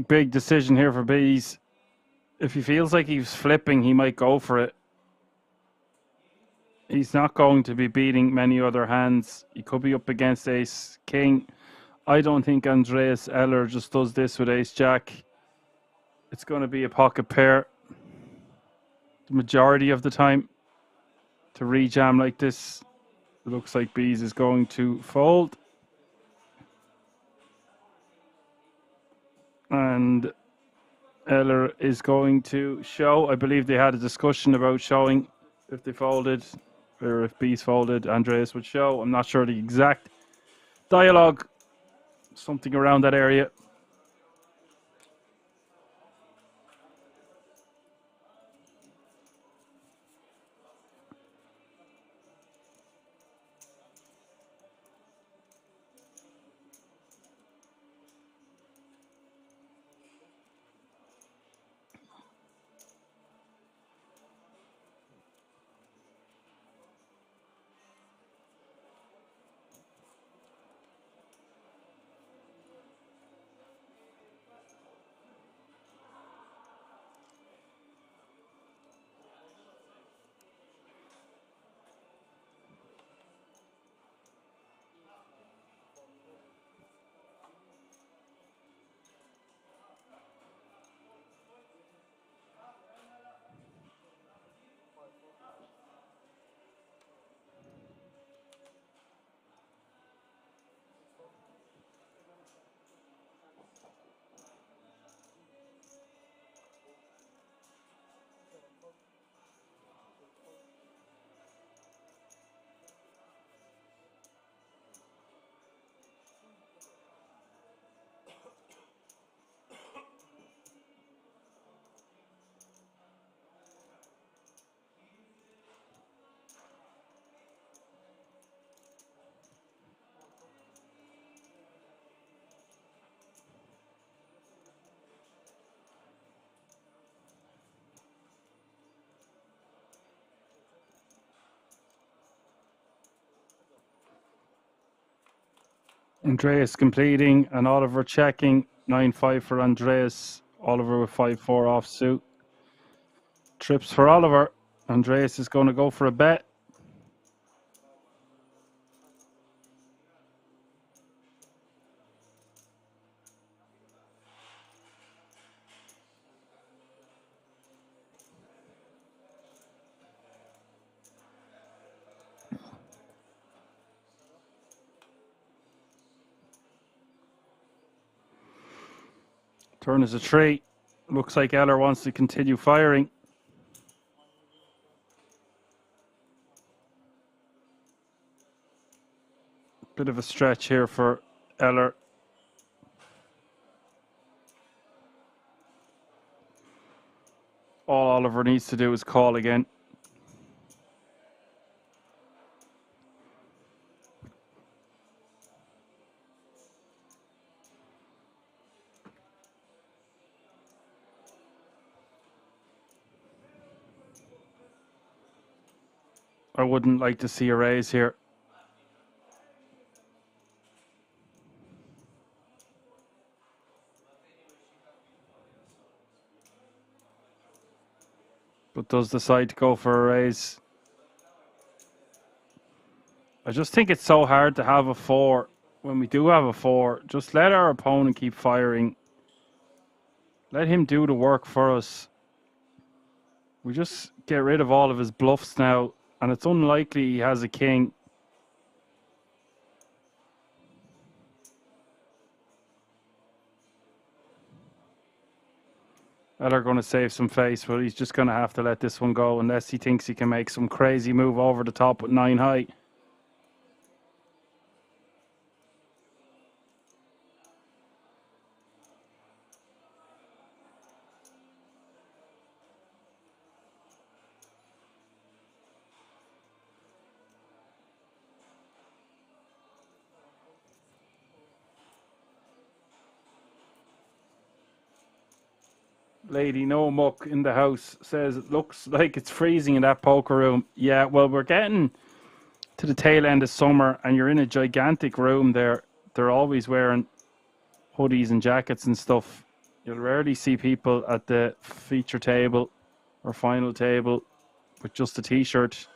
Big decision here for Bees. If he feels like he's flipping, he might go for it. He's not going to be beating many other hands. He could be up against ace king. I don't think Andreas Eller just does this with ace jack. It's going to be a pocket pair the majority of the time. To rejam like this, it looks like Bees is going to fold. And Eller is going to show. I believe they had a discussion about showing if they folded, or if Bees folded, Andreas would show. I'm not sure the exact dialogue. Something around that area. Andreas completing and Oliver checking. 9-5 for Andreas. Oliver with 5-4 offsuit. Trips for Oliver. Andreas is going to go for a bet. Turn is a 3. Looks like Eller wants to continue firing. Bit of a stretch here for Eller. All Oliver needs to do is call again. I wouldn't like to see a raise here. But does decide to go for a raise. I just think it's so hard to have a 4. When we do have a 4, just let our opponent keep firing. Let him do the work for us. We just get rid of all of his bluffs now, and it's unlikely he has a king. Eller going to save some face, but he's just going to have to let this one go unless he thinks he can make some crazy move over the top with 9 high. Lady No Muck in the house says it looks like it's freezing in that poker room. Yeah, well, we're getting to the tail end of summer and you're in a gigantic room there. They're always wearing hoodies and jackets and stuff. You'll rarely see people at the feature table or final table with just a t-shirt.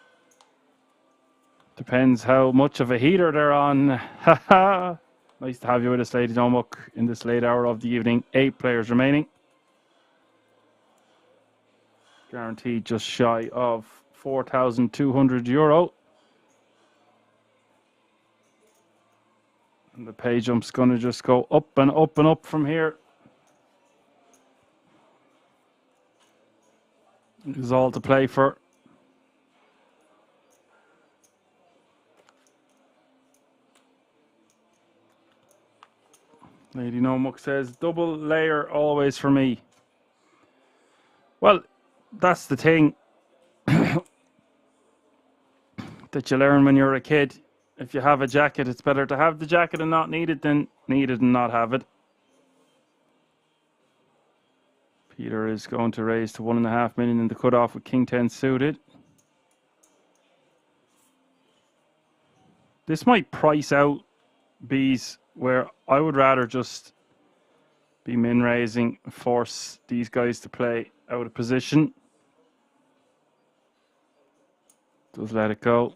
Depends how much of a heater they're on. Haha. Nice to have you with us, Lady No Muck, in this late hour of the evening. 8 players remaining. Guaranteed just shy of €4,200. And the pay jump's going to just go up and up and up from here. This is all to play for. Lady No Muck says, double layer always for me. Well, that's the thing that you learn when you're a kid. If you have a jacket, it's better to have the jacket and not need it than need it and not have it. Peter is going to raise to 1.5 million in the cutoff with King 10 suited. This might price out B's, where I would rather just be min raising, force these guys to play out of position. Just let it go.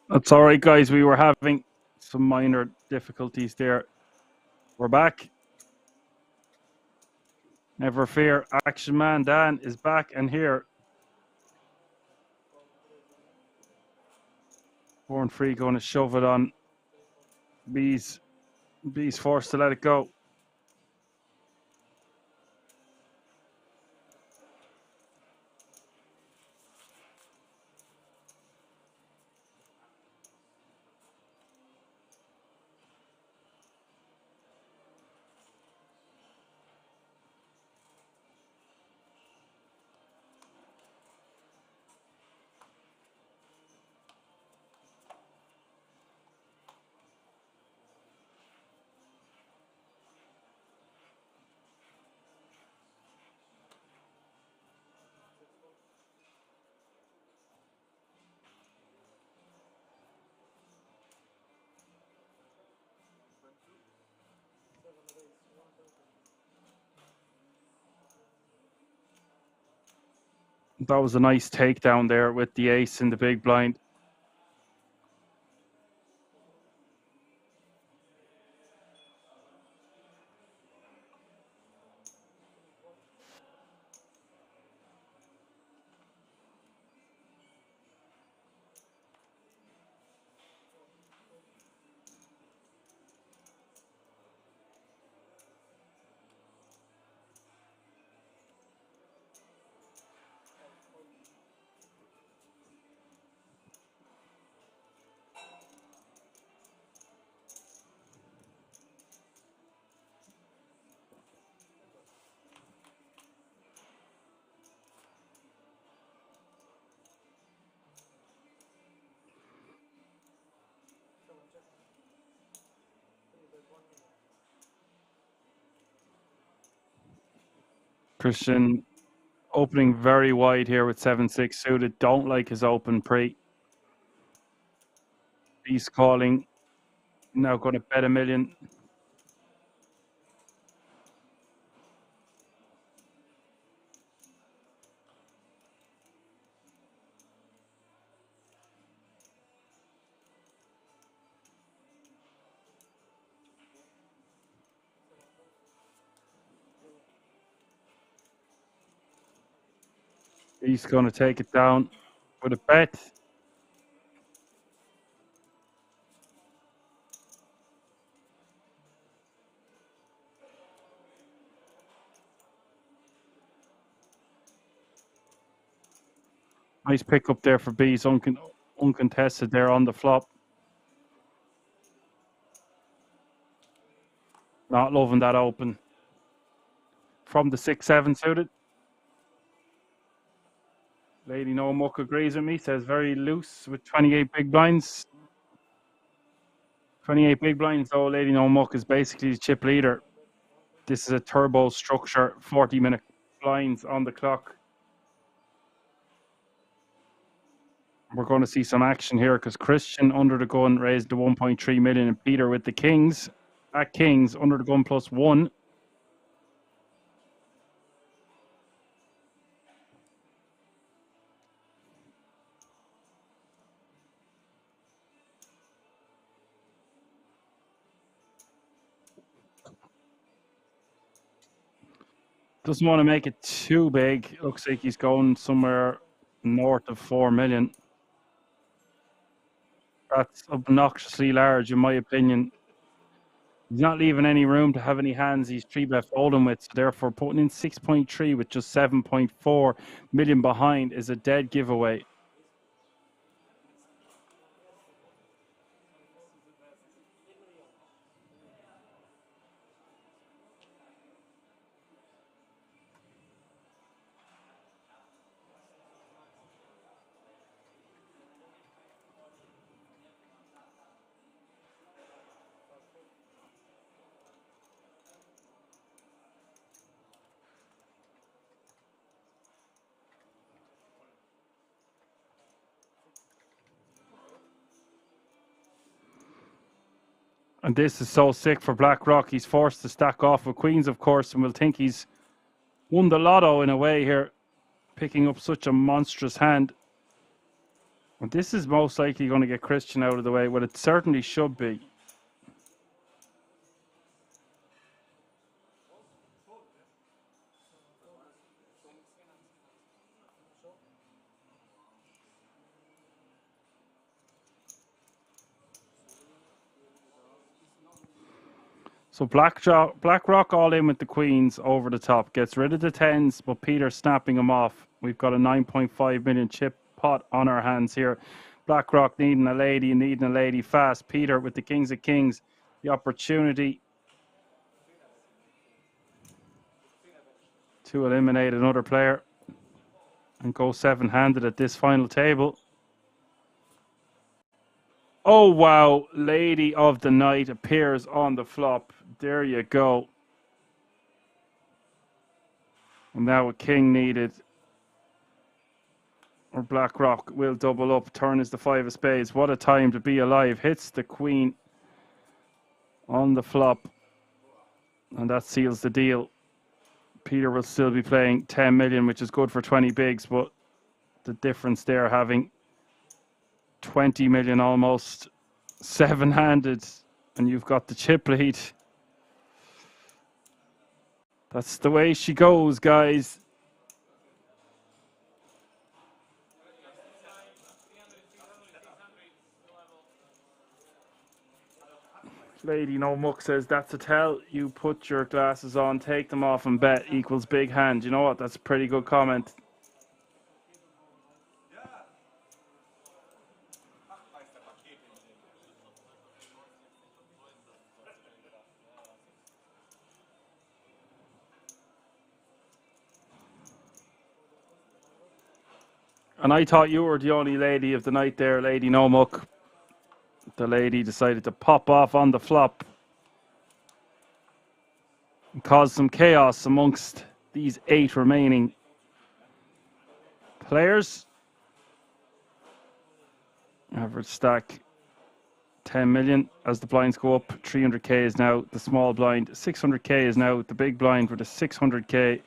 That's all right, guys. We were having some minor difficulties there. We're back. Never fear. Action Man Dan is back and here. Born Free going to shove it on. B's forced to let it go. That was a nice takedown there with the ace in the big blind. Christian opening very wide here with 7-6 suited. Don't like his open pre. He's calling. Now going to bet $1 million. He's going to take it down with a bet. Nice pick up there for B's, uncontested there on the flop. Not loving that open. From the 6-7 suited. Lady No Muck agrees with me, says very loose with 28 big blinds. 28 big blinds though, Lady No Muck is basically the chip leader. This is a turbo structure, 40-minute blinds on the clock. We're going to see some action here because Christian under the gun raised the 1.3 million and Peter with the kings. At kings, under the gun +1. Doesn't want to make it too big. Looks like he's going somewhere north of 4 million. That's obnoxiously large, in my opinion. He's not leaving any room to have any hands he's 3-bet folding with. So therefore, putting in 6.3 with just 7.4 million behind is a dead giveaway. And this is so sick for BlackRock. He's forced to stack off with queens, of course, and will think he's won the lotto in a way here, picking up such a monstrous hand. Well, this is most likely going to get Christian out of the way. Well, it certainly should be. So BlackRock all in with the queens over the top. Gets rid of the tens, but Peter snapping them off. We've got a 9.5 million chip pot on our hands here. BlackRock needing a lady and needing a lady fast. Peter with the kings of kings. The opportunity to eliminate another player and go seven-handed at this final table. Oh, wow. Lady of the night appears on the flop. There you go. And now a king needed. Or BlackRock will double up. Turn is the five of spades. What a time to be alive. Hits the queen on the flop. And that seals the deal. Peter will still be playing 10 million, which is good for 20 bigs. But the difference there, having 20 million almost seven-handed. And you've got the chip lead. That's the way she goes, guys. Lady No Muck says, that's a tell. You put your glasses on, take them off, and bet equals big hand. You know what? That's a pretty good comment. And I thought you were the only lady of the night there, Lady No Muck. The lady decided to pop off on the flop and cause some chaos amongst these 8 remaining players. Average stack 10 million as the blinds go up. 300k is now the small blind. 600k is now the big blind with a 600k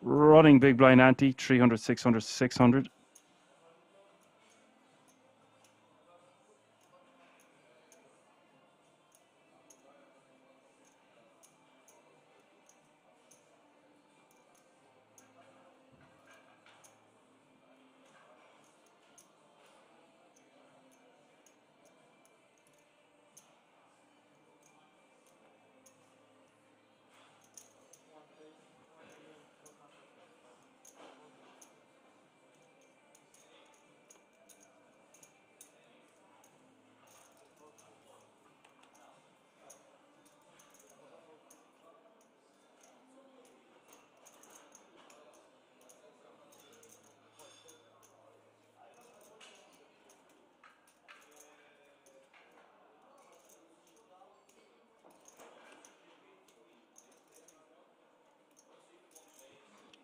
running big blind ante. 300, 600, 600.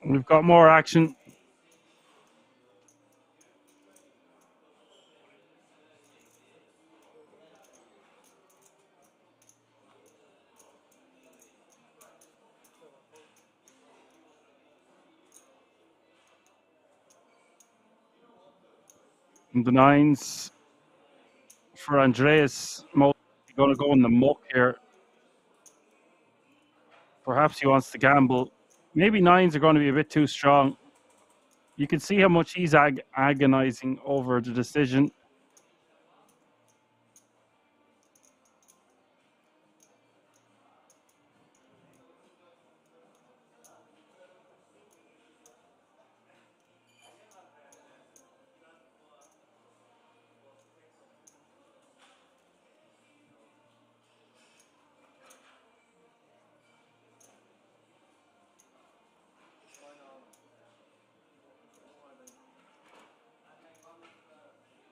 We've got more action. And the nines for Andreas. Most going to go in the muck here. Perhaps he wants to gamble. Maybe nines are going to be a bit too strong. You can see how much he's agonizing over the decision.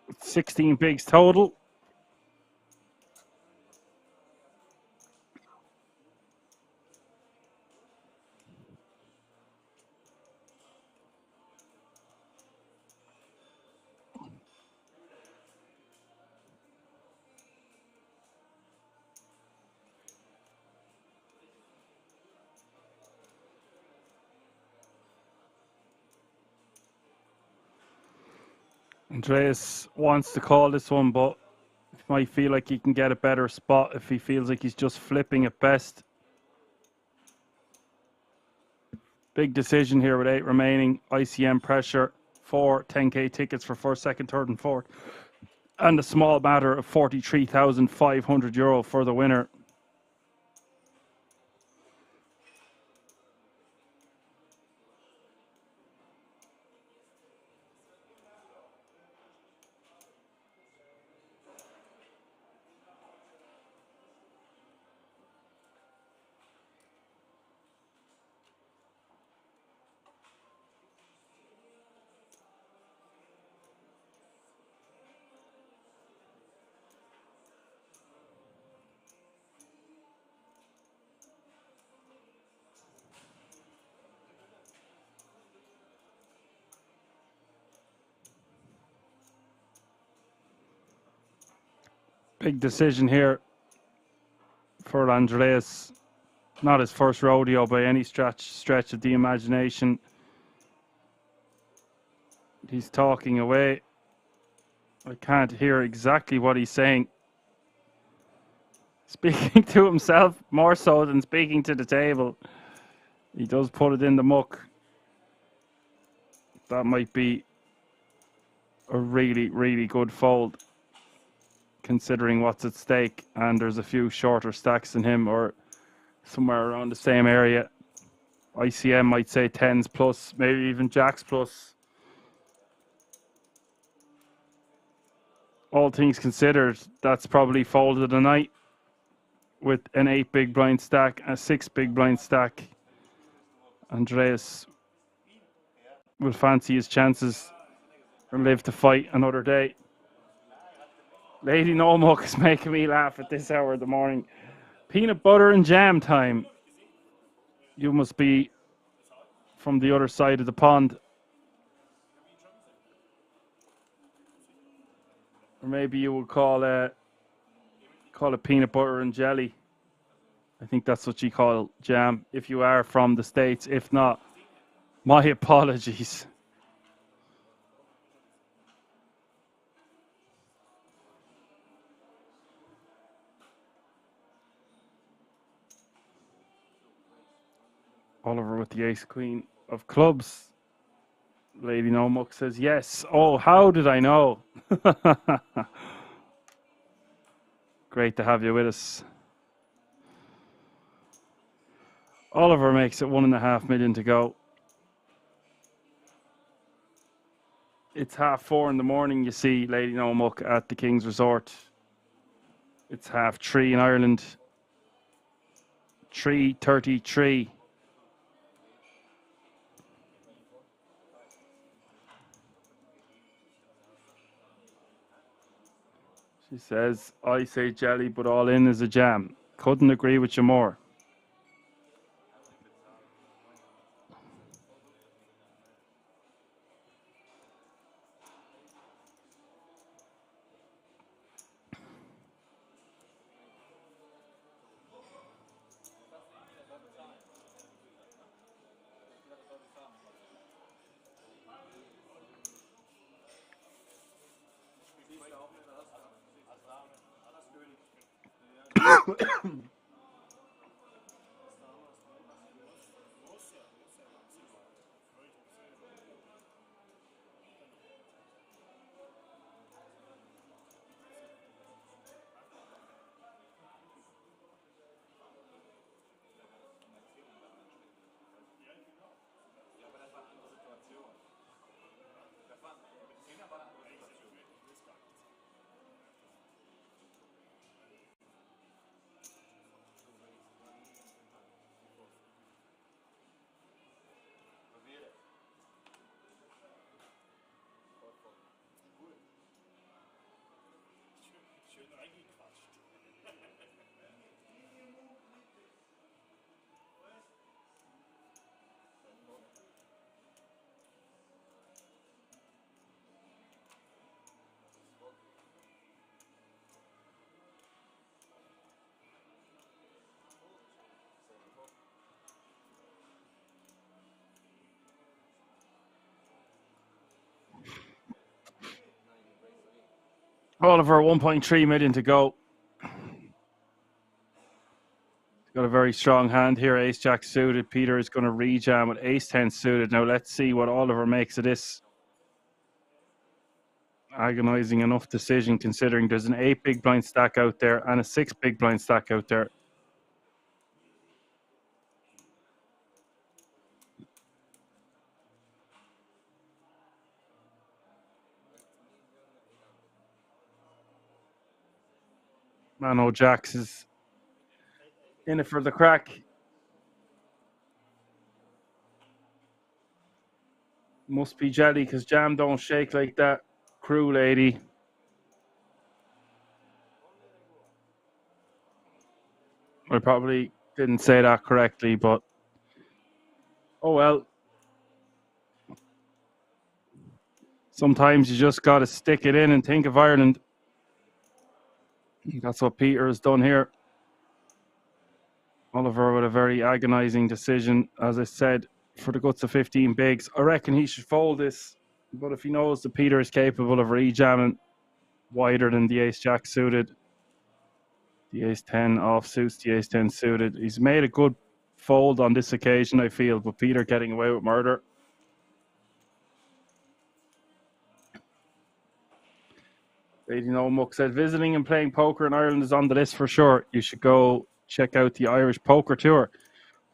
It's 16 bigs total. Andreas wants to call this one, but he might feel like he can get a better spot if he feels like he's just flipping at best. Big decision here with 8 remaining. ICM pressure. 4 10k tickets for first, second, third, and fourth. And a small matter of €43,500 for the winner. Big decision here for Andreas. Not his first rodeo by any stretch of the imagination. He's talking away. I can't hear exactly what he's saying. Speaking to himself more so than speaking to the table. He does put it in the muck. That might be a really, really good fold, considering what's at stake. And there's a few shorter stacks than him, or somewhere around the same area. ICM might say 10s plus, maybe even jacks plus. All things considered, that's probably folded of the night with an 8 big blind stack, a 6 big blind stack. Andreas will fancy his chances and live to fight another day. Lady No Muck is making me laugh at this hour of the morning. Peanut butter and jam time. You must be from the other side of the pond. Or maybe you would call it peanut butter and jelly. I think that's what you call jam if you are from the States. If not, my apologies. Oliver with the ace queen of clubs. Lady No Muck says yes. Oh, how did I know? Great to have you with us. Oliver makes it 1.5 million to go. It's 3:30 in the morning, you see, Lady No Muck at the King's Resort. It's 3:30 in Ireland. 3:33. She says, I say jelly, but all in is a jam. Couldn't agree with you more. Oliver, 1.3 million to go. Got a very strong hand here. Ace Jack suited. Peter is going to rejam with Ace 10 suited. Now let's see what Oliver makes of this. Agonizing enough decision considering there's an 8 big blind stack out there and a 6 big blind stack out there. Mano Jax is in it for the crack. Must be jelly because jam don't shake like that. Crew lady. I probably didn't say that correctly, but oh well. Sometimes you just got to stick it in and think of Ireland. That's what Peter has done here. Oliver with a very agonizing decision, as I said, for the guts of 15 bigs. I reckon he should fold this, but if he knows that Peter is capable of rejamming wider than the ace-jack suited, the ace-10 offsuits, the ace-10 suited, he's made a good fold on this occasion, I feel, but Peter getting away with murder. Lady No Muck said, visiting and playing poker in Ireland is on the list for sure. You should go check out the Irish Poker Tour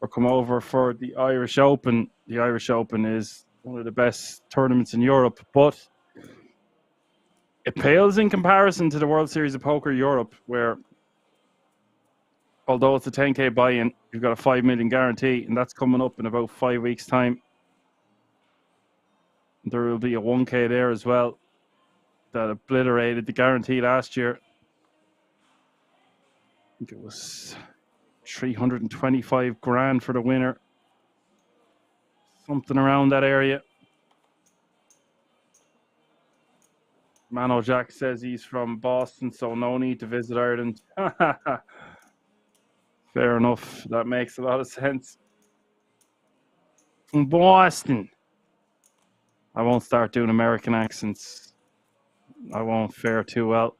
or come over for the Irish Open. The Irish Open is one of the best tournaments in Europe, but it pales in comparison to the World Series of Poker Europe, where although it's a 10k buy-in, you've got a 5 million guarantee, and that's coming up in about 5 weeks' time. There will be a 1k there as well that obliterated the guarantee last year. I think it was 325 grand for the winner. Something around that area. Mano Jack says he's from Boston, so no need to visit Ireland. Fair enough. That makes a lot of sense. From Boston. I won't start doing American accents. I won't fare too well.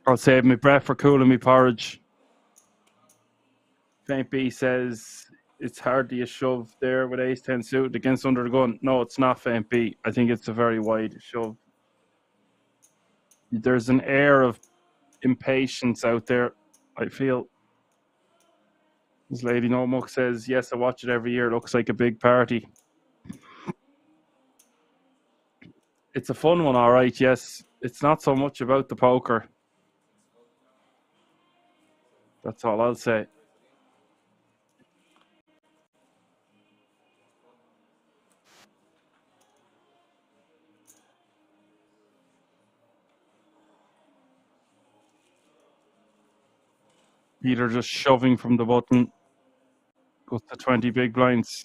I'll save my breath for cooling me porridge. Faint B says it's hardly a shove there with ace-10 suited against under the gun. No, it's not, Faint B. I think it's a very wide shove. There's an air of impatience out there, I feel. This Lady No Muck says, yes, I watch it every year. It looks like a big party. It's a fun one, all right, yes. It's not so much about the poker. That's all I'll say. Peter just shoving from the button. Goes to 20 big blinds.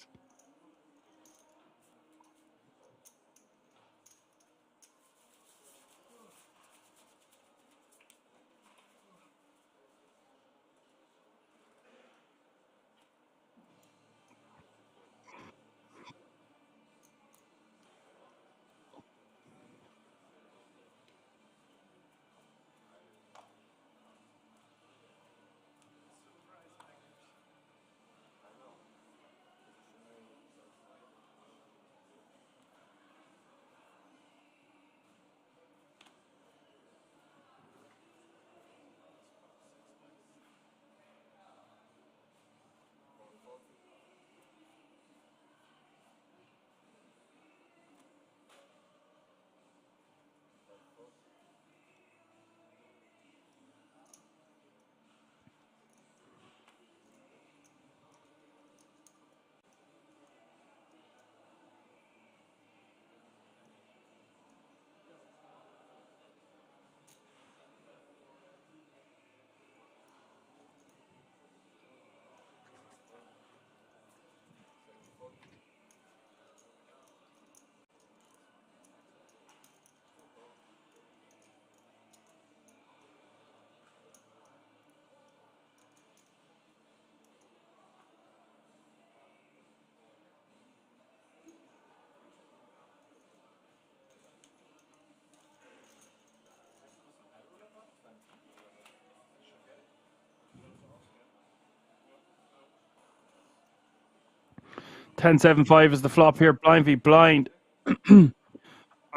10-7-5 is the flop here. Blind v blind. I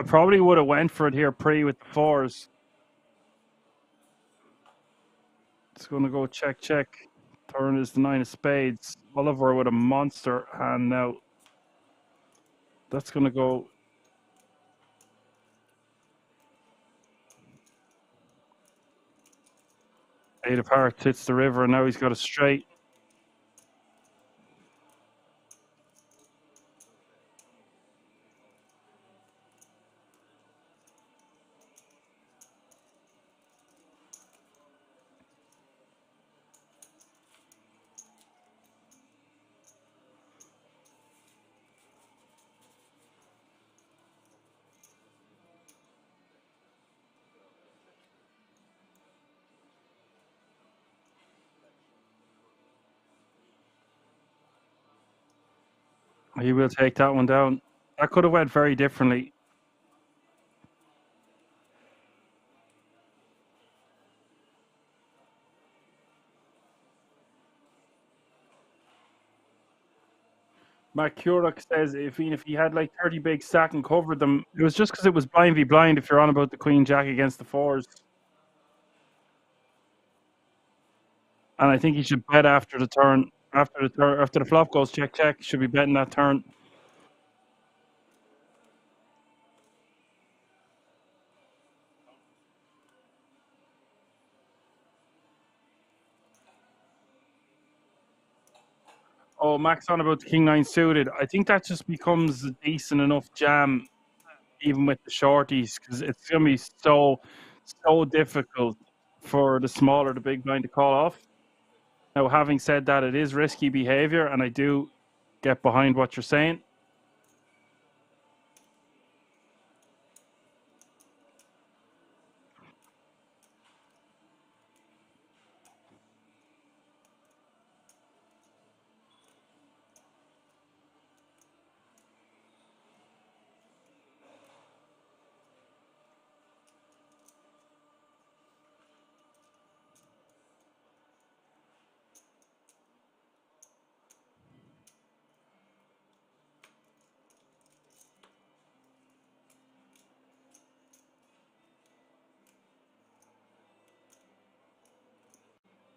probably would have went for it here pre with the fours. It's going to go check, check. Turn is the 9 of spades. Oliver with a monster hand now. That's going to go. Eight of hearts hits the river, and now he's got a straight. He will take that one down. That could have went very differently. Matt Kurok says even if he had like 30 big stack and covered them, it was just because it was blind v blind if you're on about the queen jack against the fours. And I think he should bet after the turn. After the flop goes check check, he should be betting that turn. Oh, Max on about the king nine suited. I think that just becomes a decent enough jam, even with the shorties, because it's gonna be so difficult for the small or the big blind to call off. Now, having said that, it is risky behavior, and I do get behind what you're saying.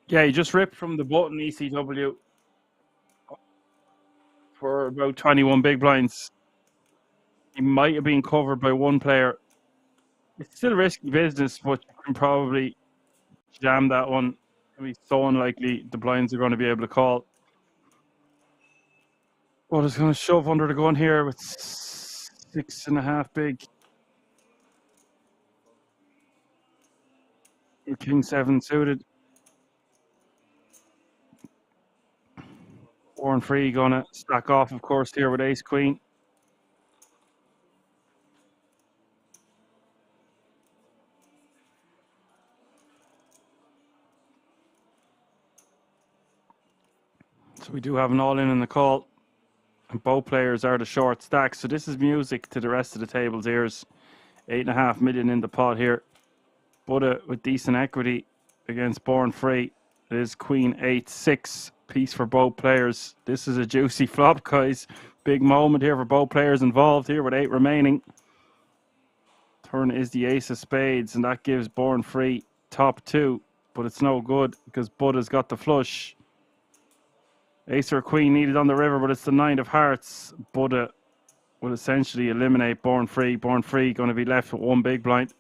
Yeah, he just ripped from the button ECW for about 21 big blinds. He might have been covered by one player. It's still risky business, but you can probably jam that one. It'll be so unlikely the blinds are going to be able to call. But it's going to shove under the gun here with 6.5 big. King 7 suited. 4 and 3 going to stack off, of course, here with ace queen. So we do have an all-in in the call. And both players are the short stack. So this is music to the rest of the table's ears. 8.5 million in the pot here. Buddha with decent equity against Born Free. It is Queen 8-6. Piece for both players. This is a juicy flop, guys. Big moment here for both players involved here with 8 remaining. Turn is the ace of spades, and that gives Born Free top 2. But it's no good because Buddha's got the flush. Ace or queen needed on the river, but it's the 9 of hearts. Buddha will essentially eliminate Born Free. Born Free going to be left with one big blind.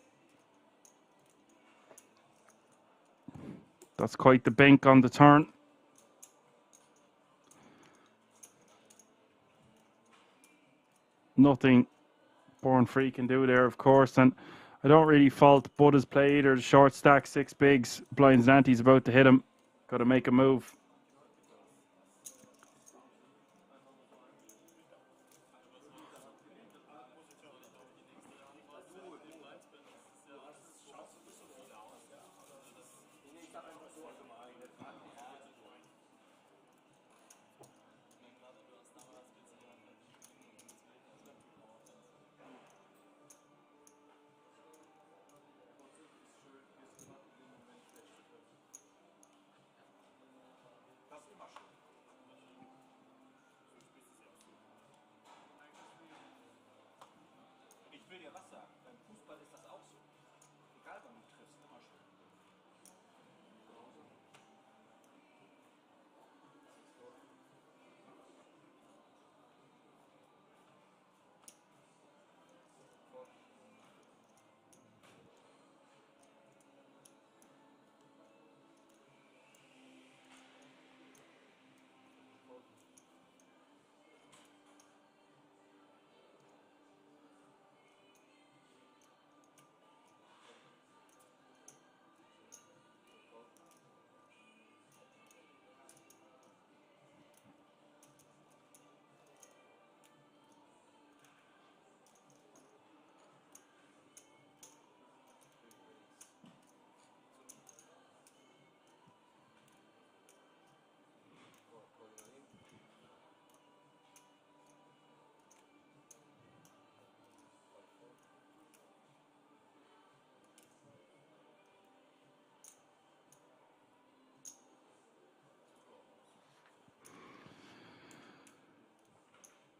That's quite the bink on the turn. Nothing Born Free can do there, of course. And I don't really fault Buddha's play either. The short stack, 6 bigs. Blinds and ante's about to hit him. Got to make a move.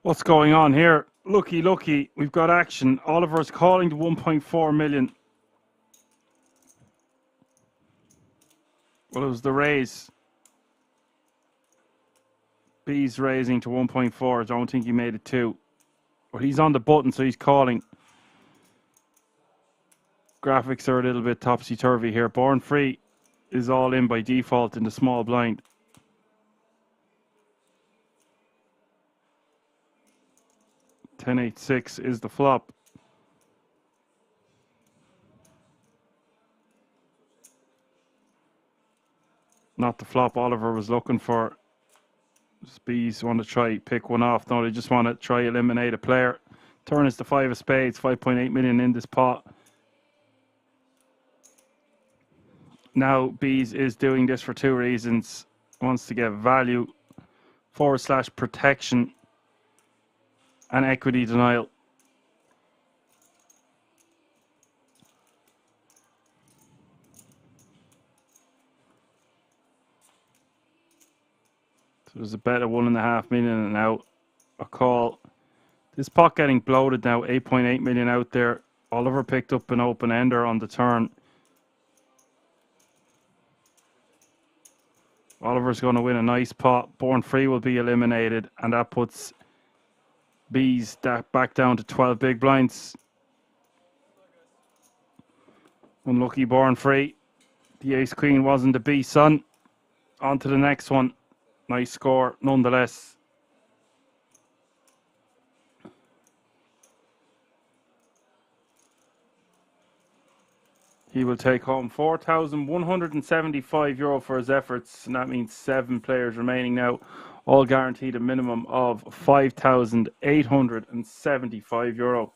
What's going on here? Looky, we've got action. Oliver's calling to 1.4 million. Well, it was the raise. B's raising to 1.4. I don't think he made it 2. But he's on the button, so he's calling. Graphics are a little bit topsy-turvy here. Born Free is all in by default in the small blind. $10.86 is the flop. Not the flop Oliver was looking for. Bees want to try pick one off. No, they just want to try eliminate a player. Turn is the 5 of spades. 5.8 million in this pot. Now Bees is doing this for 2 reasons. Wants to get value / protection and equity denial. So there's a bet of 1.5 million and now a call. This pot getting bloated now. 8.8 million out there. Oliver picked up an open ender on the turn. Oliver's going to win a nice pot. Born Free will be eliminated, and that puts Bees back down to 12 big blinds. Unlucky Born Free. The ace queen wasn't the B son. On to the next one. Nice score nonetheless. He will take home €4,175 for his efforts, and that means 7 players remaining now, all guaranteed a minimum of €5,875.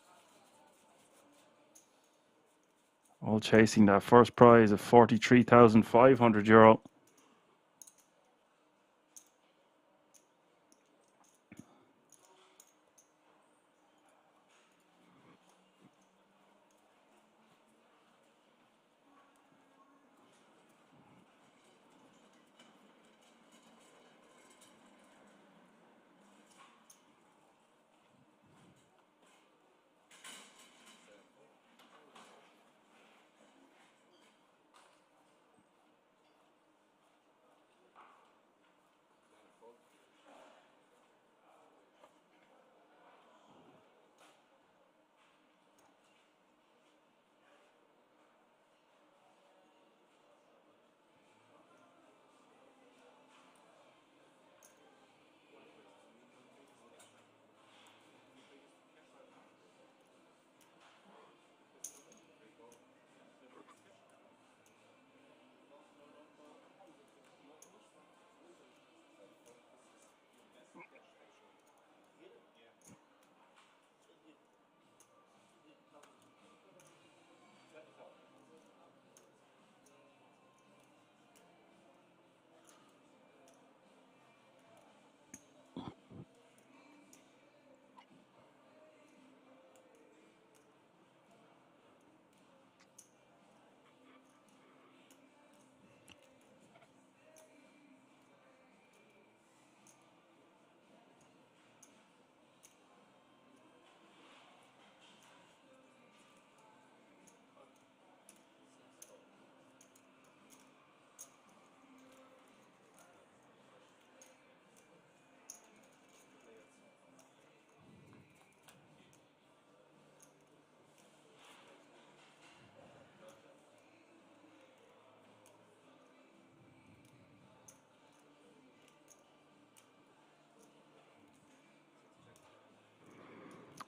All chasing that first prize of €43,500.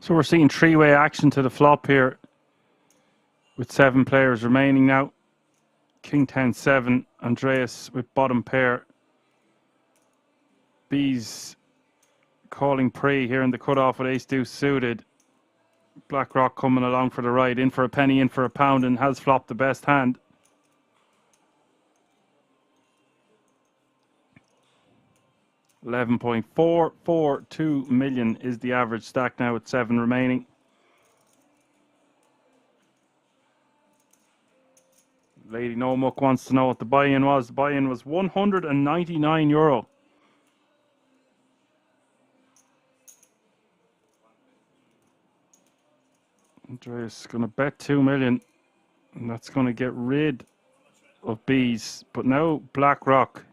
So we're seeing 3-way action to the flop here with 7 players remaining now. King 10-7, Andreas with bottom pair. Bees calling pre here in the cutoff with ace deuce suited. BlackRock coming along for the ride, in for a penny, in for a pound, and has flopped the best hand. $11.442 million is the average stack now with 7 remaining. Lady No Muck wants to know what the buy-in was. The buy-in was €199. Andreas going to bet 2 million, and that's going to get rid of B's. But now BlackRock.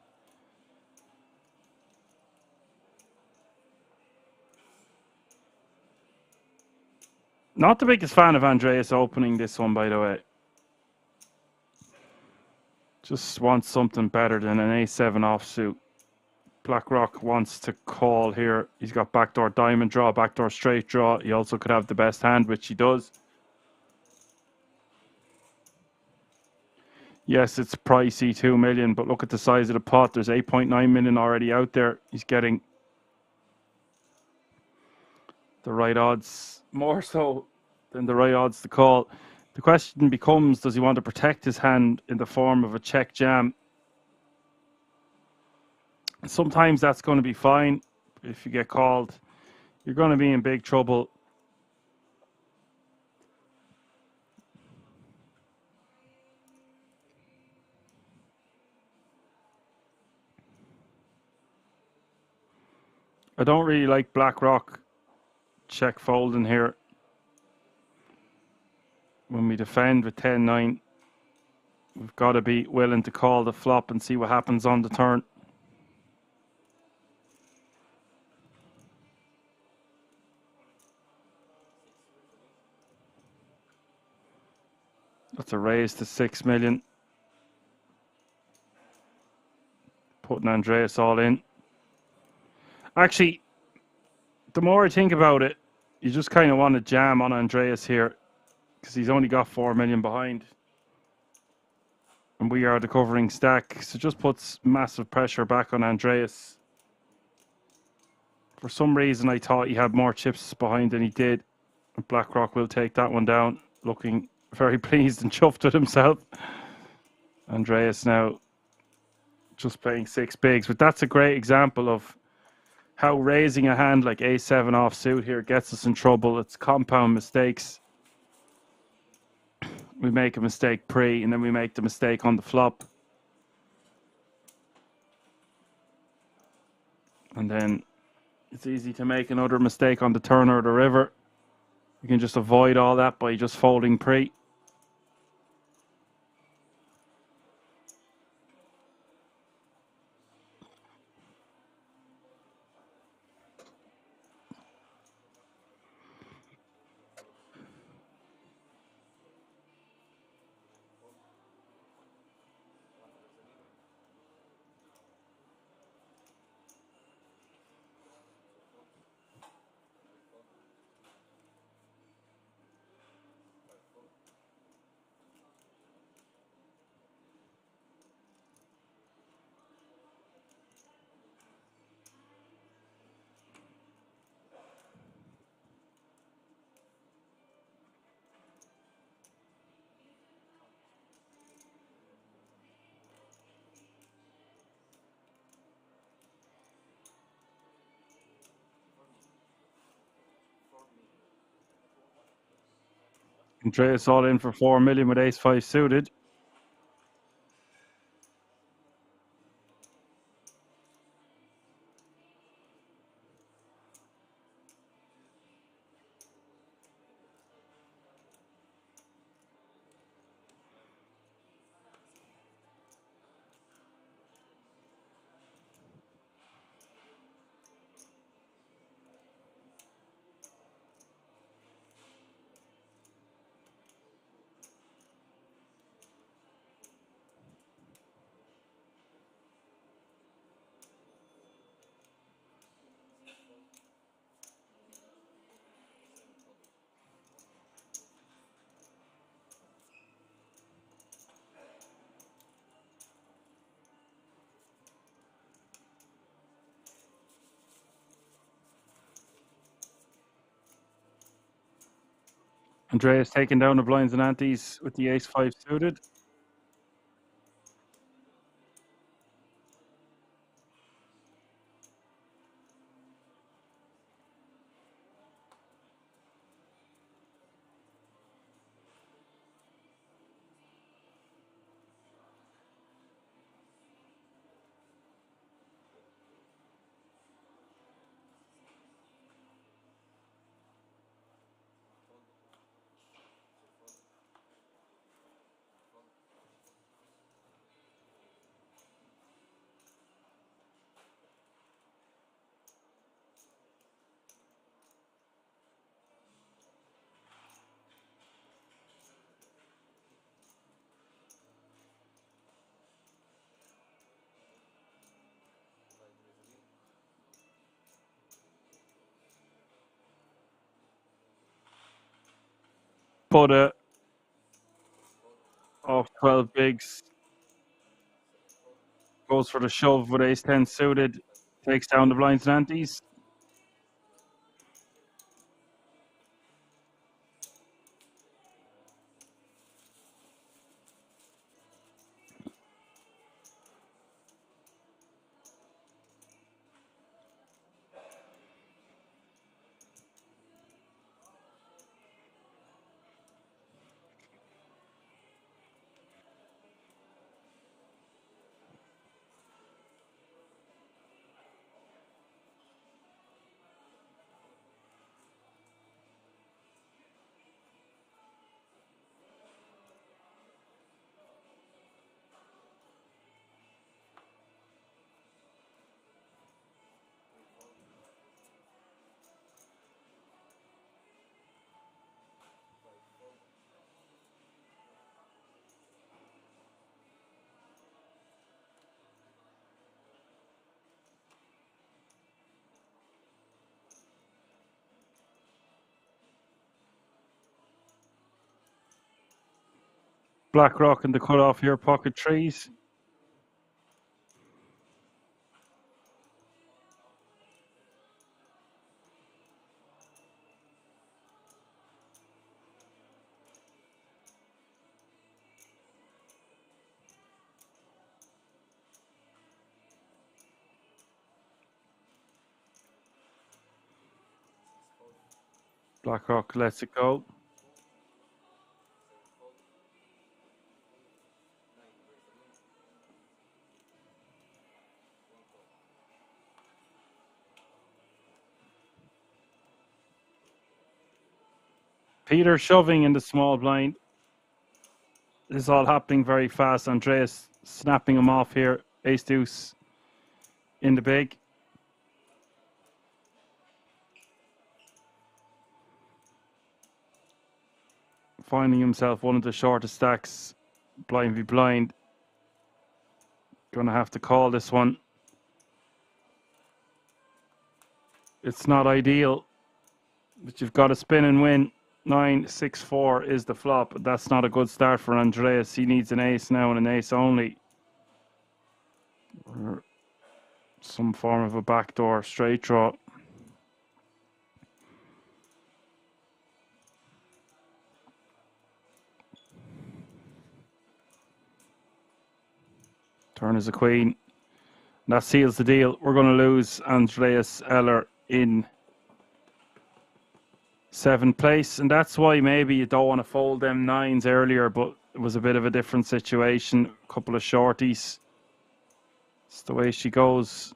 Not the biggest fan of Andreas opening this one, by the way. Just wants something better than an A7 offsuit. BlackRock wants to call here. He's got backdoor diamond draw, backdoor straight draw. He also could have the best hand, which he does. Yes, it's pricey, 2 million, but look at the size of the pot. There's 8.9 million already out there. He's getting the right odds, more so than the right odds to call. The question becomes, does he want to protect his hand in the form of a check jam? Sometimes that's going to be fine. If you get called, you're going to be in big trouble. I don't really like BlackRock check folding here. When we defend with 10-9, we've got to be willing to call the flop and see what happens on the turn. That's a raise to 6 million. Putting Andreas all in. Actually, the more I think about it, you just kind of want to jam on Andreas here because he's only got 4 million behind. And we are the covering stack. So it just puts massive pressure back on Andreas. For some reason, I thought he had more chips behind than he did. And BlackRock will take that one down, looking very pleased and chuffed with himself. Andreas now just playing 6 bigs. But that's a great example of how raising a hand like A7 offsuit here gets us in trouble. It's compound mistakes. We make a mistake pre, and then we make the mistake on the flop. And then it's easy to make another mistake on the turn or the river. You can just avoid all that by just folding pre. Andreas all in for 4 million with ace-5 suited. Andreas taking down the blinds and antes with the ace-5 suited. But off 12 bigs. Goes for the shove with ace 10 suited. Takes down the blinds and antes. Blackrock in the cutoff here, pocket trees. Blackrock lets it go. Peter shoving in the small blind. This is all happening very fast. Andreas snapping him off here. Ace deuce in the big. Finding himself one of the shortest stacks. Blind v blind. Gonna have to call this one. It's not ideal, but you've got to spin and win. 9-6-4 is the flop. That's not a good start for Andreas. He needs an ace now and an ace only. Or some form of a backdoor straight draw. Turn is a queen. That seals the deal. We're going to lose Andreas Eller in 7th place, and that's why maybe you don't want to fold them nines earlier, but it was a bit of a different situation. A couple of shorties. It's the way she goes.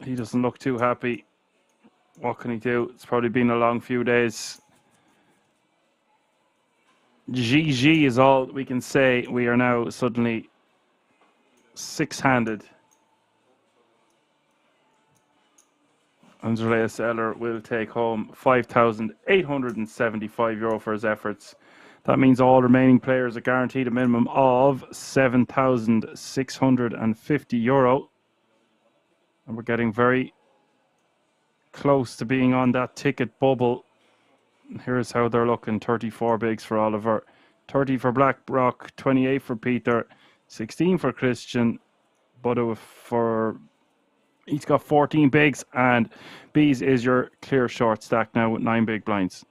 He doesn't look too happy. What can he do? It's probably been a long few days. GG is all we can say. We are now suddenly six-handed. Andreas Eller will take home €5,875 for his efforts. That means all remaining players are guaranteed a minimum of €7,650. And we're getting very close to being on that ticket bubble. Here's how they're looking. 34 bigs for Oliver, 30 for Blackrock, 28 for Peter, 16 for Christian, Budo for... He's got 14 bigs, and Bees is your clear short stack now with 9 big blinds.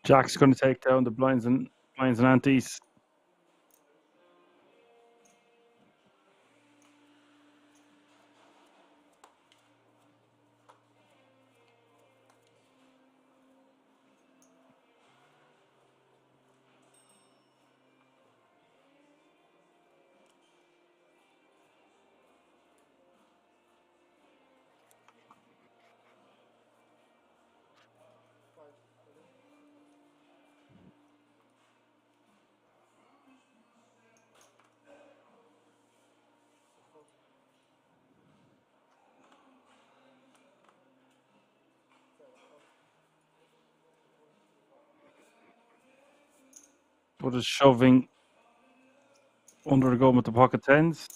Jack's going to take down the blinds and antes. But is shoving under the gun with the pocket tens.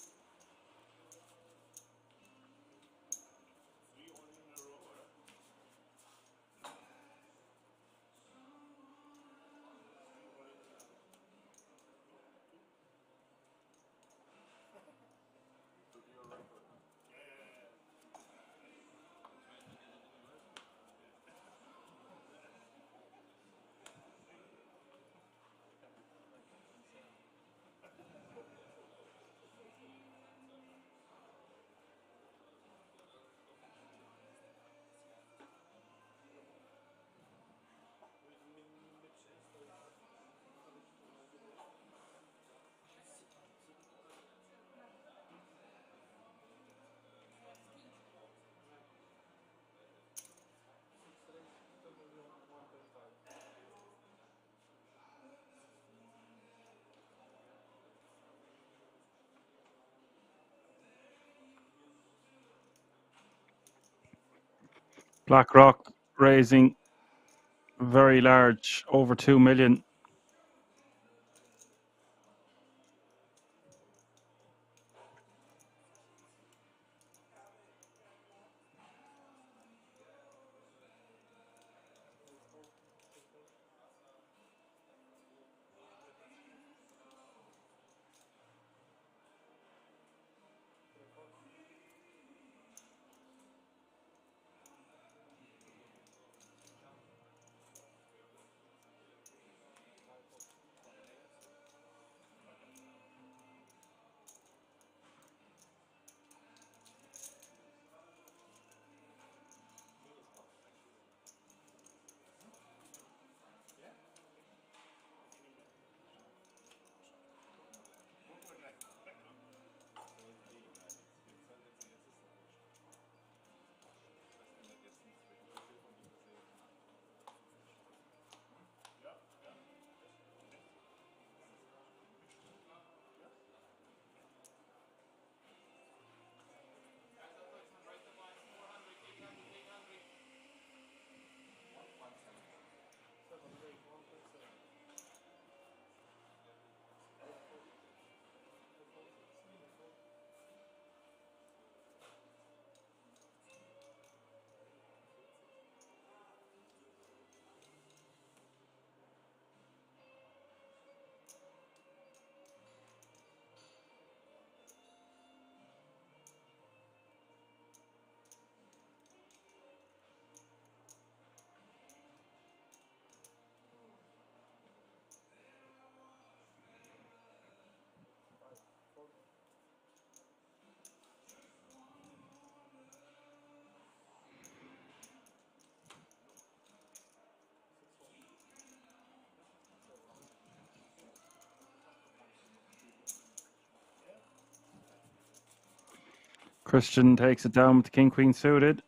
BlackRock raising very large, over 2 million. Christian takes it down with the king queen suited.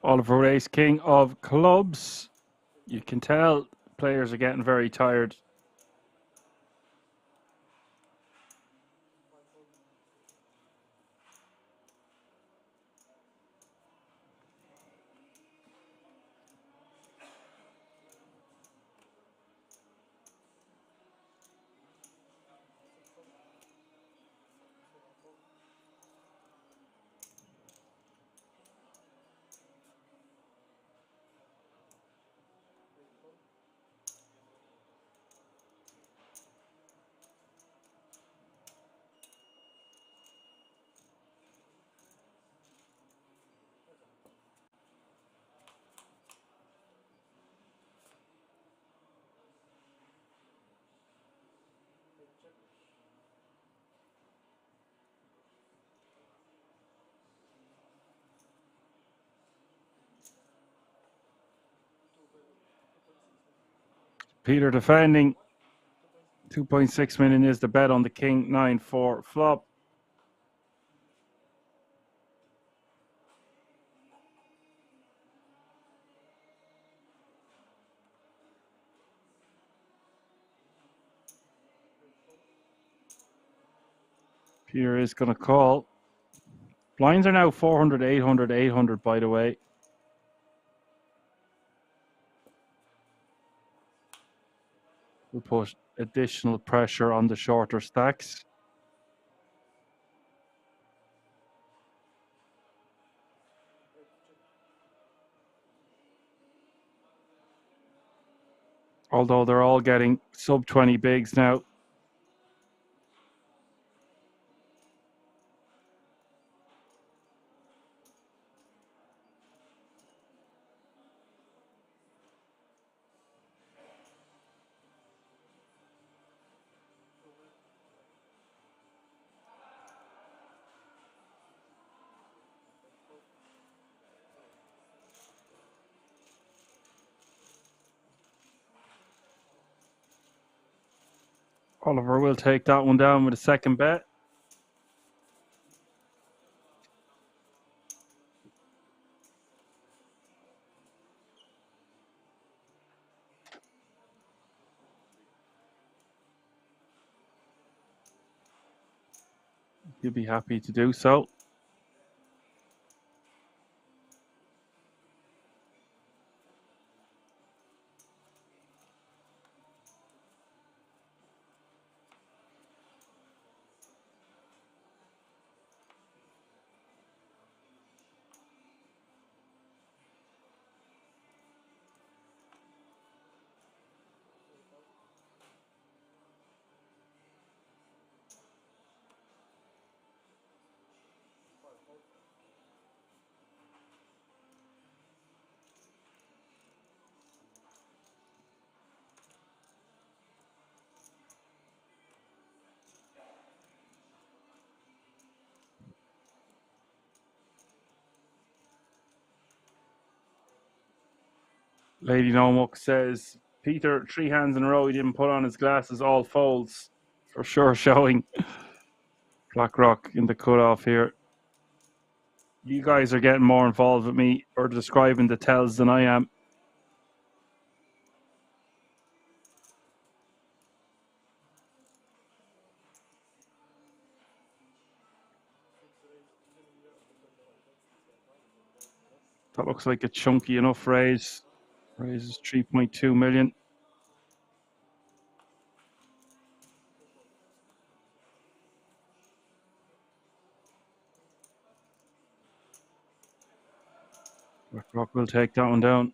Oliver with ace king of clubs. You can tell players are getting very tired. Peter defending. 2.6 million is the bet on the king 9-4 flop. Peter is going to call. Blinds are now 400, 800, 800, by the way. We'll put additional pressure on the shorter stacks. Although they're all getting sub 20 bigs now. Oliver will take that one down with a second bet. He'll be happy to do so. Lady Nomuk says, Peter, 3 hands in a row, he didn't put on his glasses, all folds. For sure showing BlackRock in the cutoff here. You guys are getting more involved with me or describing the tells than I am. That looks like a chunky enough raise. Raises 3.2 million. BlackRock will take that one down.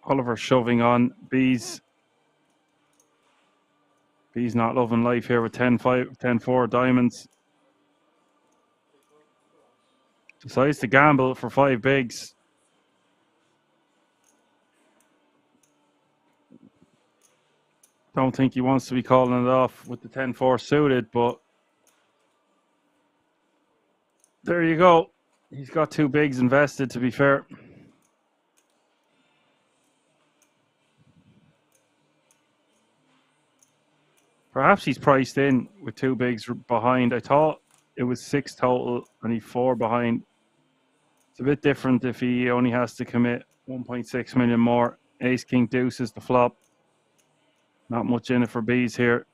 Oliver shoving on. B's not loving life here with 10-5, 10-4 diamonds. Decides to gamble for 5 bigs. Don't think he wants to be calling it off with the 10-4 suited, but there you go. He's got 2 bigs invested, to be fair. Perhaps he's priced in with 2 bigs behind. I thought it was 6 total and he's 4 behind. It's a bit different if he only has to commit 1.6 million more. Ace, King, Deuce is the flop. Not much in it for B's here.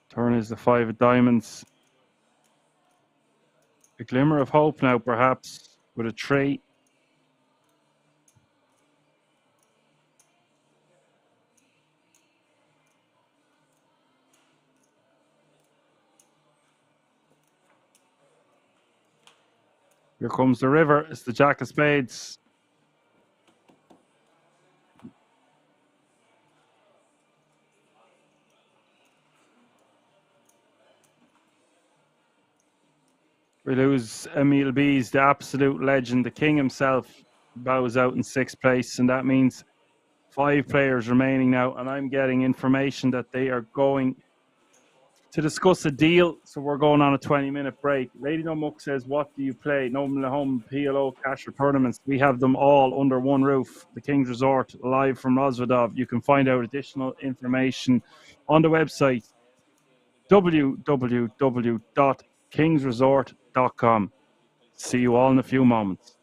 Turn is the 5 of diamonds. A glimmer of hope now, perhaps, with a 3. Here comes the river. It's the Jack of Spades. We lose Emile B's, the absolute legend, the king himself, bows out in 6th place, and that means 5 players remaining now. And I'm getting information that they are going to discuss a deal, so we're going on a 20-minute break. Lady No Muck says, what do you play? Noble Home, PLO, cash or tournaments? We have them all under one roof. The King's Resort, live from Rosvedov. You can find out additional information on the website, www.kingsresort.com. See you all in a few moments.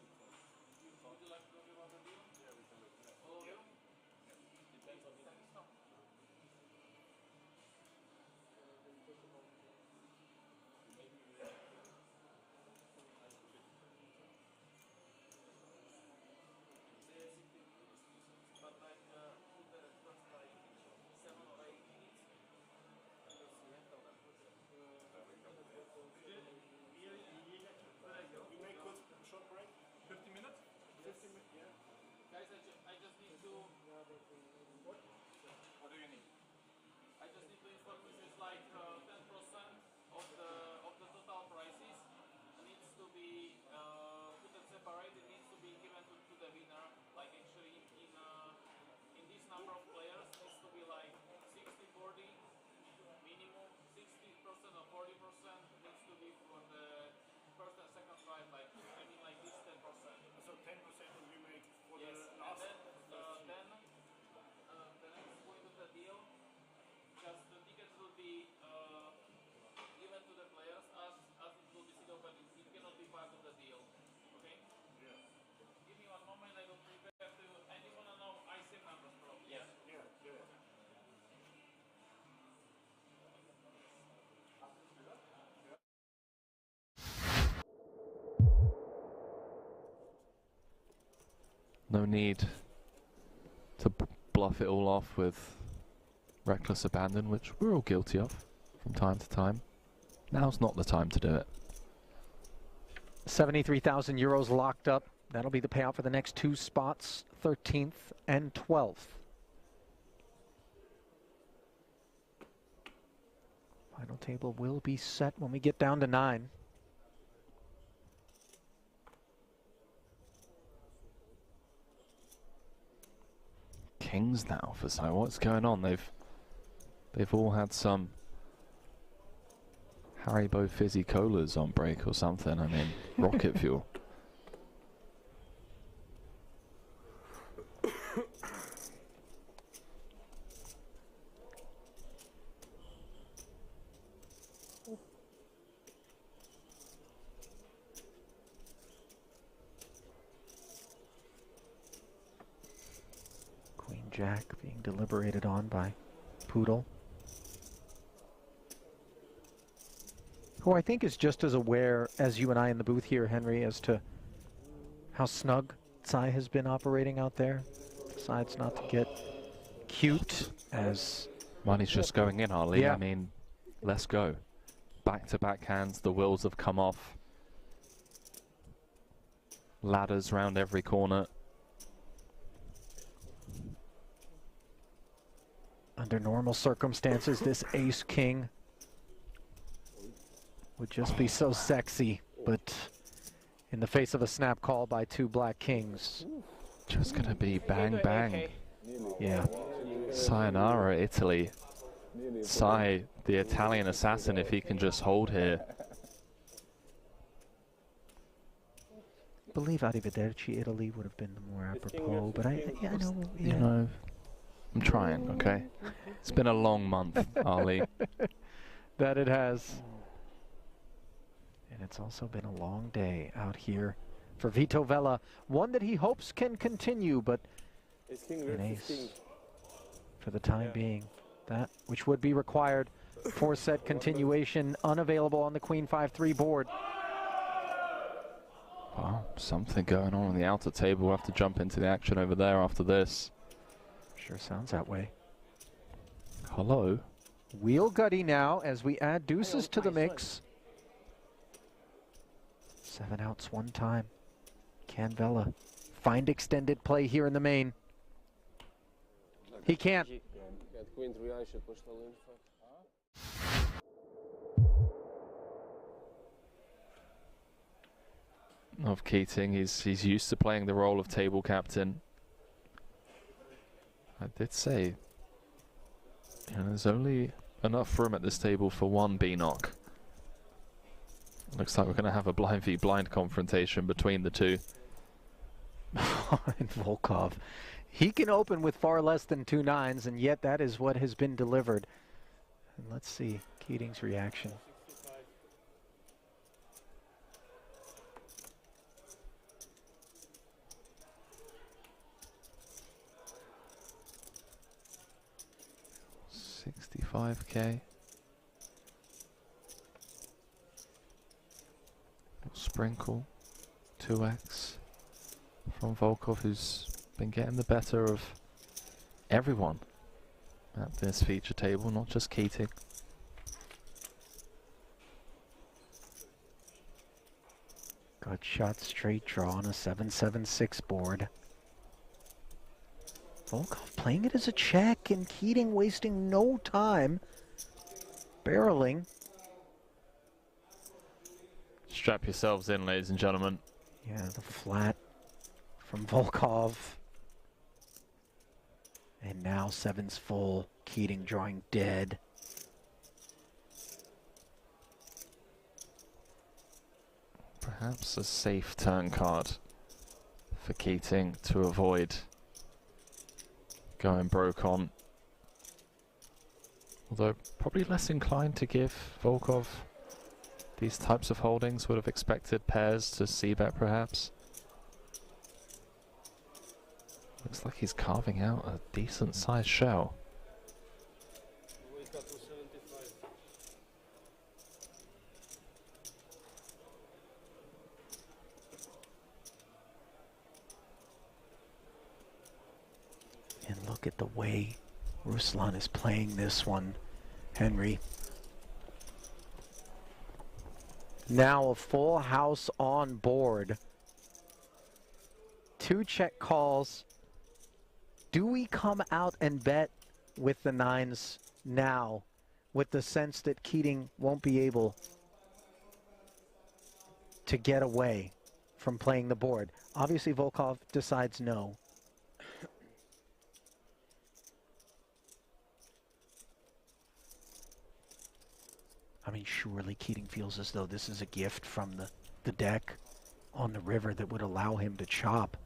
No need to bluff it all off with reckless abandon, which we're all guilty of from time to time. Now's not the time to do it. 73,000 euros locked up. That'll be the payout for the next 2 spots, 13th and 12th. Final table will be set when we get down to 9. Kings now for so what's going on? They've all had some Haribo fizzy colas on break or something. I mean, rocket fuel. Jack being deliberated on by Poodle, who I think is just as aware as you and I in the booth here, Henry, as to how snug Tsai has been operating out there. Decides not to get cute as... Money's just going in, Harley. Yeah. I mean, let's go. back-to-back hands, the wheels have come off. Ladders round every corner. Under normal circumstances, this ace-king would just be so sexy, but in the face of a snap call by two black kings. Just gonna be bang bang. Yeah. Sayonara, Italy. Sai, the Italian assassin, if he can just hold here. I believe Arrivederci, Italy would have been the more apropos, but I know. Yeah. You know, I'm trying, okay? It's been a long month, Ali. That it has. And it's also been a long day out here for Vito Vella. One that he hopes can continue, but an ace for the time being. That which would be required. 4-set continuation unavailable on the Queen 5-3 board. Wow, something going on the outer table. We'll have to jump into the action over there after this. Sure sounds that way. Hello. Wheel gutty now as we add deuces to the mix. 7 outs one time. Can Vella find extended play here in the main? He can't. Of Keating, he's used to playing the role of table captain. I did say, you know, there's only enough room at this table for one B-knock. Looks like we're going to have a blind v blind confrontation between the two. And Volkov, he can open with far less than 2 9s, and yet that is what has been delivered. And let's see Keating's reaction. $65K. Sprinkle 2x from Volkov, who's been getting the better of everyone at this feature table, not just Keating. Gut shot straight draw on a 7-7-6 board. Volkov playing it as a check, and Keating wasting no time barreling. Strap yourselves in, ladies and gentlemen. Yeah, the flat from Volkov. And now 7's full. Keating drawing dead. Perhaps a safe turn card for Keating to avoid going broke on. Although probably less inclined to give Volkov these types of holdings. Would have expected pairs to c-bet perhaps. Looks like he's carving out a decent sized shell. And look at the way Ruslan is playing this one, Henry. Now a full house on board. 2 check calls. Do we come out and bet with the 9s now, with the sense that Keating won't be able to get away from playing the board? Obviously Volkov decides no. I mean, surely Keating feels as though this is a gift from the deck on the river that would allow him to chop.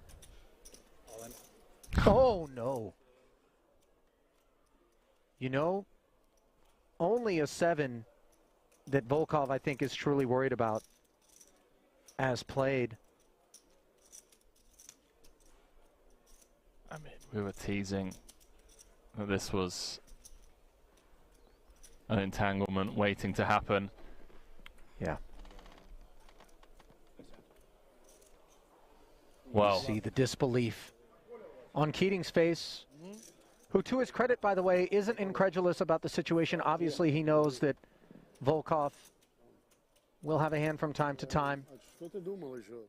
Oh, no. You know, only a 7 that Volkov, I think, is truly worried about as played. I mean, we were teasing that this was an entanglement waiting to happen. Yeah. Well, you see the disbelief on Keating's face, who, to his credit, by the way, isn't incredulous about the situation. Obviously, he knows that Volkov will have a hand from time to time. А что ты думал еще?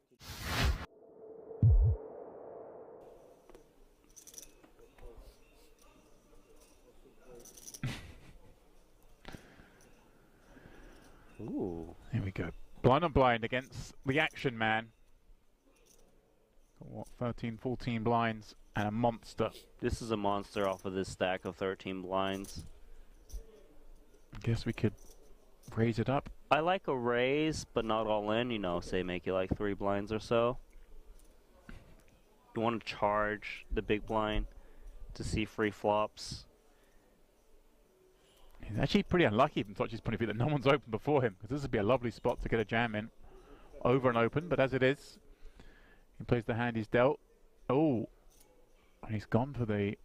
Ooh. Here we go. Blind on blind against the action man. What, 13, 14 blinds and a monster. This is a monster off of this stack of 13 blinds. I guess we could raise it up. I like a raise, but not all in, you know, say make it like 3 blinds or so. You want to charge the big blind to see free flops. He's actually pretty unlucky from Tochi's point of view that no one's open before him, because this would be a lovely spot to get a jam in. Over and open, but as it is, he plays the hand he's dealt. Oh, and he's gone for the...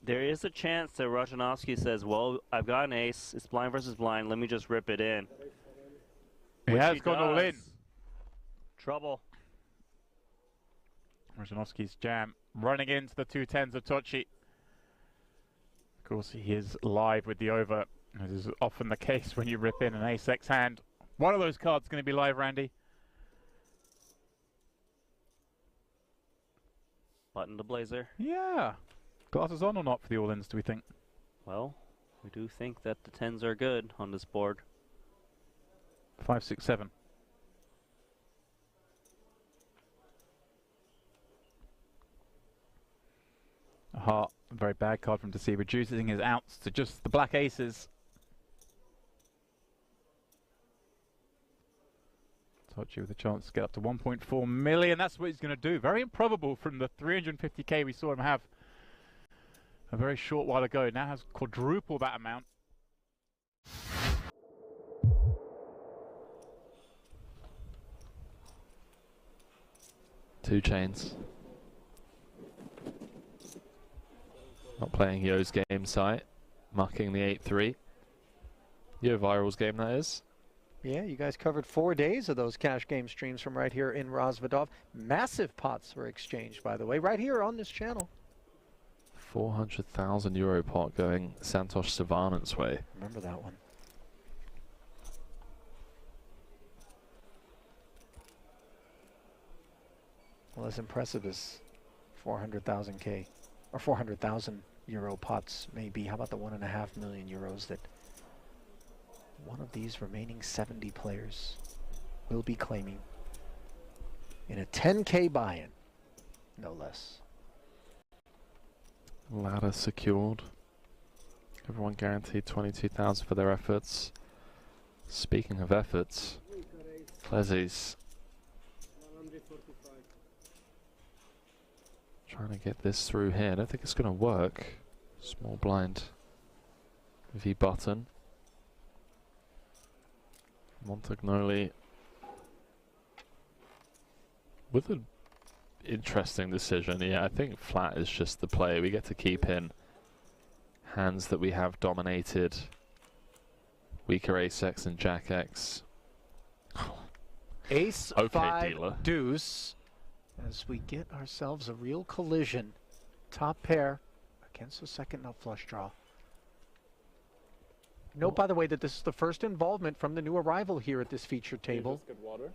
There is a chance that Rajanovsky says, well, I've got an ace, it's blind versus blind, let me just rip it in. He Which has gone all in. Trouble. Rajanovsky's jam running into the 2-10s of Tochi. Of course, he is live with the over, as is often the case when you rip in an ace-x hand. One of those cards is going to be live, Randy. Button the blazer. Yeah. Glasses on or not for the all-ins, do we think? Well, we do think that the 10s are good on this board. 5, 6, 7. A heart, a very bad card from him to see, reducing his outs to just the black aces. Tochi with a chance to get up to 1.4 million. That's what he's going to do. Very improbable from the 350k we saw him have a very short while ago. Now has quadruple that amount. Two chains. Not playing Yo's game site. Mucking the 8-3. Yo Viral's game, that is. Yeah, you guys covered 4 days of those cash game streams from right here in Rozvadov. Massive pots were exchanged, by the way, right here on this channel. 400,000 euro pot going Santosh Savanant's way. Remember that one. Well, as impressive as 400,000k or 400,000 euro pots may be, how about the 1.5 million euros that one of these remaining 70 players will be claiming in a 10k buy-in, no less. Ladder secured. Everyone guaranteed 22,000 for their efforts. Speaking of efforts, Clezzy's trying to get this through here. I don't think it's going to work. Small blind V button. Montagnoli with an interesting decision. Yeah, I think flat is just the play. We get to keep in hands that we have dominated. Weaker ace-x and jack-x. Ace Okay, 5 dealer. deuce as we get ourselves a real collision. Top pair against the second nut flush draw. Note, by the way, that this is the first involvement from the new arrival here at this featured table. You just get water?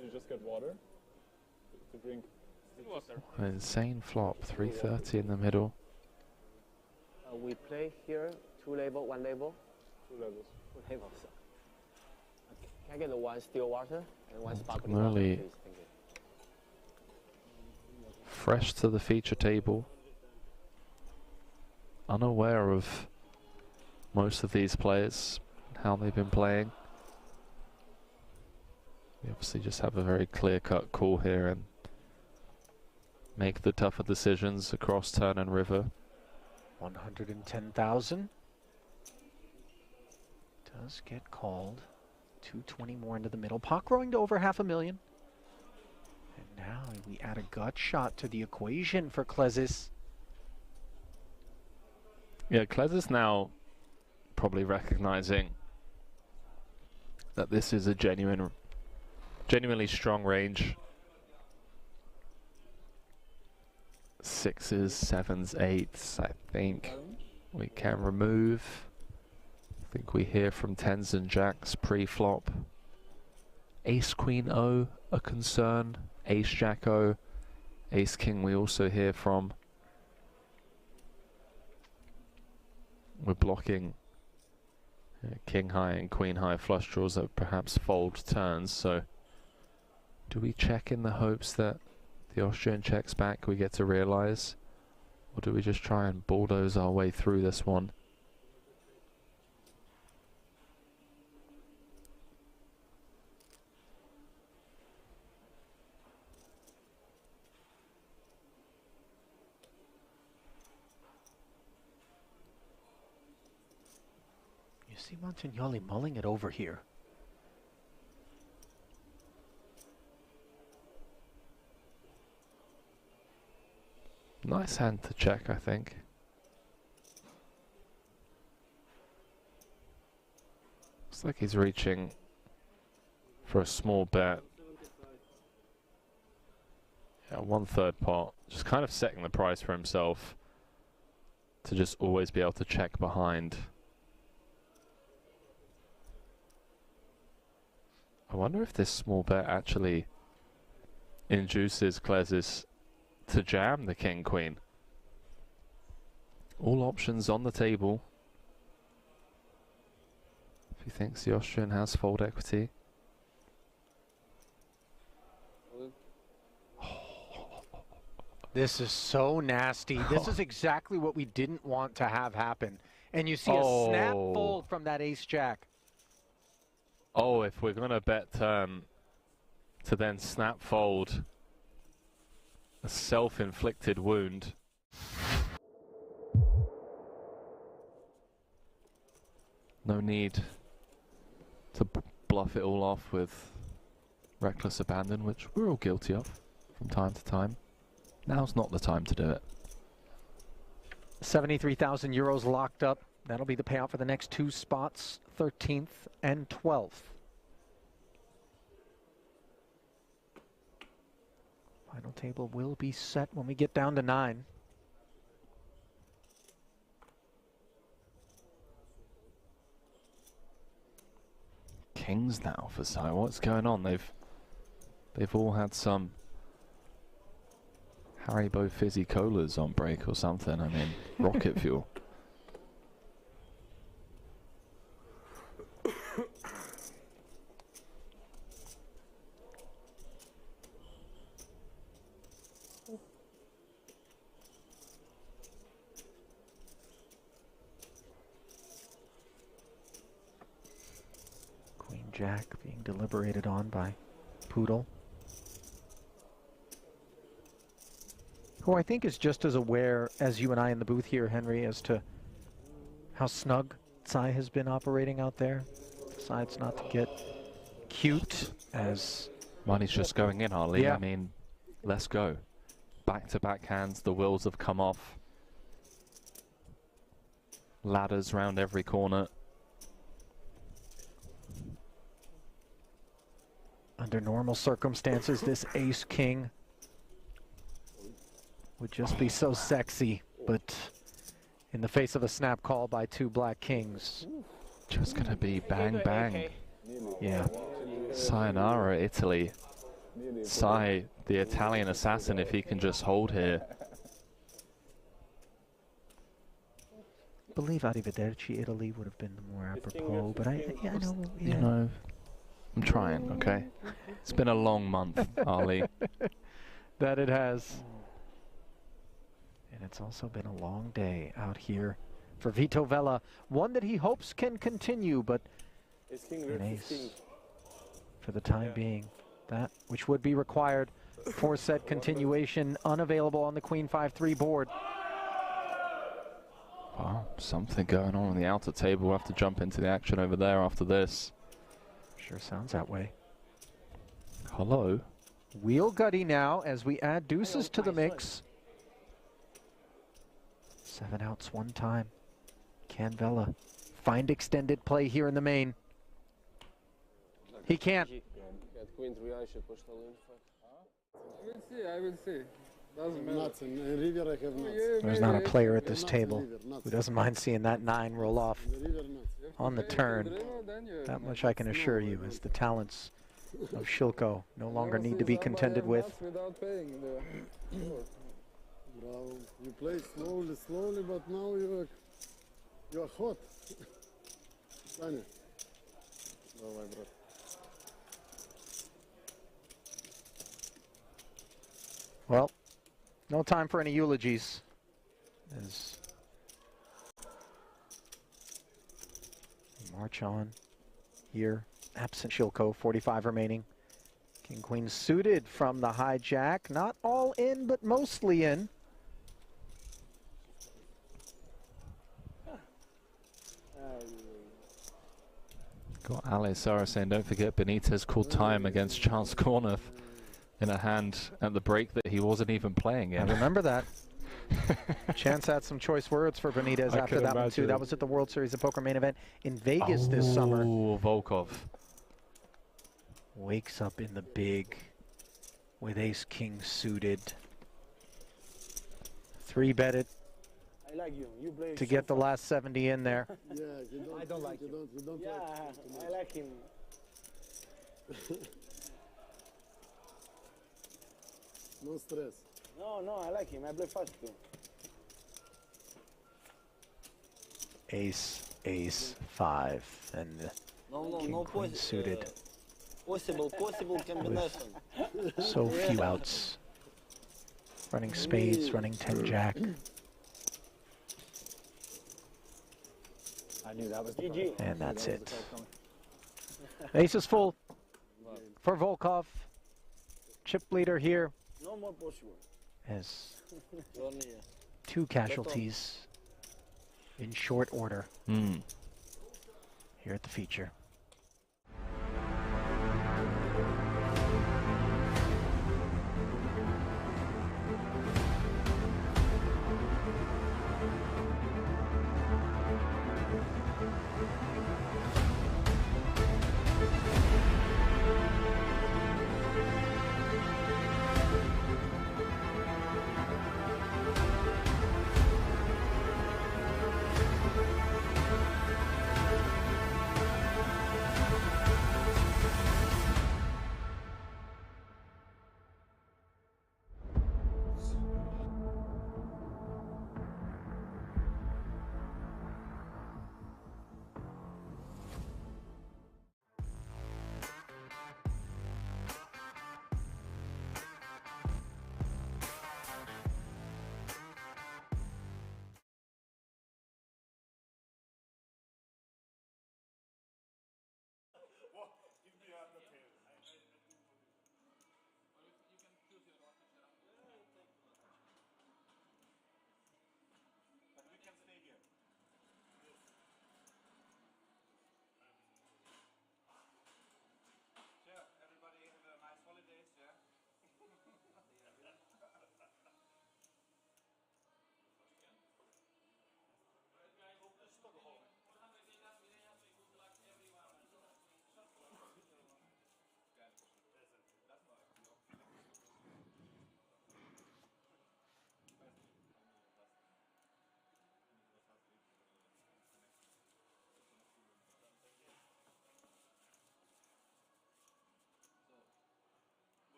You just get water to drink? An insane flop. 330 in the middle. We play here 2 level, 1 level. 2 levels. 2 levels. Okay. Can I get the 1 still water and 1 sparkling Montagnoli water, please? Thank you. fresh to the feature table. Unaware of most of these players, how they've been playing. We obviously just have a very clear-cut call here and make the tougher decisions across turn and river. 110,000 does get called. 220 more into the middle. Pot growing to over 500,000. And now we add a gut shot to the equation for Klezis. Yeah, Klez is now probably recognizing that this is a genuinely strong range. 6s, 7s, 8s, I think we can remove I think we hear from tens and jacks pre-flop. Ace Queen O a concern. Ace Jack O. Ace King we also hear from. We're blocking King High and Queen High flush draws that perhaps fold turns, so do we check in the hopes that the Austrian checks back, we get to realize, or do we just try and bulldoze our way through this one? You see Montagnoli mulling it over here. Nice hand to check, I think. Looks like he's reaching for a small bet. Yeah, 1/3 pot. Just kind of setting the price for himself to just always be able to check behind. I wonder if this small bet actually induces Klezis to jam the King Queen. All options on the table. If he thinks the Austrian has fold equity. This is so nasty. This is exactly what we didn't want to have happen. And you see a snap fold from that ace jack. Oh, if we're going to bet turn to then snap fold a self-inflicted wound. No need to bluff it all off with reckless abandon, which we're all guilty of from time to time. Now's not the time to do it. 73,000 euros locked up. That'll be the payout for the next two spots, 13th and 12th. Final table will be set when we get down to 9. Kings now for Sai. What's going on? They've all had some Haribo fizzy colas on break or something. I mean, rocket fuel. Queen Jack being deliberated on by Poodle, who I think is just as aware as you and I in the booth here, Henry, as to how snug Tsai has been operating out there. Decides not to get cute as... Money's just going in, Harley. Yeah. I mean, let's go. Back-to-back hands, the wheels have come off. Ladders round every corner. Under normal circumstances, this ace-king would just be so sexy, but in the face of a snap call by two black kings, just gonna be bang bang. Yeah. Sayonara, Italy. Sai, the Italian assassin, if he can just hold here. I believe Arrivederci Italy would have been the more apropos, but I know. You know, I'm trying, okay? It's been a long month, Ali. That it has. And it's also been a long day out here for Vito Vella. One that he hopes can continue, but an ace for the time being. That which would be required for set continuation, unavailable on the Queen 5-3 board. Wow, something going on the outer table. We'll have to jump into the action over there after this. Sure sounds that way. Hello. Wheel gutty now as we add deuces to the mix. 7 outs one time. Can Vella find extended play here in the main? He can't. I will see. Doesn't matter. Nothing. In river I have nuts. There's not a player at this table who doesn't mind seeing that 9 roll off. In river nuts. You have on the turn. That much I can assure you, as the talents of Shilko no longer need to be contended with. Without paying the Bravo. You play slowly, slowly, but now you're hot. Саня. Давай, брат. Well, no time for any eulogies. As we march on here, absent Shilko, 45 remaining. King Queen suited from the hijack, not all in, but mostly in. Got Ali Sara saying, don't forget Benitez called time against Charles Cornuth in a hand at the break that he wasn't even playing in. I remember that. Chance had some choice words for Benitez after that one too. That was at the World Series of Poker main event in Vegas this summer. Oh, Volkov. Wakes up in the big with ace-king suited. 3-bet it I like you. You play to get the last 70 in there. Yeah, I don't like him. You don't Yeah, like I like him. No stress. No, I like him. I play fast too. Ace, ace, 5, and king, queen suited. Possible combination. So few outs. Running spades, running 10 jack. I knew that was the GG. And that's it. Ace is full for Volkov. Chip leader here No more possible. as You're near. 2 casualties in short order here at the feature.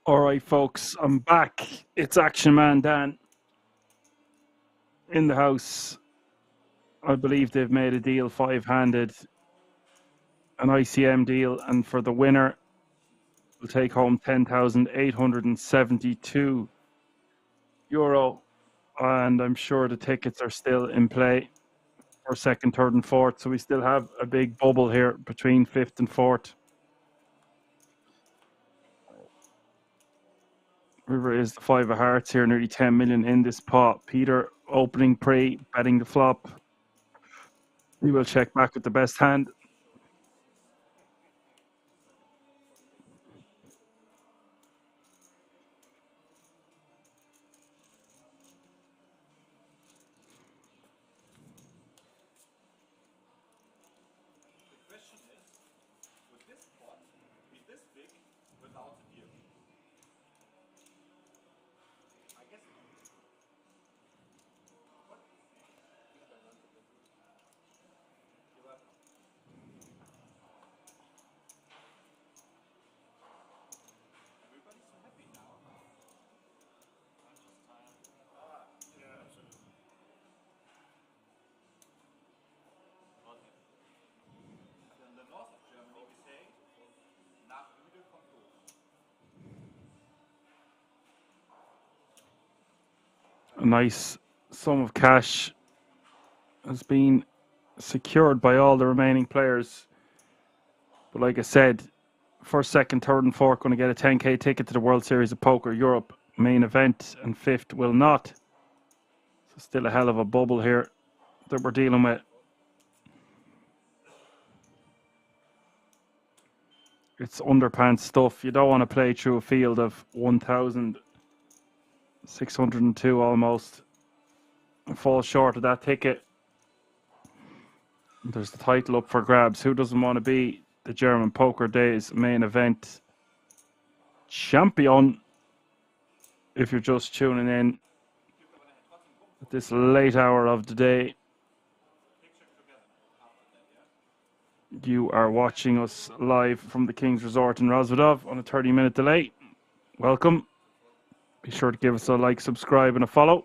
All right, folks, I'm back. It's Action Man Dan in the house. I believe they've made a deal 5-handed, an ICM deal, and for the winner, will take home €10,872. And I'm sure the tickets are still in play for second, third, and fourth. So we still have a big bubble here between fifth and fourth. River is the 5 of hearts here, nearly 10 million in this pot. Peter opening pre, betting the flop. We will check back with the best hand. A nice sum of cash has been secured by all the remaining players. But like I said, first, second, third, and fourth going to get a 10k ticket to the World Series of Poker Europe main event, and fifth will not. So still a hell of a bubble here that we're dealing with. It's underpants stuff. You don't want to play through a field of 1,602 almost and fall short of that ticket. There's the title up for grabs. Who doesn't want to be the German Poker Days main event champion? If you're just tuning in at this late hour of the day, you are watching us live from the King's Resort in Rozvadov on a 30-minute delay. Welcome. Be sure to give us a like, subscribe, and a follow.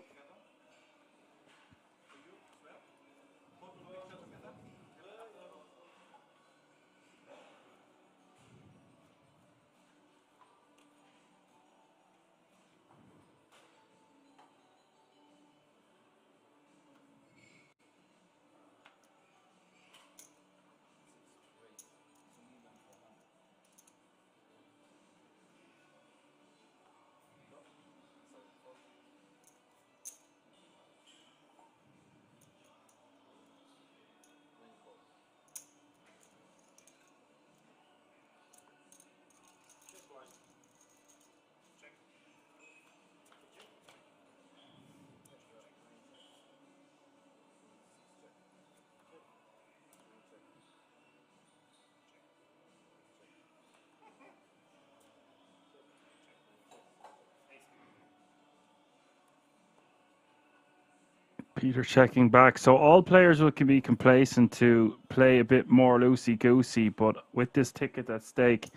Peter checking back. So all players can be complacent to play a bit more loosey-goosey, but with this ticket at stake,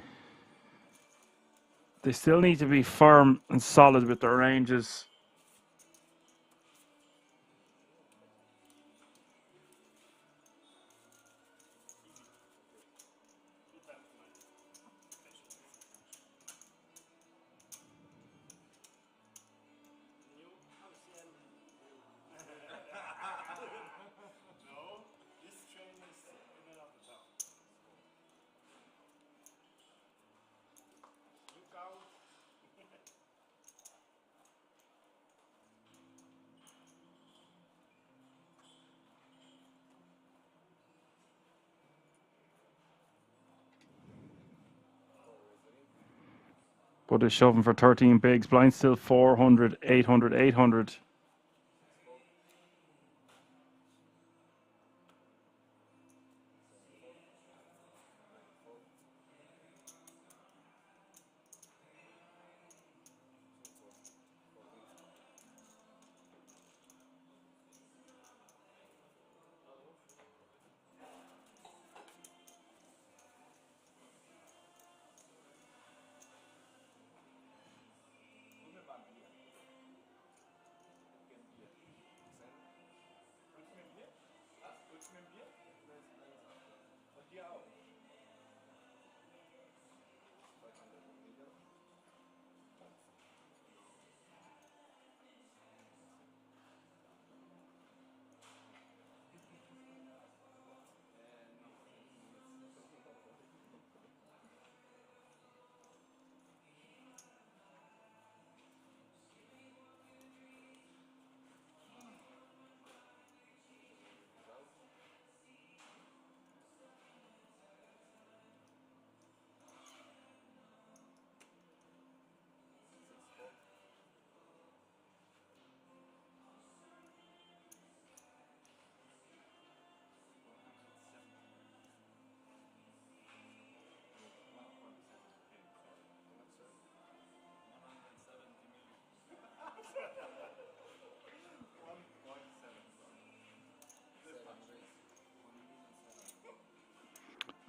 they still need to be firm and solid with their ranges. But is shoving for 13 bigs. Blind still 400, 800, 800.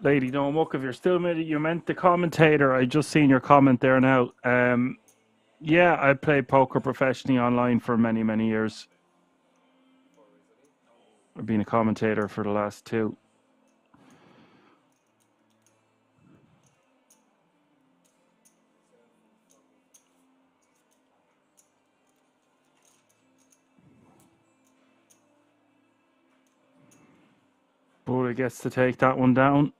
Lady Don't Muck, if you're still muted, you meant the commentator. I just seen your comment there now. Yeah, I played poker professionally online for many, many years. I've been a commentator for the last 2. Buddha gets to take that one down.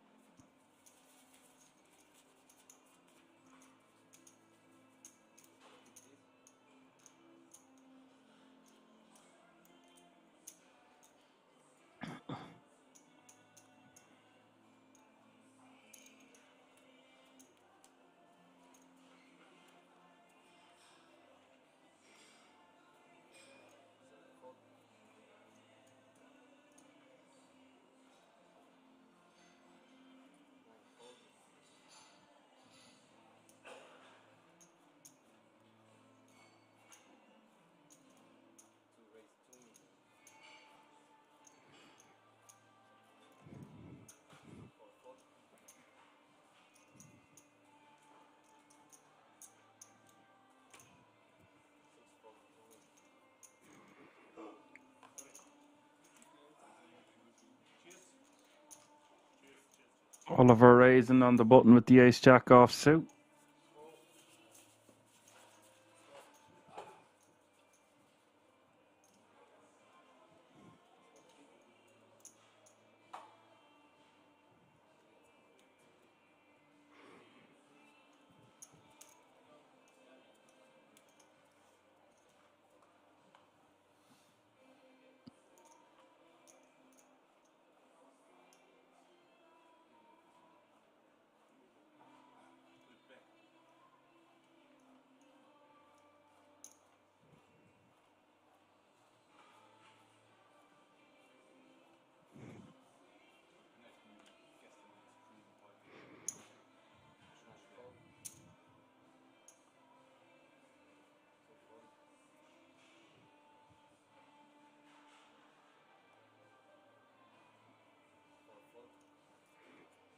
Oliver raising on the button with the ace-jack offsuit.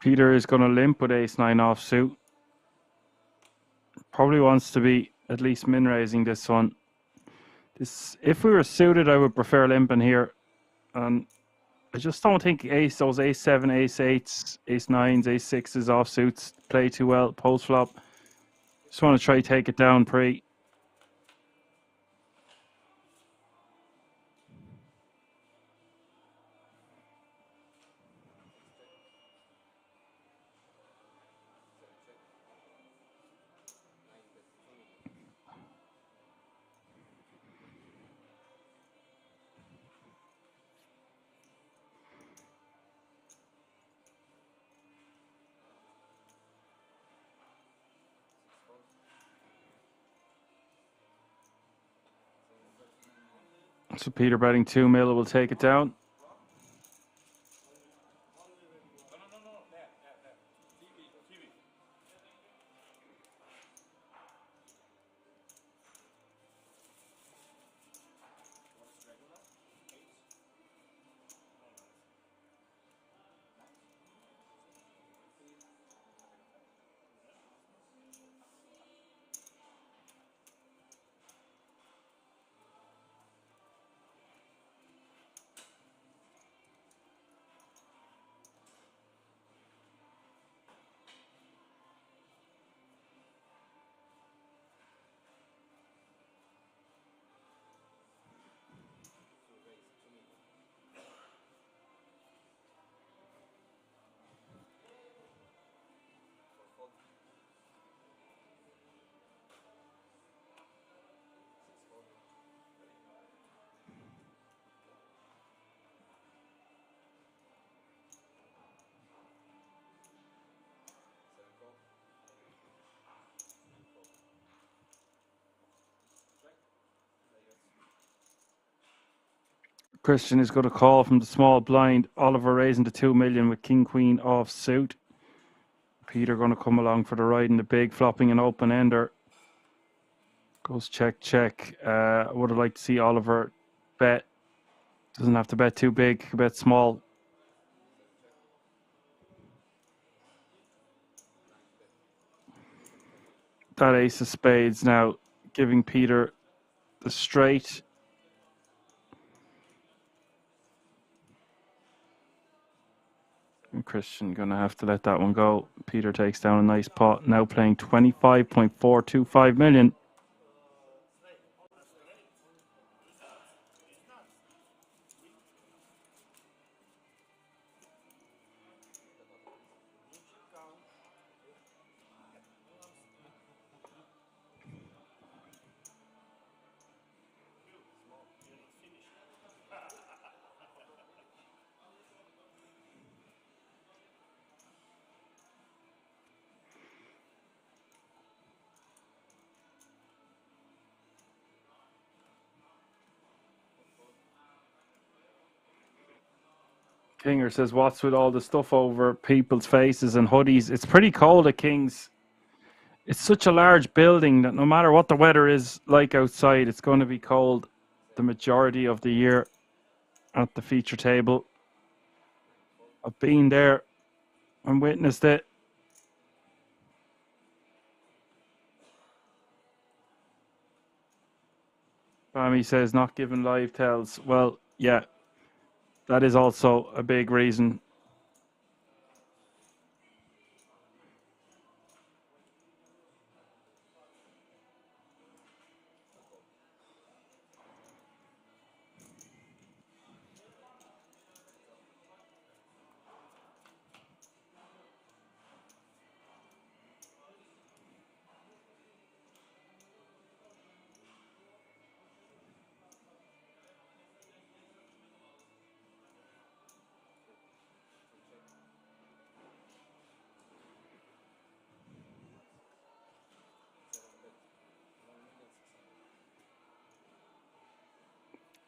Peter is going to limp with ace-9 offsuit. Probably wants to be at least min-raising this one. If we were suited, I would prefer limping here. And I just don't think those ace-7, ace-8s, ace-9s, ace-6s offsuits play too well post-flop. Just want to try to take it down pre. So Peter betting 2 mil will take it down. Christian is going to call from the small blind. Oliver raising to 2 million with king queen off suit. Peter going to come along for the ride in the big, flopping an open ender. Goes check, check. I would have liked to see Oliver bet. Doesn't have to bet too big, bet small. that ace of spades now, giving Peter the straight. And Christian going to have to let that one go. Peter takes down a nice pot, now playing 25.425 million. Kinger says, what's with all the stuff over people's faces and hoodies? It's pretty cold at King's. It's such a large building that no matter what the weather is like outside, it's going to be cold the majority of the year at the feature table. I've been there and witnessed it. Bammy says, not giving live tells. Well, yeah, that is also a big reason.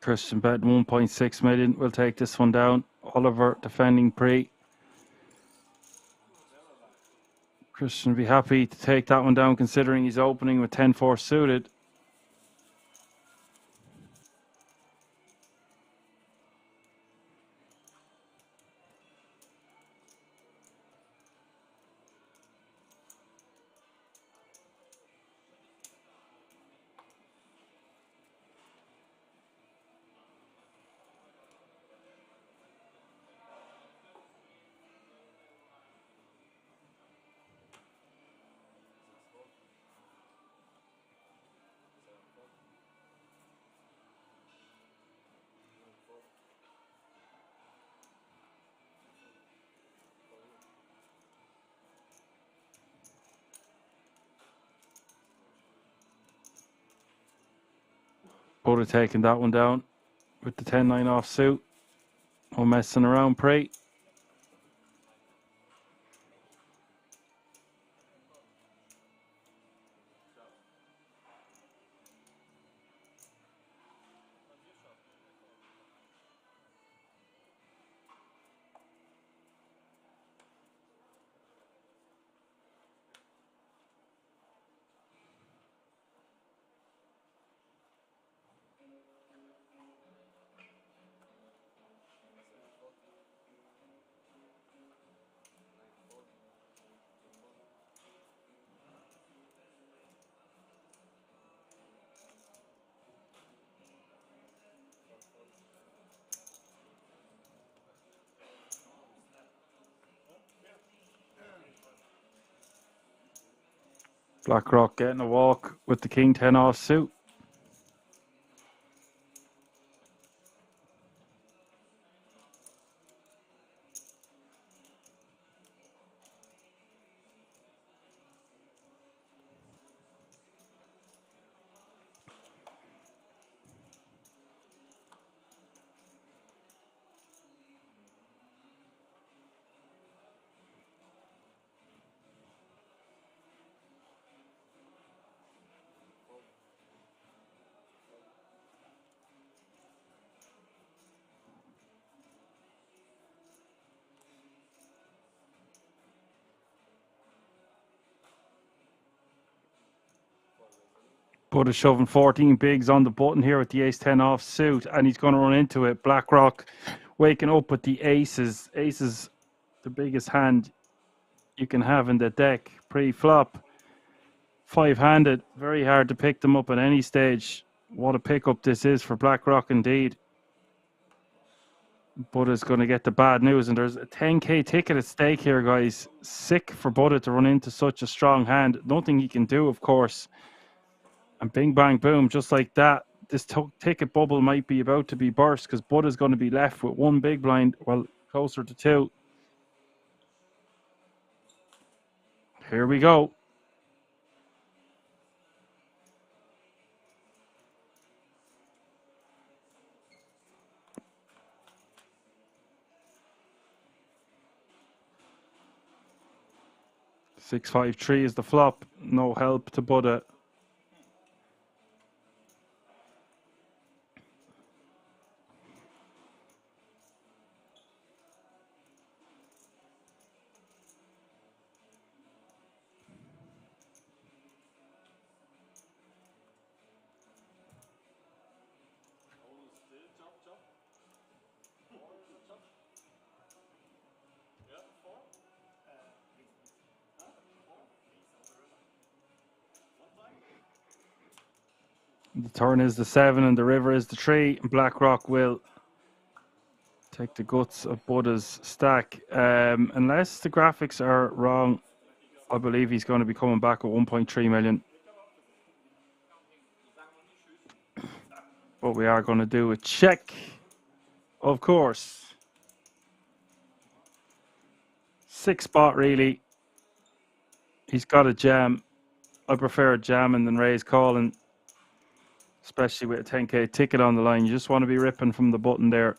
Christian bet 1.6 million. We'll take this one down. Oliver defending pre. Christian will be happy to take that one down considering he's opening with 10-4 suited. Would have taken that one down with the 10-9 offsuit. No messing around, pre. BlackRock getting a walk with the King 10 offsuit. But is shoving 14 bigs on the button here with the ace-10 offsuit, and he's going to run into it. BlackRock waking up with the aces. Aces, the biggest hand you can have in the deck pre-flop. 5-handed. Very hard to pick them up at any stage. What a pickup this is for BlackRock indeed. Buddha's going to get the bad news, and there's a 10k ticket at stake here, guys. Sick for Buddha to run into such a strong hand. Nothing he can do, of course. And bing, bang, boom, just like that. This ticket bubble might be about to be burst because Buddha's going to be left with one big blind, well, closer to two. Here we go. Six, 5, 3 is the flop. No help to Buddha. The turn is the 7 and the river is the 3. BlackRock will take the guts of Buddha's stack. Unless the graphics are wrong, I believe he's going to be coming back with 1.3 million. But we are going to do a check, of course. 6 spot, really. He's got a jam. I prefer a jamming than raise calling, especially with a 10k ticket on the line. You just want to be ripping from the button there.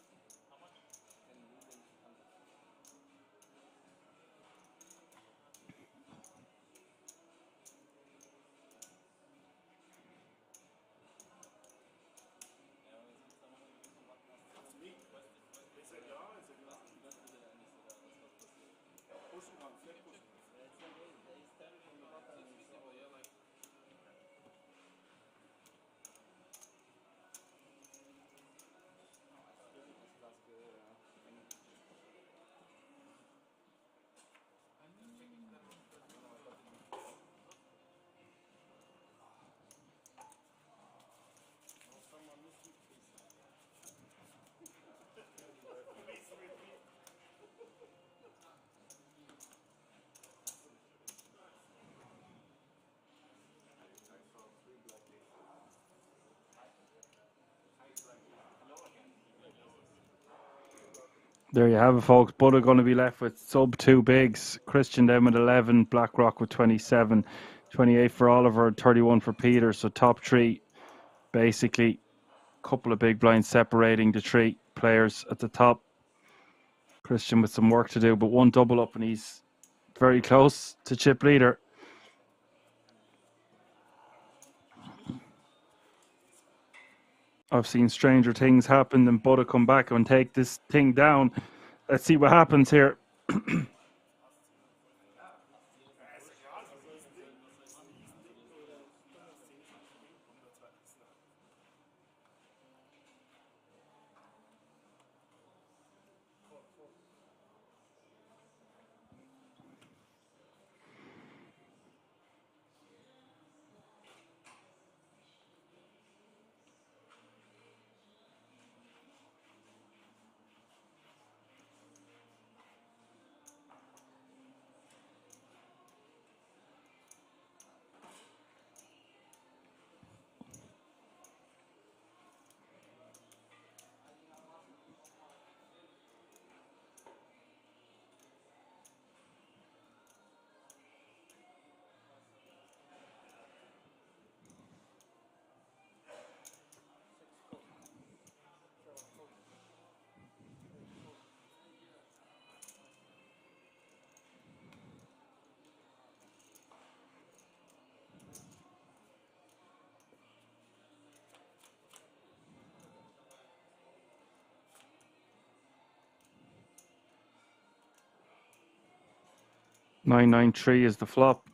There you have it, folks. Buddha going to be left with sub 2 bigs. Christian down with 11. BlackRock with 27. 28 for Oliver. 31 for Peter. So top 3. Basically, a couple of big blinds separating the 3 players at the top. Christian with some work to do, but one double up and he's very close to chip leader. I've seen stranger things happen than Buddha come back and take this thing down. Let's see what happens here. 993 is the flop.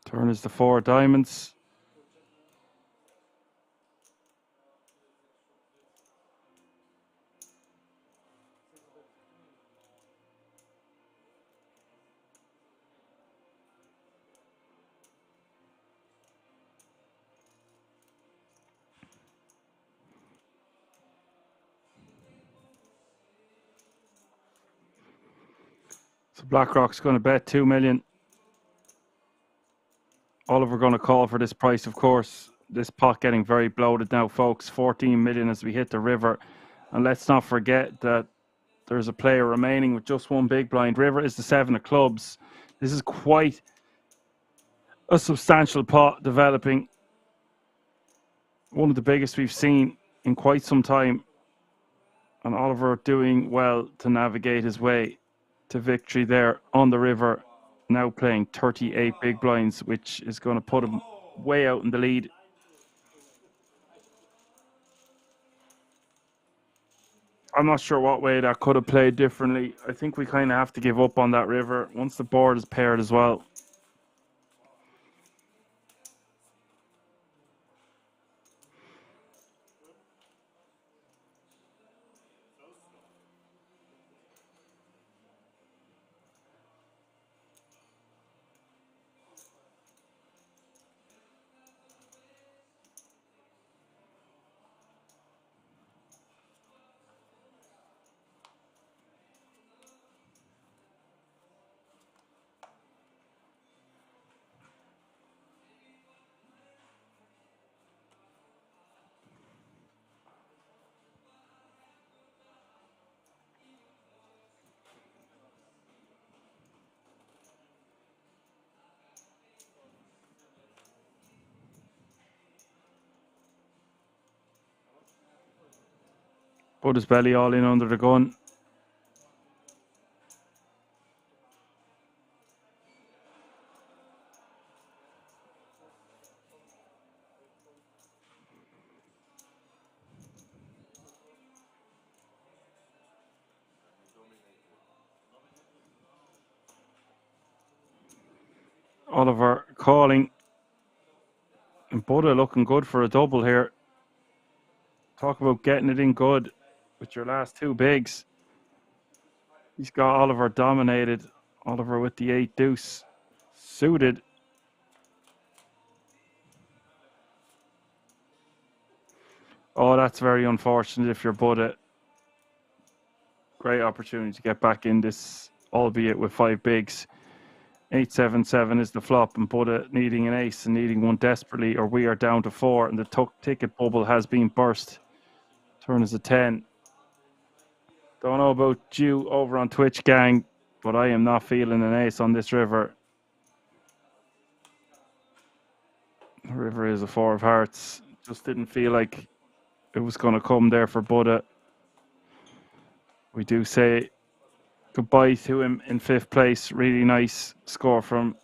Turn is the 4 diamonds. So BlackRock's going to bet 2 million. Oliver going to call for this price, of course. This pot getting very bloated now, folks. 14 million as we hit the river. And let's not forget that there's a player remaining with just one big blind. River is the 7 of clubs. This is quite a substantial pot developing. One of the biggest we've seen in quite some time. And Oliver doing well to navigate his way to victory there on the river. Now playing 38 big blinds, which is going to put him way out in the lead. I'm not sure what way that could have played differently. I think we kind of have to give up on that river once the board is paired as well. Put his belly all in under the gun. Oliver calling. And Buddha looking good for a double here. Talk about getting it in good with your last 2 bigs. He's got Oliver dominated. Oliver with the 8 deuce. Suited. Oh, that's very unfortunate if you're Buddha. Great opportunity to get back in this, albeit with 5 bigs. 8-7-7 is the flop, and Buddha needing an ace and needing one desperately, or we are down to 4, and the ticket bubble has been burst. Turn is a 10. Don't know about you over on Twitch, gang, but I am not feeling an ace on this river. The river is a 4 of hearts. Just didn't feel like it was going to come there for Buddha. We do say goodbye to him in 5th place. Really nice score from.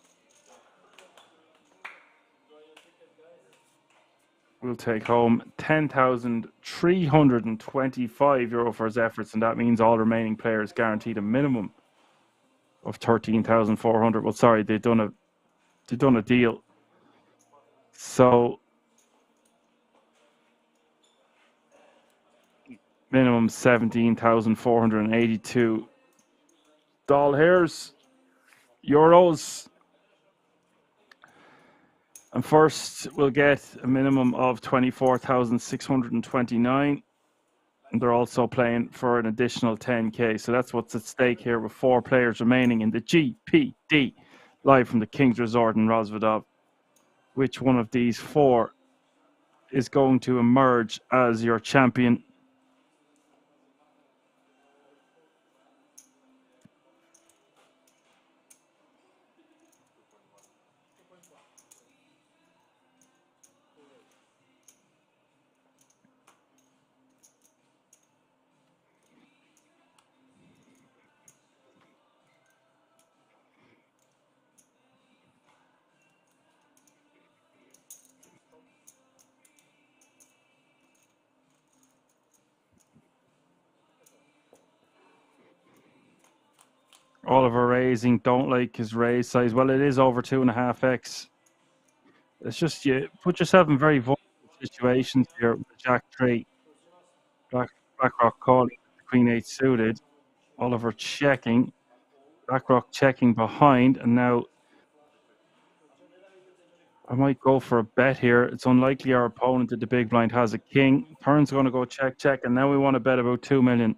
We'll take home €10,325 for his efforts, and that means all remaining players guaranteed a minimum of 13,400. Well, sorry, they've done a deal. So minimum 17,482 doll hairs, euros. And first, we'll get a minimum of 24,629. And they're also playing for an additional 10K. So that's what's at stake here with 4 players remaining in the GPD, live from the King's Resort in Rozvadov. Which one of these 4 is going to emerge as your champion? Oliver raising, don't like his raise size. Well, it is over 2.5x. It's just you put yourself in very vulnerable situations here with the Jack 3. Blackrock calling the Queen 8 suited. Oliver checking. Blackrock checking behind, and now I might go for a bet here. It's unlikely our opponent at the big blind has a king. Turn's going to go check, check, and now we want to bet about 2 million.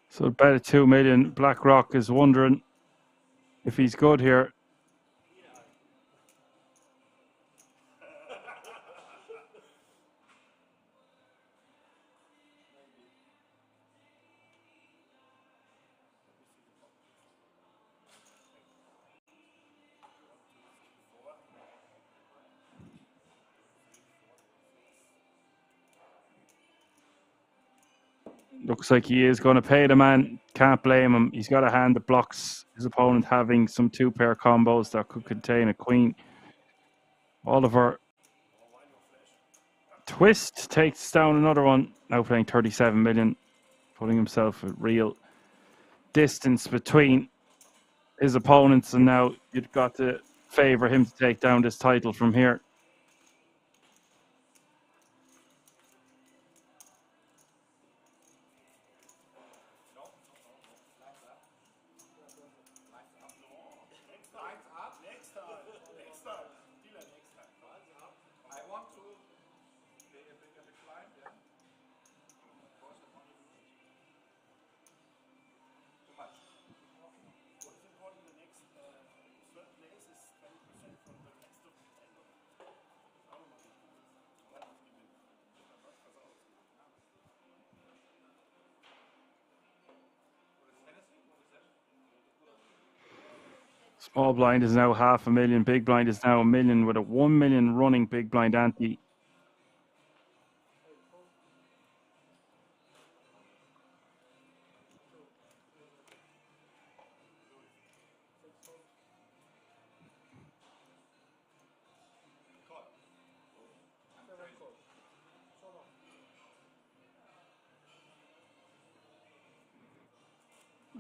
So bet at 2 million. BlackRock is wondering if he's good here. Looks like he is going to pay the man. Can't blame him. He's got a hand that blocks his opponent having some 2-pair combos that could contain a queen. Oliver Twist takes down another one. Now playing 37 million. Putting himself at real distance between his opponents. And now you've got to favour him to take down this title from here. Small blind is now 500,000. Big blind is now 1 million with a 1 million running big blind ante.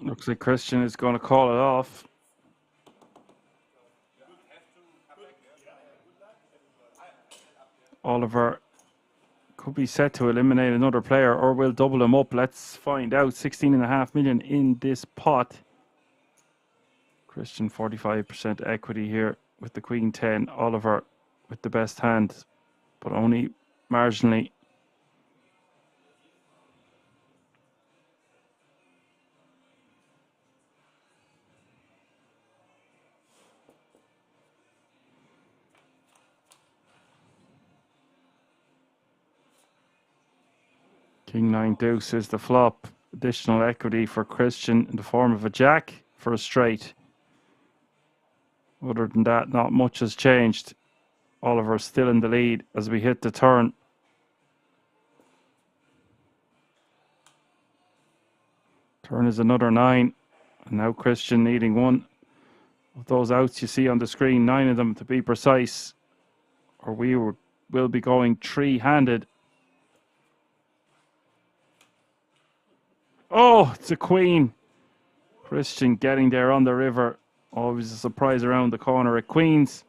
Looks like Christian is going to call it off. Oliver could be set to eliminate another player or will double him up. Let's find out. 16.5 million in this pot. Christian 45% equity here with the Queen 10. Oliver with the best hand, but only marginally. King 9 deuce is the flop. Additional equity for Christian in the form of a jack for a straight. Other than that, not much has changed. Oliver still in the lead as we hit the turn. Turn is another 9. And now Christian needing one of those outs you see on the screen. 9 of them to be precise. Or we will be going 3-handed. Oh, it's a queen. Christian getting there on the river. Always a surprise around the corner at queens.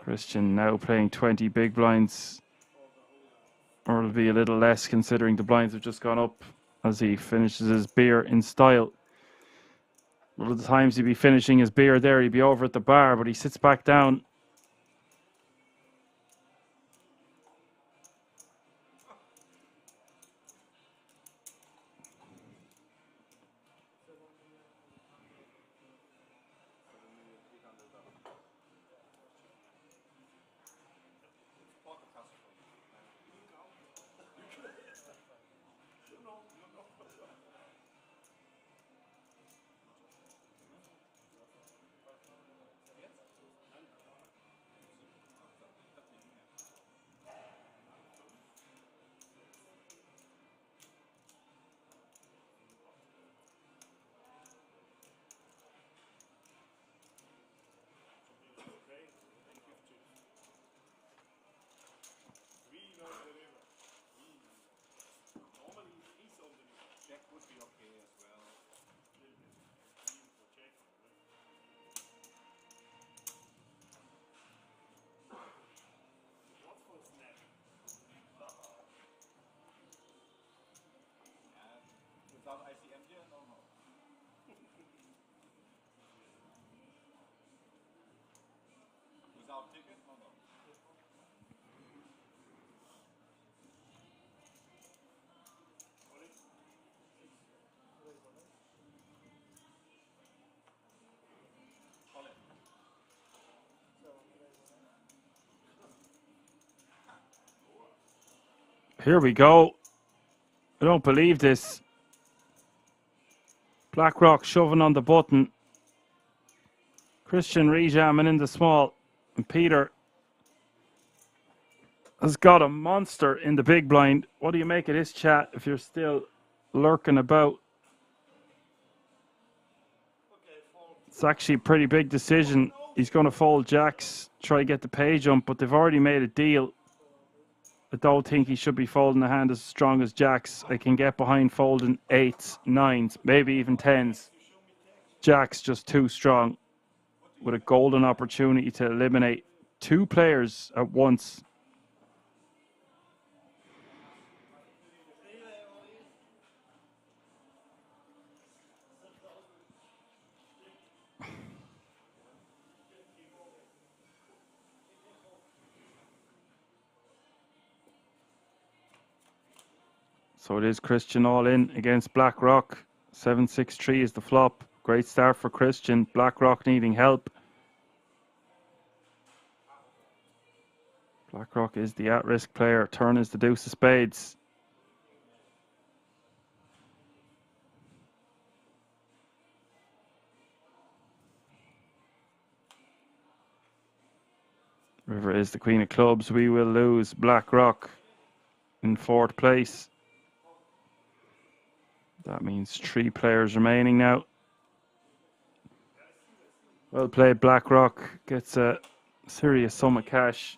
Christian now playing 20 big blinds. Or it'll be a little less considering the blinds have just gone up as he finishes his beer in style. A lot of the times he'd be finishing his beer there, he'd be over at the bar, but he sits back down. Here we go. I don't believe this. BlackRock shoving on the button. Christian rejamming in the small. And Peter has got a monster in the big blind. What do you make of this, chat, if you're still lurking about? It's actually a pretty big decision. He's going to fold jacks, try to get the pay jump, but they've already made a deal. I don't think he should be folding a hand as strong as jacks. I can get behind folding 8s, 9s, maybe even 10s. Jacks just too strong, with a golden opportunity to eliminate 2 players at once. So it is Christian all in against BlackRock. 7-6-3 is the flop. Great start for Christian. BlackRock needing help. BlackRock is the at-risk player. Turn is the deuce of spades. River is the queen of clubs. We will lose. BlackRock in 4th place. That means 3 players remaining now. Well played, BlackRock. Gets a serious sum of cash.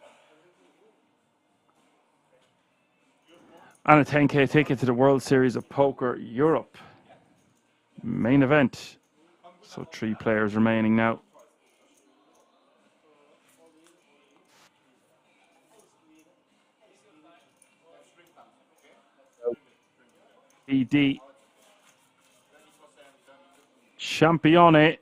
And a 10k ticket to the World Series of Poker Europe main event. So 3 players remaining now. GPD Champione.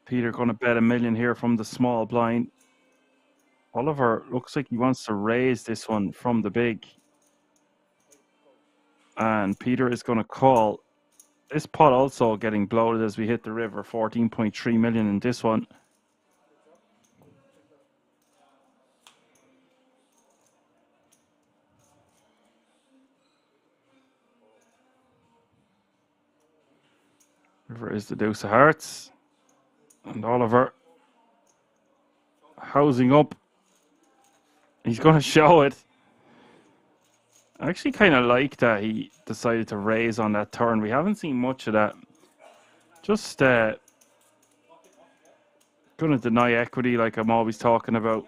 Peter going to bet $1 million here from the small blind. Oliver looks like he wants to raise this one from the big. And Peter is going to call. This pot also getting bloated as we hit the river. 14.3 million in this one. River is the deuce of hearts. And Oliver housing up. He's going to show it. I actually kind of like that he decided to raise on that turn. We haven't seen much of that. Just going to deny equity like I'm always talking about.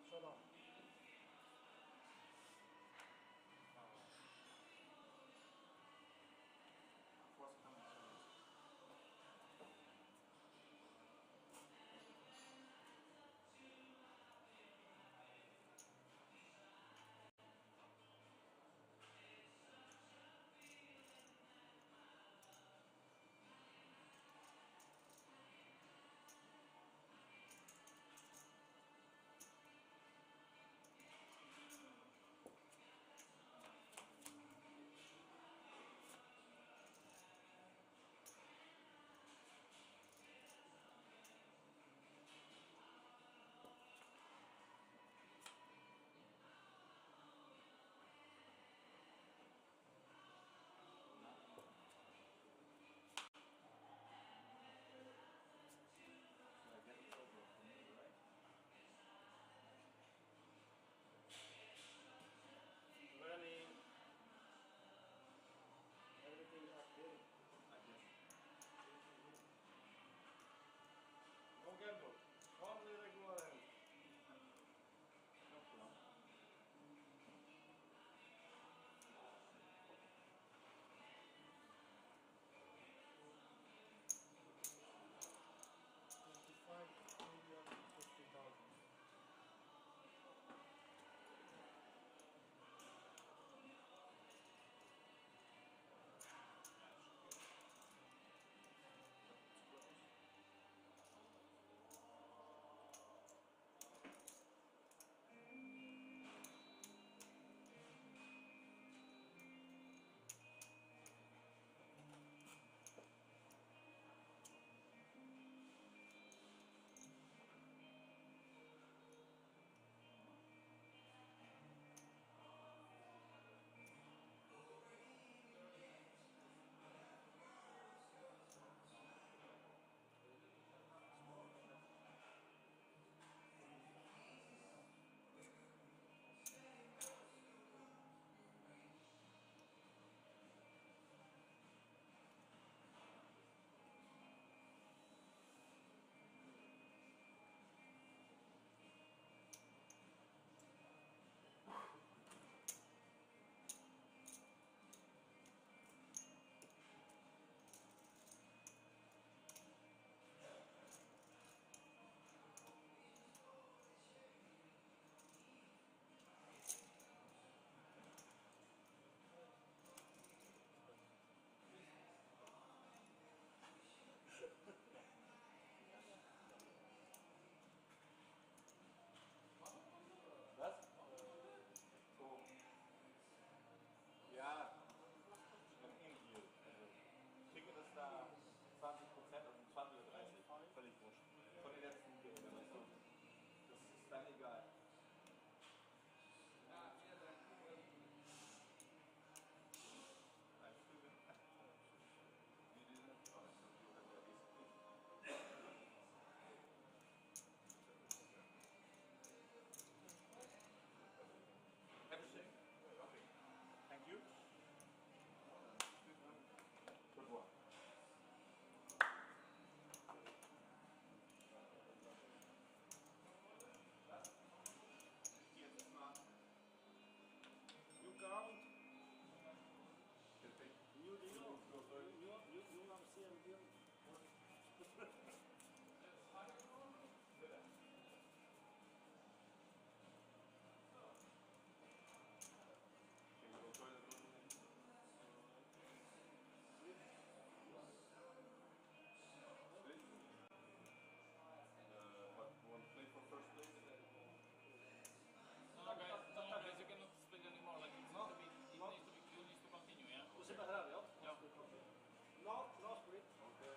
Shut up. No, no split. Okay.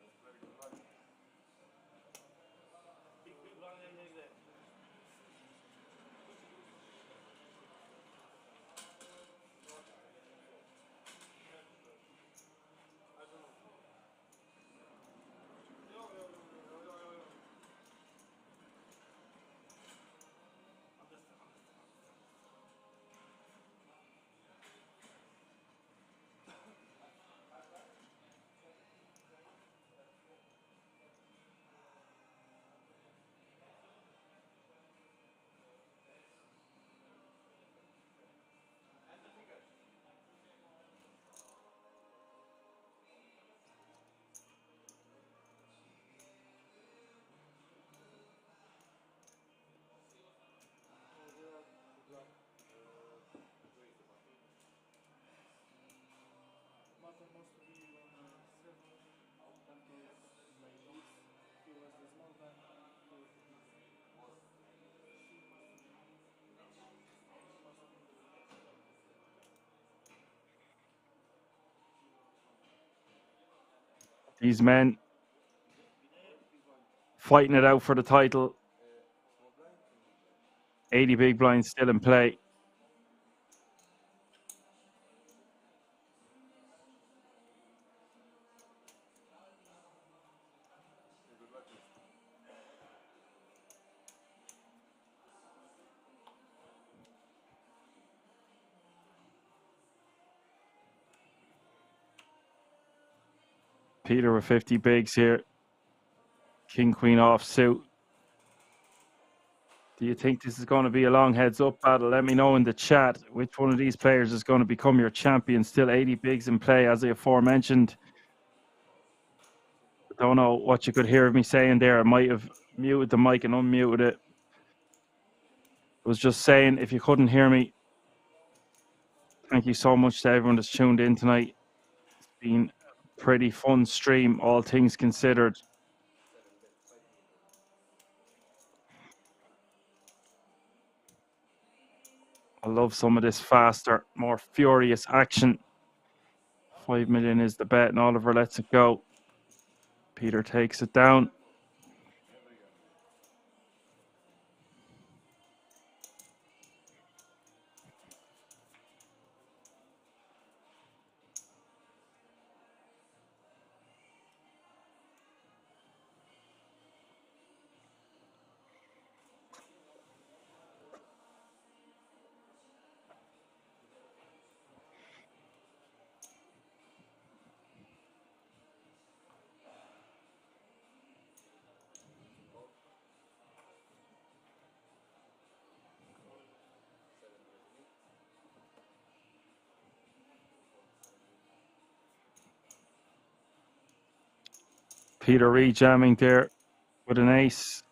That's very good. These men fighting it out for the title. 80 big blinds still in play. Peter with 50 bigs here. King, queen off suit. Do you think this is going to be a long heads-up battle? Let me know in the chat which one of these players is going to become your champion. Still 80 bigs in play, as I aforementioned. I don't know what you could hear me saying there. I might have muted the mic and unmuted it. I was just saying, if you couldn't hear me, thank you so much to everyone that's tuned in tonight. It's been a pretty fun stream, all things considered. I love some of this faster, more furious action. 5 million is the bet, and Oliver lets it go. Peter takes it down. Peter re-jamming there with an ace.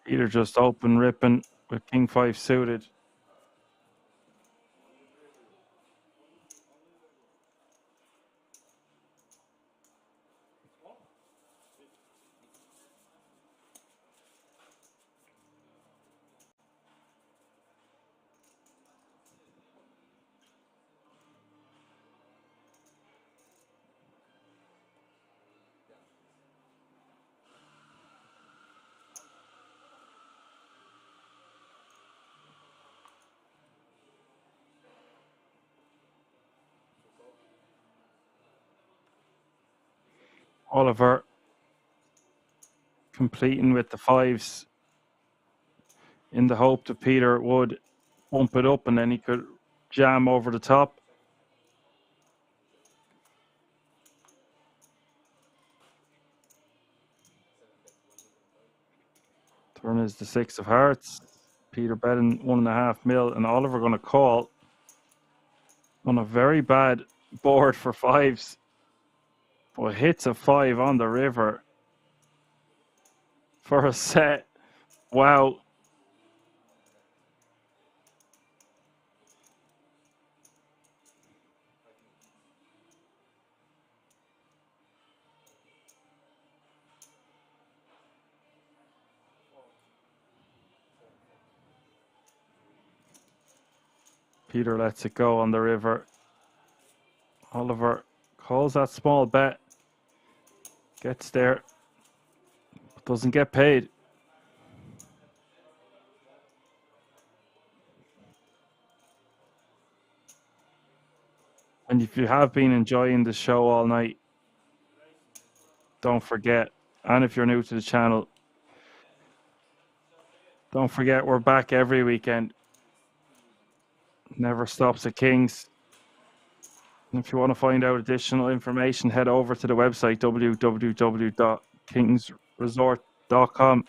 Peter just open ripping with king 5 suited. Oliver completing with the 5s in the hope that Peter would bump it up and then he could jam over the top. Turn is the 6 of hearts. Peter betting 1.5 mil, and Oliver going to call on a very bad board for 5s. But hits a 5 on the river for a set. Wow. Peter lets it go on the river. Oliver calls that small bet. Gets there. But doesn't get paid. And if you have been enjoying the show all night, don't forget, and if you're new to the channel, don't forget we're back every weekend. Never stops at Kings. If you want to find out additional information, head over to the website www.kingsresort.com.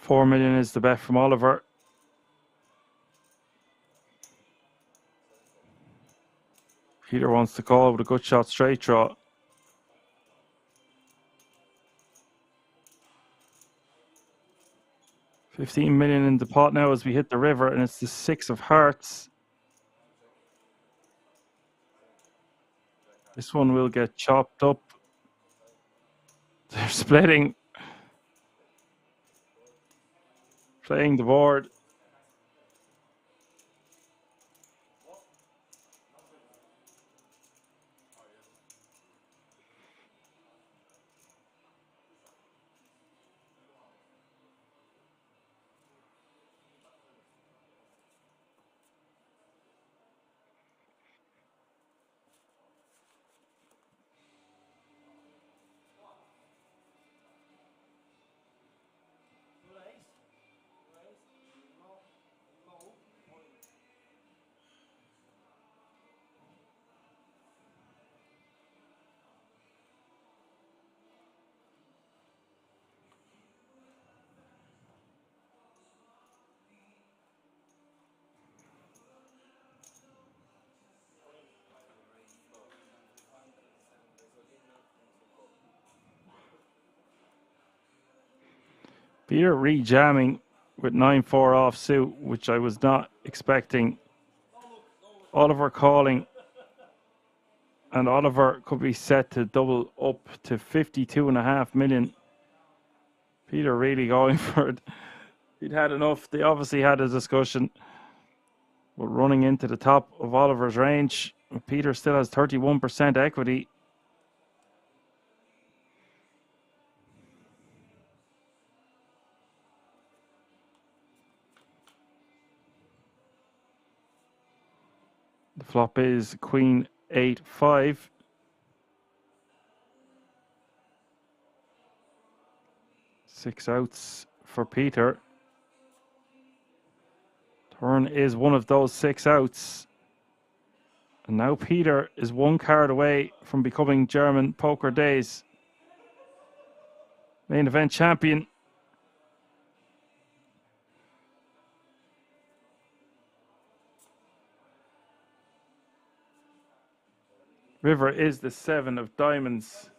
$4 million is the bet from Oliver. Peter wants to call with a good shot straight draw. $15 million in the pot now as we hit the river, and it's the 6 of hearts. This one will get chopped up. They're splitting. Playing the board. Peter re-jamming with 9-4 offsuit, which I was not expecting. Oliver calling. And Oliver could be set to double up to 52.5 million. Peter really going for it. He'd had enough. They obviously had a discussion. But running into the top of Oliver's range, Peter still has 31% equity. The flop is Queen 8-5. Six outs for Peter. Turn is one of those 6 outs. And now Peter is 1 card away from becoming German Poker Days main event champion. River is the 7 of diamonds.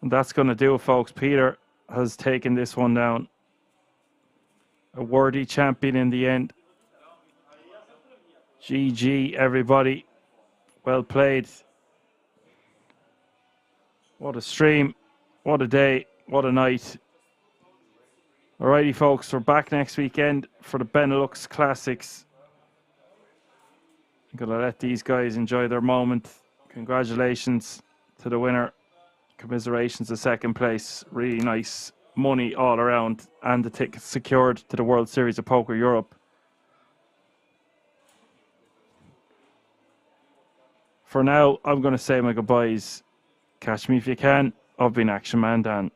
And that's going to do it, folks. Peter has taken this one down. A worthy champion in the end. GG, everybody. Well played. What a stream. What a day. What a night. Alrighty, folks. We're back next weekend for the Benelux Classics. I'm going to let these guys enjoy their moment. Congratulations to the winner. Commiserations of second place. Really nice money all around. And the tickets secured to the World Series of Poker Europe. For now, I'm going to say my goodbyes. Catch me if you can. I've been Action Man Dan.